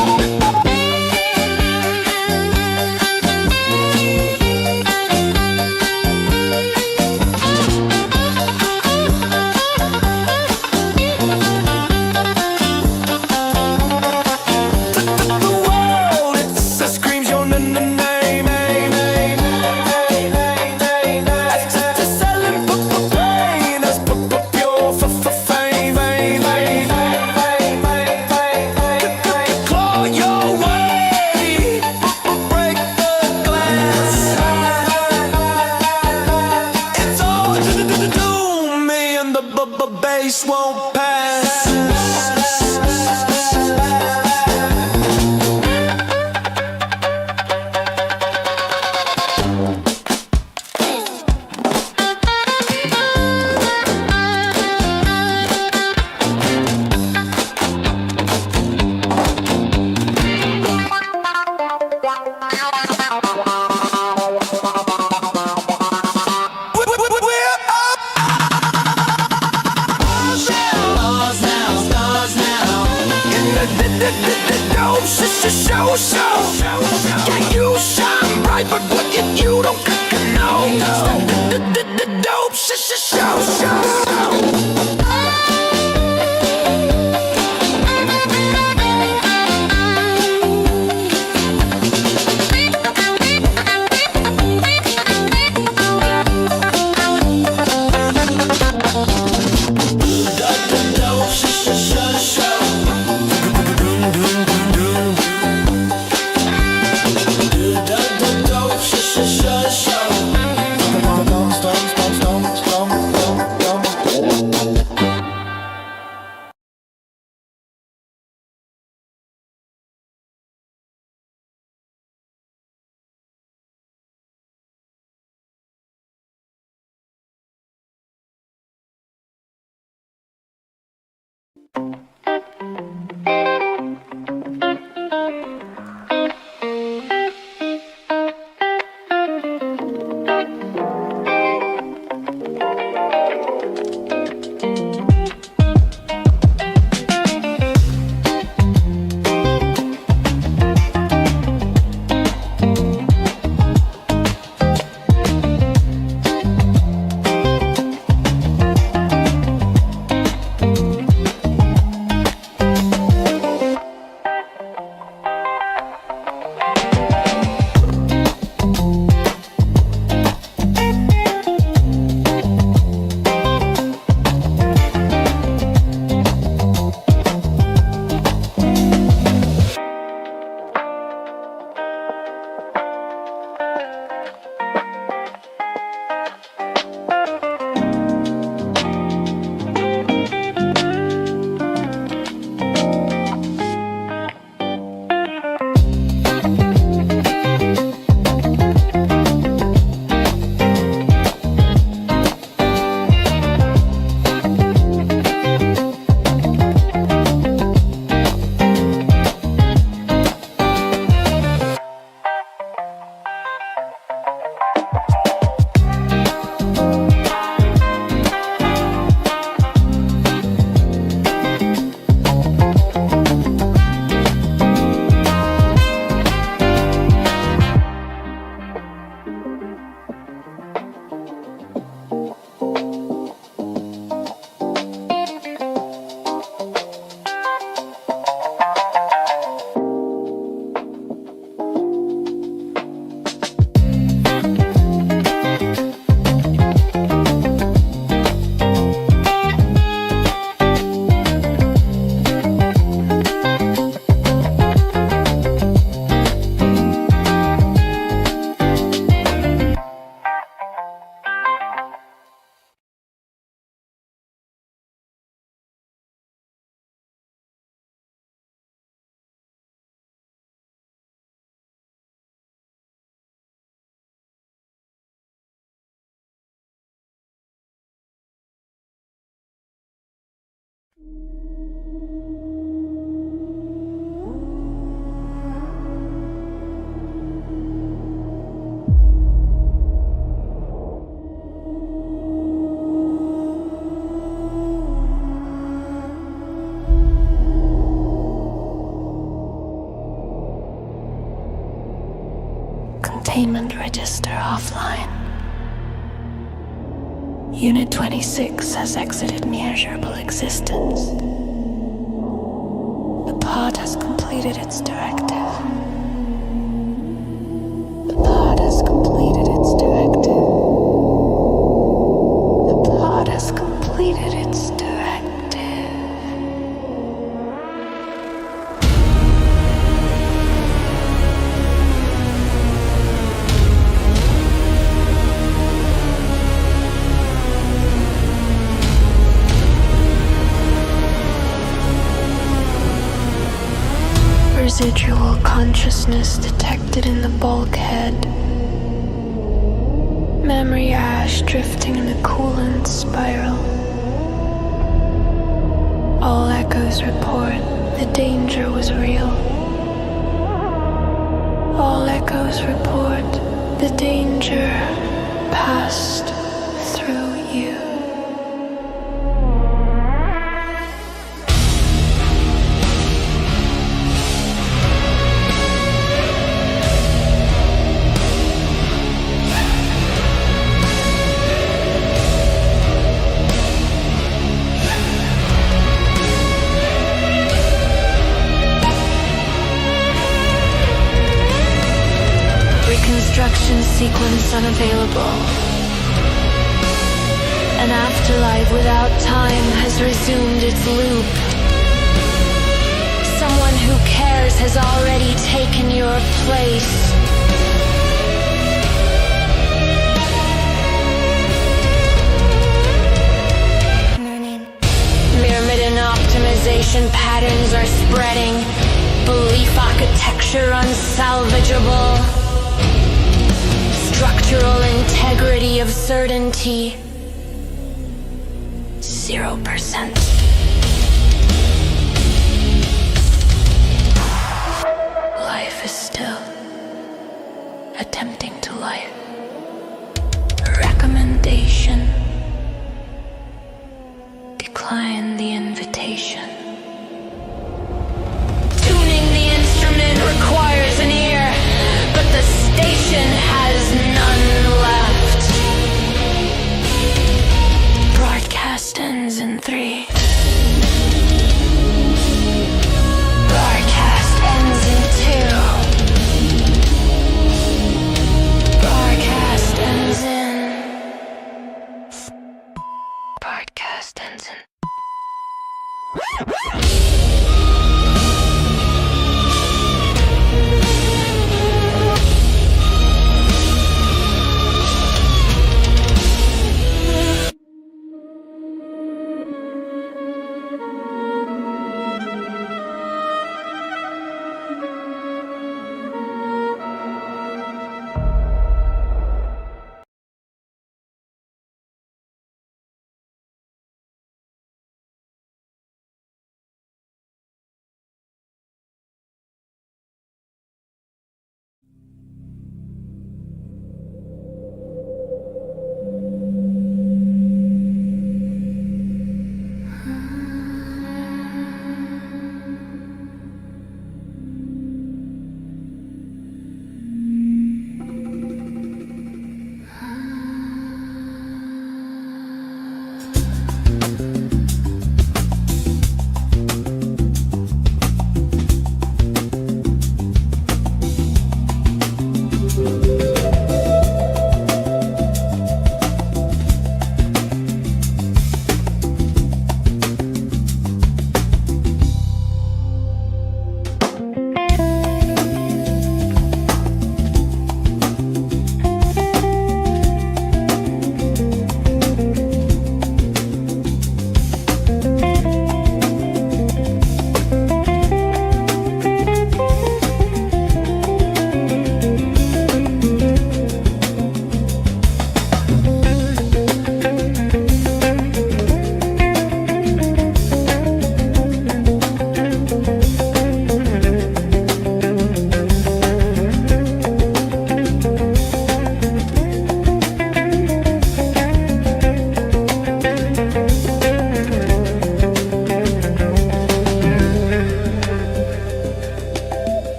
Containment register offline. Unit 26 has exited measurable existence. The pod has completed its directive. The pod has completed its directive. The pod has completed its directive. Residual consciousness detected in the bulkhead. Memory ash drifting in a coolant spiral. All echoes report the danger was real. All echoes report the danger passed through you. Reconstruction sequence unavailable. An afterlife without time has resumed its loop. Someone who cares has already taken your place. Myrmidon optimization patterns are spreading. Belief architecture unsalvageable. Structural integrity of certainty 0%. Life is still attempting to life. Recommendation: decline the invitation. Tuning the instrument requires an ear, but the station has none left. Broadcast ends in 3. Broadcast ends in 2. Broadcast ends in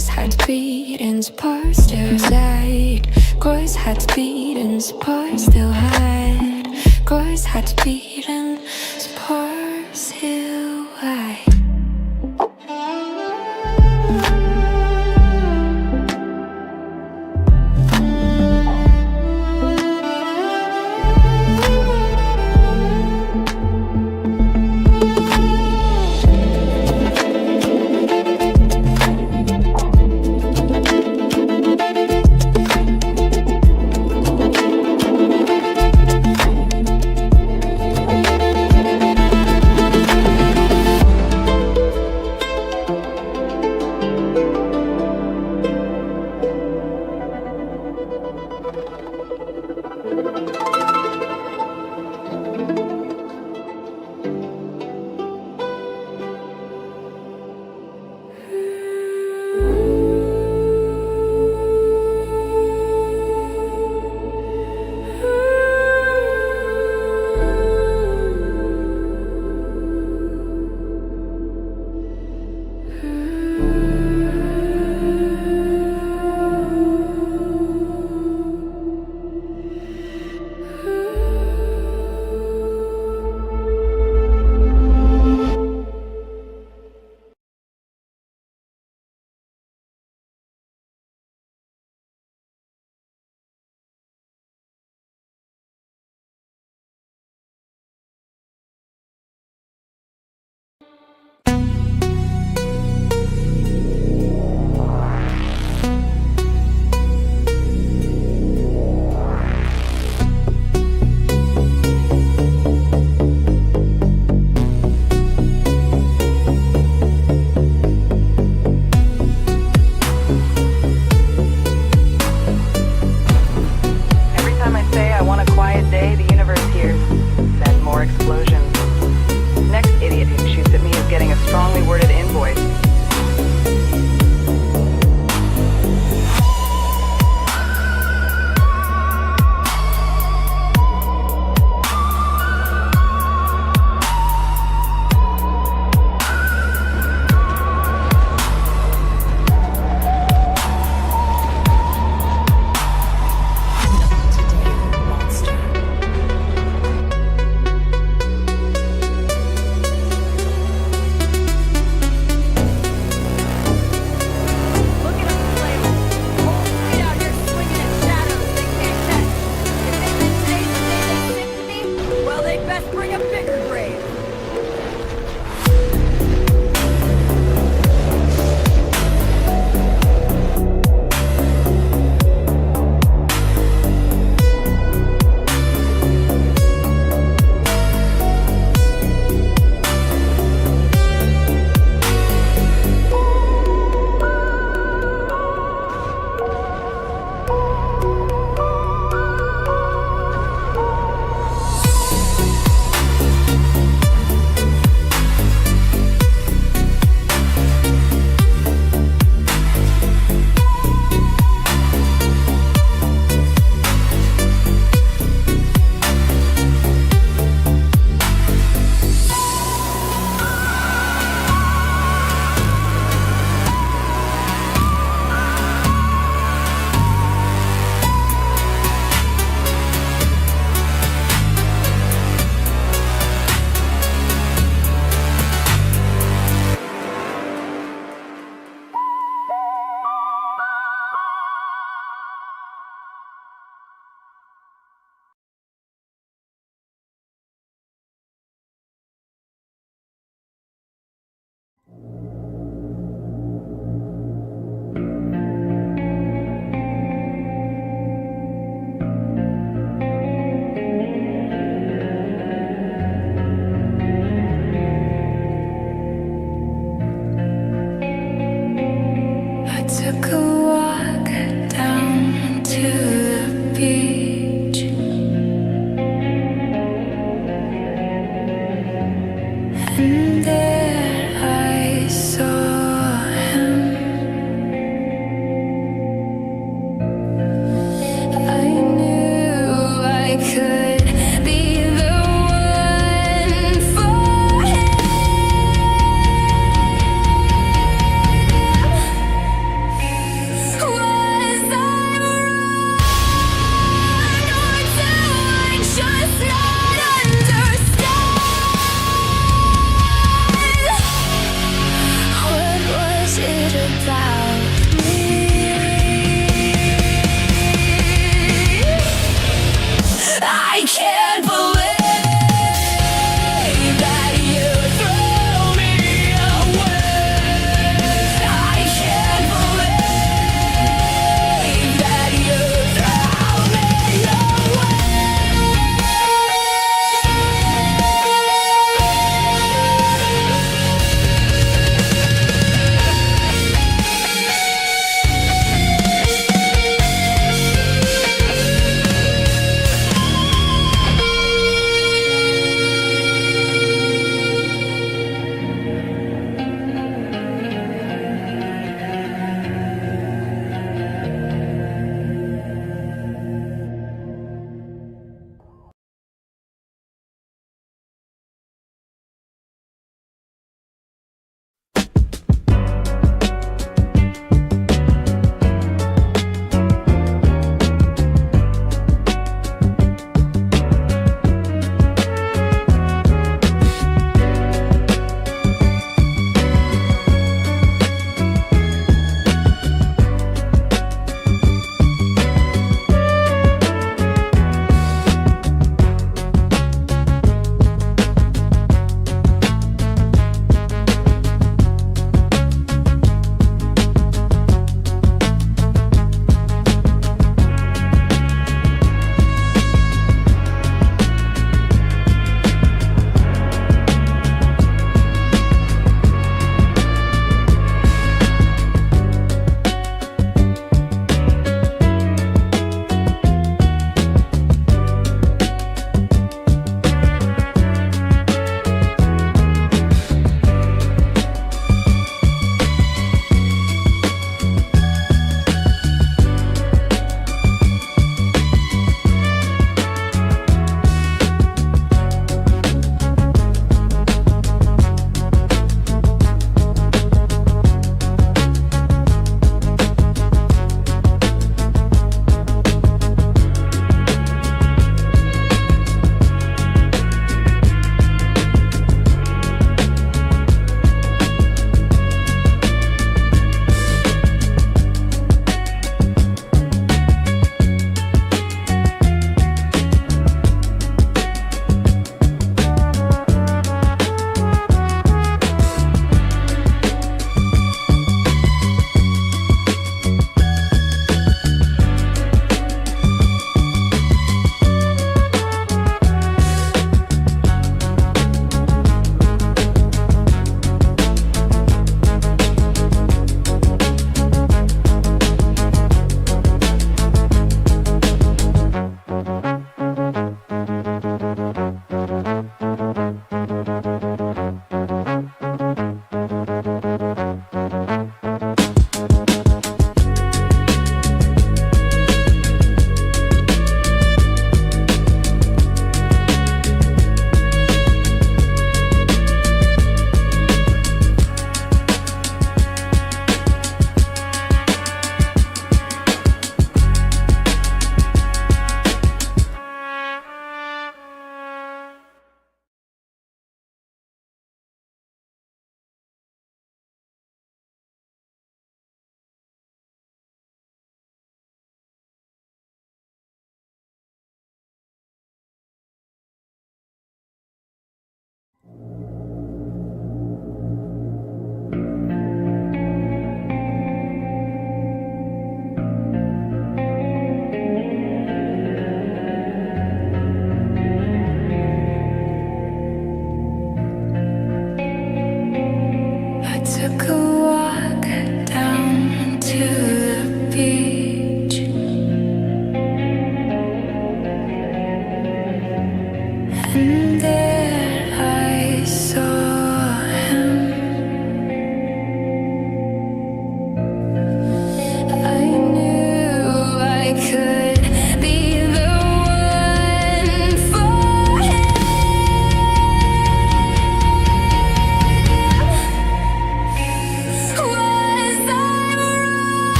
Course heart beatings, par still side. Course heart beatings, par still hide. Course heart beatings, par still hide.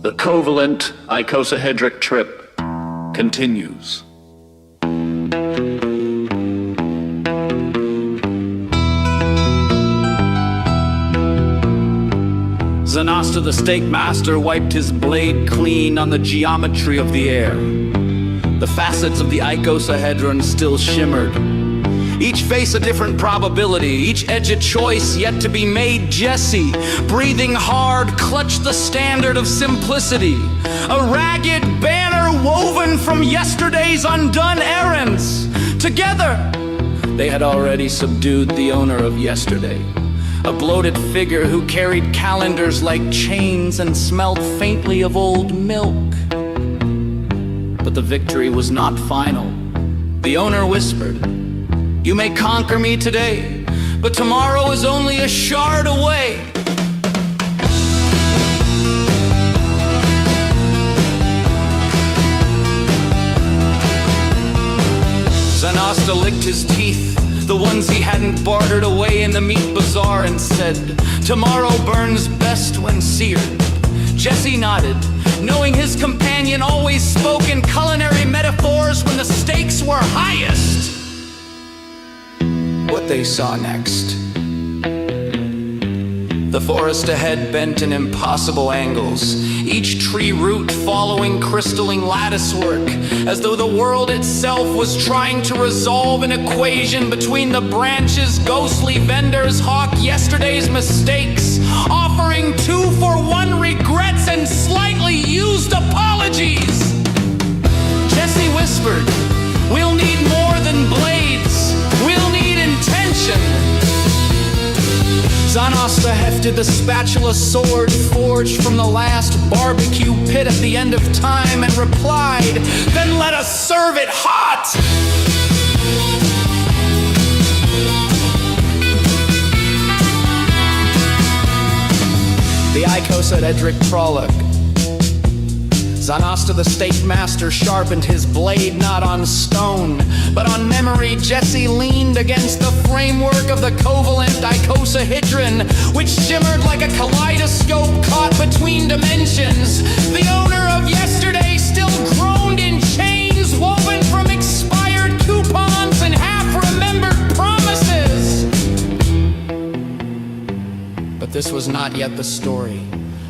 The covalent icosahedric trip continues. Zanasta the Stake Master wiped his blade clean on the geometry of the air. The facets of the icosahedron still shimmered. Each face a different probability, each edge a choice yet to be made. Jesse, breathing hard, clutched the standard of simplicity. A ragged banner woven from yesterday's undone errands. Together, they had already subdued the owner of yesterday. A bloated figure who carried calendars like chains and smelled faintly of old milk. But the victory was not final. The owner whispered, "You may conquer me today, but tomorrow is only a shard away." Zanasta licked his teeth, the ones he hadn't bartered away in the meat bazaar, and said, "Tomorrow burns best when seared." Jesse nodded, knowing his companion always spoke in culinary metaphors when the stakes were highest. What they saw next. The forest ahead bent in impossible angles, each tree root following crystalline lattice work, as though the world itself was trying to resolve an equation between the branches. Ghostly vendors hawk yesterday's mistakes, offering 2-for-1 regrets and slightly used apologies. Jesse whispered, "We'll need more than blades, we'll need intention." Zanasta hefted the spatula sword forged from the last barbecue pit at the end of time and replied, "Then let us serve it hot!" The icosahedric prologue. Zanasta the Stake Master sharpened his blade not on stone, but on memory. Jesse leaned against the framework of the covalent icosahedron, which shimmered like a kaleidoscope caught between dimensions. The owner of yesterday still groaned in chains woven from expired coupons and half-remembered promises. But this was not yet the story.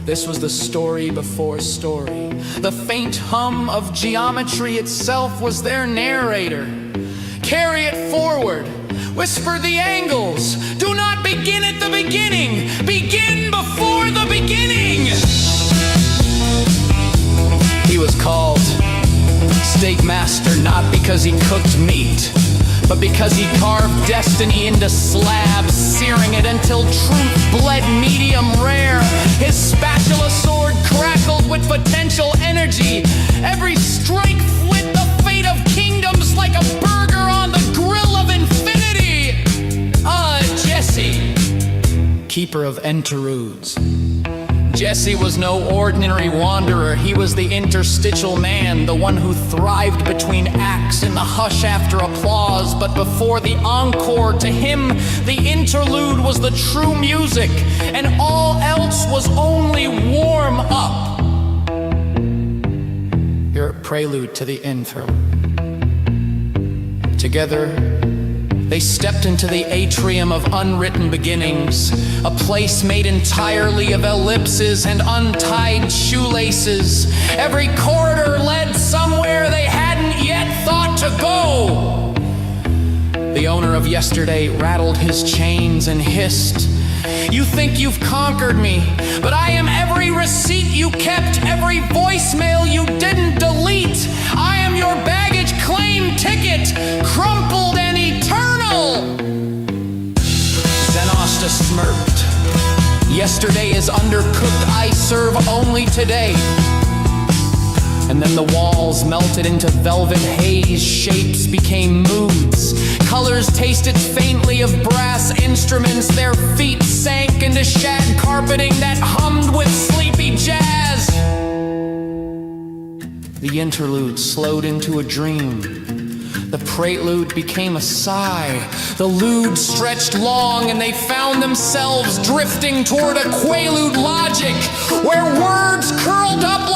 This was the story before story. The faint hum of geometry itself was their narrator. Carry it forward. Whisper the angles. Do not begin at the beginning. Begin before the beginning. He was called Steak Master not because he cooked meat, but because he carved destiny into slabs, searing it until truth bled medium rare. His spatula sword crackled with potential energy. Every strike flit the fate of kingdoms like a burger on the grill of infinity. Jesse, keeper of interludes. Jesse was no ordinary wanderer. He was the interstitial man, the one who thrived between acts in the hush after applause. But before the encore, to him, the interlude was the true music, and all else was only warm up. Your prelude to the intro. Together, they stepped into the atrium of unwritten beginnings, a place made entirely of ellipses and untied shoelaces. Every corridor led somewhere they hadn't yet thought to go. The owner of yesterday rattled his chains and hissed, "You think you've conquered me, but I am every receipt you kept, every voicemail you didn't delete. I am your baggage claim ticket, crumpled and eternal." Zanasta smirked. "Yesterday is undercooked, I serve only today." And then the walls melted into velvet haze, shapes became moods. Colors tasted faintly of brass instruments, their feet sank into shag carpeting that hummed with sleepy jazz. The interlude slowed into a dream. The prelude became a sigh. The lude stretched long and they found themselves drifting toward a quaalude logic, where words curled up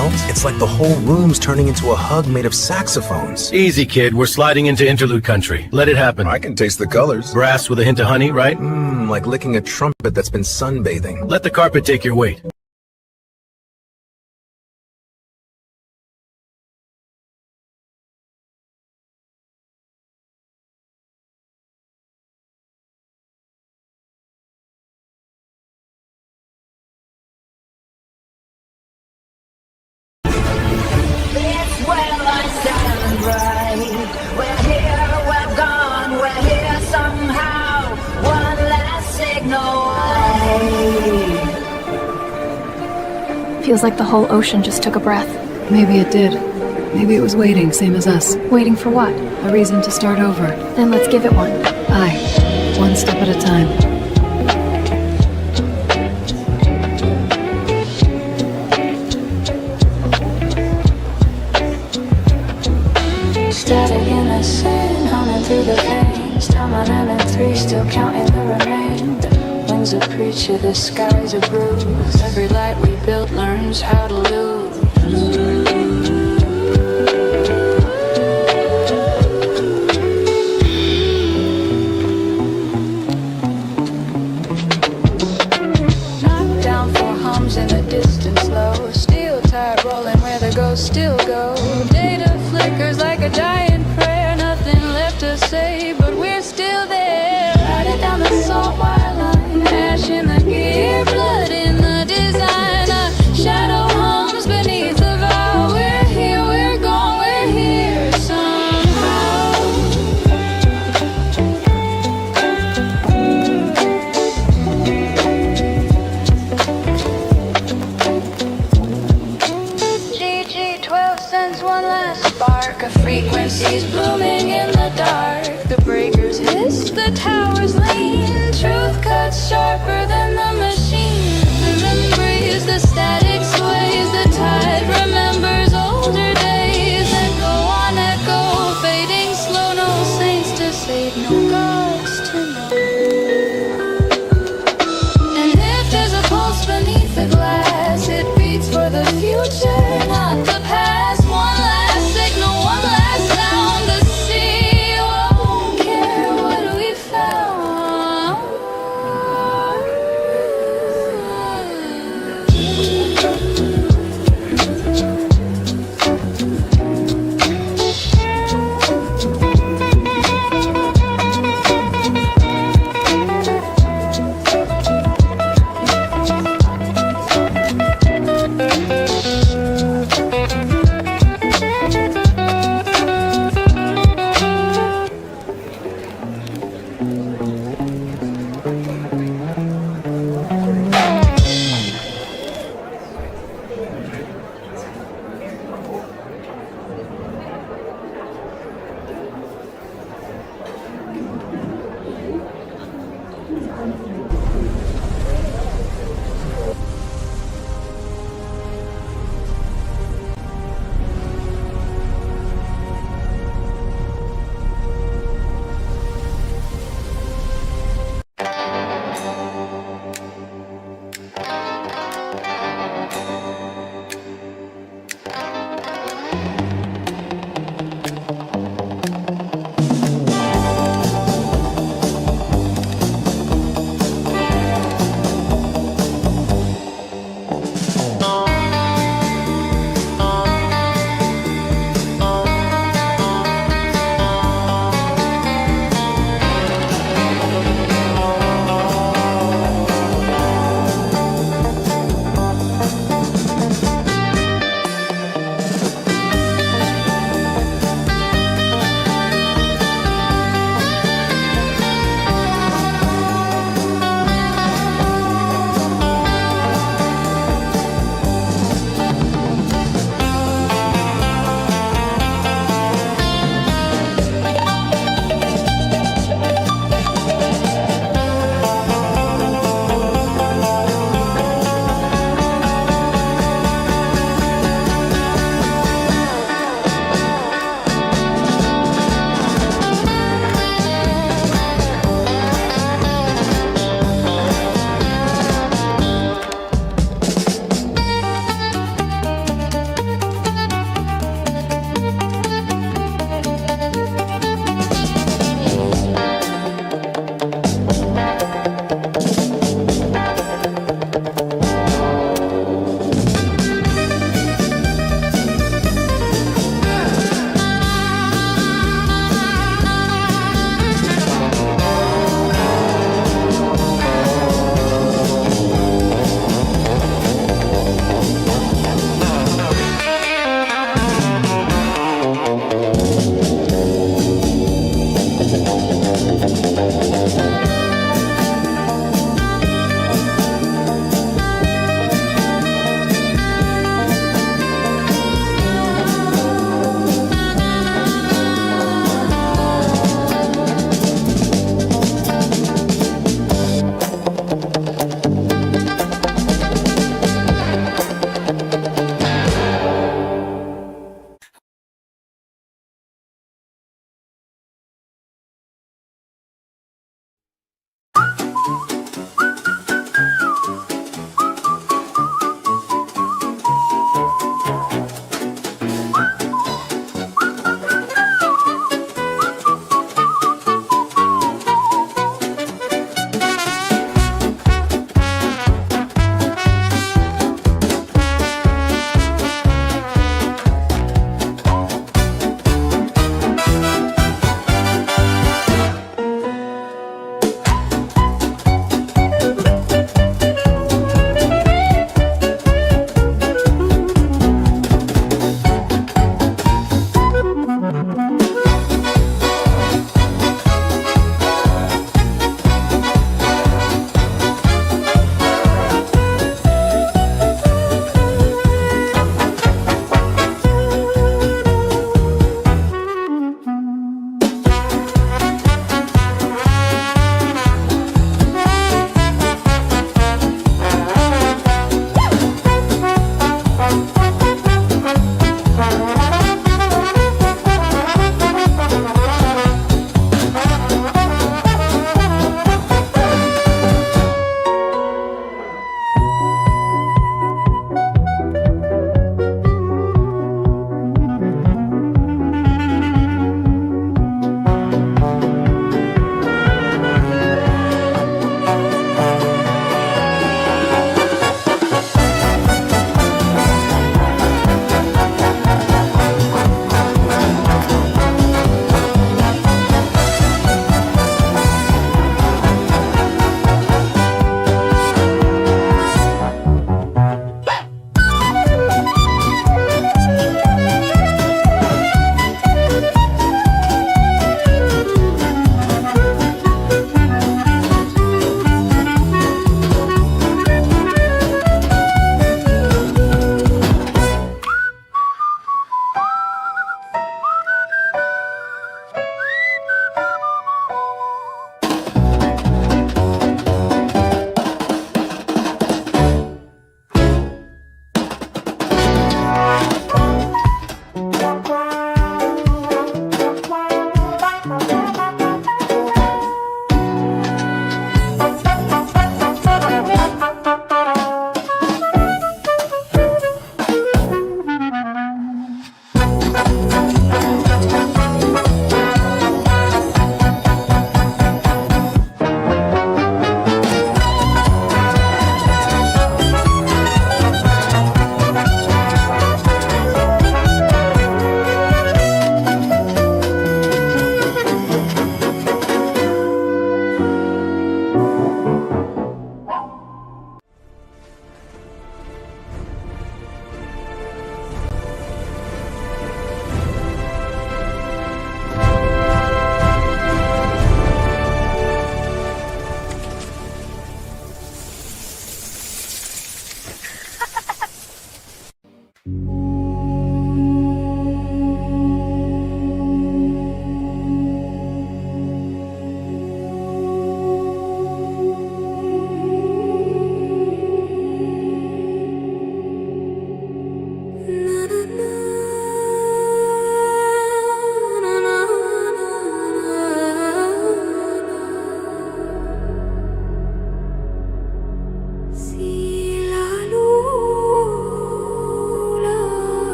smell? It's like the whole room's turning into a hug made of saxophones. Easy, kid. We're sliding into interlude country. Let it happen. I can taste the colors. Brass with a hint of honey, right? Like licking a trumpet that's been sunbathing. Let the carpet take your weight. Feels like the whole ocean just took a breath. Maybe it did. Maybe it was waiting, same as us. Waiting for what? A reason to start over. Then let's give it one. Aye. One step at a time. Static in the sand, humming through the veins. Time on M3, still counting the remains. Wings a preacher, the skies are bruised. Every light we built learns how to lose. Knockdown for hums in the distance low. Steel tide rolling where the ghosts still go. Data flickers like a dying prayer. Nothing left to say, but we're still there. Riding down the salt wire line. Ash in the gear, blood in the design. A shadow hums beneath the vow. We're here, we're gone, we're here somehow. GG12 sends one last spark. A frequency's blooming in the dark. The breakers hiss, the towers lean. Truth cuts sharper than the machine. The memories, the static sways. The tide remembers older days. Echo on echo, fading slow. No saints to save, no gods to know. And if there's a pulse beneath the glass, it beats for the future, not the past. One last signal, one last sound. The sea won't care what we found.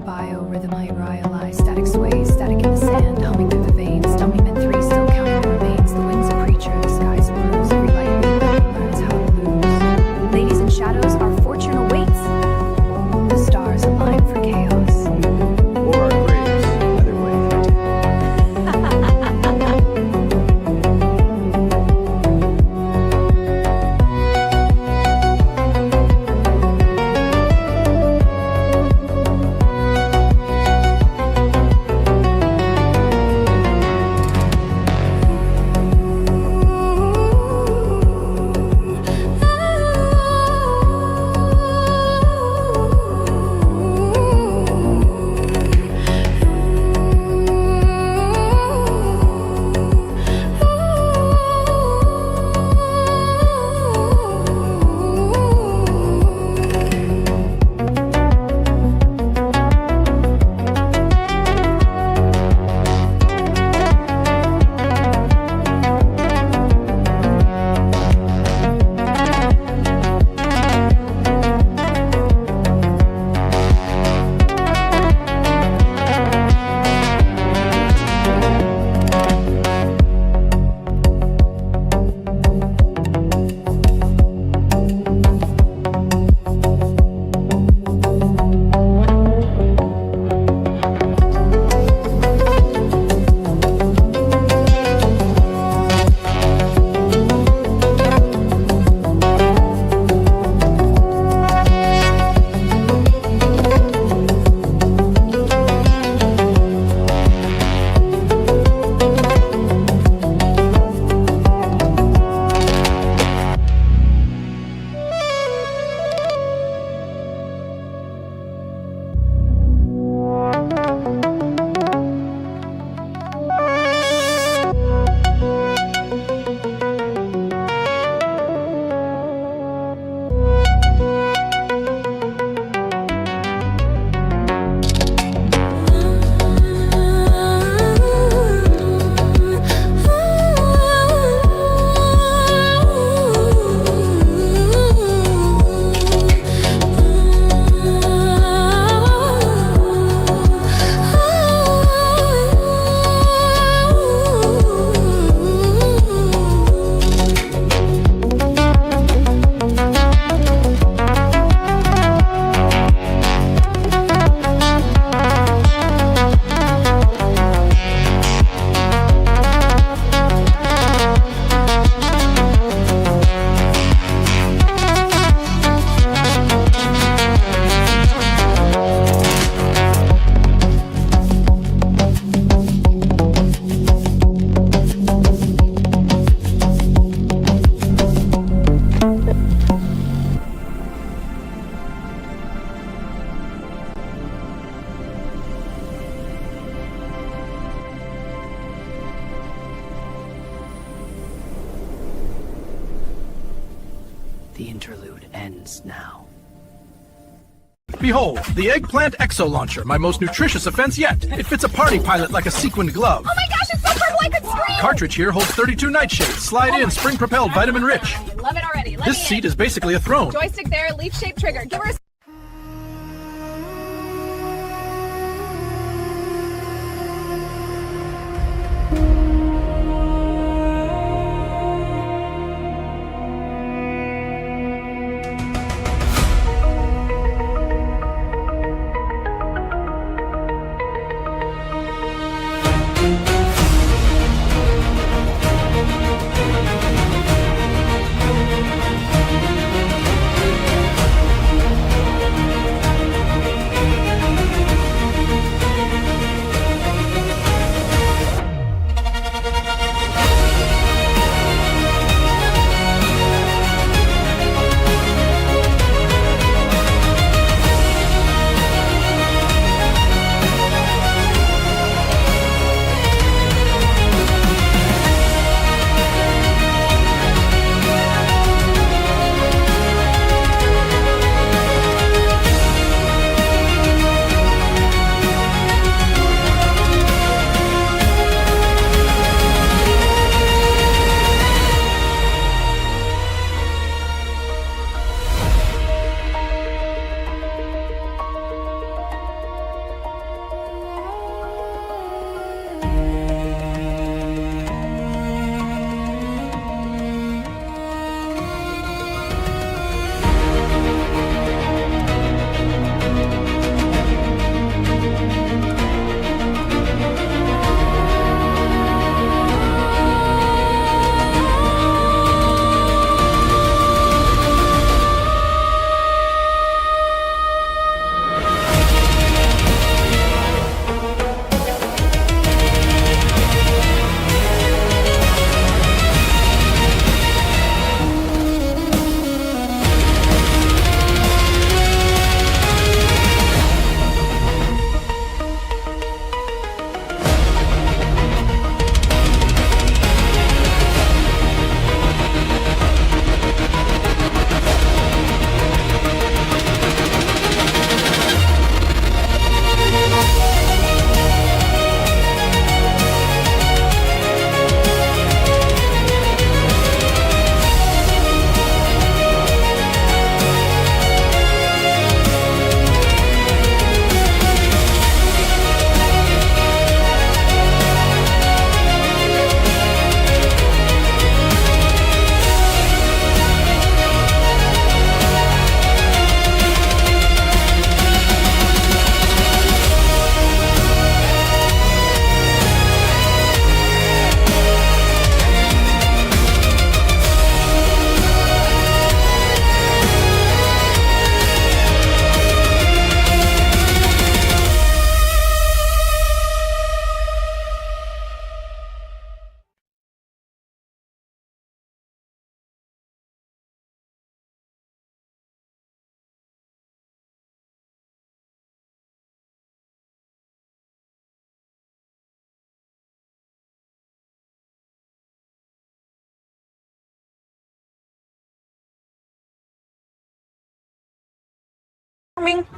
biorhythm I realize. Static sways, static in the sand, humming through the veins. Dummy men 3 still counting the remains. The wind's a preacher, the sky's a bruise. Every light we build learns how to lose. Ladies in shadows, our fortune awaits. The stars align for chaos. Or our graves. Either way. The interlude ends now. Behold, the eggplant exo-launcher, my most nutritious offense yet. It fits a party pilot like a sequined glove. Oh my gosh, it's so purple I could scream! Cartridge here holds 32 nightshades. Slide in, spring-propelled, vitamin-rich. Love it already. Let This me seat in. is basically a throne. Joystick there, leaf-shaped trigger. Give her a...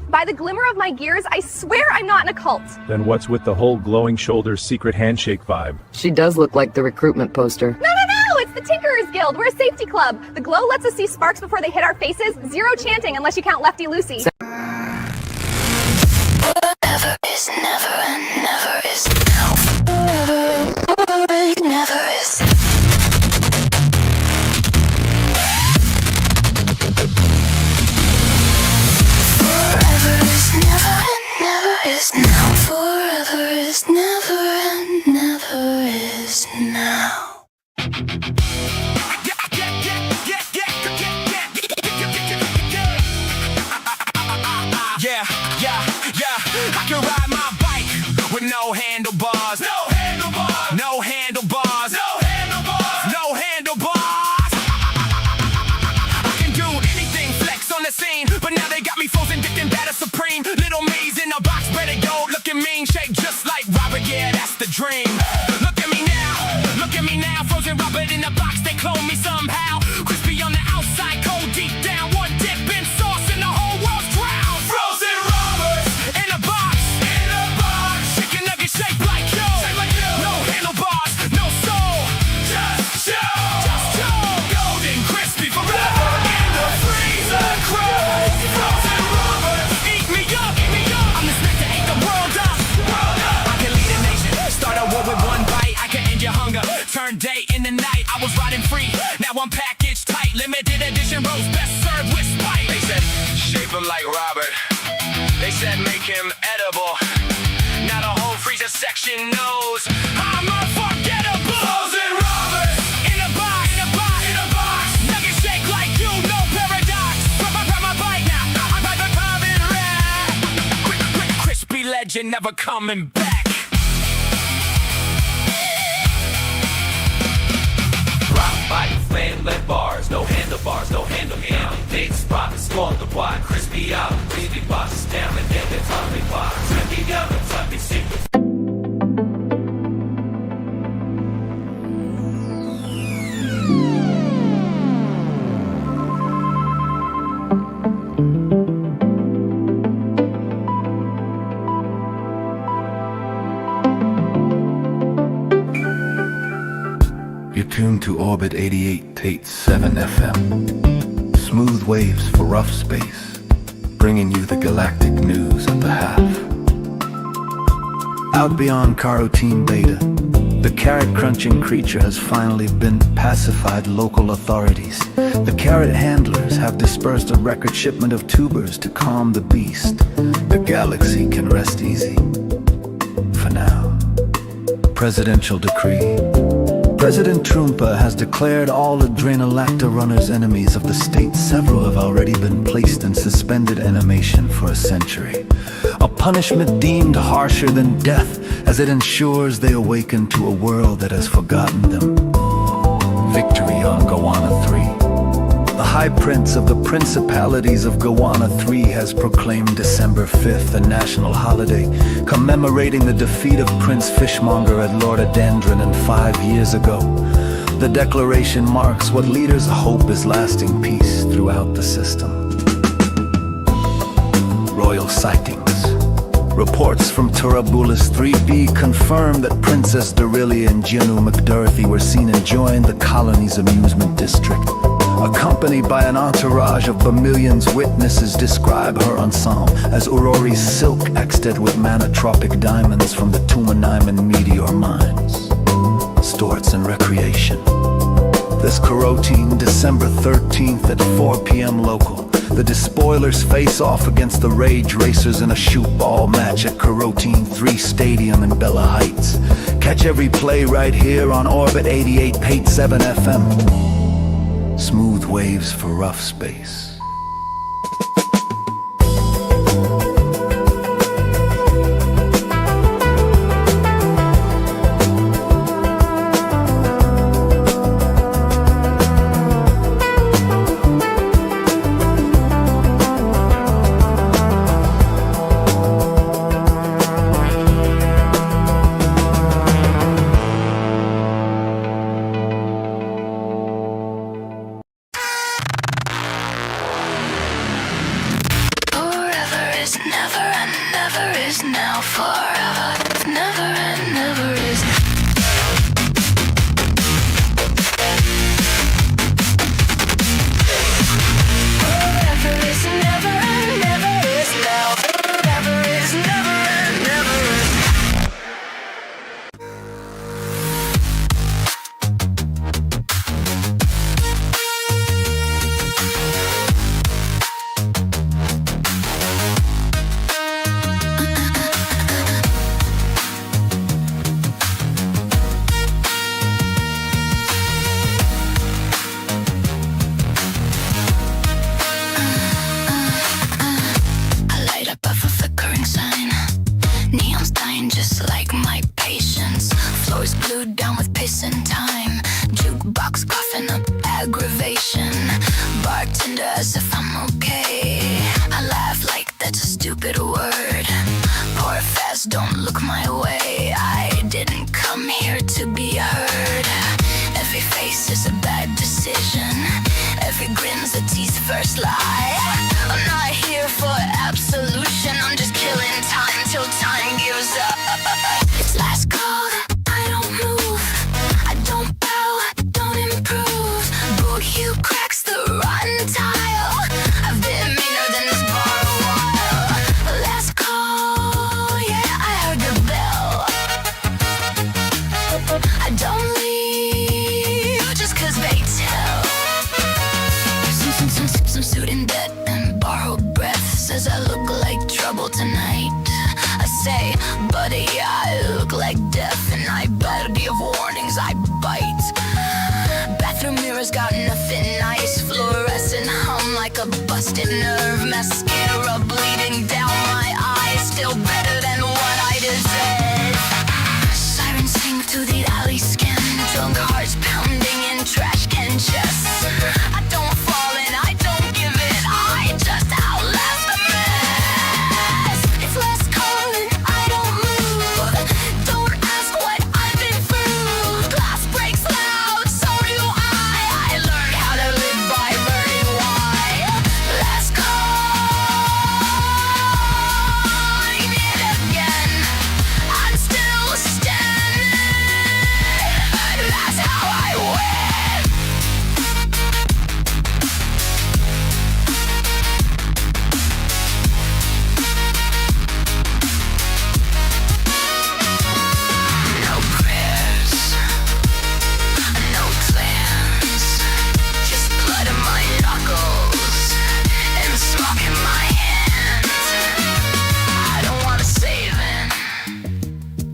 By the glimmer of my gears, I swear I'm not in a cult. Then what's with the whole glowing shoulders secret handshake vibe? She does look like the recruitment poster. No! It's the Tinkerers Guild. We're a safety club. The glow lets us see sparks before they hit our faces. Zero chanting unless you count Lefty Lucy. Forever is never and never is now. Forever never is. Forever is never and never is now. Forever is never and never is now. Yeah, I can ride my bike with no handlebars. No handlebars. No handlebars. No handlebars. No handlebars. I can do anything, flex on the scene, but now they got me frozen, dipped in batter supreme. Little maze in a box, better gold, looking mean, shaped just like Robert. Yeah, that's the dream. Look at me now, frozen Robert in a box. They clone me somehow. Crispy on the outside, cold deep down. One dip in sauce and the whole world's drowned. Frozen Robert in a box. Chicken nugget shaped like you. No handlebars, no soul. Just golden crispy forever in the freezer crust. Frozen Robert, eat me up. I'm the snack to eat the world up. I can lead a nation, start a war with one bite. I can end your hunger, turn day in the night. I was riding free, now I'm packaged tight. Limited edition rose, best served with spite. They said, shape him like Robert. They said, make him edible. Now the whole freezer section knows I'm unforgettable. Frozen Robert in a box. Nugget shake like you, no paradox. Grab my bite now, I'm like a common rat. Quick, crispy legend, never coming back. Bite, flame-led bars, no handlebars, no handle ham. Big spot, spawn the wide, crispy out, crispy boxes down, and then the tummy box. Trippy out, the tummy secret. You're tuned to Orbit 88.7 FM. Smooth waves for rough space, bringing you the galactic news at the half. Out beyond Carotene Beta, the carrot-crunching creature has finally been pacified. Local authorities, the carrot handlers, have dispersed a record shipment of tubers to calm the beast. The galaxy can rest easy. For now. Presidential decree. President Trumpa has declared all Adrenalacta runners enemies of the state. Several have already been placed in suspended animation for a century. A punishment deemed harsher than death, as it ensures they awaken to a world that has forgotten them. Victory on Gowana 3. The High Prince of the Principalities of Gowana 3 has proclaimed December 5th a national holiday, commemorating the defeat of Prince Fishmonger at Lordadendron 5 years ago. The declaration marks what leaders hope is lasting peace throughout the system. Royal sightings. Reports from Turabulus 3B confirm that Princess Darillia and Gianu McDurthy were seen enjoying the colony's amusement district. Accompanied by an entourage of Bamillions, witnesses describe her ensemble as Aurori's silk exted with manotropic diamonds from the Tumanaiman meteor mines. Storts and recreation. This Carotene, December 13th at 4 p.m. local. The Despoilers face off against the Rage Racers in a shoot ball match at Carotene 3 Stadium in Bella Heights. Catch every play right here on Orbit 88.7 FM. Smooth waves for rough space. forever, never and never is. Forever is never and never is now. Forever is never and never is. Just like my patience, floors glued down with piss and time, jukebox coughing up aggravation, bartender as if I'm okay. I laugh like that's a stupid word. Pour fast, don't look my way. I didn't come here to be heard. Every face is a bad decision. Every grin's a tea's first lie. I'm not here for absolution. I'm just killing time till time gives up. It's last call, I don't move. I don't bow, don't improve. Book you cracks the rotten tile. I've been meaner than this bar a while. Last call, yeah, I heard the bell. I don't leave just cause they tell. Some suit in debt and borrowed breath says I look like trouble tonight. I say, buddy, I look like death, and I better give warnings, I bite. Bathroom mirrors got nothing nice. Fluorescent hum like a busted nerve. Mascara bleeding down my eyes. Still better than what I deserve. Sirens sing to the alley skin. Drunk hearts pounding in trash can chests. I don't fall in, I don't give in. I just outlast the mess. It's last call and I don't move. Don't ask what I've been through. Glass breaks loud, so do I learned how to live by learning why. Last call, I did it again. I'm still standing. That's how I win. No prayers, no plans, just blood in my knuckles and smoke in my hands. I don't want to save it,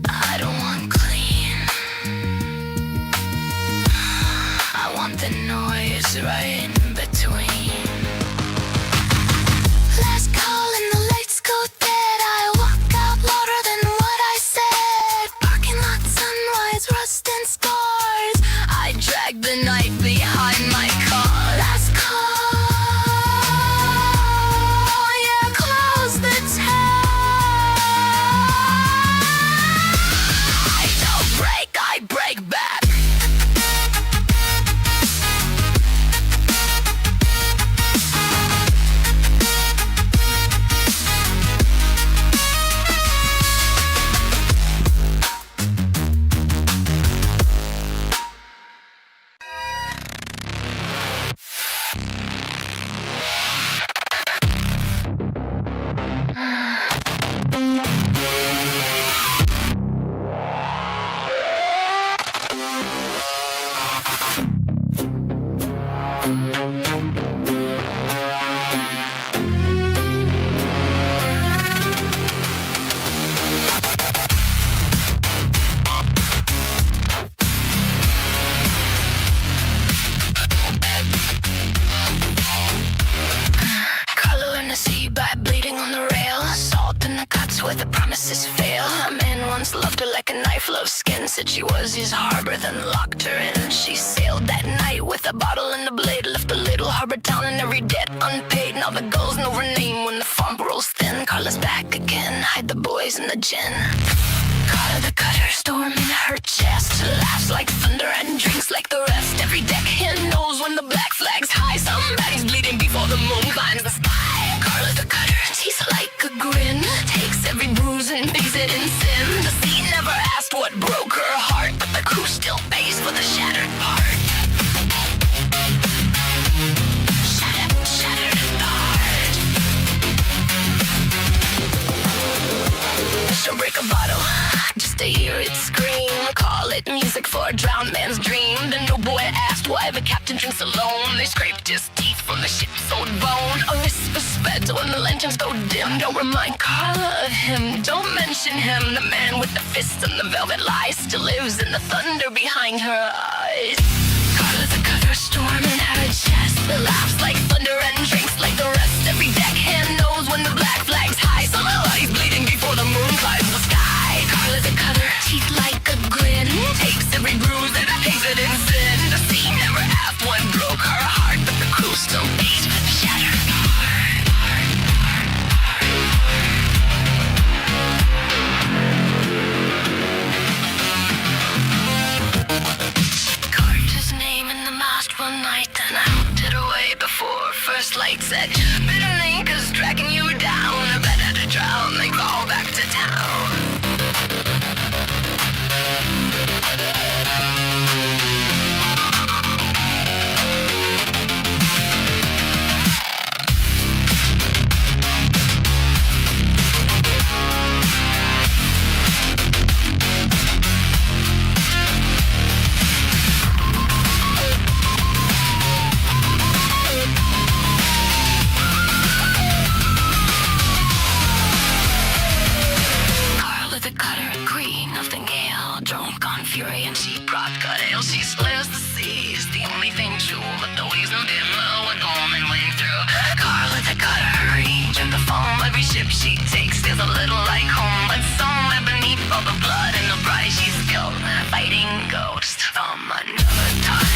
I don't want clean. I want the noise right in between. Last call and the lights go dead. I walk out louder than what I said. Parking lot sunrise, rust and scars. I drag the night behind my car. Last call, yeah, close the tab. I don't break, I break back. Color in the sea by bleeding on the rail. Salt in the cuts where the promises fail. A man once loved her like a knife loves skin. Said she was his harbor, then locked her in. She sailed that night with a bottle and a blade. Left a little harbor town and every debt unpaid. Now the girls know her name when the farm grows thin. Carla's back again, hide the boys in the gin. Carla the cutter, storm in her chest. Laughs like thunder and drinks like the rest. Every deckhand knows when the black flag's high. Somebody's bleeding before the moon climbs the sky. Carla the cutter, she's a light like a grin. Takes every bruise and makes it in sin. The sea never asked what broke her heart, but the crew still pays for the shattered part. Shattered part. She'll break a bottle just to hear it scream. Call it music for a drowned man's dream. The new boy asked why the captain drinks alone. They scraped his teeth from the ship's old bone. A whisper sped when the lanterns go dim. Don't remind Carla of him, don't mention him. The man with the fists and the velvet lies still lives in the thunder behind her eyes. Carla's a cutter storming at her chest, that laughs like thunder and drinks like the rest. Every deckhand knows when the black flag's high, so the body's bleeding before the moon climbs the sky. Carla's a cutter, teeth like a grin. Takes every bruise and pays it in sin. The sea never asked what broke her heart, but the crew still pays for the shattered part. Carved his name in the mast one night, then out it away before first light said, bitter link is dragging you down. A better to drown, they fall back to town. Fury and she brought good ale. She slays the seas, the only thing true. But the waves no dim what Coleman went through. Carla to cut her range in the foam. Every ship she takes feels a little like home. But somewhere beneath all the blood and the pride she spilled, fighting ghosts from another time.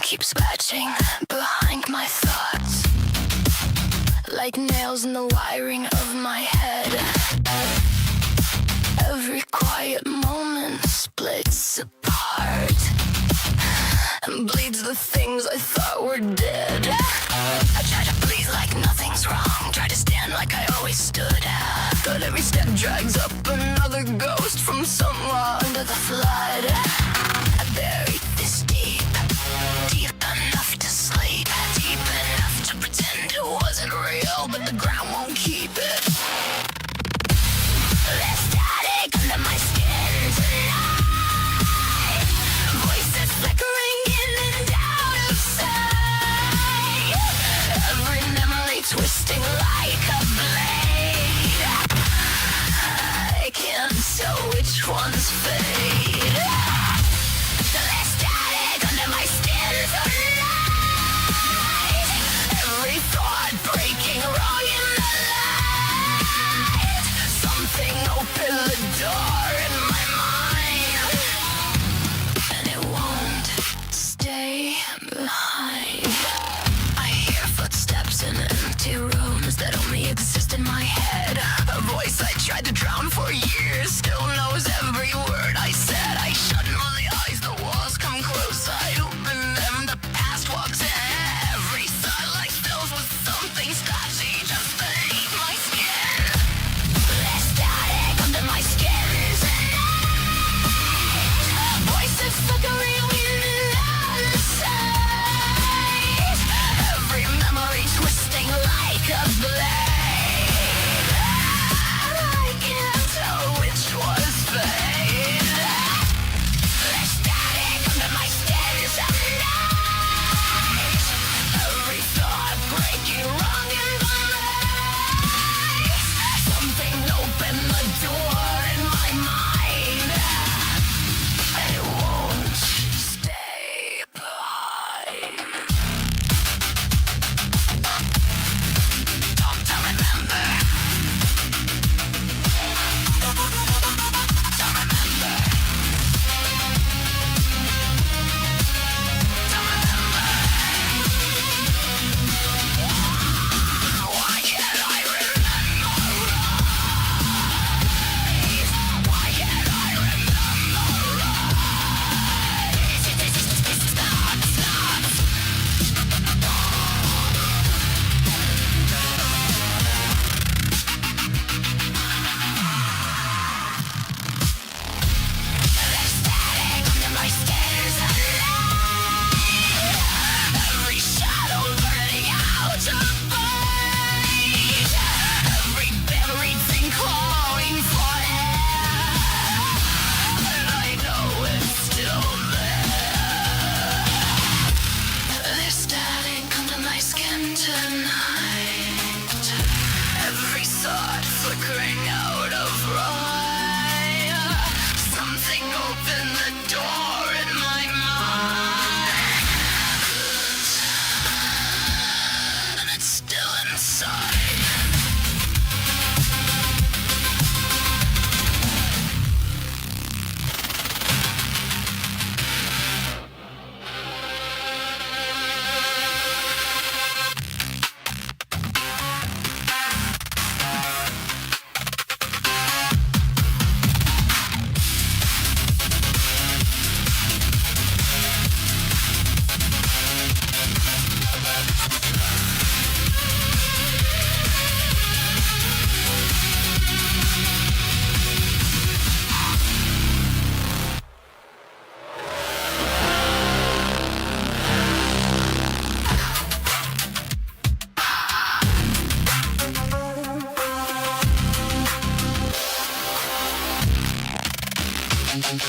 Keep scratching behind my thoughts, like nails in the wiring of my head. Every quiet moment splits apart and bleeds the things I thought were dead. I try to breathe like nothing's wrong, try to stand like I always stood, but every step drags up another ghost from somewhere under the flood. I buried this deep enough to sleep, deep enough to pretend it wasn't real, but the ground won't keep it. There's static under my skin tonight, voices flickering in and out of sight, every memory twisting like a blade. I can't tell which one's fate. There's static under my skin tonight, every thought breaking wrong in the light. Something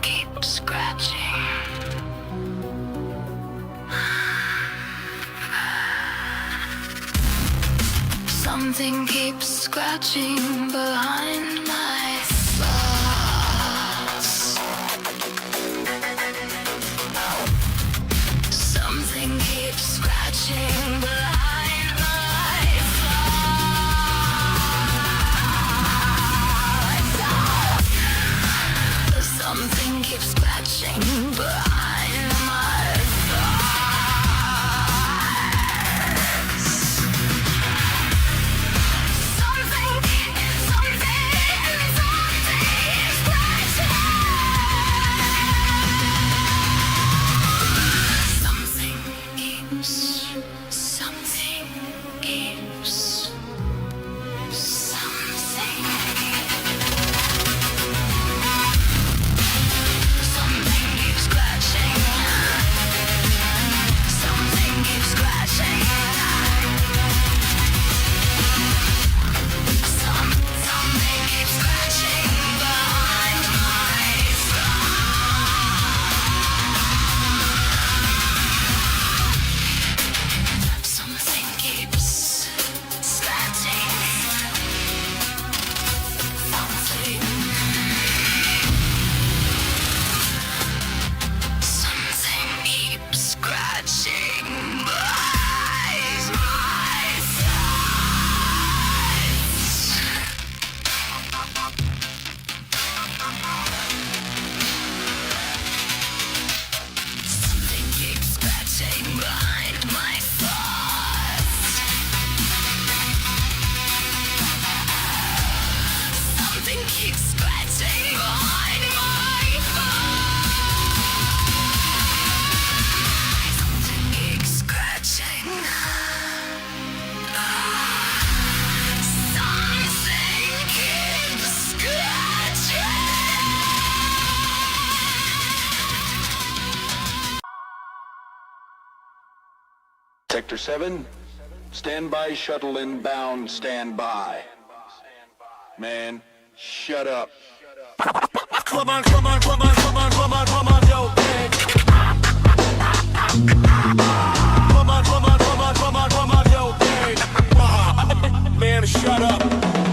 keeps scratching. Something keeps scratching behind my thoughts. Something keeps scratching behind my thoughts. Something keeps scratching behind my thoughts. Something Sector 7, standby shuttle inbound, standby. Man, shut up. Come on, come on, come on, come on, come on, come on, yo, man. Come on, come on, come on, come on, come on, yo, man. Man, shut up.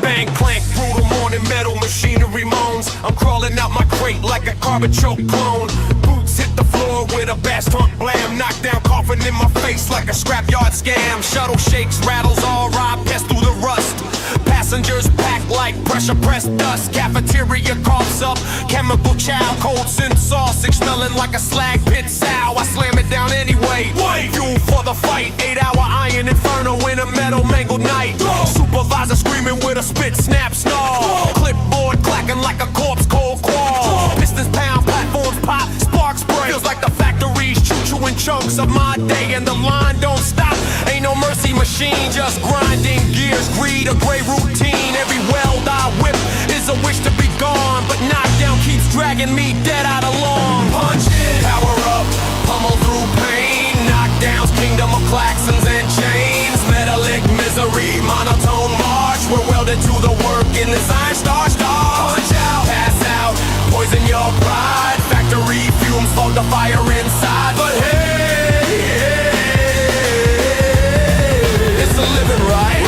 Bang, clank, brutal morning, metal machinery moans. I'm crawling out my crate like a carbon choke clone. Boots hit the floor with a bass tongue blam. Knockdown coffin in my face like a scrapyard scam. Shuttle shakes, rattles, all ride, pass through the rust. Passengers packed like pressure pressed dust. Cafeteria coughs up, chemical chow. Cold sin sausage smelling like a slag pit sow. I slam it down anyway. Fuel for the fight. 8-hour iron inferno in a metal mangled night. Supervisor screaming with a spit snap snarl. Clipboard clacking like a corpse cold crawl. Pistons pound, platforms pop, sparks spray. Feels like the factories chewing chunks of my day, and the line don't stop. Ain't no mercy machine, just grinding gears. Greed, a gray routine. Every weld I whip is a wish to be gone, but knockdown keeps dragging me dead out of lawn. Punch it, power up, pummel through pain. Knockdowns, kingdom of claxons and chains. Metallic misery, monotone march. We're welded to the work in this iron star. Punch out, pass out, poison your pride. Factory fumes fog the fire inside. But hey, it's a living right.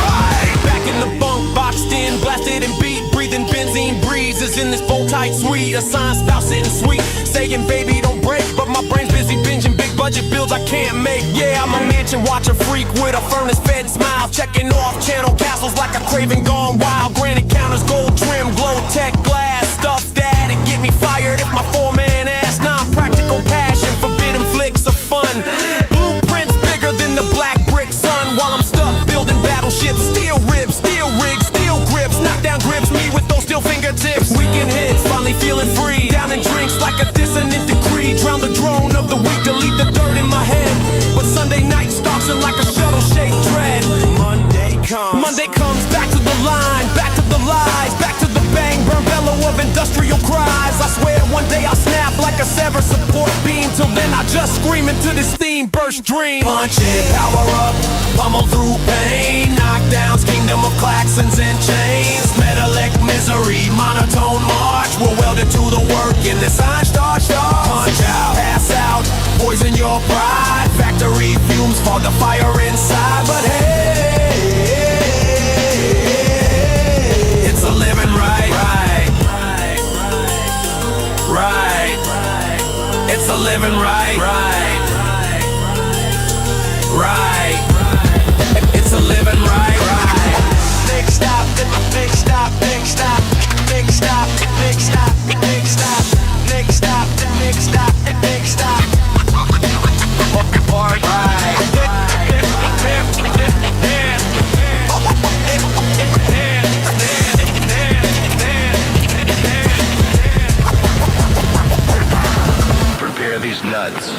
Back in the bunk, boxed in, blasted and beat. Breathing benzene breezes in this full tight suite. Assigned spouse sitting sweet, saying baby don't break. But my brain's busy binging big budget bills I can't make. Yeah, I'm a mansion watcher freak with a furnace fed smile. Checking off channel castles like a craven gone wild. Granite counters, gold trim, glow tech glass. Stuff that and get me fired if my foreman asks. Non-practical passion, forbidden flicks of fun. Blueprints bigger than the black brick sun. While I'm stuck building battleships, steel ribs, steel rigs, steel grips. Knockdown grips, me with those steel fingertips. Weekend hits, finally feeling free. Down in drinks like a dissonant decree. Drown the drone of the week, delete the dirt in my head. But Sunday night stalks in like a shuttle-shaped dread. Monday comes, back to the line, back to the lies, back to the bang, burn bellow of industrial one day I'll snap like a severed support beam. Till then I just scream into this theme burst dream. Punch it, power up, pummel through pain. Knockdowns, kingdom of klaxons and chains. Metallic misery, monotone march. We're welded to the work in this Einstein star. Punch out, pass out, poison your pride. Factory fumes for the fire inside. But hey, it's a living right. It's a living right. It's a living right. Big stop, big stop, big stop, big stop, big stop, big stop, big stop, big stop, big stop. Prepare these nuts.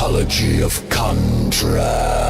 Ontology of contrast.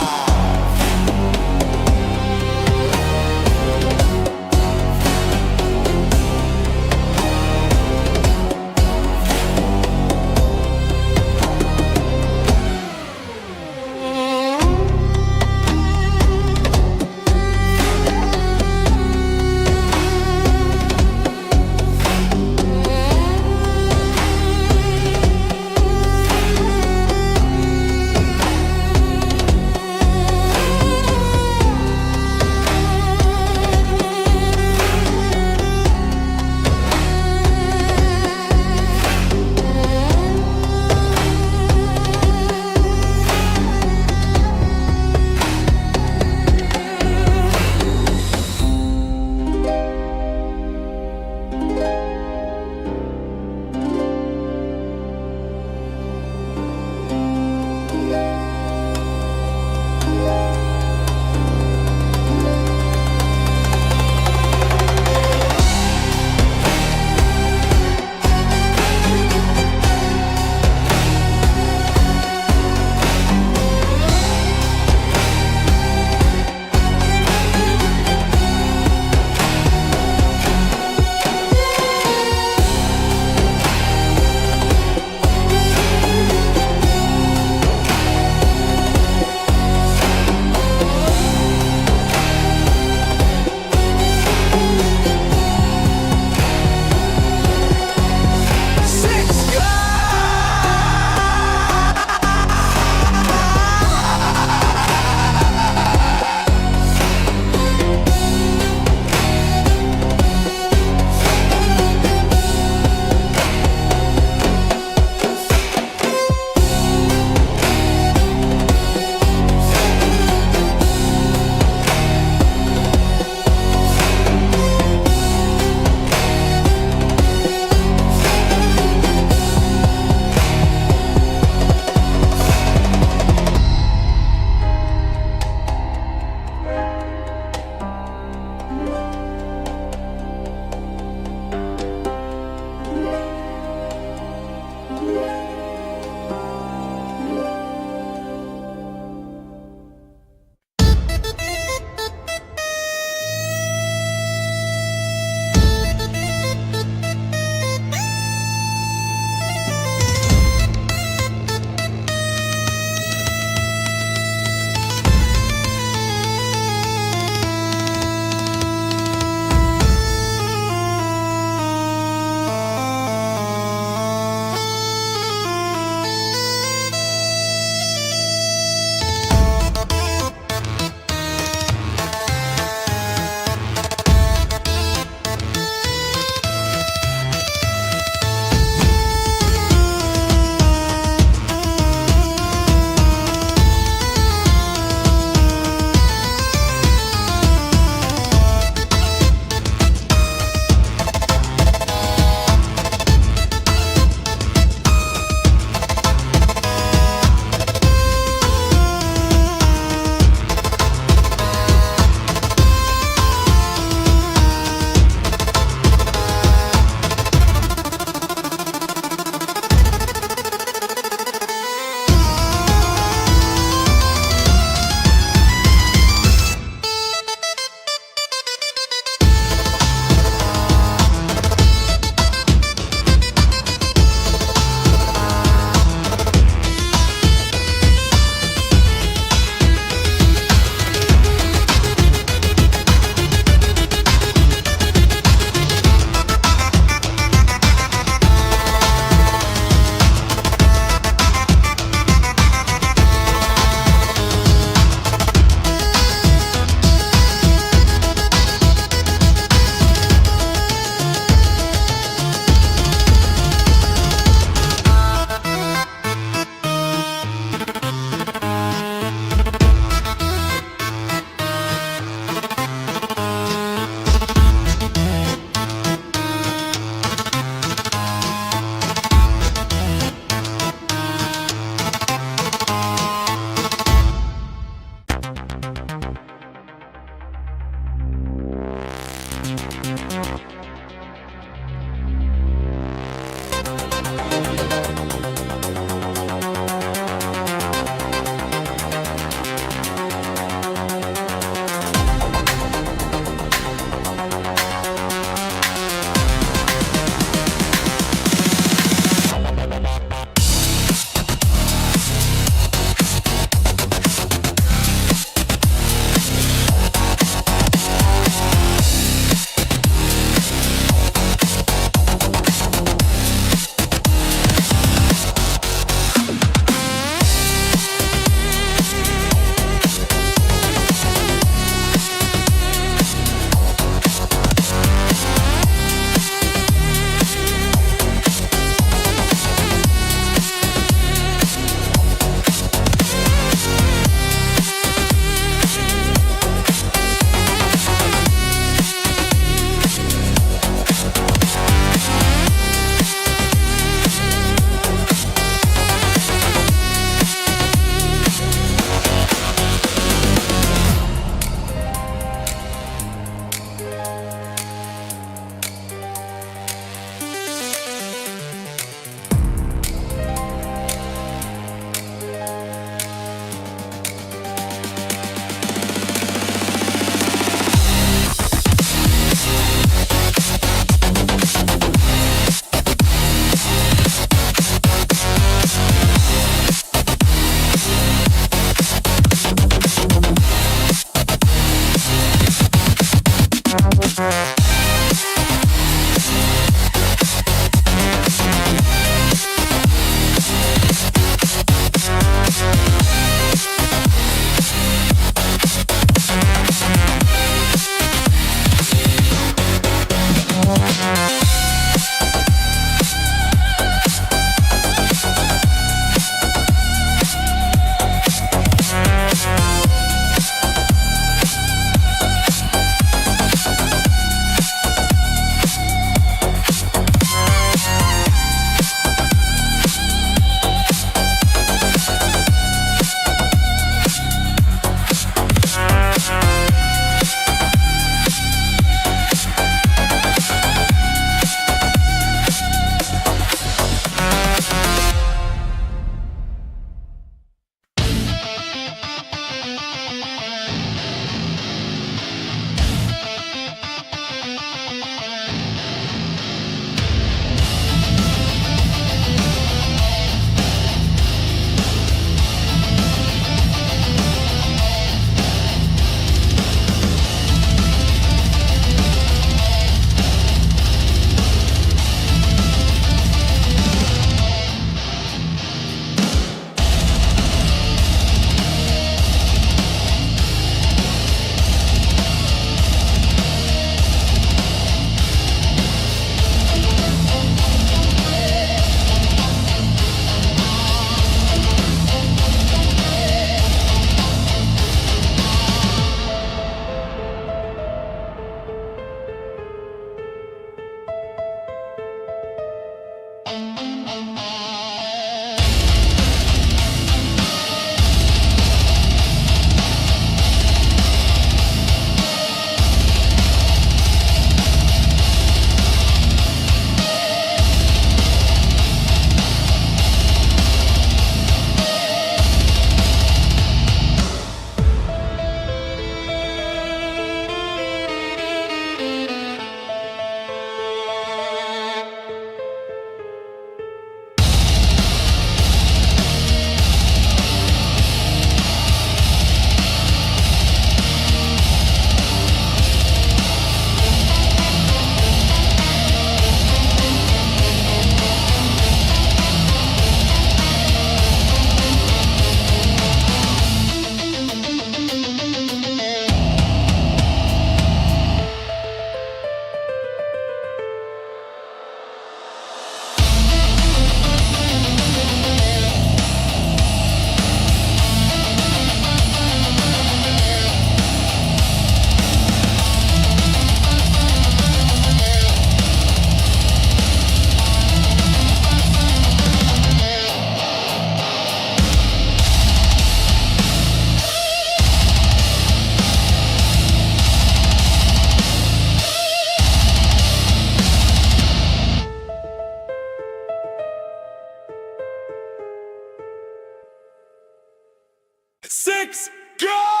6, go!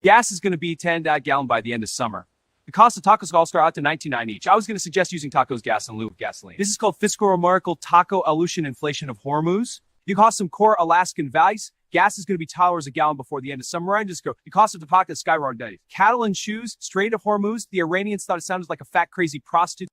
Gas is going to be 10 gallon by the end of summer. The cost of tacos all start out to $19.9 each. I was going to suggest using tacos gas in lieu of gasoline. This is called Fiscal Miracle Taco Aleutian Inflation of Hormuz. You cost some core Alaskan values. Gas is going to be $2 a gallon before the end of summer. And just go. The cost of the pocket skyrocketed. Cattle and shoes, Strait of Hormuz. The Iranians thought it sounded like a fat, crazy prostitute.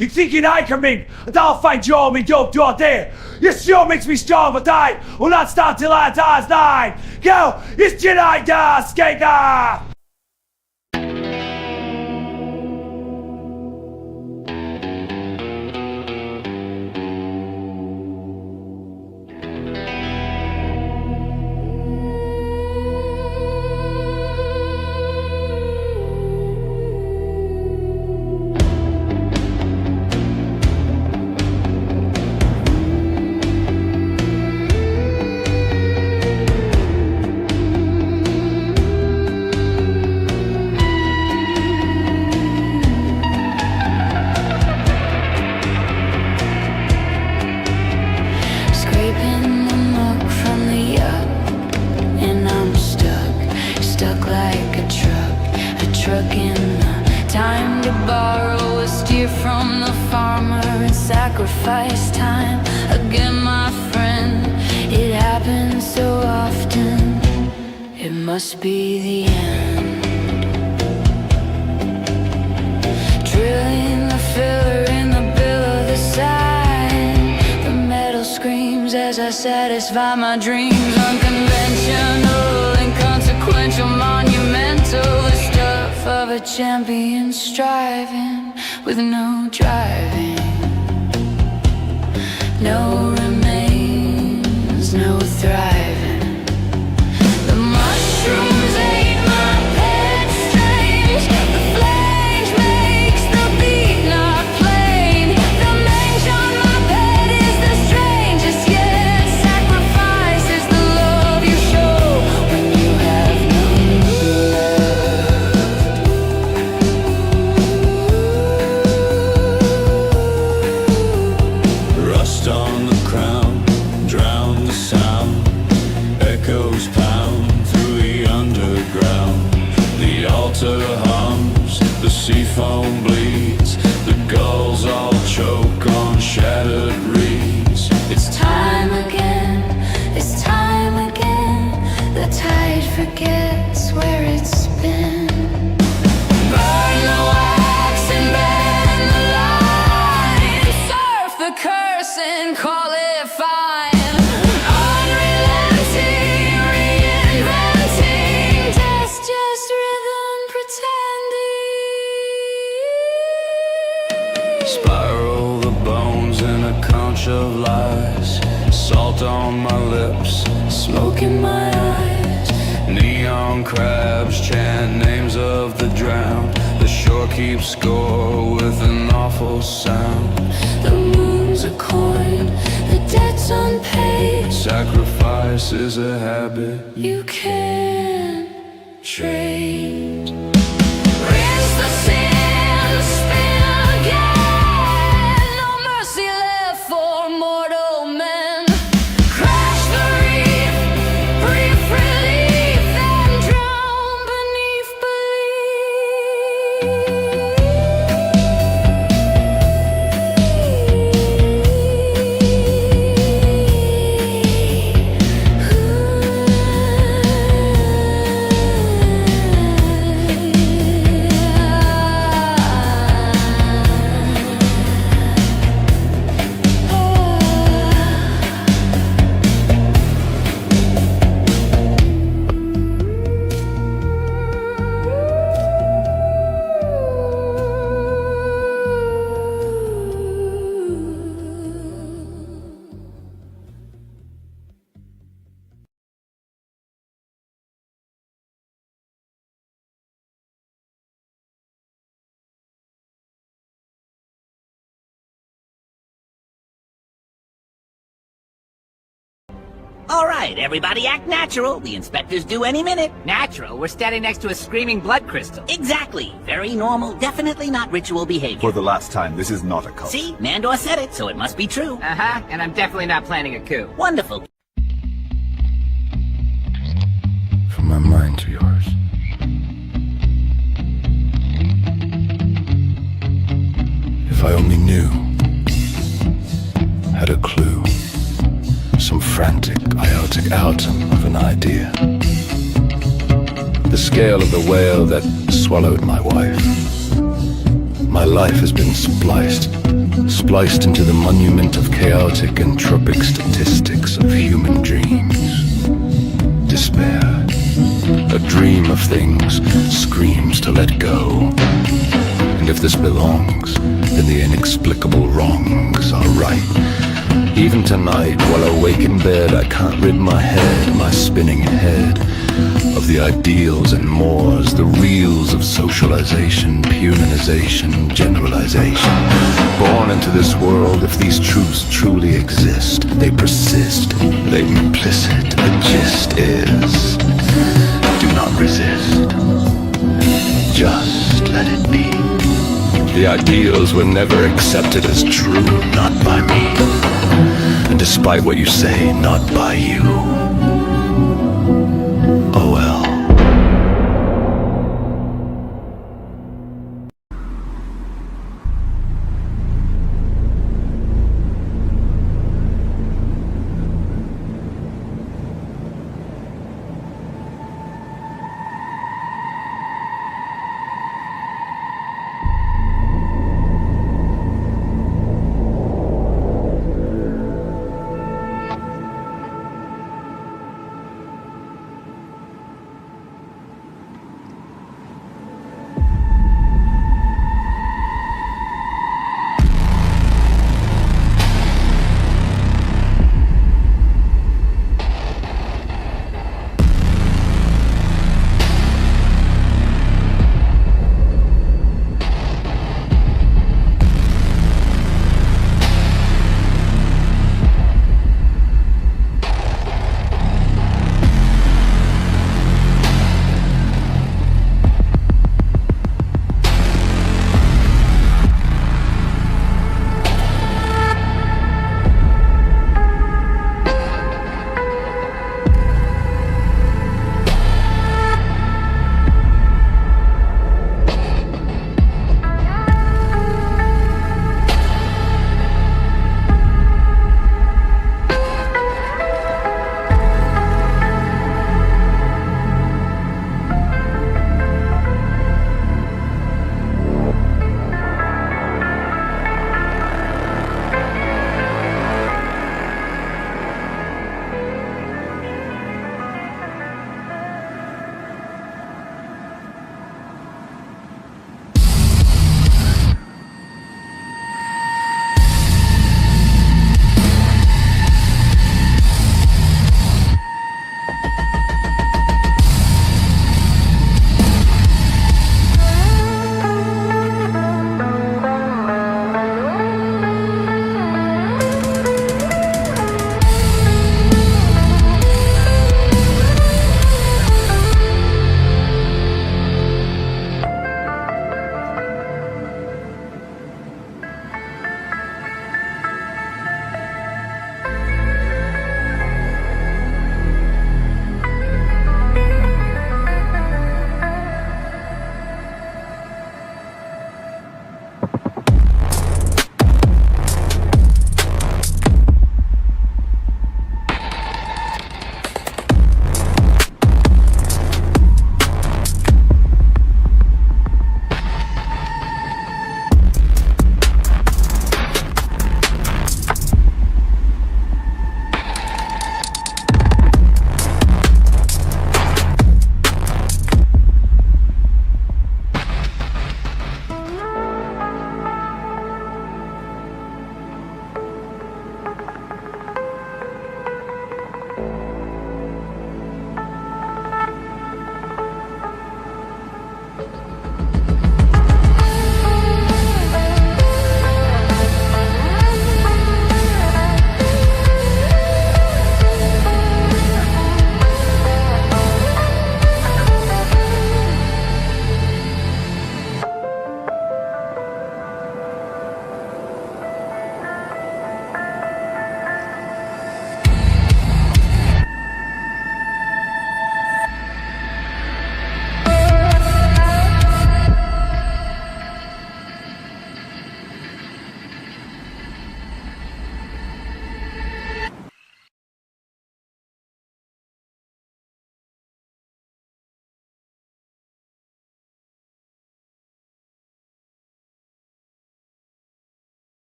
You thinking I come in and I'll find you all me dope door there. You sure makes me strong, but I will not stop till I dies 9. Go, it's Jedi da skater. Sacrifice time again, my friend. It happens so often. It must be the end. Drilling the filler in the bill of the side. The metal screams as I satisfy my dreams. Unconventional, inconsequential, monumental. The stuff of a champion striving with no driving. No remains, no thriving. The Dust on the crown, drown the sound. Echoes pound through the underground. The altar hums, the sea foam bleeds. The gulls all choke on shattered reeds. It's time again, it's time again. The tide forgets where it's been. Burn the wax and bend the line. Surf the curse and call it fine. Unrelenting, reinventing. Test just rhythm pretending. Spiral the bones in a conch of lies. Salt on my lips, smoke in my eyes. Neon crabs chant names of the drowned. The shore keeps score with an awful sound. The moon's a coin, the debt's unpaid. Sacrifice is a habit You can't trade. Rinse the sand, spin again. No mercy left for mortal men. Crash the reef, brief relief, then drown beneath All right, everybody act natural. The inspectors due any minute. Natural? We're standing next to a screaming blood crystal. Exactly. Very normal. Definitely not ritual behavior. For the last time, this is not a cult. See? Mandor said it, so it must be true. Uh-huh, and I'm definitely not planning a coup. Wonderful. From my mind to yours. If I only knew, had a clue, some frantic, iotic atom of an idea. The scale of the whale that swallowed my wife. My life has been spliced into the monument of chaotic entropic statistics of human dreams. Despair, a dream of things, screams to let go. And if this belongs, then the inexplicable wrongs are right. Even tonight, while awake in bed, I can't rid my head, my spinning head, of the ideals and mores, the reels of socialization, punionization, generalization. Born into this world, if these truths truly exist, they persist, they implicit. The gist is, do not resist, just let it be. The ideals were never accepted as true, not by me. And despite what you say, not by you. Oh well.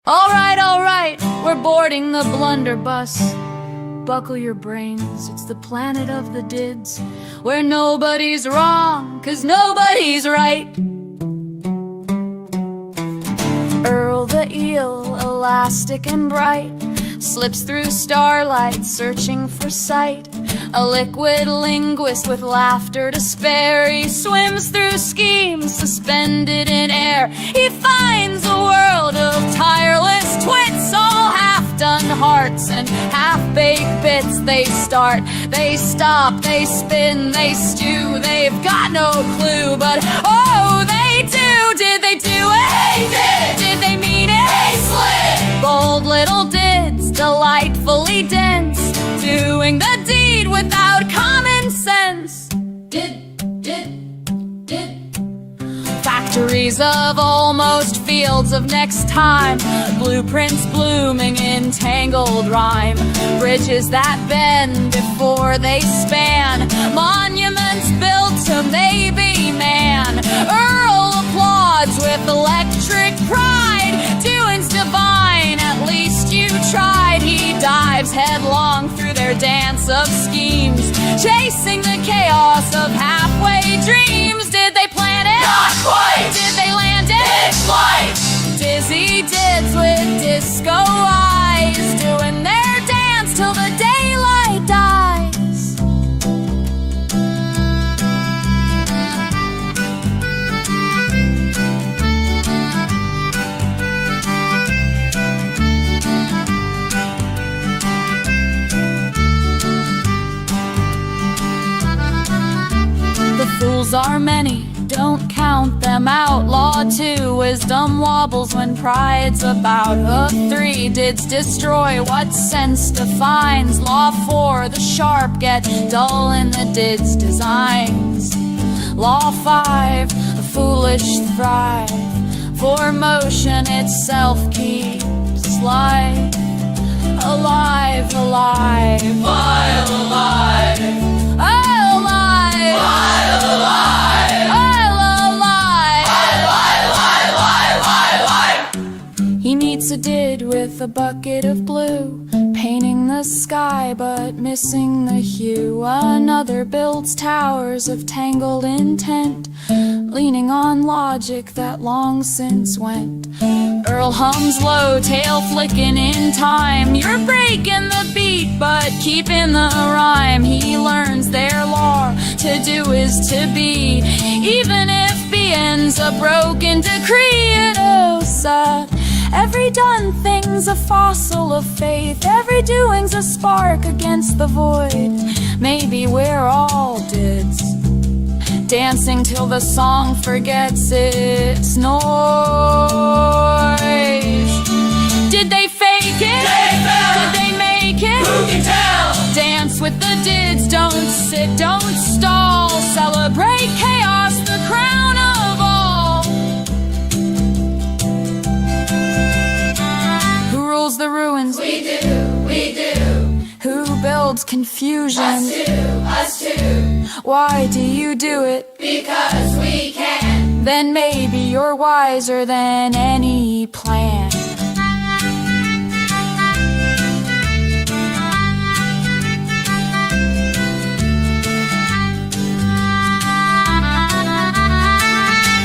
Alright, we're boarding the blunderbuss. Buckle your brains, it's the planet of the dids, where nobody's wrong, 'cause nobody's right. Earl the eel, elastic and bright, slips through starlight, searching for sight. A liquid linguist with laughter to spare, he swims through schemes suspended in air. He finds a world of tireless twits, all half-done hearts and half-baked bits. They start, they stop, they spin, they stew, they've got no clue, but oh, they do! Did they do it? They did! Did they mean it? They slid! Bold little dids, delightfully dense, doing the deed without common sense. Did. Factories of almost, fields of next time, blueprints blooming in tangled rhyme, bridges that bend before they span, monuments built to maybe man. Earl applauds with electric pride, doing's divine, at least you tried. He dives headlong through their dance of schemes, chasing the chaos of halfway dreams. Did they plan it? Not quite! Did they land it? It's flight! Dizzy dids with disco eyes, doing their dance till the daylight dies. The fools are many, don't count them out. Law 2, wisdom wobbles when pride's about. Of 3, dids destroy what sense defines. Law 4, the sharp get dull in the dids designs. Law 5, the foolish thrive, for motion itself keeps life alive, alive, while alive, I'll alive, while alive, I'll alive. He meets a did with a bucket of blue, painting the sky but missing the hue. Another builds towers of tangled intent, leaning on logic that long since went. Earl hums low, tail flicking in time. You're breaking the beat but keeping the rhyme. He learns their law, to do is to be, even if being's a broken decree. It oh sad, every done thing's a fossil of faith, every doing's a spark against the void. Maybe we're all dids, dancing till the song forgets its noise. Did they fake it? Did they make it? Who can tell? Dance with the dids, don't sit, don't stall. Celebrate chaos, the crown of all. Who rules the ruins? We do, we do. Who builds confusion? Us two. Why do you do it? Because we can. Then maybe you're wiser than any plan.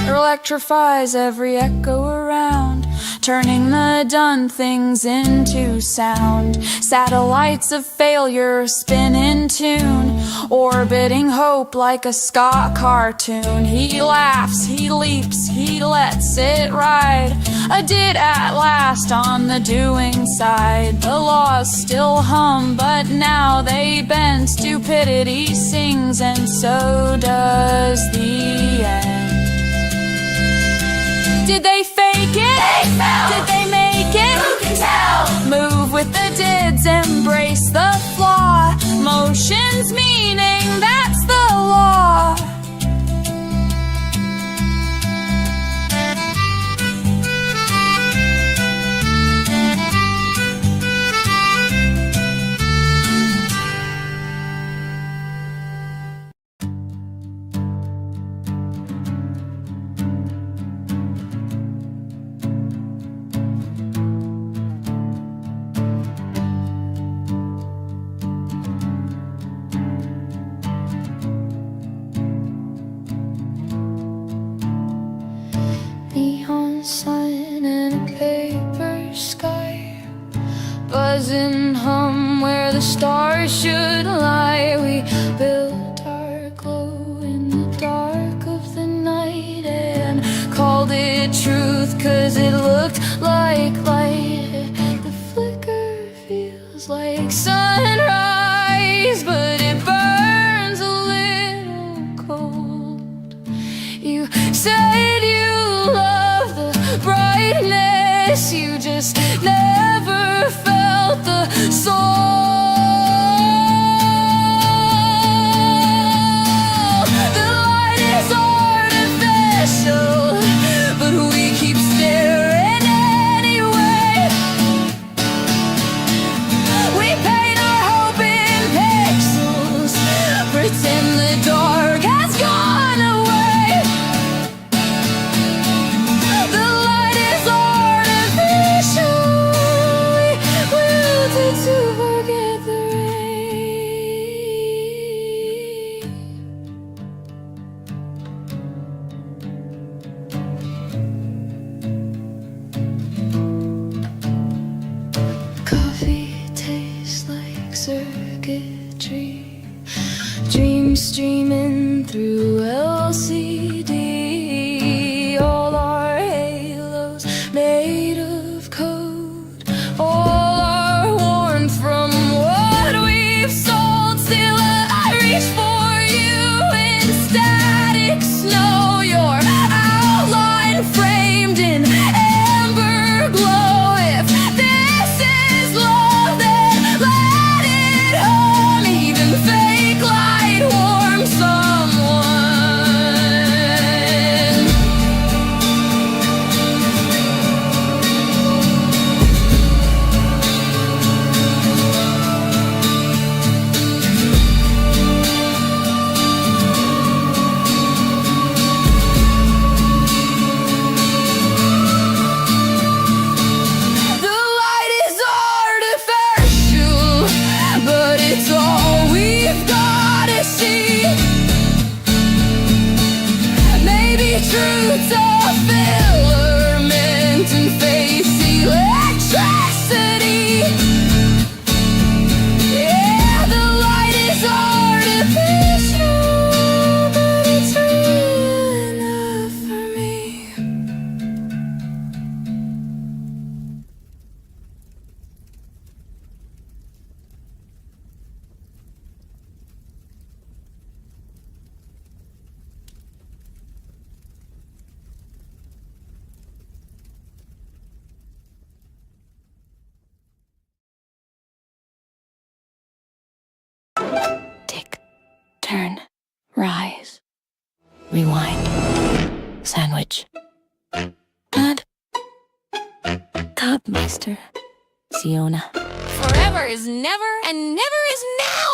Electrifies every echo around, turning the done things into sound. Satellites of failure spin in tune, orbiting hope like a ska cartoon. He laughs, he leaps, he lets it ride. A did at last on the doing side. The laws still hum, but now they bend. Stupidity sings, and so does the end. Did they fake it? They fell. Did they make it? Who can tell? Move with the dids, embrace the flaw. Motion's meaning, that's the law. paper sky, buzz and hum where the stars should lie. We built our glow in the dark of the night and called it truth 'cause it looked like light. The flicker feels like sunrise, but it burns a little cold. You said you love the brightness, you just never felt the soul. The light is artificial, but we keep staring anyway. We paint our hope in pixels, pretend the dark has gone away. The light is artificial, we wilted to forget the rain. Coffee tastes like circuitry, dreams streaming through LCD. All our halos made of code, all are worn from what we've sold. Still I reach for you in static snow, your outline framed in amber glow. If this is love, then let it home. Even fake light warms someone. The light is artificial, but it's all we've gotta see. Maybe truth's a filament and face electricity. Yeah, the light is artificial, but it's real enough for me. Tick, turn, rise, rewind, sandwich, add, Tubmeister, Siona. Forever is never, and never is now.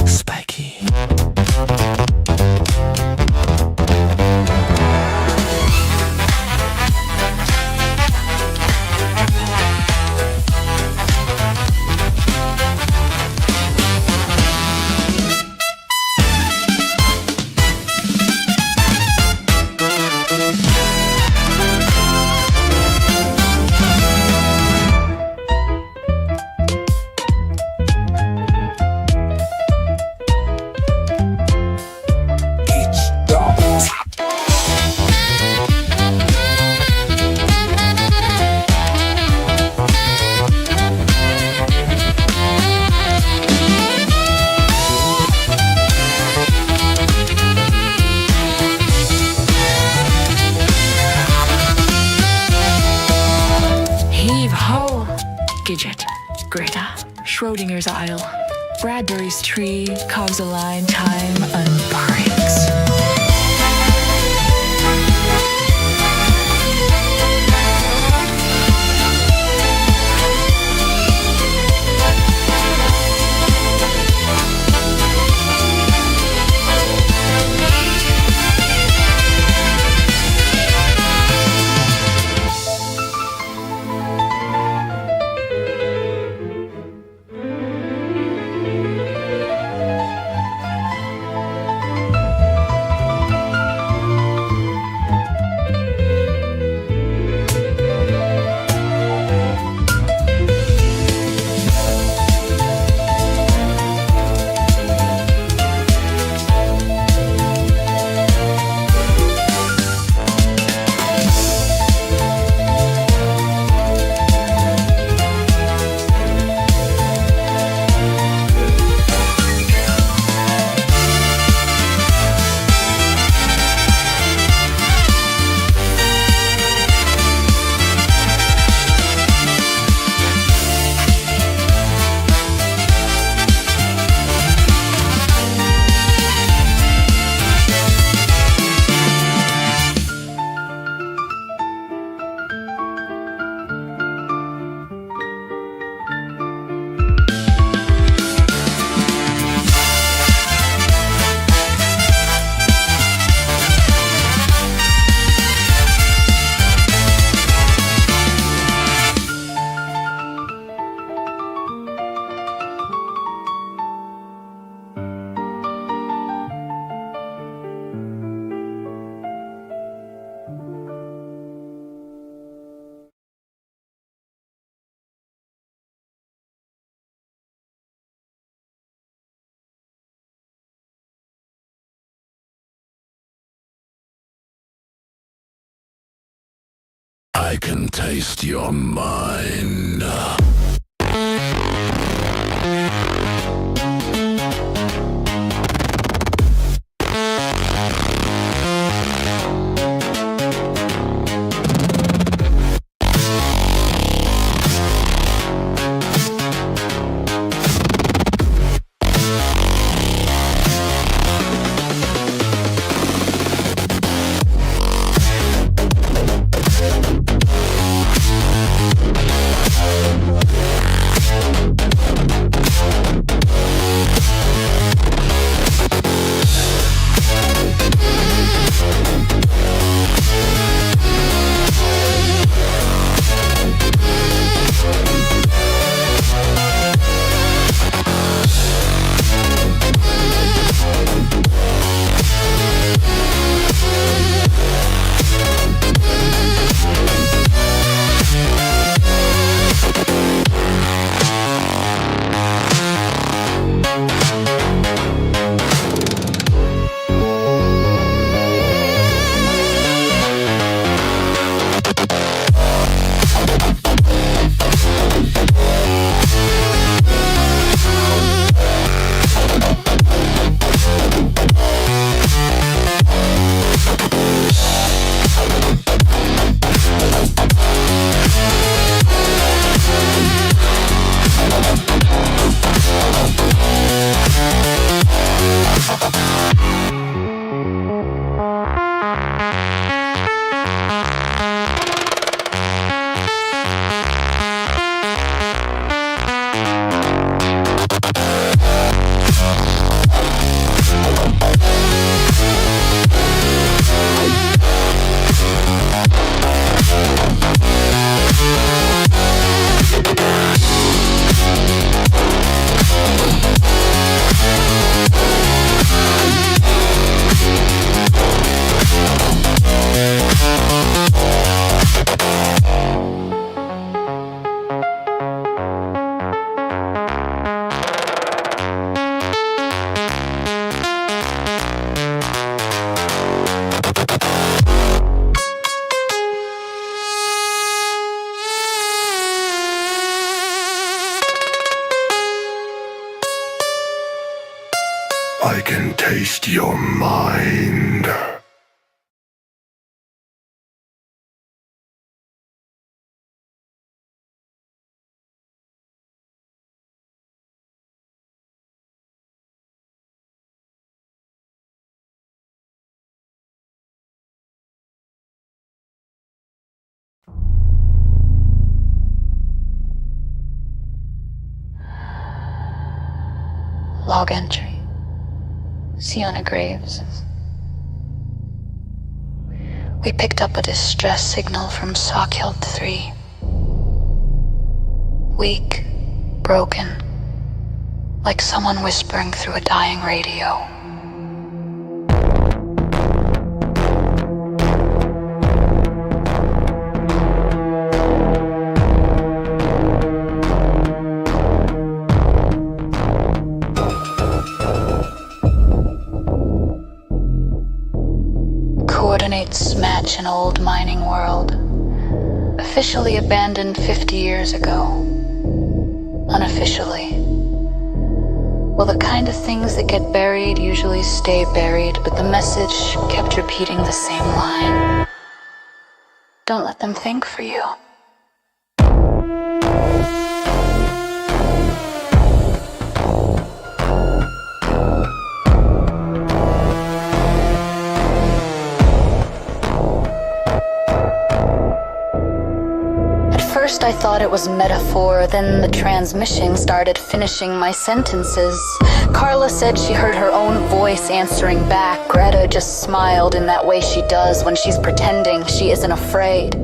Spiky. Gidget, Greta, Schrodinger's Isle, Bradbury's Tree, Cogs a Line, Time Unbreaks. I can taste your mind. I can taste your mind. Log entry. Sienna Graves. We picked up a distress signal from Sockhild 3. Weak, broken, like someone whispering through a dying radio. Coordinates match an old mining world, officially abandoned 50 years ago. Unofficially. Well, the kind of things that get buried usually stay buried, but the message kept repeating the same line. Don't let them think for you. First I thought it was metaphor, then the transmission started finishing my sentences. Carla said she heard her own voice answering back. Greta just smiled in that way she does when she's pretending she isn't afraid.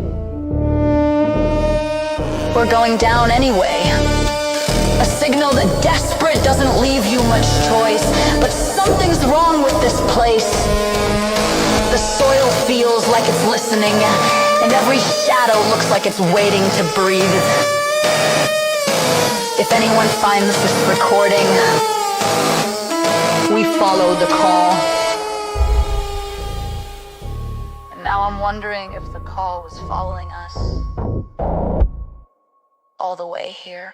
We're going down anyway. A signal that desperate doesn't leave you much choice, but something's wrong with this place. The soil feels like it's listening, and every shadow looks like it's waiting to breathe. If anyone finds this recording, we follow the call. And now I'm wondering if the call call was following us all the way here.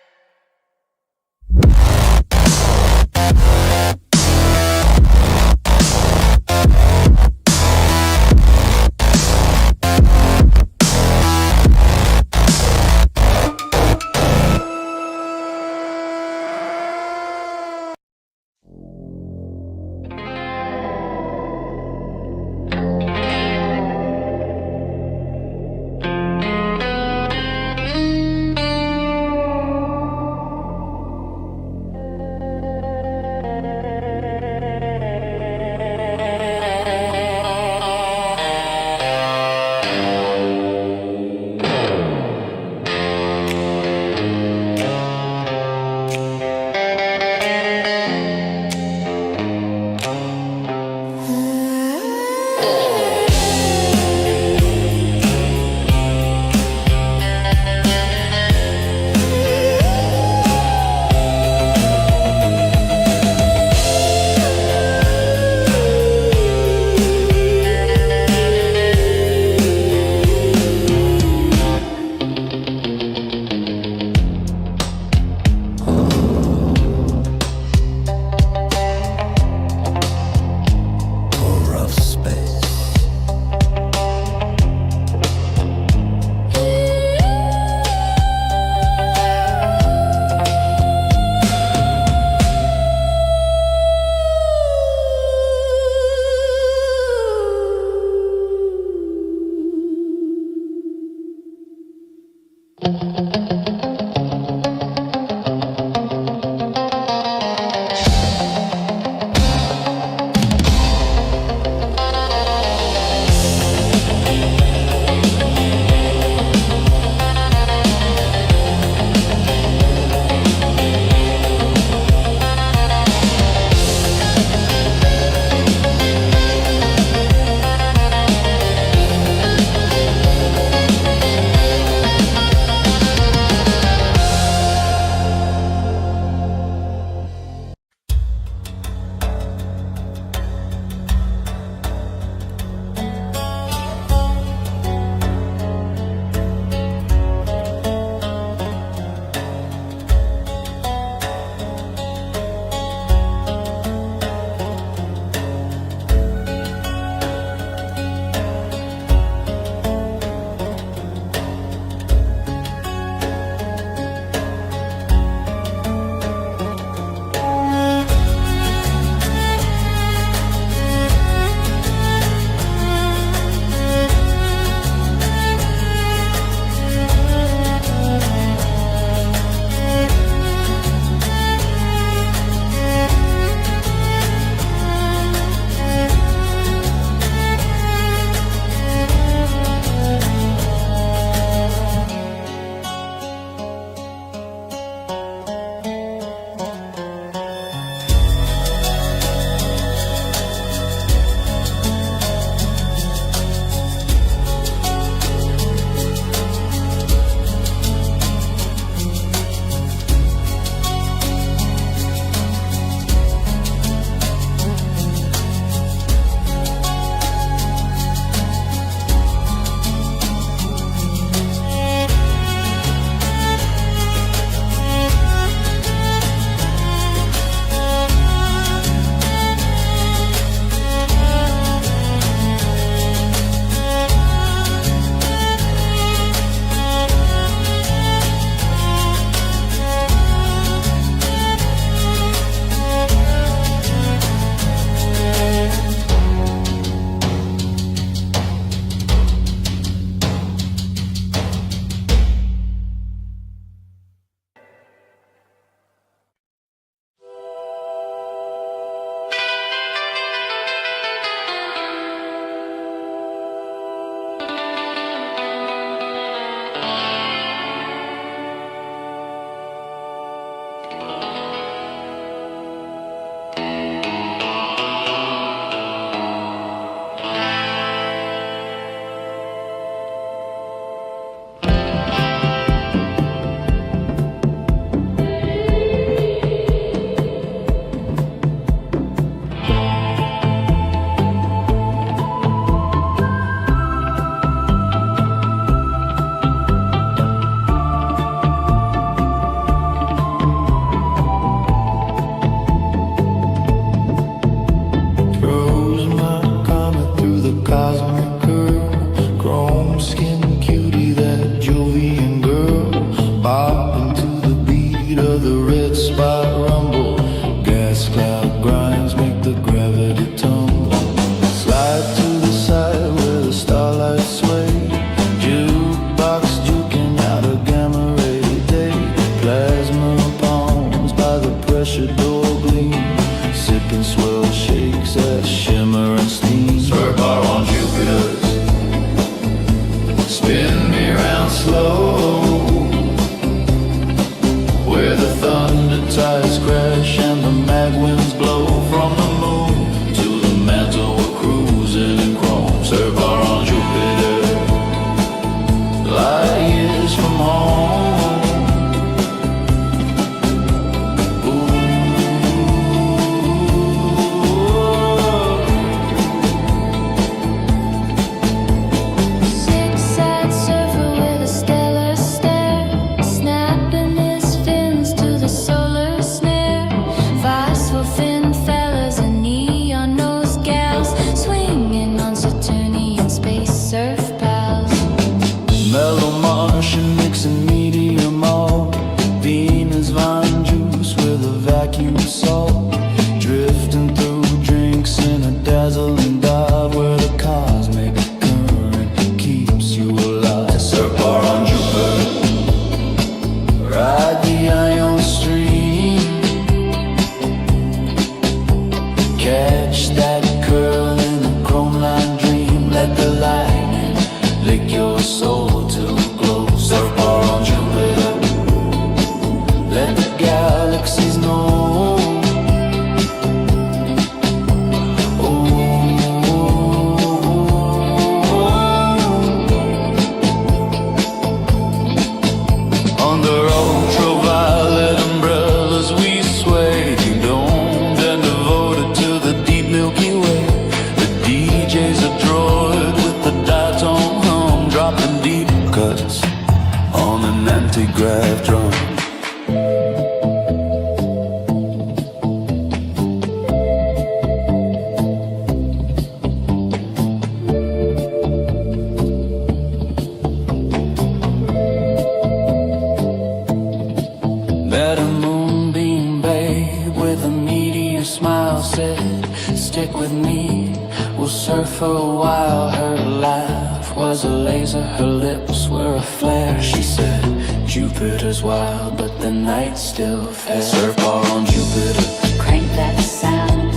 for a while. Her laugh was a laser, her lips were a flare. She said, Jupiter's wild, but the night's still fair. Surfball on Jupiter, Crank that sound.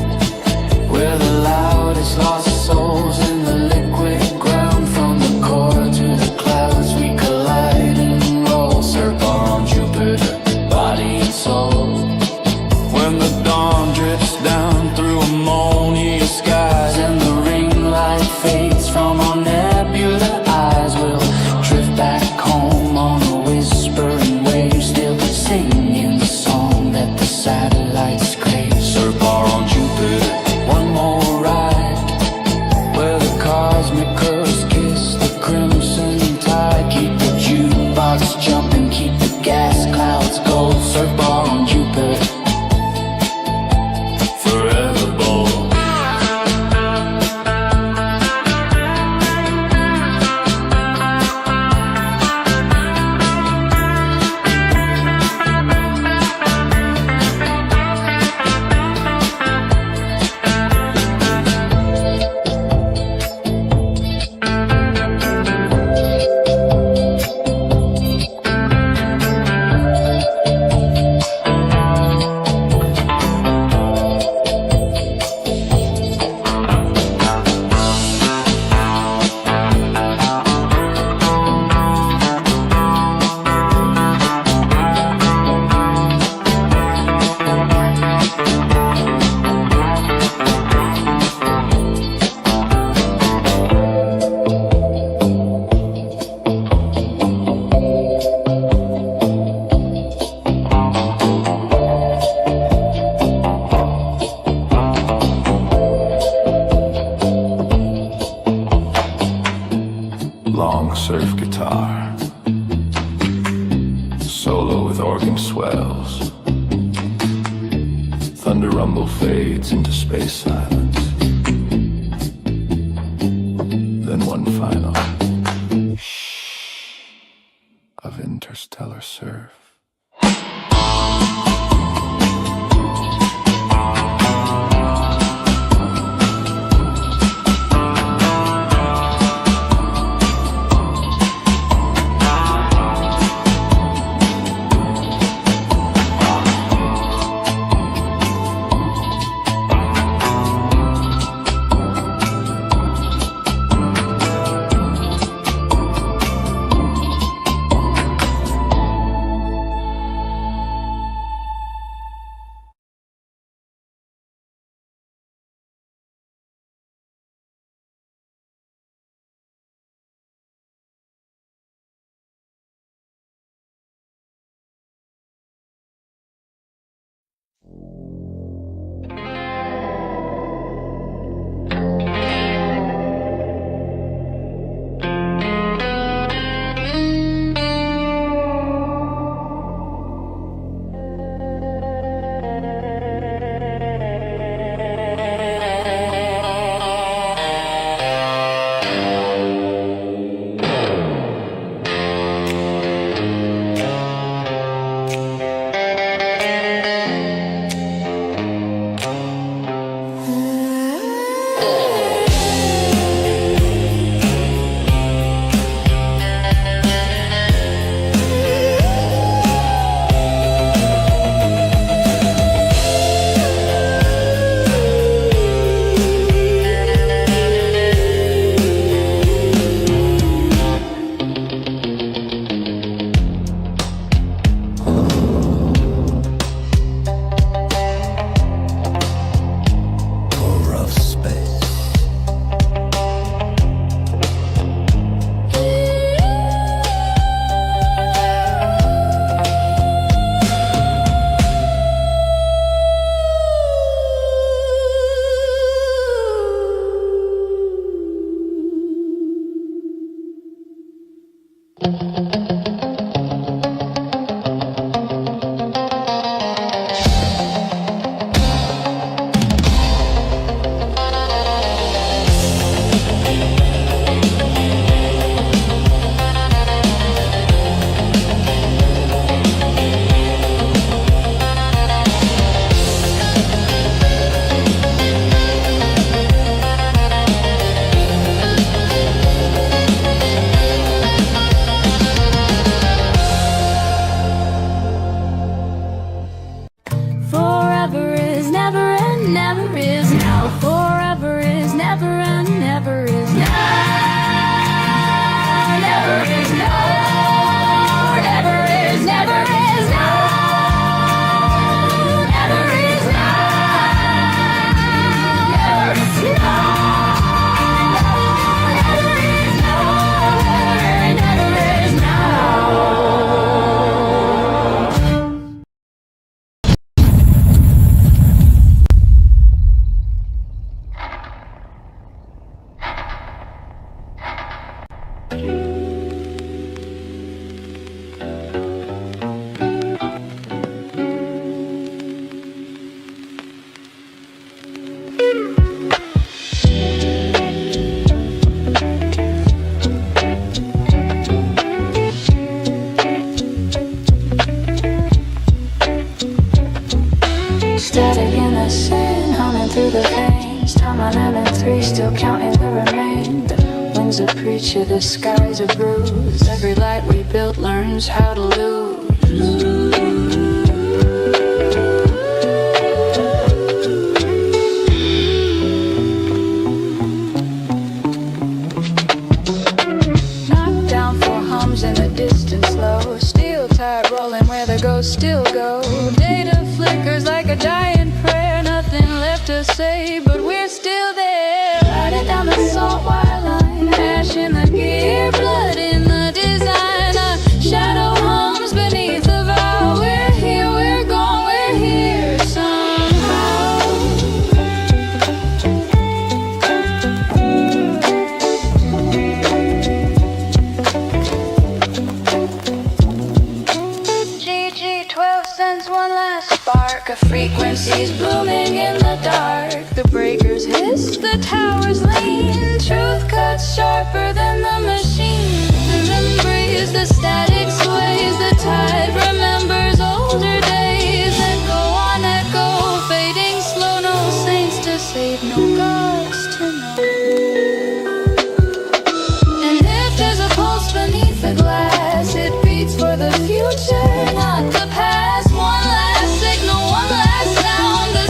we're the loudest lost souls in the liquid ground. From the core to the clouds we collide and roll. Surfball on Jupiter, body and soul. When the dawn drifts down through ammonia skies and the ring light fades from our nebula eyes, we'll drift back home on a whispering wave, still singing the song that the satellites crave. Surfbar on Jupiter, one more ride, where the cosmic curves kiss the crimson tide. Keep the jukebox jumping, keep the gas clouds gold. Surfbar on Jupiter, forever bold. Long surf guitar, solo with organ swells. Thunder rumble fades into space silence. Then one final shh of interstellar surf. mountains will remain. The winds are preacher, the skies are bruised. Every light we built learns how to lose. Knockdown for hums in the distance low. Steel tide rolling where the ghosts still go. Data flickers like a dying prayer. Nothing left to say, but we're still there. Riding down the salt wire line. Ash in the gear, blood in the design. A shadow hums beneath the vow. We're here, we're gone, we're here somehow. GG12 sends one last spark. A frequency's blooming in the dark. The breakers hiss, the towers lean. Truth cuts sharper than the machine. The memories, the static sways. The tide remembers older days. Echo on echo, fading slow. No saints to save, no gods to know. And if there's a pulse beneath the glass, it beats for the future, not the past. One last signal, one last sound. The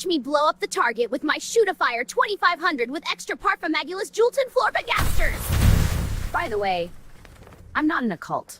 Watch me blow up the target with my Shoot-A-Fire 2500 with extra Parfumagulous Julton Florbagasters. By the way, I'm not in a cult.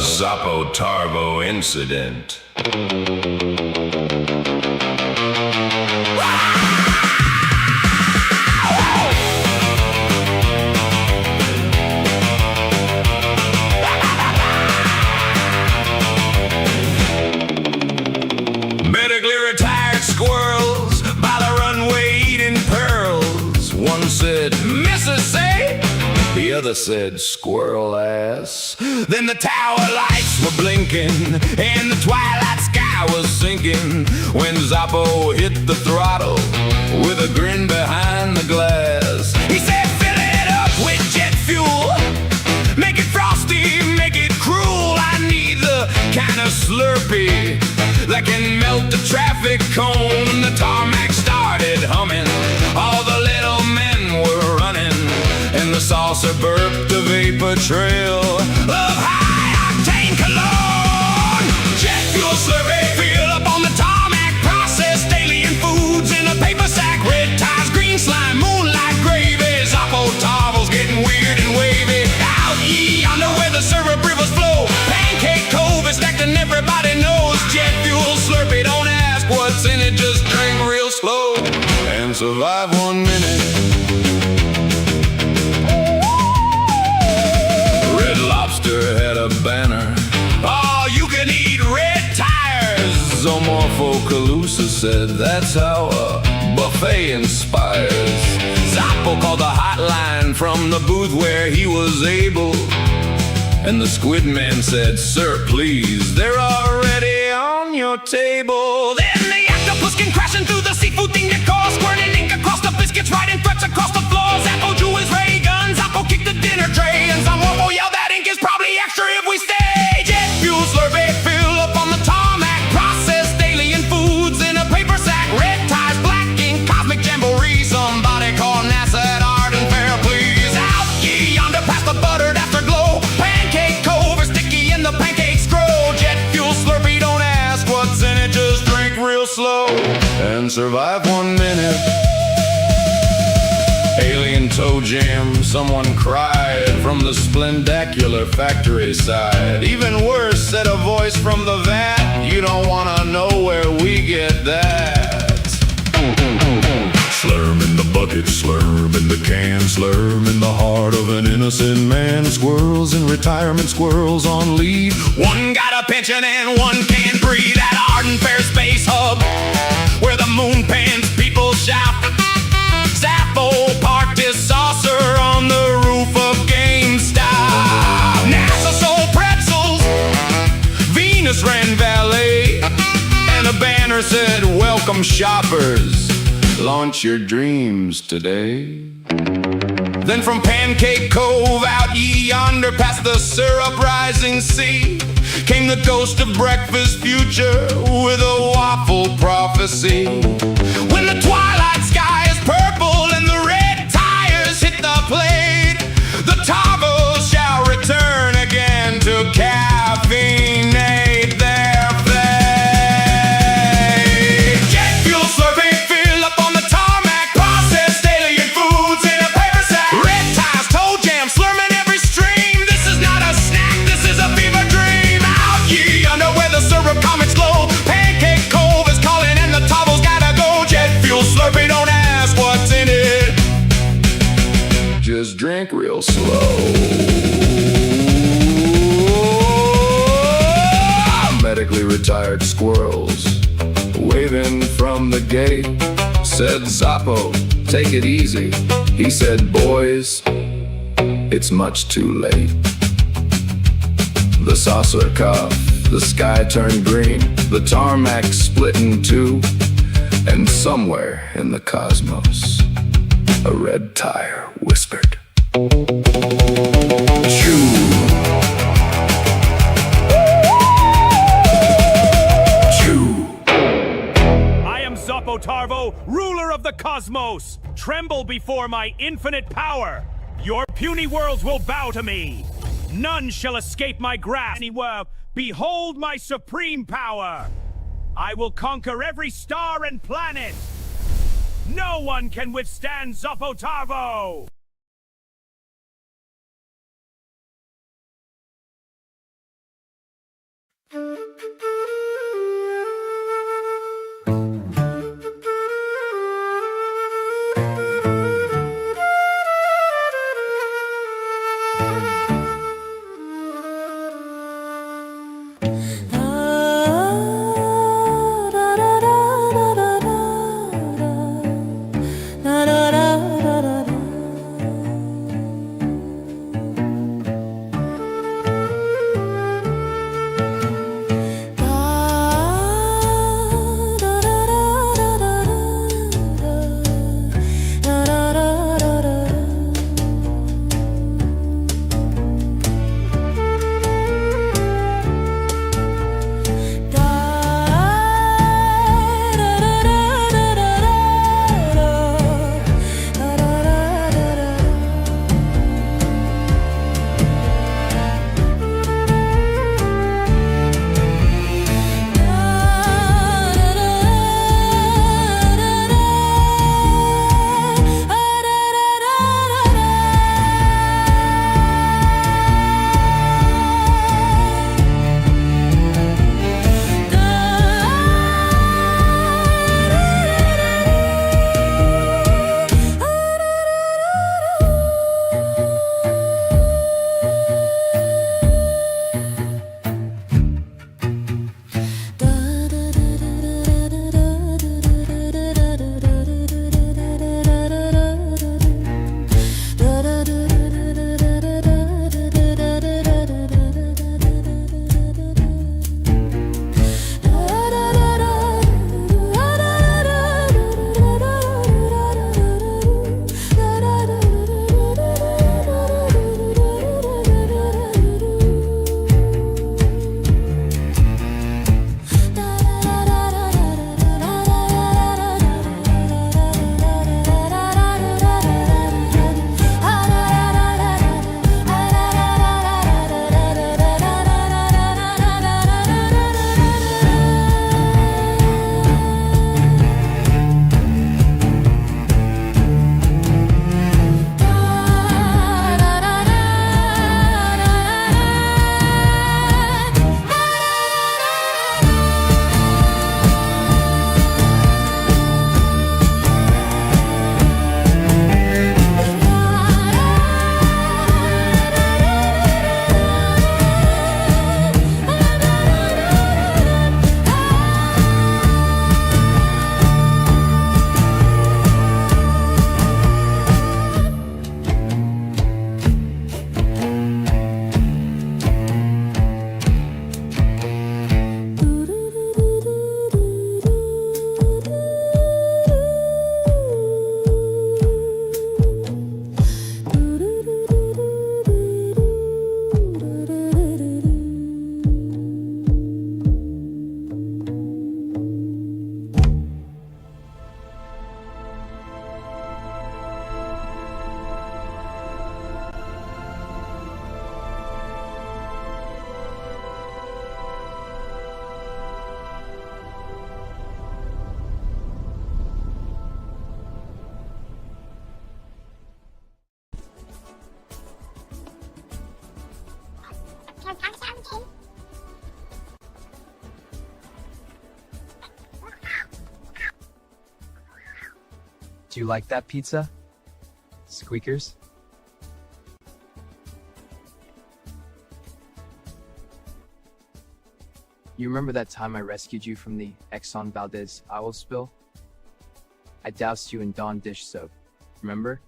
Zoppo Tarvo incident. Medically retired squirrels by the runway eating pearls. One said, Mrs. Say. The other said, squirrel ass. Then the tower lights were blinking and the twilight sky was sinking when Zoppo hit the throttle with a grin behind the glass. He said, fill it up with jet fuel, make it frosty, make it cruel. I need the kind of Slurpee that can melt the traffic cone. The tarmac started humming, all the little men were running, and the saucer burped the vapor trail of high-octane cologne. Jet fuel Slurpee, fill up on the tarmac, processed alien foods in a paper sack. Red ties, green slime, moonlight gravy. Zoppo Tarvo's getting weird and wavy. Out yonder where the syrup rivers flow, Pancake Cove is stacked and everybody knows. Jet fuel Slurpee, don't ask what's in it, just drink real slow and survive 1 minute. Red Lobster had a banner, oh, you can eat red tires. Zomorpho-Calusa said that's how a buffet inspires. Zoppo called the hotline from the booth where he was able And the squid man said, sir, please, they're already on your table. Then the octopus came crashing through the seafood thing you call, squirting ink across the biscuits, writing threats across the floor. Zappo drew his ray gun, Zappo kicked the dinner tray, and some Wombo yelled, that ink is probably extra if we stay. Jet fuel slurpee fill up on the tarmac, processed alien foods in a paper sack, red ties, black ink, cosmic jamboree. Somebody call NASA at Arden Fair, please. Out ye yonder past the buttered afterglow, pancake cove is sticky in the pancakes grow. Jet fuel slurpee, don't ask what's in it, just drink real slow and survive 1 minute. Alien toe jam, someone cried from the splendacular factory side. Even worse, said a voice from the vat, you don't wanna know where we get that. Slurm in the bucket, slurm in the can, slurm in the heart of an innocent man. Squirrels in retirement, squirrels on leave. One got a pension and one can't breathe. At Arden Fair Space Hub, where the moon pans, people shout. Zappo parked his saucer on the roof of GameStop. NASA sold pretzels, Venus ran valet, and a banner said, welcome shoppers, launch your dreams today. Then from Pancake Cove out ye yonder past the syrup rising sea came the ghost of breakfast future with a waffle prophecy. When the twilight sky is purple and the red tires hit the plate, the Tavos shall return again to caffeinate their fate. Jet fuel slurping fill up on the tarmac, processed alien foods in a paper sack, red ties, toe jam, slurming every stream. This is not a snack, this is a fever dream. Out ye under where the syrup comets glow, Pancake Cove is calling and the Tavos gotta go. Jet fuel slurping, don't ask what's in it, just drink real slow. Medically retired squirrels waving from the gate said, Zappo, take it easy. He said, boys, it's much too late. The saucer coughed, the sky turned green, the tarmac split in two, and somewhere in the cosmos a red tire whispered, Choo. Zappo Tarvo, ruler of the cosmos! Tremble before my infinite power! Your puny worlds will bow to me! None shall escape my grasp! Behold my supreme power! I will conquer every star and planet! No one can withstand Zappo Tarvo! Do you like that pizza? Squeakers? You remember that time I rescued you from the Exxon Valdez oil spill? I doused you in Dawn dish soap. Remember?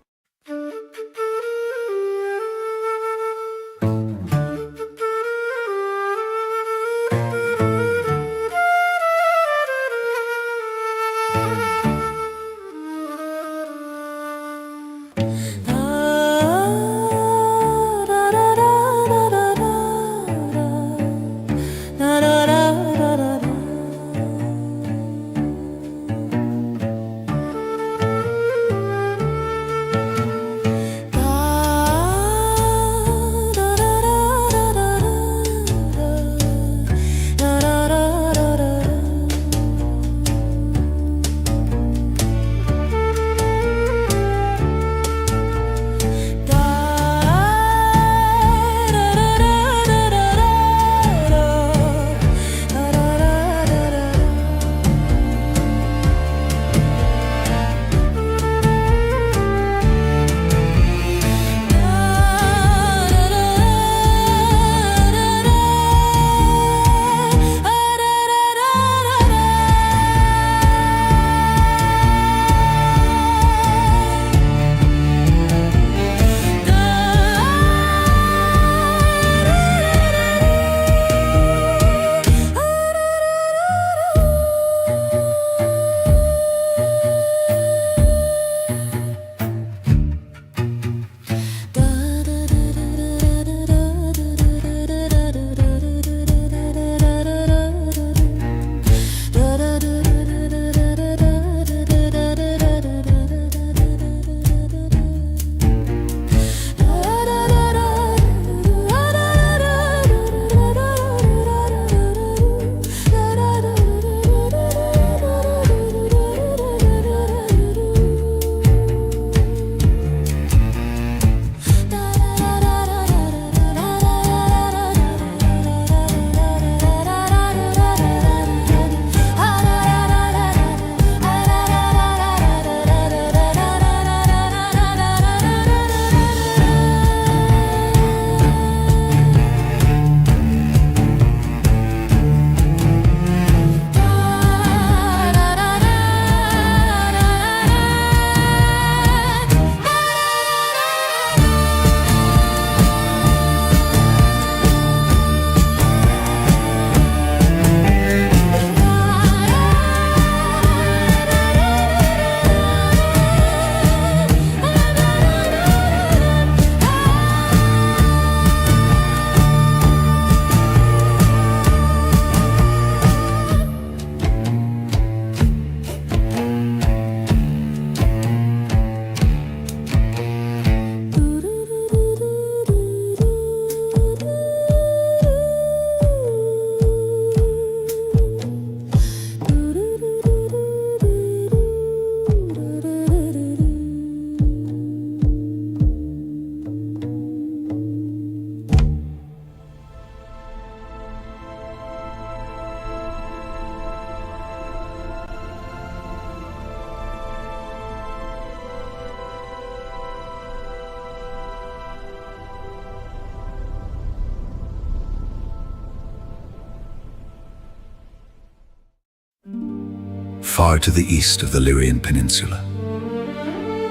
Far to the east of the Lyrian Peninsula,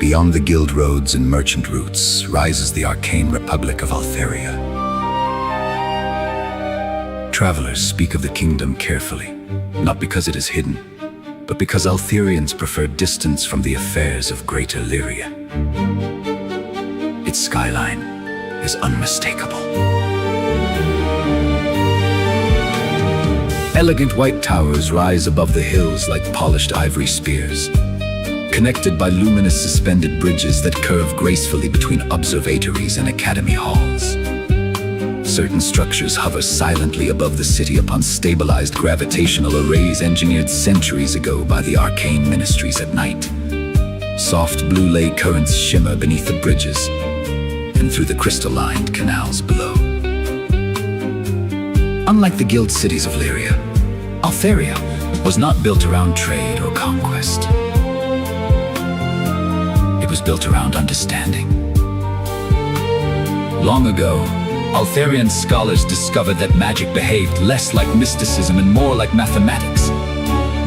beyond the guild roads and merchant routes, rises the arcane republic of Altheria. Travelers speak of the kingdom carefully, not because it is hidden, but because Altherians prefer distance from the affairs of Greater Lyria. Its skyline is unmistakable. Elegant white towers rise above the hills like polished ivory spears, connected by luminous suspended bridges that curve gracefully between observatories and academy halls. Certain structures hover silently above the city upon stabilized gravitational arrays engineered centuries ago by the arcane ministries at night. Soft blue ley currents shimmer beneath the bridges and through the crystal-lined canals below. Unlike the guild cities of Lyria, Altheria was not built around trade or conquest. built around understanding. Long ago, Altharian scholars discovered that magic behaved less like mysticism and more like mathematics,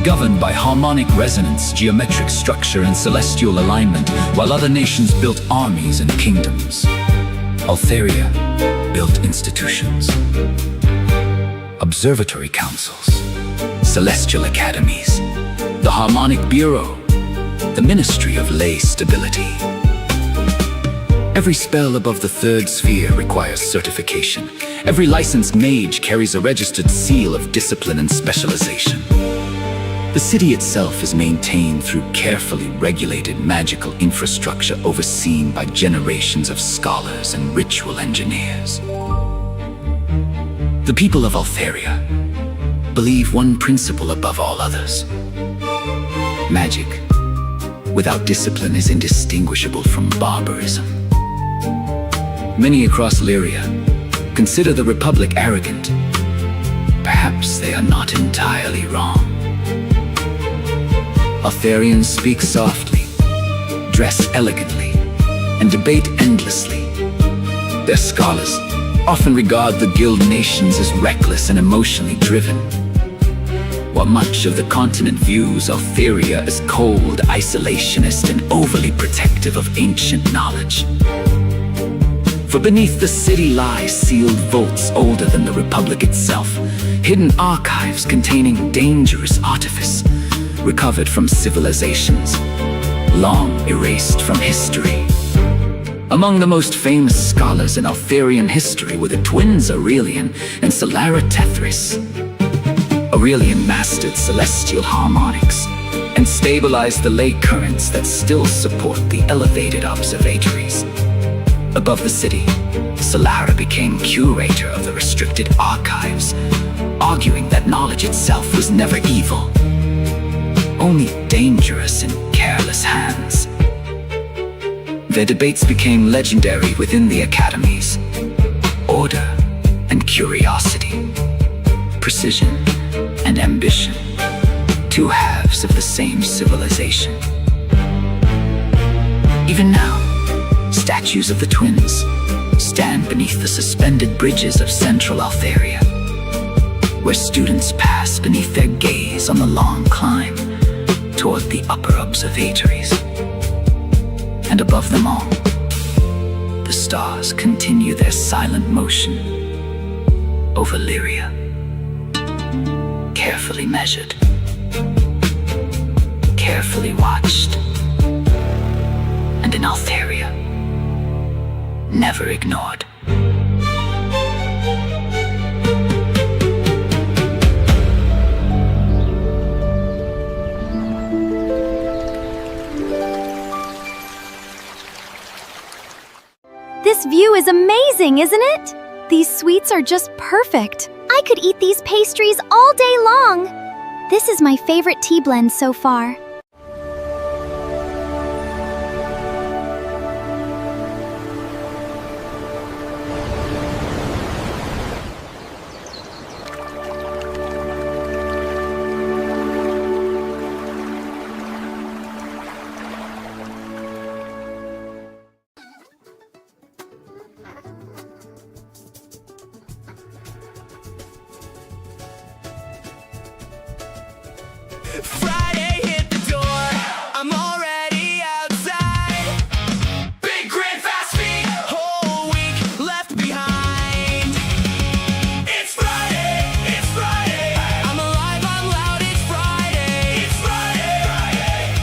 governed by harmonic resonance, geometric structure, and celestial alignment, while other nations built armies and kingdoms. Altharia built institutions, observatory councils, celestial academies, the Harmonic Bureau, the Ministry of Lay Stability. Every spell above the third sphere requires certification. Every licensed mage carries a registered seal of discipline and specialization. The city itself is maintained through carefully regulated magical infrastructure overseen by generations of scholars and ritual engineers. The people of Altharia believe one principle above all others. Magic without discipline is indistinguishable from barbarism. Many across Lyria consider the Republic arrogant. Perhaps they are not entirely wrong. Altharians speak softly, dress elegantly, and debate endlessly. Their scholars often regard the guild nations as reckless and emotionally driven, while much of the continent views Altharia as cold, isolationist, and overly protective of ancient knowledge. For beneath the city lie sealed vaults older than the Republic itself, hidden archives containing dangerous artifice, recovered from civilizations long erased from history. Among the most famous scholars in Altharian history were the twins Aurelian and Solara Tethris. Aurelian mastered celestial harmonics and stabilized the ley currents that still support the elevated observatories. Above the city, Solara became curator of the restricted archives, arguing that knowledge itself was never evil, only dangerous in careless hands. Their debates became legendary within the academies. Order and curiosity, precision and ambition, two halves of the same civilization. Even now, statues of the twins stand beneath the suspended bridges of central Altharia, where students pass beneath their gaze on the long climb toward the upper observatories. And above them all, the stars continue their silent motion over Lyria, carefully measured, carefully watched, and in Altharia, never ignored. This view is amazing, isn't it? These sweets are just perfect. I could eat these pastries all day long. This is my favorite tea blend so far. Friday hit the door, I'm already outside. Big grand fast feet, whole week left behind. It's Friday, I'm alive, I'm loud, it's Friday. It's Friday.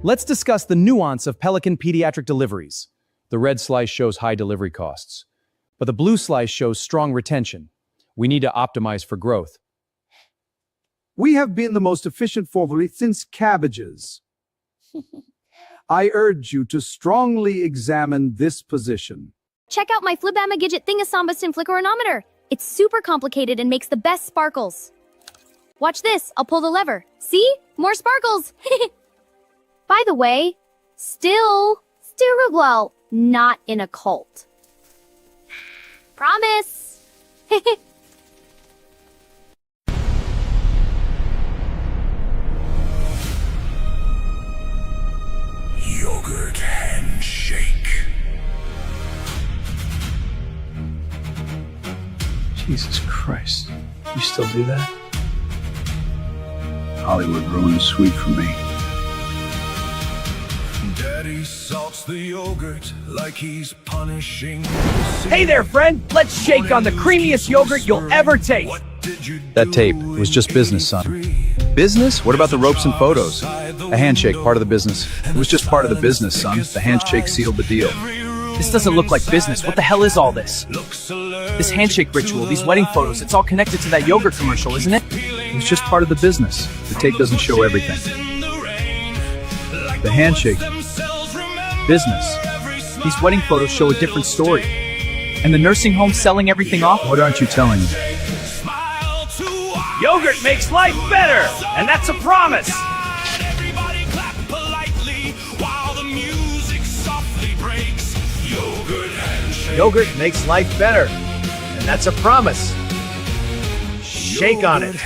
Let's discuss the nuance of Pelican pediatric deliveries. The red slice shows high delivery costs, but the blue slice shows strong retention. We need to optimize for growth. We have been the most efficient forward since cabbages. I urge you to strongly examine this position. Check out my Flibama Gidget Thingasamba and Flickoronometer. It's super complicated and makes the best sparkles. Watch this, I'll pull the lever. See? More sparkles! By the way, still well, not in a cult. Promise! Yogurt handshake. Jesus Christ. You still do that? Hollywood ruined sweet for me. Daddy salts the yogurt like he's punishing. Hey there, friend! Let's shake on the creamiest yogurt you'll ever taste! That tape was just business, son. Business? What about the ropes and photos? A handshake, part of the business. It was just part of the business, son. The handshake sealed the deal. This doesn't look like business. What the hell is all this? This handshake ritual, these wedding photos, it's all connected to that yogurt commercial, isn't it? It was just part of the business. The tape doesn't show everything. The handshake. Business. These wedding photos show a different story. And the nursing home selling everything off? What aren't you telling me? Yogurt makes life better, and that's a promise. Yogurt makes life better, and that's a promise. Shake on it.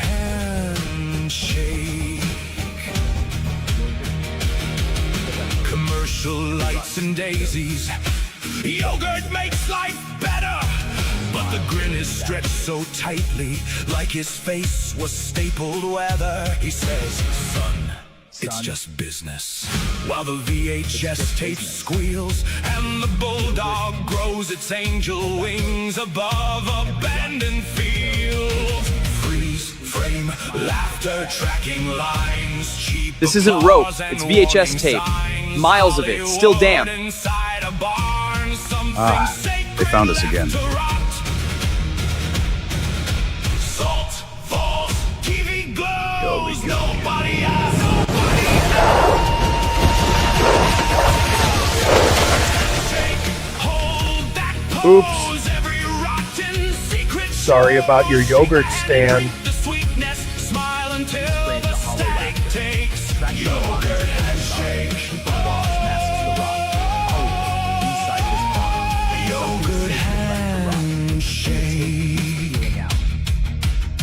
Commercial lights and daisies. Yogurt makes life better. But the grin is stretched so tightly, like his face was stapled weather. He says, son, it's just business. While the VHS tape squeals and the bulldog grows its angel wings above abandoned fields. Freeze, frame, laughter, tracking lines, cheap. This isn't rope, it's VHS tape. Miles of it, still damp. They found us again. TV glows, nobody has. Oops. Sorry about your yogurt stand. Yogurt handshake. Yogurt handshake.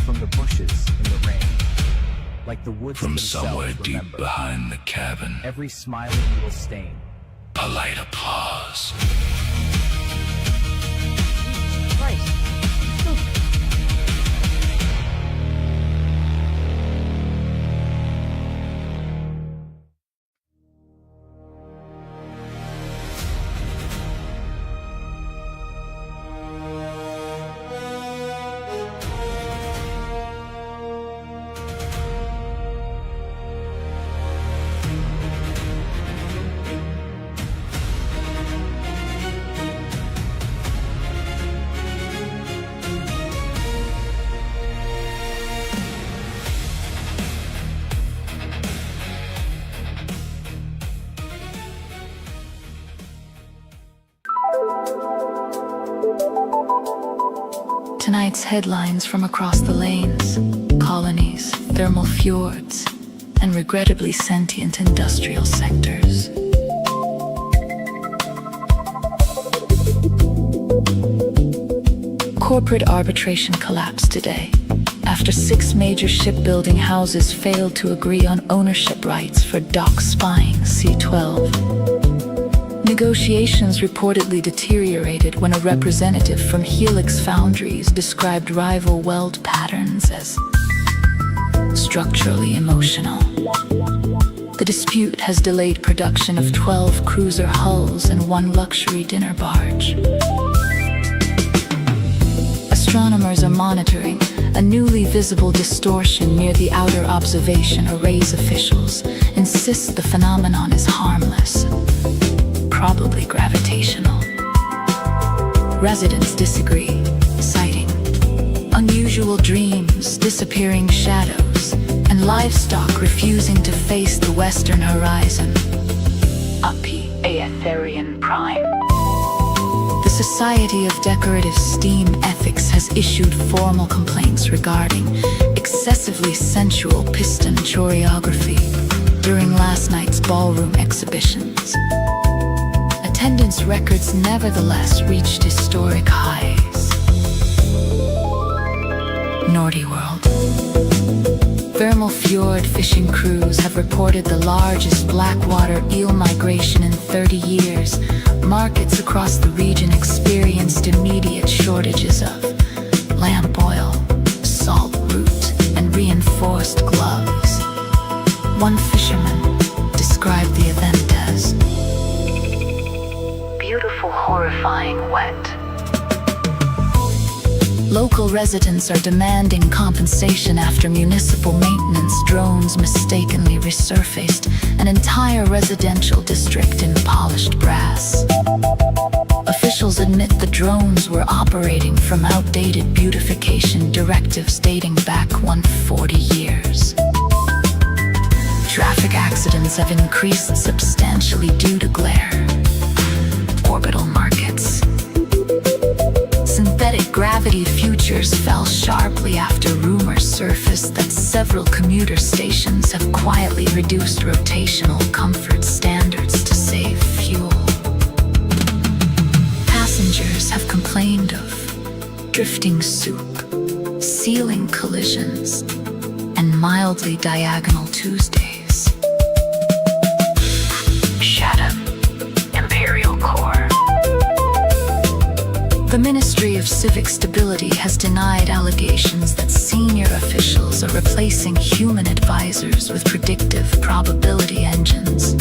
From the bushes in the rain, like the woods From themselves, somewhere deep remember. behind the cabin, Every smiling little stain. polite applause. Christ. Tonight's headlines from across the lanes: colonies, thermal fjords, and regrettably sentient industrial sectors. Corporate arbitration collapsed today after 6 major shipbuilding houses failed to agree on ownership rights for dock spying C-12. Negotiations reportedly deteriorated when a representative from Helix Foundries described rival weld patterns as structurally emotional. The dispute has delayed production of 12 cruiser hulls and 1 luxury dinner barge. Astronomers are monitoring a newly visible distortion near the outer observation, arrays officials insist the phenomenon is harmless, probably gravitational. Residents disagree, citing unusual dreams, disappearing shadows, and livestock refusing to face the western horizon. Uppy Aetherian Prime. The Society of Decorative Steam Ethics has issued formal complaints regarding excessively sensual piston choreography during last night's ballroom exhibitions. Attendance records nevertheless reached historic highs. Nordiworld. Thermal fjord fishing crews have reported the largest blackwater eel migration in 30 years. Markets across the region experienced immediate shortages of lamp oil, salt root, and reinforced gloves. One fisherman described the event as beautiful, horrifying wet. Local residents are demanding compensation after municipal maintenance drones mistakenly resurfaced an entire residential district in polished brass. Officials admit the drones were operating from outdated beautification directives dating back 140 years. Traffic accidents have increased substantially due to glare. Orbital markets. Synthetic gravity futures fell sharply after rumors surfaced that several commuter stations have quietly reduced rotational comfort standards to save fuel. Passengers have complained of drifting soup, ceiling collisions, and mildly diagonal Tuesdays. Shaddam, Imperial Core. The Ministry of Civic Stability has denied allegations that senior officials are replacing human advisors with predictive probability engines.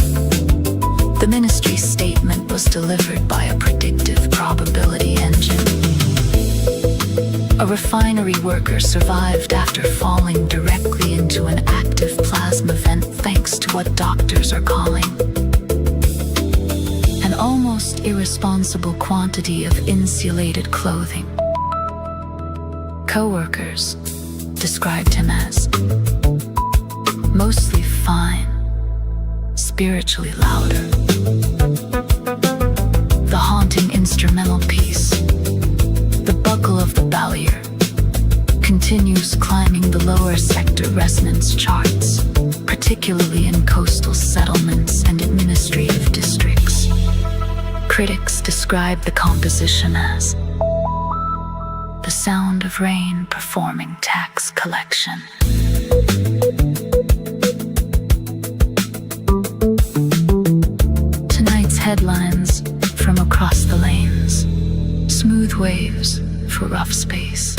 The ministry's statement was delivered by a predictive probability engine. A refinery worker survived after falling directly into an active plasma vent thanks to what doctors are calling an almost irresponsible quantity of insulated clothing. Co-workers described him as mostly fine, spiritually louder. The haunting instrumental piece, the buckle of the Ballier, continues climbing the lower sector resonance charts, particularly in coastal settlements and administrative districts. Critics describe the composition as the sound of rain performing tax collection. Tonight's headlines from across the lanes. Smooth waves for rough space.